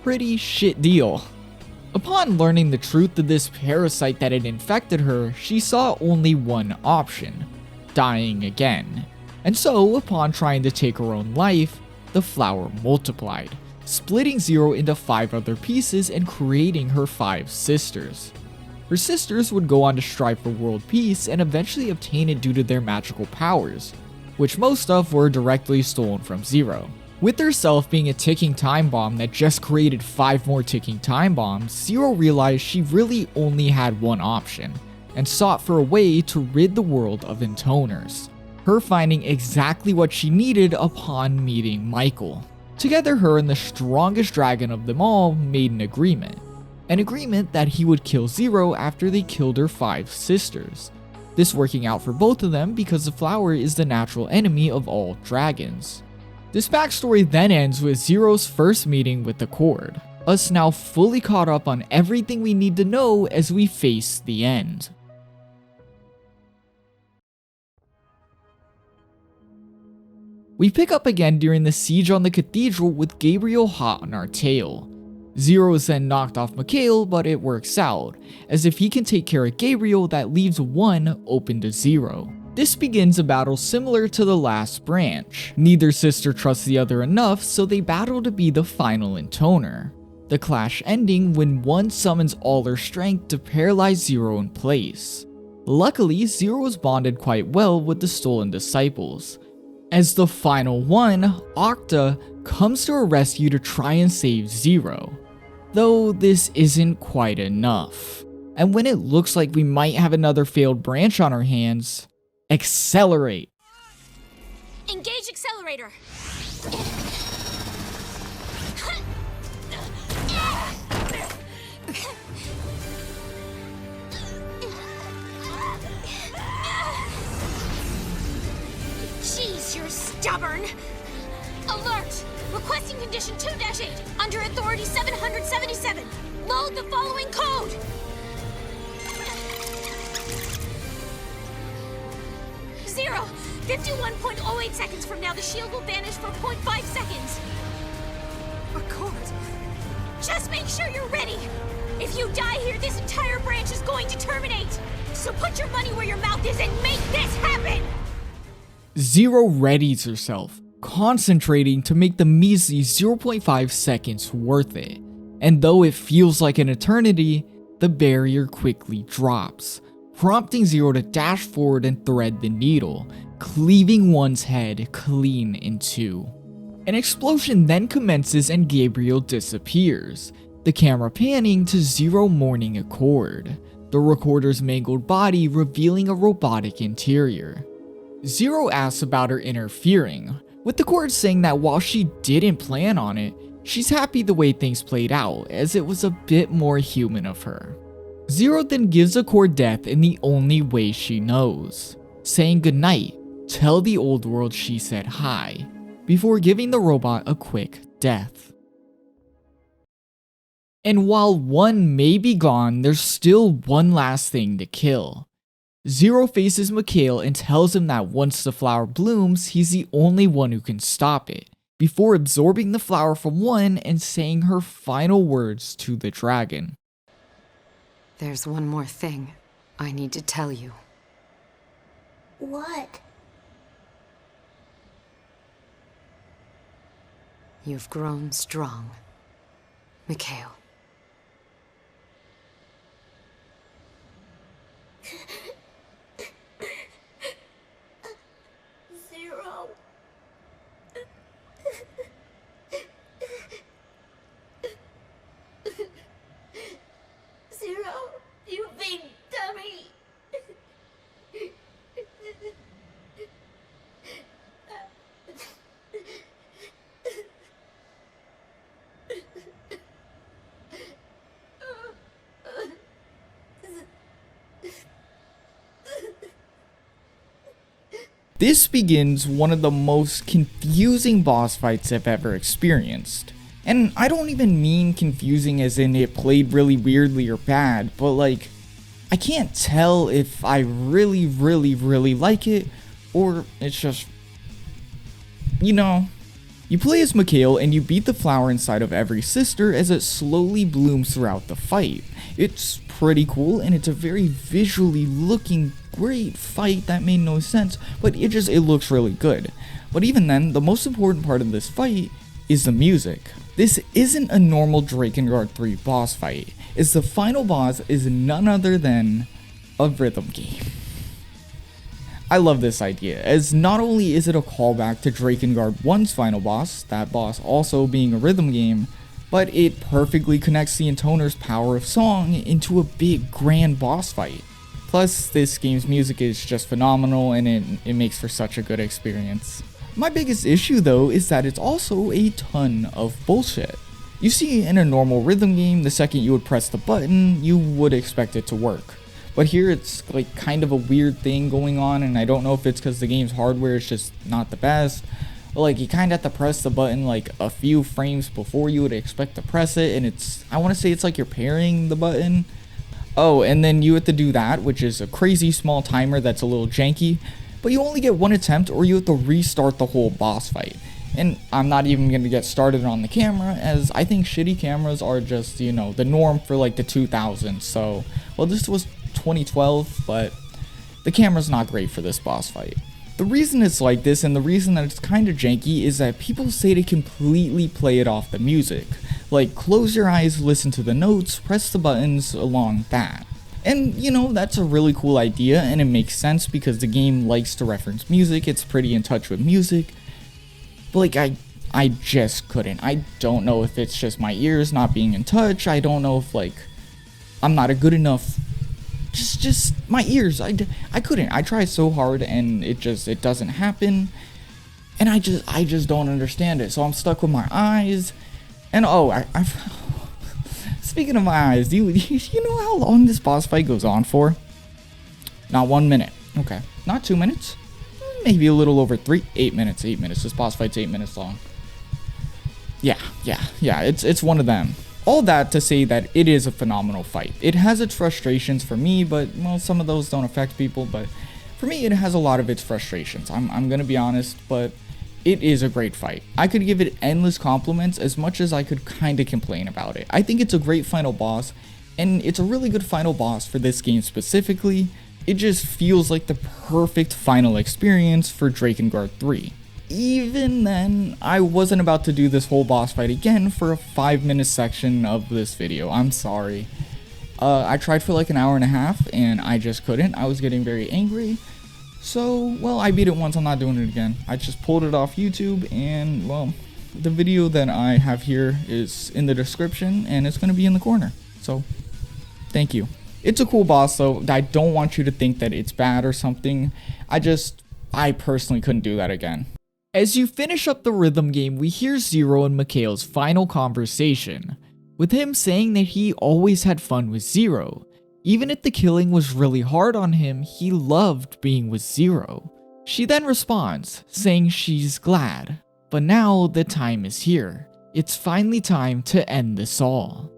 Pretty shit deal. Upon learning the truth of this parasite that had infected her, she saw only one option, dying again. And so, upon trying to take her own life, the flower multiplied, splitting Zero into 5 other pieces and creating her 5 sisters. Her sisters would go on to strive for world peace and eventually obtain it due to their magical powers, which most of were directly stolen from Zero. With herself being a ticking time bomb that just created 5 more ticking time bombs, Zero realized she really only had one option, and sought for a way to rid the world of intoners. Her finding exactly what she needed upon meeting Michael. Together, her and the strongest dragon of them all made an agreement that he would kill Zero after they killed her 5 sisters. This working out for both of them because the flower is the natural enemy of all dragons. This backstory then ends with Zero's first meeting with the Cord, us now fully caught up on everything we need to know as we face the end. We pick up again during the siege on the cathedral with Gabriel hot on our tail. Zero is then knocked off Mikhail, but it works out, as if he can take care of Gabriel, that leaves 1 open to Zero. This begins a battle similar to the last branch. Neither sister trusts the other enough, so they battle to be the final intoner. The clash ending when 1 summons all her strength to paralyze Zero in place. Luckily, Zero was bonded quite well with the stolen disciples. As the final one, Octa comes to her rescue to try and save Zero. Though this isn't quite enough. And when it looks like we might have another failed branch on our hands, accelerate. Engage accelerator. Jeez, you're stubborn. Alert! Requesting condition 2-8 under authority 777. Load the following code. Zero. 51.08 seconds from now, the shield will vanish for 0.5 seconds. Accord. Just make sure you're ready. If you die here, this entire branch is going to terminate. So put your money where your mouth is and make this happen. Zero readies herself, concentrating to make the measly 0.5 seconds worth it. And though it feels like an eternity, the barrier quickly drops, prompting Zero to dash forward and thread the needle, cleaving one's head clean in 2. An explosion then commences and Gabriel disappears, the camera panning to Zero mourning Accord, the recorder's mangled body revealing a robotic interior. Zero asks about her interfering, with the chorus saying that while she didn't plan on it, she's happy the way things played out, as it was a bit more human of her. Zero then gives Accord death in the only way she knows, saying goodnight, tell the old world she said hi, before giving the robot a quick death. And while one may be gone, there's still one last thing to kill. Zero faces Mikhail and tells him that once the flower blooms, he's the only one who can stop it, before absorbing the flower from one and saying her final words to the dragon. There's one more thing I need to tell you. What? You've grown strong, Mikhail. Zero. Zero, you big dummy. This begins one of the most confusing boss fights I've ever experienced. And I don't even mean confusing as in it played really weirdly or bad, but like, I can't tell if I really like it, or it's just, you know. You play as Mikhail and you beat the flower inside of every sister as it slowly blooms throughout the fight. It's pretty cool and it's a very visually looking great fight that made no sense, but it looks really good. But even then, the most important part of this fight is the music. This isn't a normal Drakengard 3 boss fight, as the final boss is none other than a rhythm game. I love this idea, as not only is it a callback to Drakengard 1's final boss, that boss also being a rhythm game, but it perfectly connects the intoner's power of song into a big grand boss fight. Plus, this game's music is just phenomenal and it makes for such a good experience. My biggest issue though is that it's also a ton of bullshit. You see, in a normal rhythm game, the second you would press the button, you would expect it to work. But here it's like kind of a weird thing going on, and I don't know if it's because the game's hardware is just not the best. But like, you kind of have to press the button like a few frames before you would expect to press it, and I want to say it's like you're pairing the button. Oh, and then you have to do that, which is a crazy small timer that's a little janky, but you only get one attempt or you have to restart the whole boss fight. And I'm not even going to get started on the camera, as I think shitty cameras are just, you know, the norm for like the 2000s. So, well, this was 2012, but the camera's not great for this boss fight. The reason it's like this and the reason that it's kind of janky is that people say to completely play it off the music. Like, close your eyes, listen to the notes, press the buttons along that. And, you know, that's a really cool idea and it makes sense because the game likes to reference music, it's pretty in touch with music. But like, I just couldn't. I don't know if it's just my ears not being in touch, I don't know if like, I'm not a good enough, just my ears, I couldn't. I tried so hard and it doesn't happen. And I just don't understand it. So I'm stuck with my eyes. And oh, speaking of my eyes, do you know how long this boss fight goes on for? Not 1 minute. Okay. Not 2 minutes. Maybe a little over 8 minutes. 8 minutes. This boss fight's 8 minutes long. Yeah. It's one of them. All that to say that it is a phenomenal fight. It has its frustrations for me, but well, some of those don't affect people, but for me it has a lot of its frustrations. I'm gonna be honest, but it is a great fight. I could give it endless compliments as much as I could kinda complain about it. I think it's a great final boss, and it's a really good final boss for this game specifically. It just feels like the perfect final experience for Drakengard 3. Even then, I wasn't about to do this whole boss fight again for a 5-minute section of this video. I'm sorry. I tried for like an hour and a half and I just couldn't. I was getting very angry. So, well, I beat it once, I'm not doing it again. I just pulled it off YouTube and, well, the video that I have here is in the description and it's going to be in the corner. So, thank you. It's a cool boss though. I don't want you to think that it's bad or something. I personally couldn't do that again. As you finish up the rhythm game, we hear Zero and Mikhail's final conversation, with him saying that he always had fun with Zero. Even if the killing was really hard on him, he loved being with Zero. She then responds, saying she's glad, but now the time is here. It's finally time to end this all.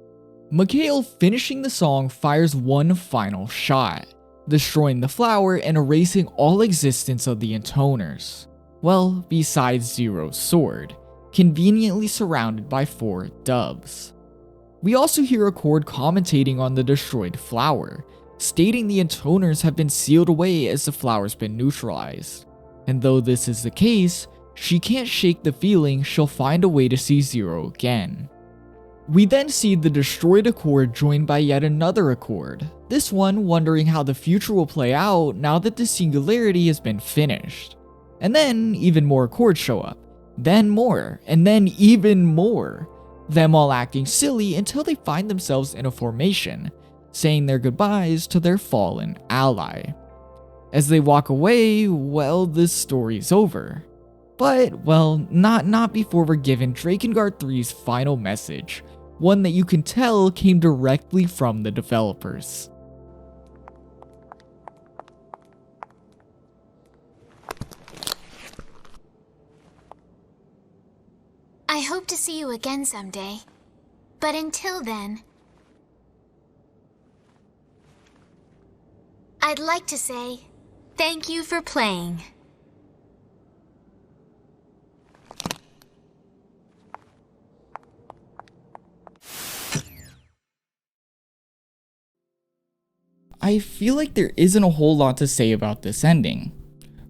Mikhail, finishing the song, fires one final shot, destroying the flower and erasing all existence of the intoners. Well, besides Zero's sword, conveniently surrounded by 4 doves. We also hear Accord commentating on the destroyed flower, stating the intoners have been sealed away as the flower's been neutralized. And though this is the case, she can't shake the feeling she'll find a way to see Zero again. We then see the destroyed Accord joined by yet another Accord, this one wondering how the future will play out now that the singularity has been finished. And then even more Accords show up, then more, and then even more, them all acting silly until they find themselves in a formation, saying their goodbyes to their fallen ally. As they walk away, well, this story's over. But, well, not before we're given Drakengard 3's final message, one that you can tell came directly from the developers. I hope to see you again someday. But until then, I'd like to say thank you for playing. I feel like there isn't a whole lot to say about this ending.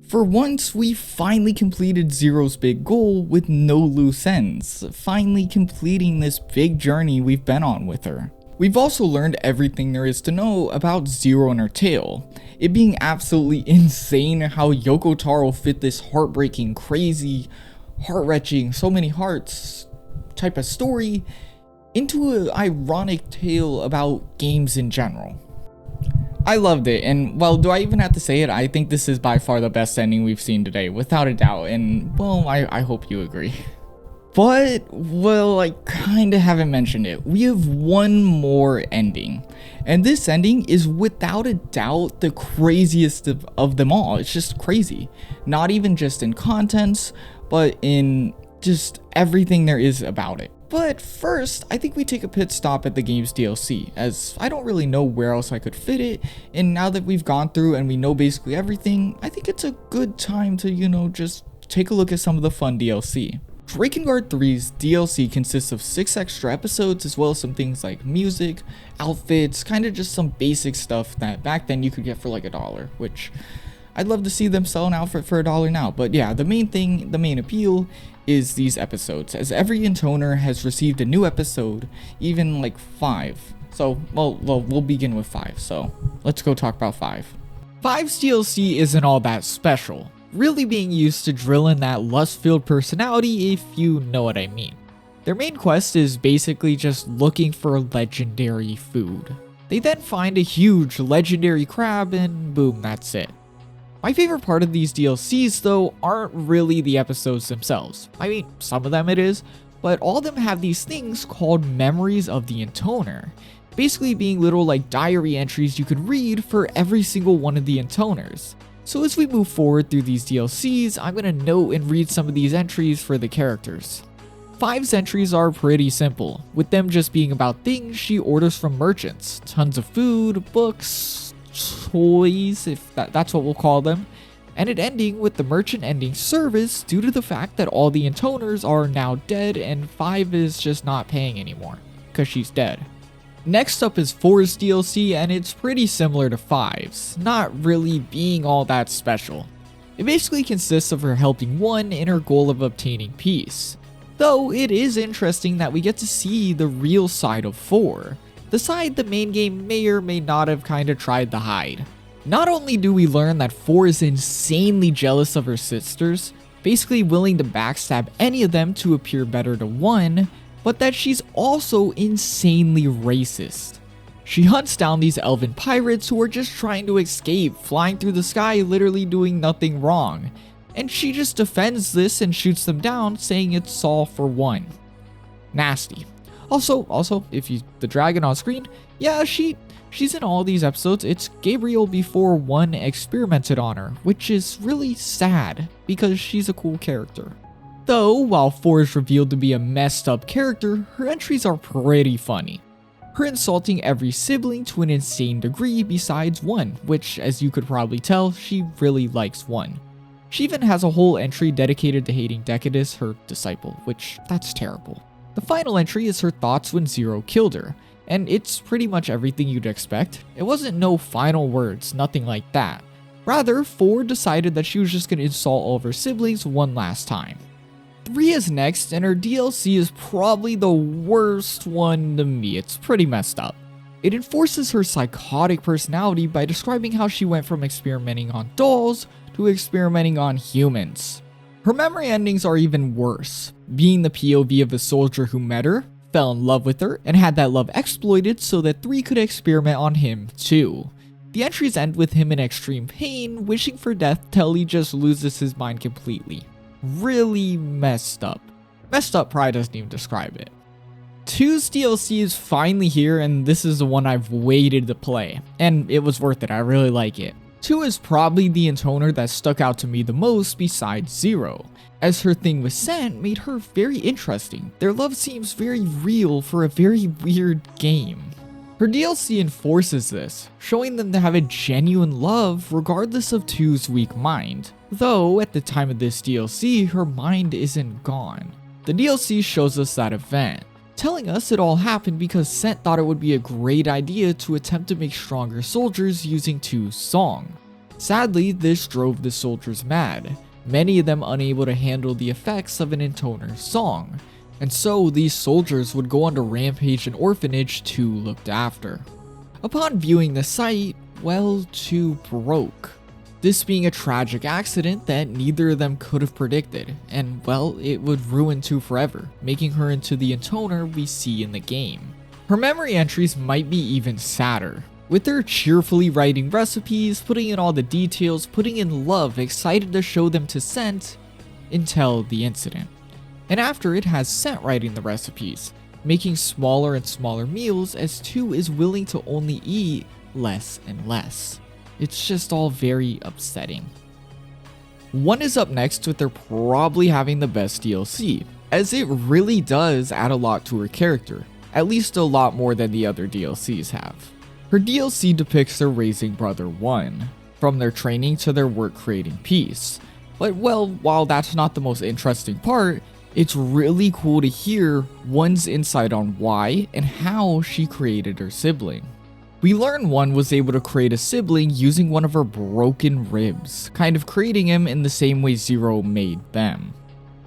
For once, we finally completed Zero's big goal with no loose ends, finally completing this big journey we've been on with her. We've also learned everything there is to know about Zero and her tale, it being absolutely insane how Yoko Taro fit this heartbreaking, crazy, heart-wrenching, so many hearts type of story into an ironic tale about games in general. I loved it, and well, do I even have to say it? I think this is by far the best ending we've seen today, without a doubt, and well, I hope you agree. But, well, I kinda haven't mentioned it. We have one more ending, and this ending is without a doubt the craziest of them all. It's just crazy. Not even just in contents, but in just everything there is about it. But first, I think we take a pit stop at the game's DLC, as I don't really know where else I could fit it, and now that we've gone through and we know basically everything, I think it's a good time to, just take a look at some of the fun DLC. Drakengard 3's DLC consists of 6 extra episodes, as well as some things like music, outfits, kinda just some basic stuff that back then you could get for like $1, which I'd love to see them sell an outfit for $1 now. But yeah, the main appeal is these episodes, as every intoner has received a new episode, even like 5. So, well, we'll begin with 5, so let's go talk about 5. 5's DLC isn't all that special, really being used to drill in that lust-filled personality, if you know what I mean. Their main quest is basically just looking for legendary food. They then find a huge legendary crab and boom, that's it. My favorite part of these DLCs though aren't really the episodes themselves. I mean, some of them it is, but all of them have these things called memories of the intoner, basically being little like diary entries you could read for every single one of the intoners. So as we move forward through these DLCs, I'm gonna note and read some of these entries for the characters. 5's entries are pretty simple, with them just being about things she orders from merchants, tons of food, books, toys, if that's what we'll call them, and it ending with the merchant ending service due to the fact that all the intoners are now dead and 5 is just not paying anymore, because she's dead. Next up is 4's DLC, and it's pretty similar to 5's, not really being all that special. It basically consists of her helping 1 in her goal of obtaining peace, though it is interesting that we get to see the real side of 4. The side the main game may or may not have kinda tried to hide. Not only do we learn that 4 is insanely jealous of her sisters, basically willing to backstab any of them to appear better to 1, but that she's also insanely racist. She hunts down these elven pirates who are just trying to escape, flying through the sky literally doing nothing wrong, and she just defends this and shoots them down, saying it's all for one. Nasty. Also, if the dragon on screen, yeah, she's in all these episodes. It's Gabriel before one experimented on her, which is really sad because she's a cool character. Though, while 4 is revealed to be a messed up character, her entries are pretty funny. Her insulting every sibling to an insane degree besides 1, which, as you could probably tell, she really likes 1. She even has a whole entry dedicated to hating Decadus, her disciple, which, that's terrible. The final entry is her thoughts when Zero killed her, and it's pretty much everything you'd expect. It wasn't no final words, nothing like that. Rather, 4 decided that she was just going to insult all of her siblings one last time. 3 is next, and her DLC is probably the worst one to me. It's pretty messed up. It enforces her psychotic personality by describing how she went from experimenting on dolls to experimenting on humans. Her memory endings are even worse, being the POV of a soldier who met her, fell in love with her, and had that love exploited so that 3 could experiment on him too. The entries end with him in extreme pain, wishing for death till he just loses his mind completely. Really messed up. Messed up probably doesn't even describe it. 2's DLC is finally here, and this is the one I've waited to play, and it was worth it. I really like it. 2 is probably the intoner that stuck out to me the most besides 0, as her thing with Scent made her very interesting. Their love seems very real for a very weird game. Her DLC enforces this, showing them to have a genuine love regardless of 2's weak mind. Though, at the time of this DLC, her mind isn't gone. The DLC shows us that event, telling us it all happened because Scent thought it would be a great idea to attempt to make stronger soldiers using 2's song. Sadly, this drove the soldiers mad, many of them unable to handle the effects of an intoner's song, and so these soldiers would go on to rampage an orphanage 2 looked after. Upon viewing the site, well, 2 broke. This being a tragic accident that neither of them could have predicted, and well, it would ruin 2 forever, making her into the intoner we see in the game. Her memory entries might be even sadder, with her cheerfully writing recipes, putting in all the details, putting in love, excited to show them to Scent, until the incident. And after it has Scent writing the recipes, making smaller and smaller meals as 2 is willing to only eat less and less. It's just all very upsetting. 1 is up next with her probably having the best DLC, as it really does add a lot to her character, at least a lot more than the other DLCs have. Her DLC depicts their raising brother 1, from their training to their work creating peace. But well, while that's not the most interesting part, it's really cool to hear 1's insight on why and how she created her sibling. We learn 1 was able to create a sibling using one of her broken ribs, kind of creating him in the same way 0 made them.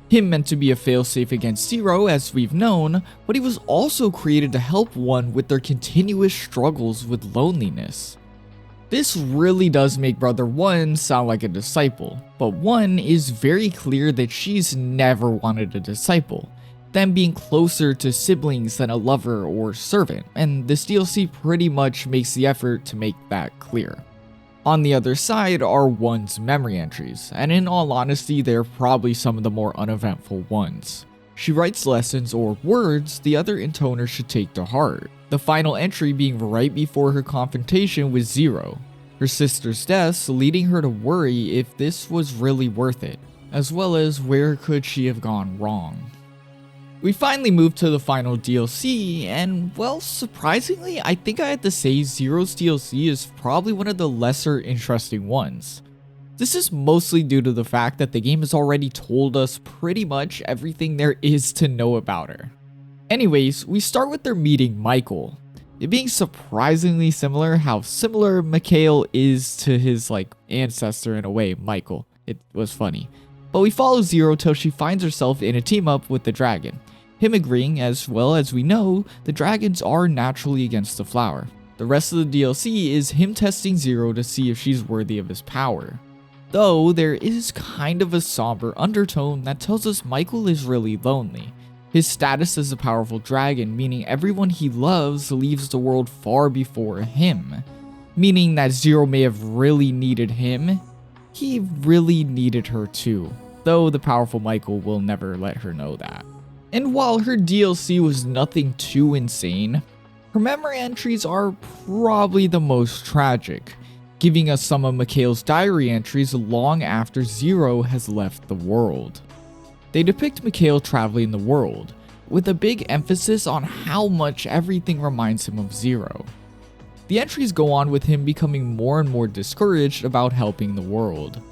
Him meant to be a failsafe against 0 as we've known, but he was also created to help 1 with their continuous struggles with loneliness. This really does make brother 1 sound like a disciple, but 1 is very clear that she's never wanted a disciple, them being closer to siblings than a lover or servant, and this DLC pretty much makes the effort to make that clear. On the other side are 1's memory entries, and in all honesty, they're probably some of the more uneventful ones. She writes lessons or words the other intoners should take to heart, the final entry being right before her confrontation with 0, her sister's deaths leading her to worry if this was really worth it, as well as where could she have gone wrong. We finally moved to the final DLC, and well, surprisingly, I think I had to say 0's DLC is probably one of the lesser interesting ones. This is mostly due to the fact that the game has already told us pretty much everything there is to know about her. Anyways, we start with their meeting Michael. It being surprisingly similar how similar Mikhail is to his ancestor in a way, Michael. It was funny. But we follow 0 till she finds herself in a team up with the dragon. Him agreeing, as well as we know, the dragons are naturally against the flower. The rest of the DLC is him testing 0 to see if she's worthy of his power. Though there is kind of a somber undertone that tells us Michael is really lonely. His status as a powerful dragon, meaning everyone he loves leaves the world far before him. Meaning that 0 may have really needed him, he really needed her too, though the powerful Michael will never let her know that. And while her DLC was nothing too insane, her memory entries are probably the most tragic, giving us some of Mikhail's diary entries long after Zero has left the world. They depict Mikhail traveling the world, with a big emphasis on how much everything reminds him of Zero. The entries go on with him becoming more and more discouraged about helping the world.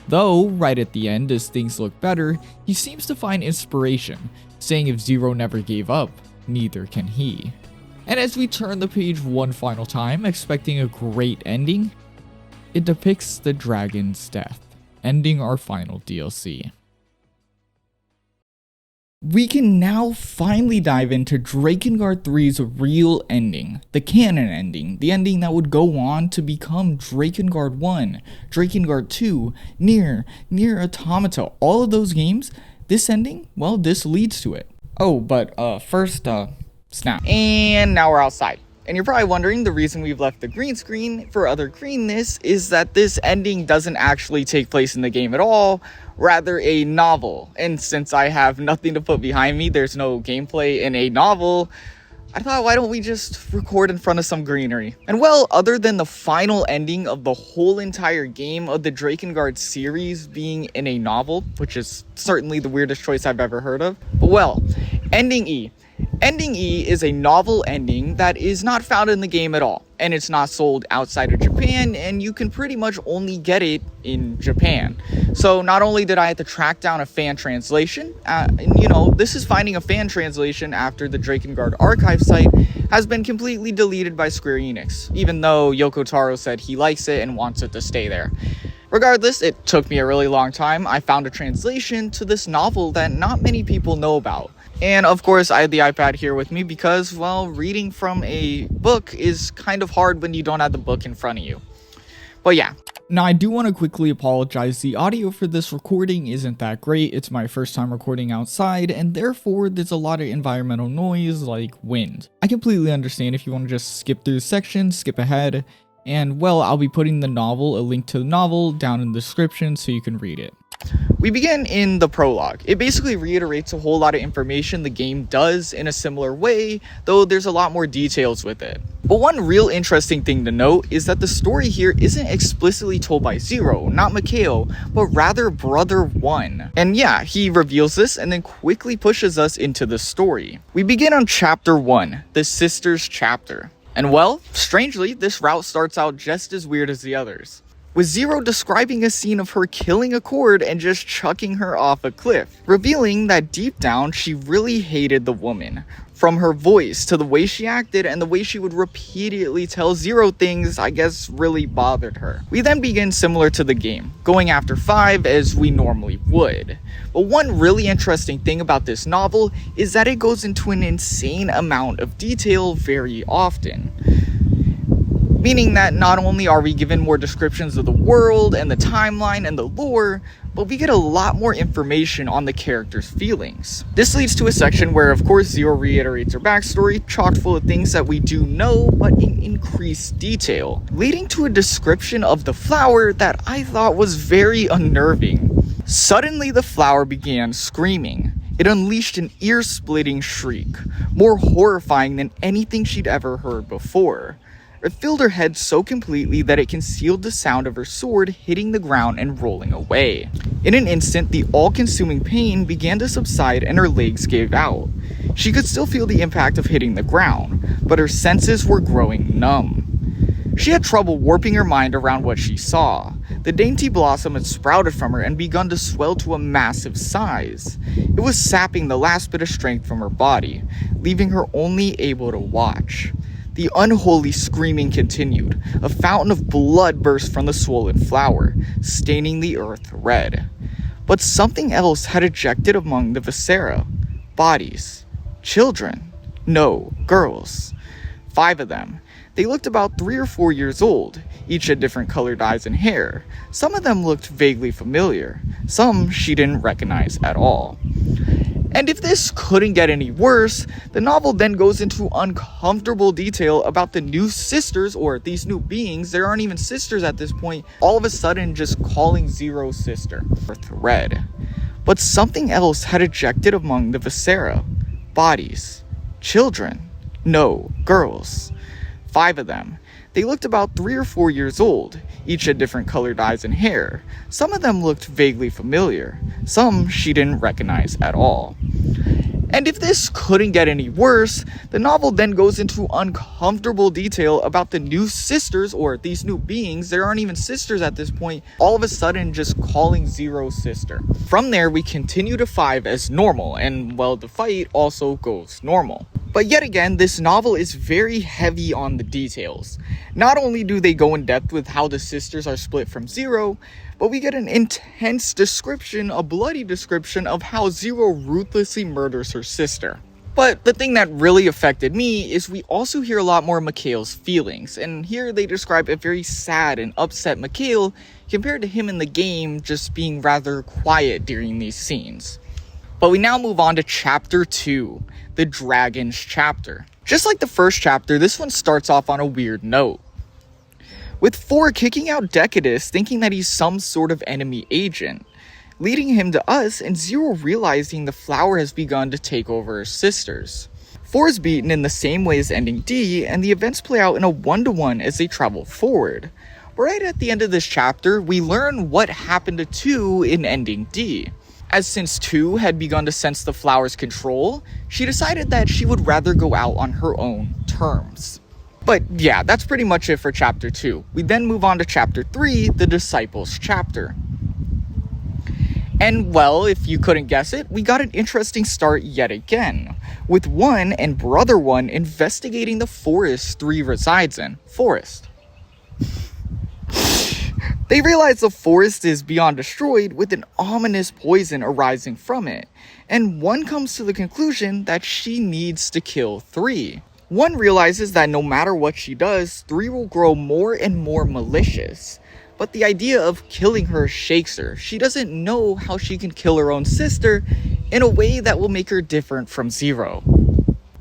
Though, right at the end as things look better, he seems to find inspiration, saying if Zero never gave up, neither can he. And as we turn the page one final time, expecting a great ending, it depicts the dragon's death, ending our final DLC. We can now finally dive into Drakengard 3's real ending, the canon ending, the ending that would go on to become Drakengard 1, Drakengard 2, NieR, NieR Automata, all of those games. This ending, well, this leads to it. Oh, but first, snap. And now we're outside. And you're probably wondering the reason we've left the green screen for other greenness is that this ending doesn't actually take place in the game at all, rather a novel. And since I have nothing to put behind me, there's no gameplay in a novel, I thought, why don't we just record in front of some greenery? And well, other than the final ending of the whole entire game of the Drakengard series being in a novel, which is certainly the weirdest choice I've ever heard of, but well, Ending E. Ending E is a novel ending that is not found in the game at all, and it's not sold outside of Japan, and you can pretty much only get it in Japan. So not only did I have to track down a fan translation, and you know, this is finding a fan translation after the Drakengard archive site has been completely deleted by Square Enix, even though Yoko Taro said he likes it and wants it to stay there. Regardless, it took me a really long time. I found a translation to this novel that not many people know about. And of course, I had the iPad here with me because, well, reading from a book is kind of hard when you don't have the book in front of you. But yeah. Now, I do want to quickly apologize. The audio for this recording isn't that great. It's my first time recording outside, and therefore there's a lot of environmental noise like wind. I completely understand if you want to just skip through the section, skip ahead, and well, I'll be putting the novel, a link to the novel, down in the description so you can read it. We begin in the prologue. It basically reiterates a whole lot of information the game does in a similar way, though there's a lot more details with it. But one real interesting thing to note is that the story here isn't explicitly told by Zero, not Mikhail, but rather Brother One. And yeah, he reveals this and then quickly pushes us into the story. We begin on Chapter 1, the Sisters chapter. And well, strangely, this route starts out just as weird as the others, with Zero describing a scene of her killing a cord and just chucking her off a cliff, revealing that deep down she really hated the woman. From her voice to the way she acted and the way she would repeatedly tell Zero things I guess really bothered her. We then begin similar to the game, going after 5 as we normally would. But one really interesting thing about this novel is that it goes into an insane amount of detail very often. Meaning that not only are we given more descriptions of the world and the timeline and the lore, but we get a lot more information on the characters' feelings. This leads to a section where, of course, Zero reiterates her backstory, chock full of things that we do know, but in increased detail, leading to a description of the flower that I thought was very unnerving. Suddenly, the flower began screaming. It unleashed an ear-splitting shriek, more horrifying than anything she'd ever heard before. It filled her head so completely that it concealed the sound of her sword hitting the ground and rolling away. In an instant, the all-consuming pain began to subside and her legs gave out. She could still feel the impact of hitting the ground, but her senses were growing numb. She had trouble warping her mind around what she saw. The dainty blossom had sprouted from her and begun to swell to a massive size. It was sapping the last bit of strength from her body, leaving her only able to watch. The unholy screaming continued. A fountain of blood burst from the swollen flower, staining the earth red. But something else had ejected among the viscera. Bodies. Children. No, girls. 5 of them. They looked about 3 or 4 years old. Each had different colored eyes and hair. Some of them looked vaguely familiar. Some she didn't recognize at all. And if this couldn't get any worse, the novel then goes into uncomfortable detail about the new sisters, or these new beings, there aren't even sisters at this point, all of a sudden just calling Zero sister, or thread. But something else had ejected among the viscera. Bodies. Children. No, girls. 5 of them. They looked about 3 or 4 years old. Each had different colored eyes and hair. Some of them looked vaguely familiar. Some she didn't recognize at all. And if this couldn't get any worse, the novel then goes into uncomfortable detail about the new sisters, or these new beings, there aren't even sisters at this point, all of a sudden just calling Zero sister. From there, we continue to 5 as normal, and well, the fight also goes normal. But yet again, this novel is very heavy on the details. Not only do they go in depth with how the sisters are split from Zero, but we get an intense description, a bloody description of how Zero ruthlessly murders her sister. But the thing that really affected me is we also hear a lot more Mikhail's feelings, and here they describe a very sad and upset Mikhail compared to him in the game just being rather quiet during these scenes. But we now move on to chapter 2, the Dragons chapter. Just like the first chapter, this one starts off on a weird note, with 4 kicking out Decadus thinking that he's some sort of enemy agent, leading him to us and Zero realizing the flower has begun to take over her sisters. 4 is beaten in the same way as ending D, and the events play out in a 1-to-1 as they travel forward. Right at the end of this chapter, we learn what happened to 2 in ending D. As since 2 had begun to sense the flower's control, she decided that she would rather go out on her own terms. But yeah, that's pretty much it for chapter 2. We then move on to chapter 3, the Disciples chapter. And well, if you couldn't guess it, we got an interesting start yet again, with 1 and Brother 1 investigating the forest 3 resides in. Forest. They realize the forest is beyond destroyed with an ominous poison arising from it, and 1 comes to the conclusion that she needs to kill 3. 1 realizes that no matter what she does, 3 will grow more and more malicious. But the idea of killing her shakes her. She doesn't know how she can kill her own sister in a way that will make her different from Zero.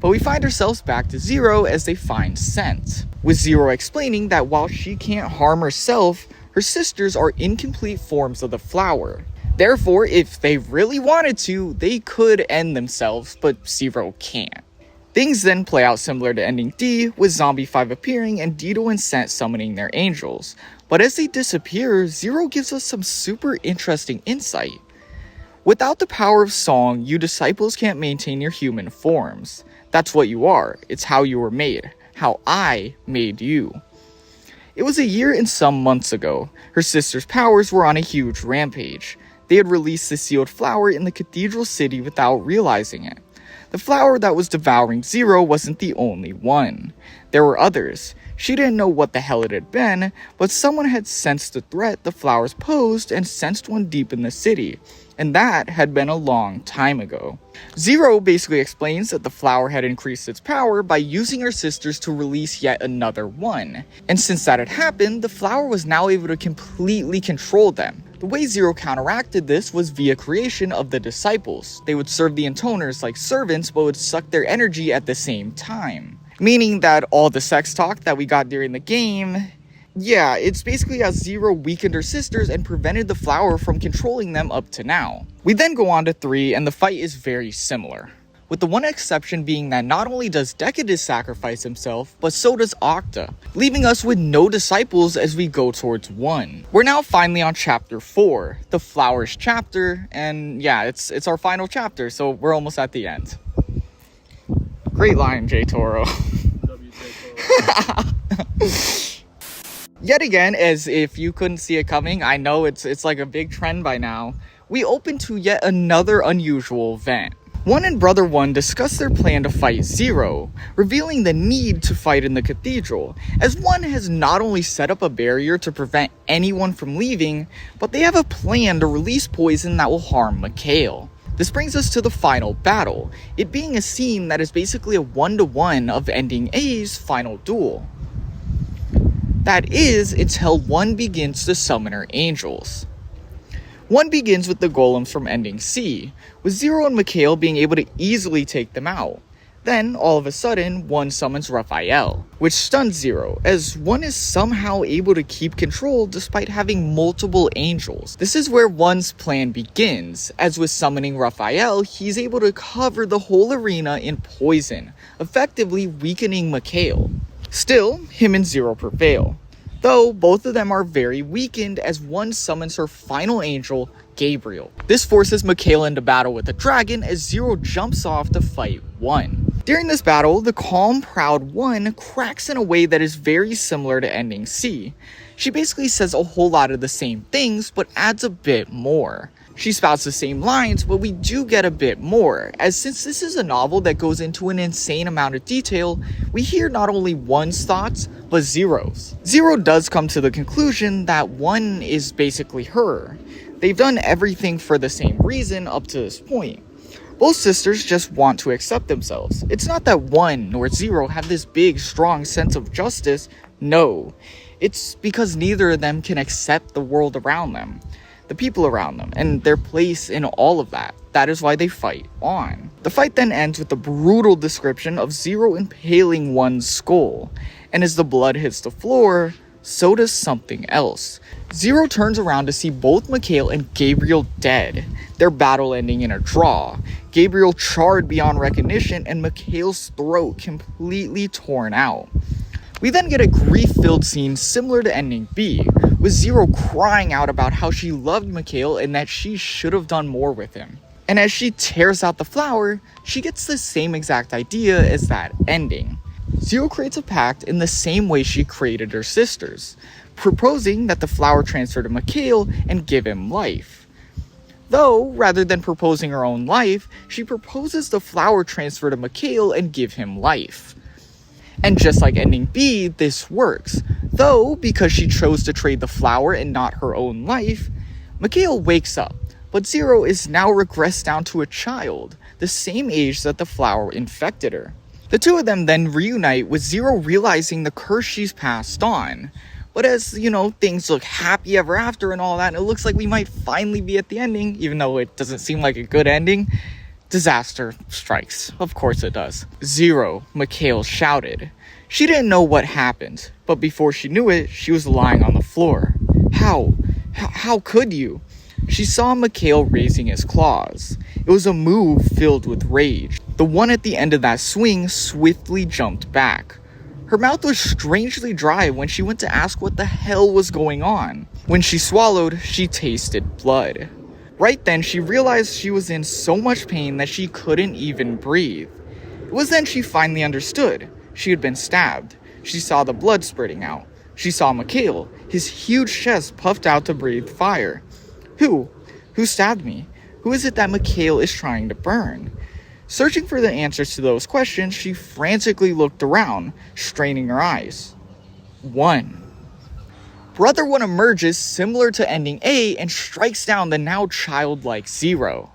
But we find ourselves back to Zero as they find scent, with Zero explaining that while she can't harm herself, her sisters are incomplete forms of the flower. Therefore, if they really wanted to, they could end themselves, but Zero can't. Things then play out similar to ending D, with Zombie 5 appearing and Dido and Scent summoning their angels. But as they disappear, Zero gives us some super interesting insight. Without the power of song, you disciples can't maintain your human forms. That's what you are. It's how you were made. How I made you. It was a year and some months ago. Her sister's powers were on a huge rampage. They had released the sealed flower in the cathedral city without realizing it. The flower that was devouring Zero wasn't the only one. There were others. She didn't know what the hell it had been, but someone had sensed the threat the flowers posed and sensed one deep in the city, and that had been a long time ago. Zero basically explains that the flower had increased its power by using her sisters to release yet another one, and since that had happened, the flower was now able to completely control them. The way Zero counteracted this was via creation of the disciples. They would serve the intoners like servants, but would suck their energy at the same time. Meaning that all the sex talk that we got during the game, yeah, it's basically how Zero weakened her sisters and prevented the flower from controlling them up to now. We then go on to 3, and the fight is very similar, with the one exception being that not only does Decadus sacrifice himself, but so does Octa, leaving us with no disciples as we go towards 1. We're now finally on chapter 4, the Flowers chapter, and yeah, it's our final chapter, so we're almost at the end. Great line, J. Toro. Yet again, as if you couldn't see it coming, I know it's like a big trend by now, we open to yet another unusual event. 1 and Brother 1 discuss their plan to fight Zero, revealing the need to fight in the cathedral, as 1 has not only set up a barrier to prevent anyone from leaving, but they have a plan to release poison that will harm Mikhail. This brings us to the final battle, it being a scene that is basically a 1-to-1 of ending A's final duel. That is, until 1 begins to summon her angels. One begins with the golems from ending C, with Zero and Mikhail being able to easily take them out. Then, all of a sudden, one summons Raphael, which stuns Zero, as one is somehow able to keep control despite having multiple angels. This is where one's plan begins, as with summoning Raphael, he's able to cover the whole arena in poison, effectively weakening Mikhail. Still, him and Zero prevail, though both of them are very weakened as one summons her final angel, Gabriel. This forces Mikhail into battle with the dragon as Zero jumps off to fight one. During this battle, the calm, proud one cracks in a way that is very similar to ending C. She basically says a whole lot of the same things, but adds a bit more. She spouts the same lines, but we do get a bit more, as since this is a novel that goes into an insane amount of detail, we hear not only one's thoughts, but Zero's. Zero does come to the conclusion that one is basically her. They've done everything for the same reason up to this point. Both sisters just want to accept themselves. It's not that one nor Zero have this big, strong sense of justice, no. It's because neither of them can accept the world around them, the people around them, and their place in all of that. That is why they fight on. The fight then ends with a brutal description of Zero impaling one's skull, and as the blood hits the floor, so does something else. Zero turns around to see both Mikhail and Gabriel dead, their battle ending in a draw. Gabriel charred beyond recognition and Mikhail's throat completely torn out. We then get a grief-filled scene similar to ending B, with Zero crying out about how she loved Mikhail and that she should have done more with him. And as she tears out the flower, she gets the same exact idea as that ending. Zero creates a pact in the same way she created her sisters, proposing that the flower transfer to Mikhail and give him life. Though, rather than proposing her own life, she proposes the flower transfer to Mikhail and give him life. And just like ending B, this works. Though, because she chose to trade the flower and not her own life, Mikhail wakes up, but Zero is now regressed down to a child, the same age that the flower infected her. The two of them then reunite with Zero realizing the curse she's passed on. But as, things look happy ever after and all that, and it looks like we might finally be at the ending, even though it doesn't seem like a good ending, disaster strikes. Of course it does. Zero, Mikhail shouted. She didn't know what happened, but before she knew it, she was lying on the floor. How could you? She saw Mikhail raising his claws. It was a move filled with rage. The one at the end of that swing swiftly jumped back. Her mouth was strangely dry when she went to ask what the hell was going on. When she swallowed, she tasted blood. Right then, she realized she was in so much pain that she couldn't even breathe. It was then she finally understood. She had been stabbed. She saw the blood spurting out. She saw Mikhail, his huge chest puffed out to breathe fire. Who stabbed me? Who is it that Mikhail is trying to burn? Searching for the answers to those questions, she frantically looked around, straining her eyes. One. Brother One emerges similar to ending A and strikes down the now childlike Zero.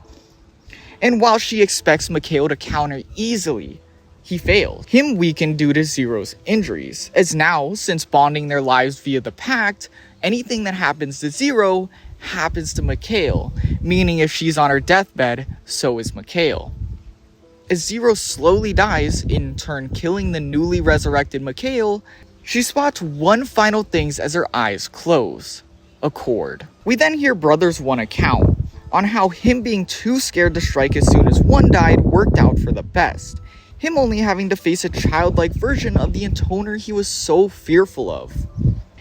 And while she expects Mikhail to counter easily, he failed. Him weakened due to Zero's injuries, as now, since bonding their lives via the Pact, anything that happens to Zero happens to Mikhail, meaning if she's on her deathbed, so is Mikhail. As Zero slowly dies, in turn killing the newly resurrected Mikhail, she spots one final thing as her eyes close. A cord. We then hear Brothers One account on how him being too scared to strike as soon as one died worked out for the best. Him only having to face a childlike version of the intoner he was so fearful of.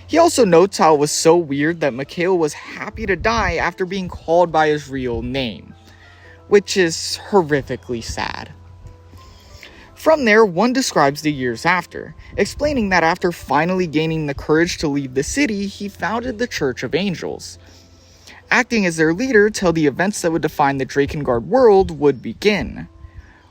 He also notes how it was so weird that Mikhail was happy to die after being called by his real name, which is horrifically sad. From there, one describes the years after, explaining that after finally gaining the courage to leave the city, he founded the Church of Angels, acting as their leader till the events that would define the Drakengard world would begin.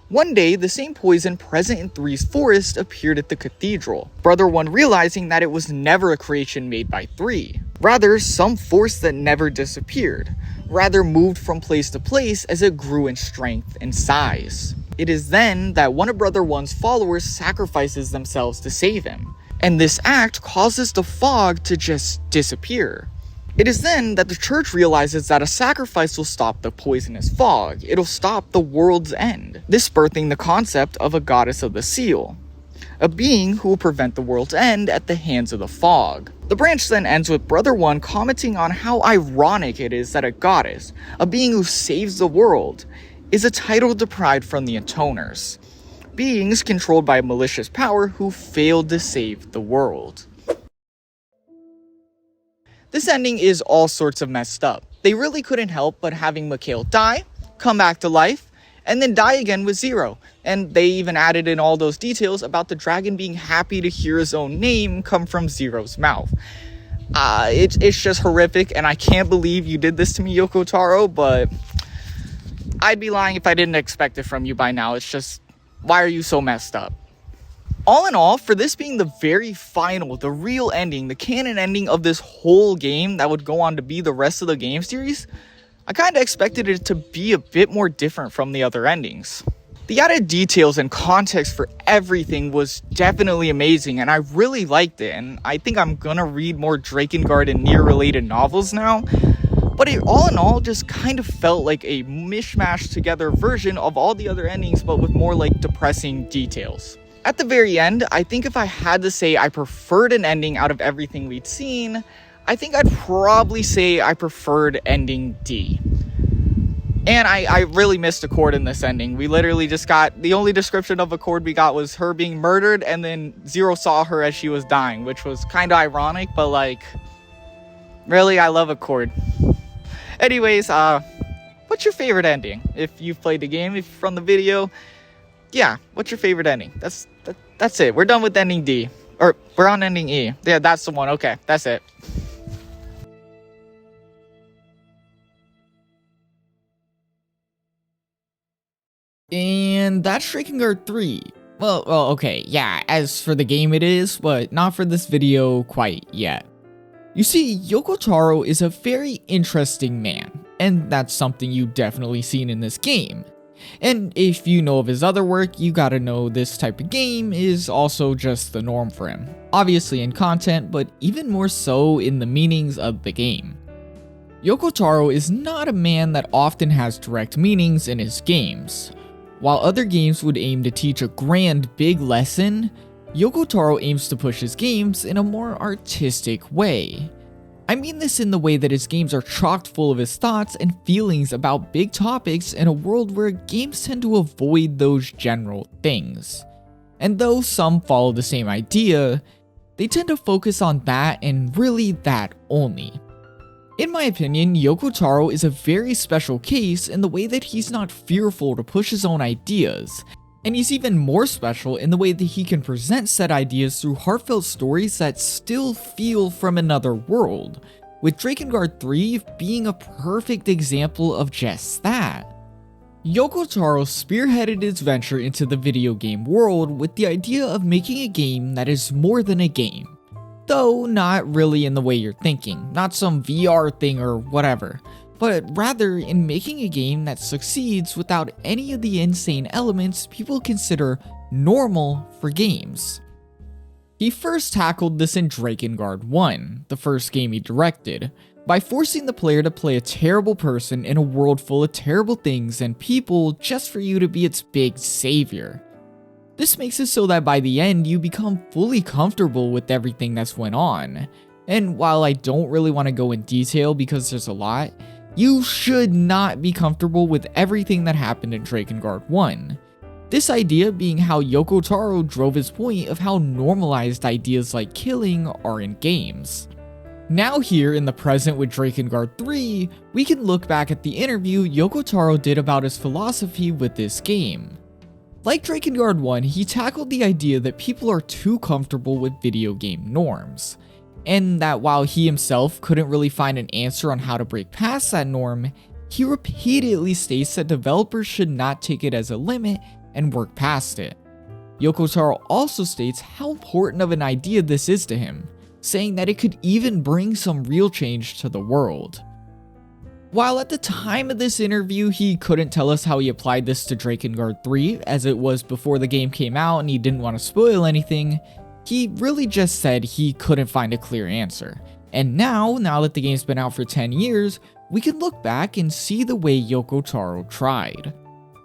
One day, the same poison present in Three's forest appeared at the cathedral, Brother One realizing that it was never a creation made by Three, rather some force that never disappeared, rather moved from place to place as it grew in strength and size. It is then that one of Brother One's followers sacrifices themselves to save him, and this act causes the fog to just disappear. It is then that the church realizes that a sacrifice will stop the poisonous fog. It'll stop the world's end. This birthing the concept of a goddess of the seal, a being who will prevent the world's end at the hands of the fog. The branch then ends with Brother One commenting on how ironic it is that a goddess, a being who saves the world, is a title deprived from the intoners, beings controlled by a malicious power who failed to save the world. This ending is all sorts of messed up. They really couldn't help but having Mikhail die, come back to life, and then die again with Zero. And they even added in all those details about the dragon being happy to hear his own name come from Zero's mouth. It's just horrific, and I can't believe you did this to me, Yoko Taro, but I'd be lying if I didn't expect it from you by now. It's just, why are you so messed up? All in all, for this being the very final, the real ending, the canon ending of this whole game that would go on to be the rest of the game series, I kinda expected it to be a bit more different from the other endings. The added details and context for everything was definitely amazing, and I really liked it, and I think I'm gonna read more Drakengard and NieR related novels now, but it all in all just kind of felt like a mishmash together version of all the other endings, but with more like depressing details. At the very end, I think if I had to say I preferred an ending out of everything we'd seen, I think I'd probably say I preferred ending D. And I really missed Accord in this ending. We literally just got, the only description of Accord we got was her being murdered, and then Zero saw her as she was dying, which was kind of ironic, but like, really, I love Accord. Anyways, what's your favorite ending? If you've played the game, if from the video, yeah, what's your favorite ending? That's it. We're done with ending D. Or, we're on ending E. Yeah, that's the one. Okay, that's it. And that's Drakengard 3. Well, okay, yeah, as for the game it is, but not for this video quite yet. You see, Yoko Taro is a very interesting man, and that's something you've definitely seen in this game. And if you know of his other work, you gotta know this type of game is also just the norm for him. Obviously in content, but even more so in the meanings of the game. Yoko Taro is not a man that often has direct meanings in his games. While other games would aim to teach a grand big lesson, Yoko Taro aims to push his games in a more artistic way. I mean this in the way that his games are chock full of his thoughts and feelings about big topics in a world where games tend to avoid those general things. And though some follow the same idea, they tend to focus on that and really that only. In my opinion, Yoko Taro is a very special case in the way that he's not fearful to push his own ideas, and he's even more special in the way that he can present said ideas through heartfelt stories that still feel from another world, with Drakengard 3 being a perfect example of just that. Yoko Taro spearheaded his venture into the video game world with the idea of making a game that is more than a game. Though not really in the way you're thinking, not some VR thing or whatever, but rather in making a game that succeeds without any of the insane elements people consider normal for games. He first tackled this in Drakengard 1, the first game he directed, by forcing the player to play a terrible person in a world full of terrible things and people just for you to be its big savior. This makes it so that by the end you become fully comfortable with everything that's went on, and while I don't really want to go in detail because there's a lot, you should not be comfortable with everything that happened in Drakengard 1. This idea being how Yoko Taro drove his point of how normalized ideas like killing are in games. Now here in the present with Drakengard 3, we can look back at the interview Yoko Taro did about his philosophy with this game. Like Drakengard 1, he tackled the idea that people are too comfortable with video game norms, and that while he himself couldn't really find an answer on how to break past that norm, he repeatedly states that developers should not take it as a limit and work past it. Yoko Taro also states how important of an idea this is to him, saying that it could even bring some real change to the world. While at the time of this interview he couldn't tell us how he applied this to Drakengard 3, as it was before the game came out and he didn't want to spoil anything, he really just said he couldn't find a clear answer, And now that the game's been out for 10 years, we can look back and see the way Yoko Taro tried.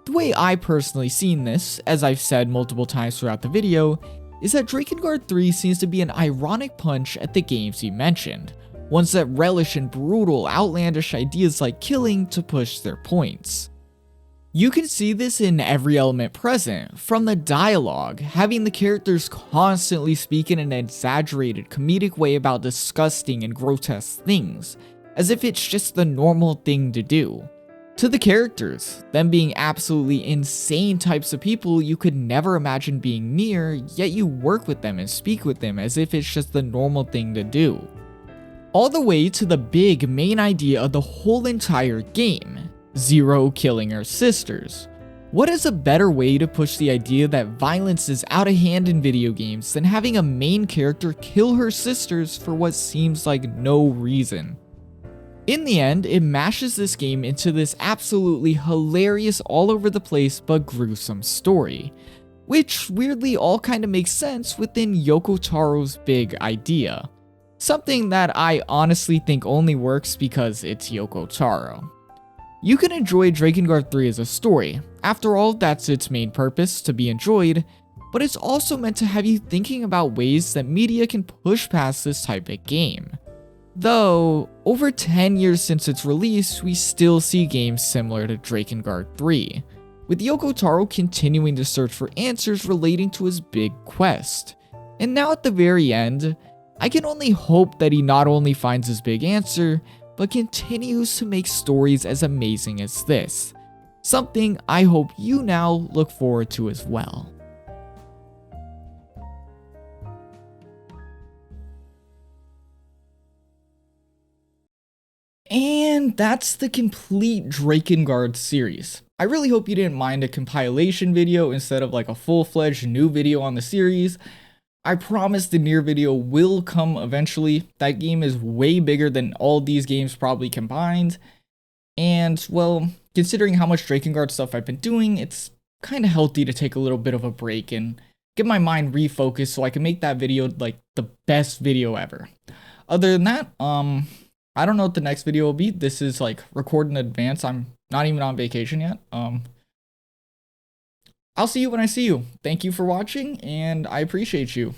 The way I personally seen this, as I've said multiple times throughout the video, is that Drakengard 3 seems to be an ironic punch at the games he mentioned, ones that relish in brutal, outlandish ideas like killing to push their points. You can see this in every element present, from the dialogue, having the characters constantly speak in an exaggerated comedic way about disgusting and grotesque things, as if it's just the normal thing to do, to the characters, them being absolutely insane types of people you could never imagine being near, yet you work with them and speak with them as if it's just the normal thing to do. All the way to the big main idea of the whole entire game, Zero killing her sisters. What is a better way to push the idea that violence is out of hand in video games than having a main character kill her sisters for what seems like no reason? In the end, it mashes this game into this absolutely hilarious all over the place but gruesome story, which weirdly all kind of makes sense within Yoko Taro's big idea. Something that I honestly think only works because it's Yoko Taro. You can enjoy Drakengard 3 as a story, after all that's its main purpose, to be enjoyed, but it's also meant to have you thinking about ways that media can push past this type of game. Though, over 10 years since its release, we still see games similar to Drakengard 3, with Yoko Taro continuing to search for answers relating to his big quest. And now at the very end, I can only hope that he not only finds his big answer, but continues to make stories as amazing as this. Something I hope you now look forward to as well. And that's the complete Drakengard series. I really hope you didn't mind a compilation video instead of like a full-fledged new video on the series. I promise the NieR video will come eventually. That game is way bigger than all these games probably combined. And, well, considering how much Drakengard stuff I've been doing, it's kind of healthy to take a little bit of a break and get my mind refocused so I can make that video like the best video ever. Other than that, I don't know what the next video will be. This is like recorded in advance. I'm not even on vacation yet. I'll see you when I see you. Thank you for watching, and I appreciate you.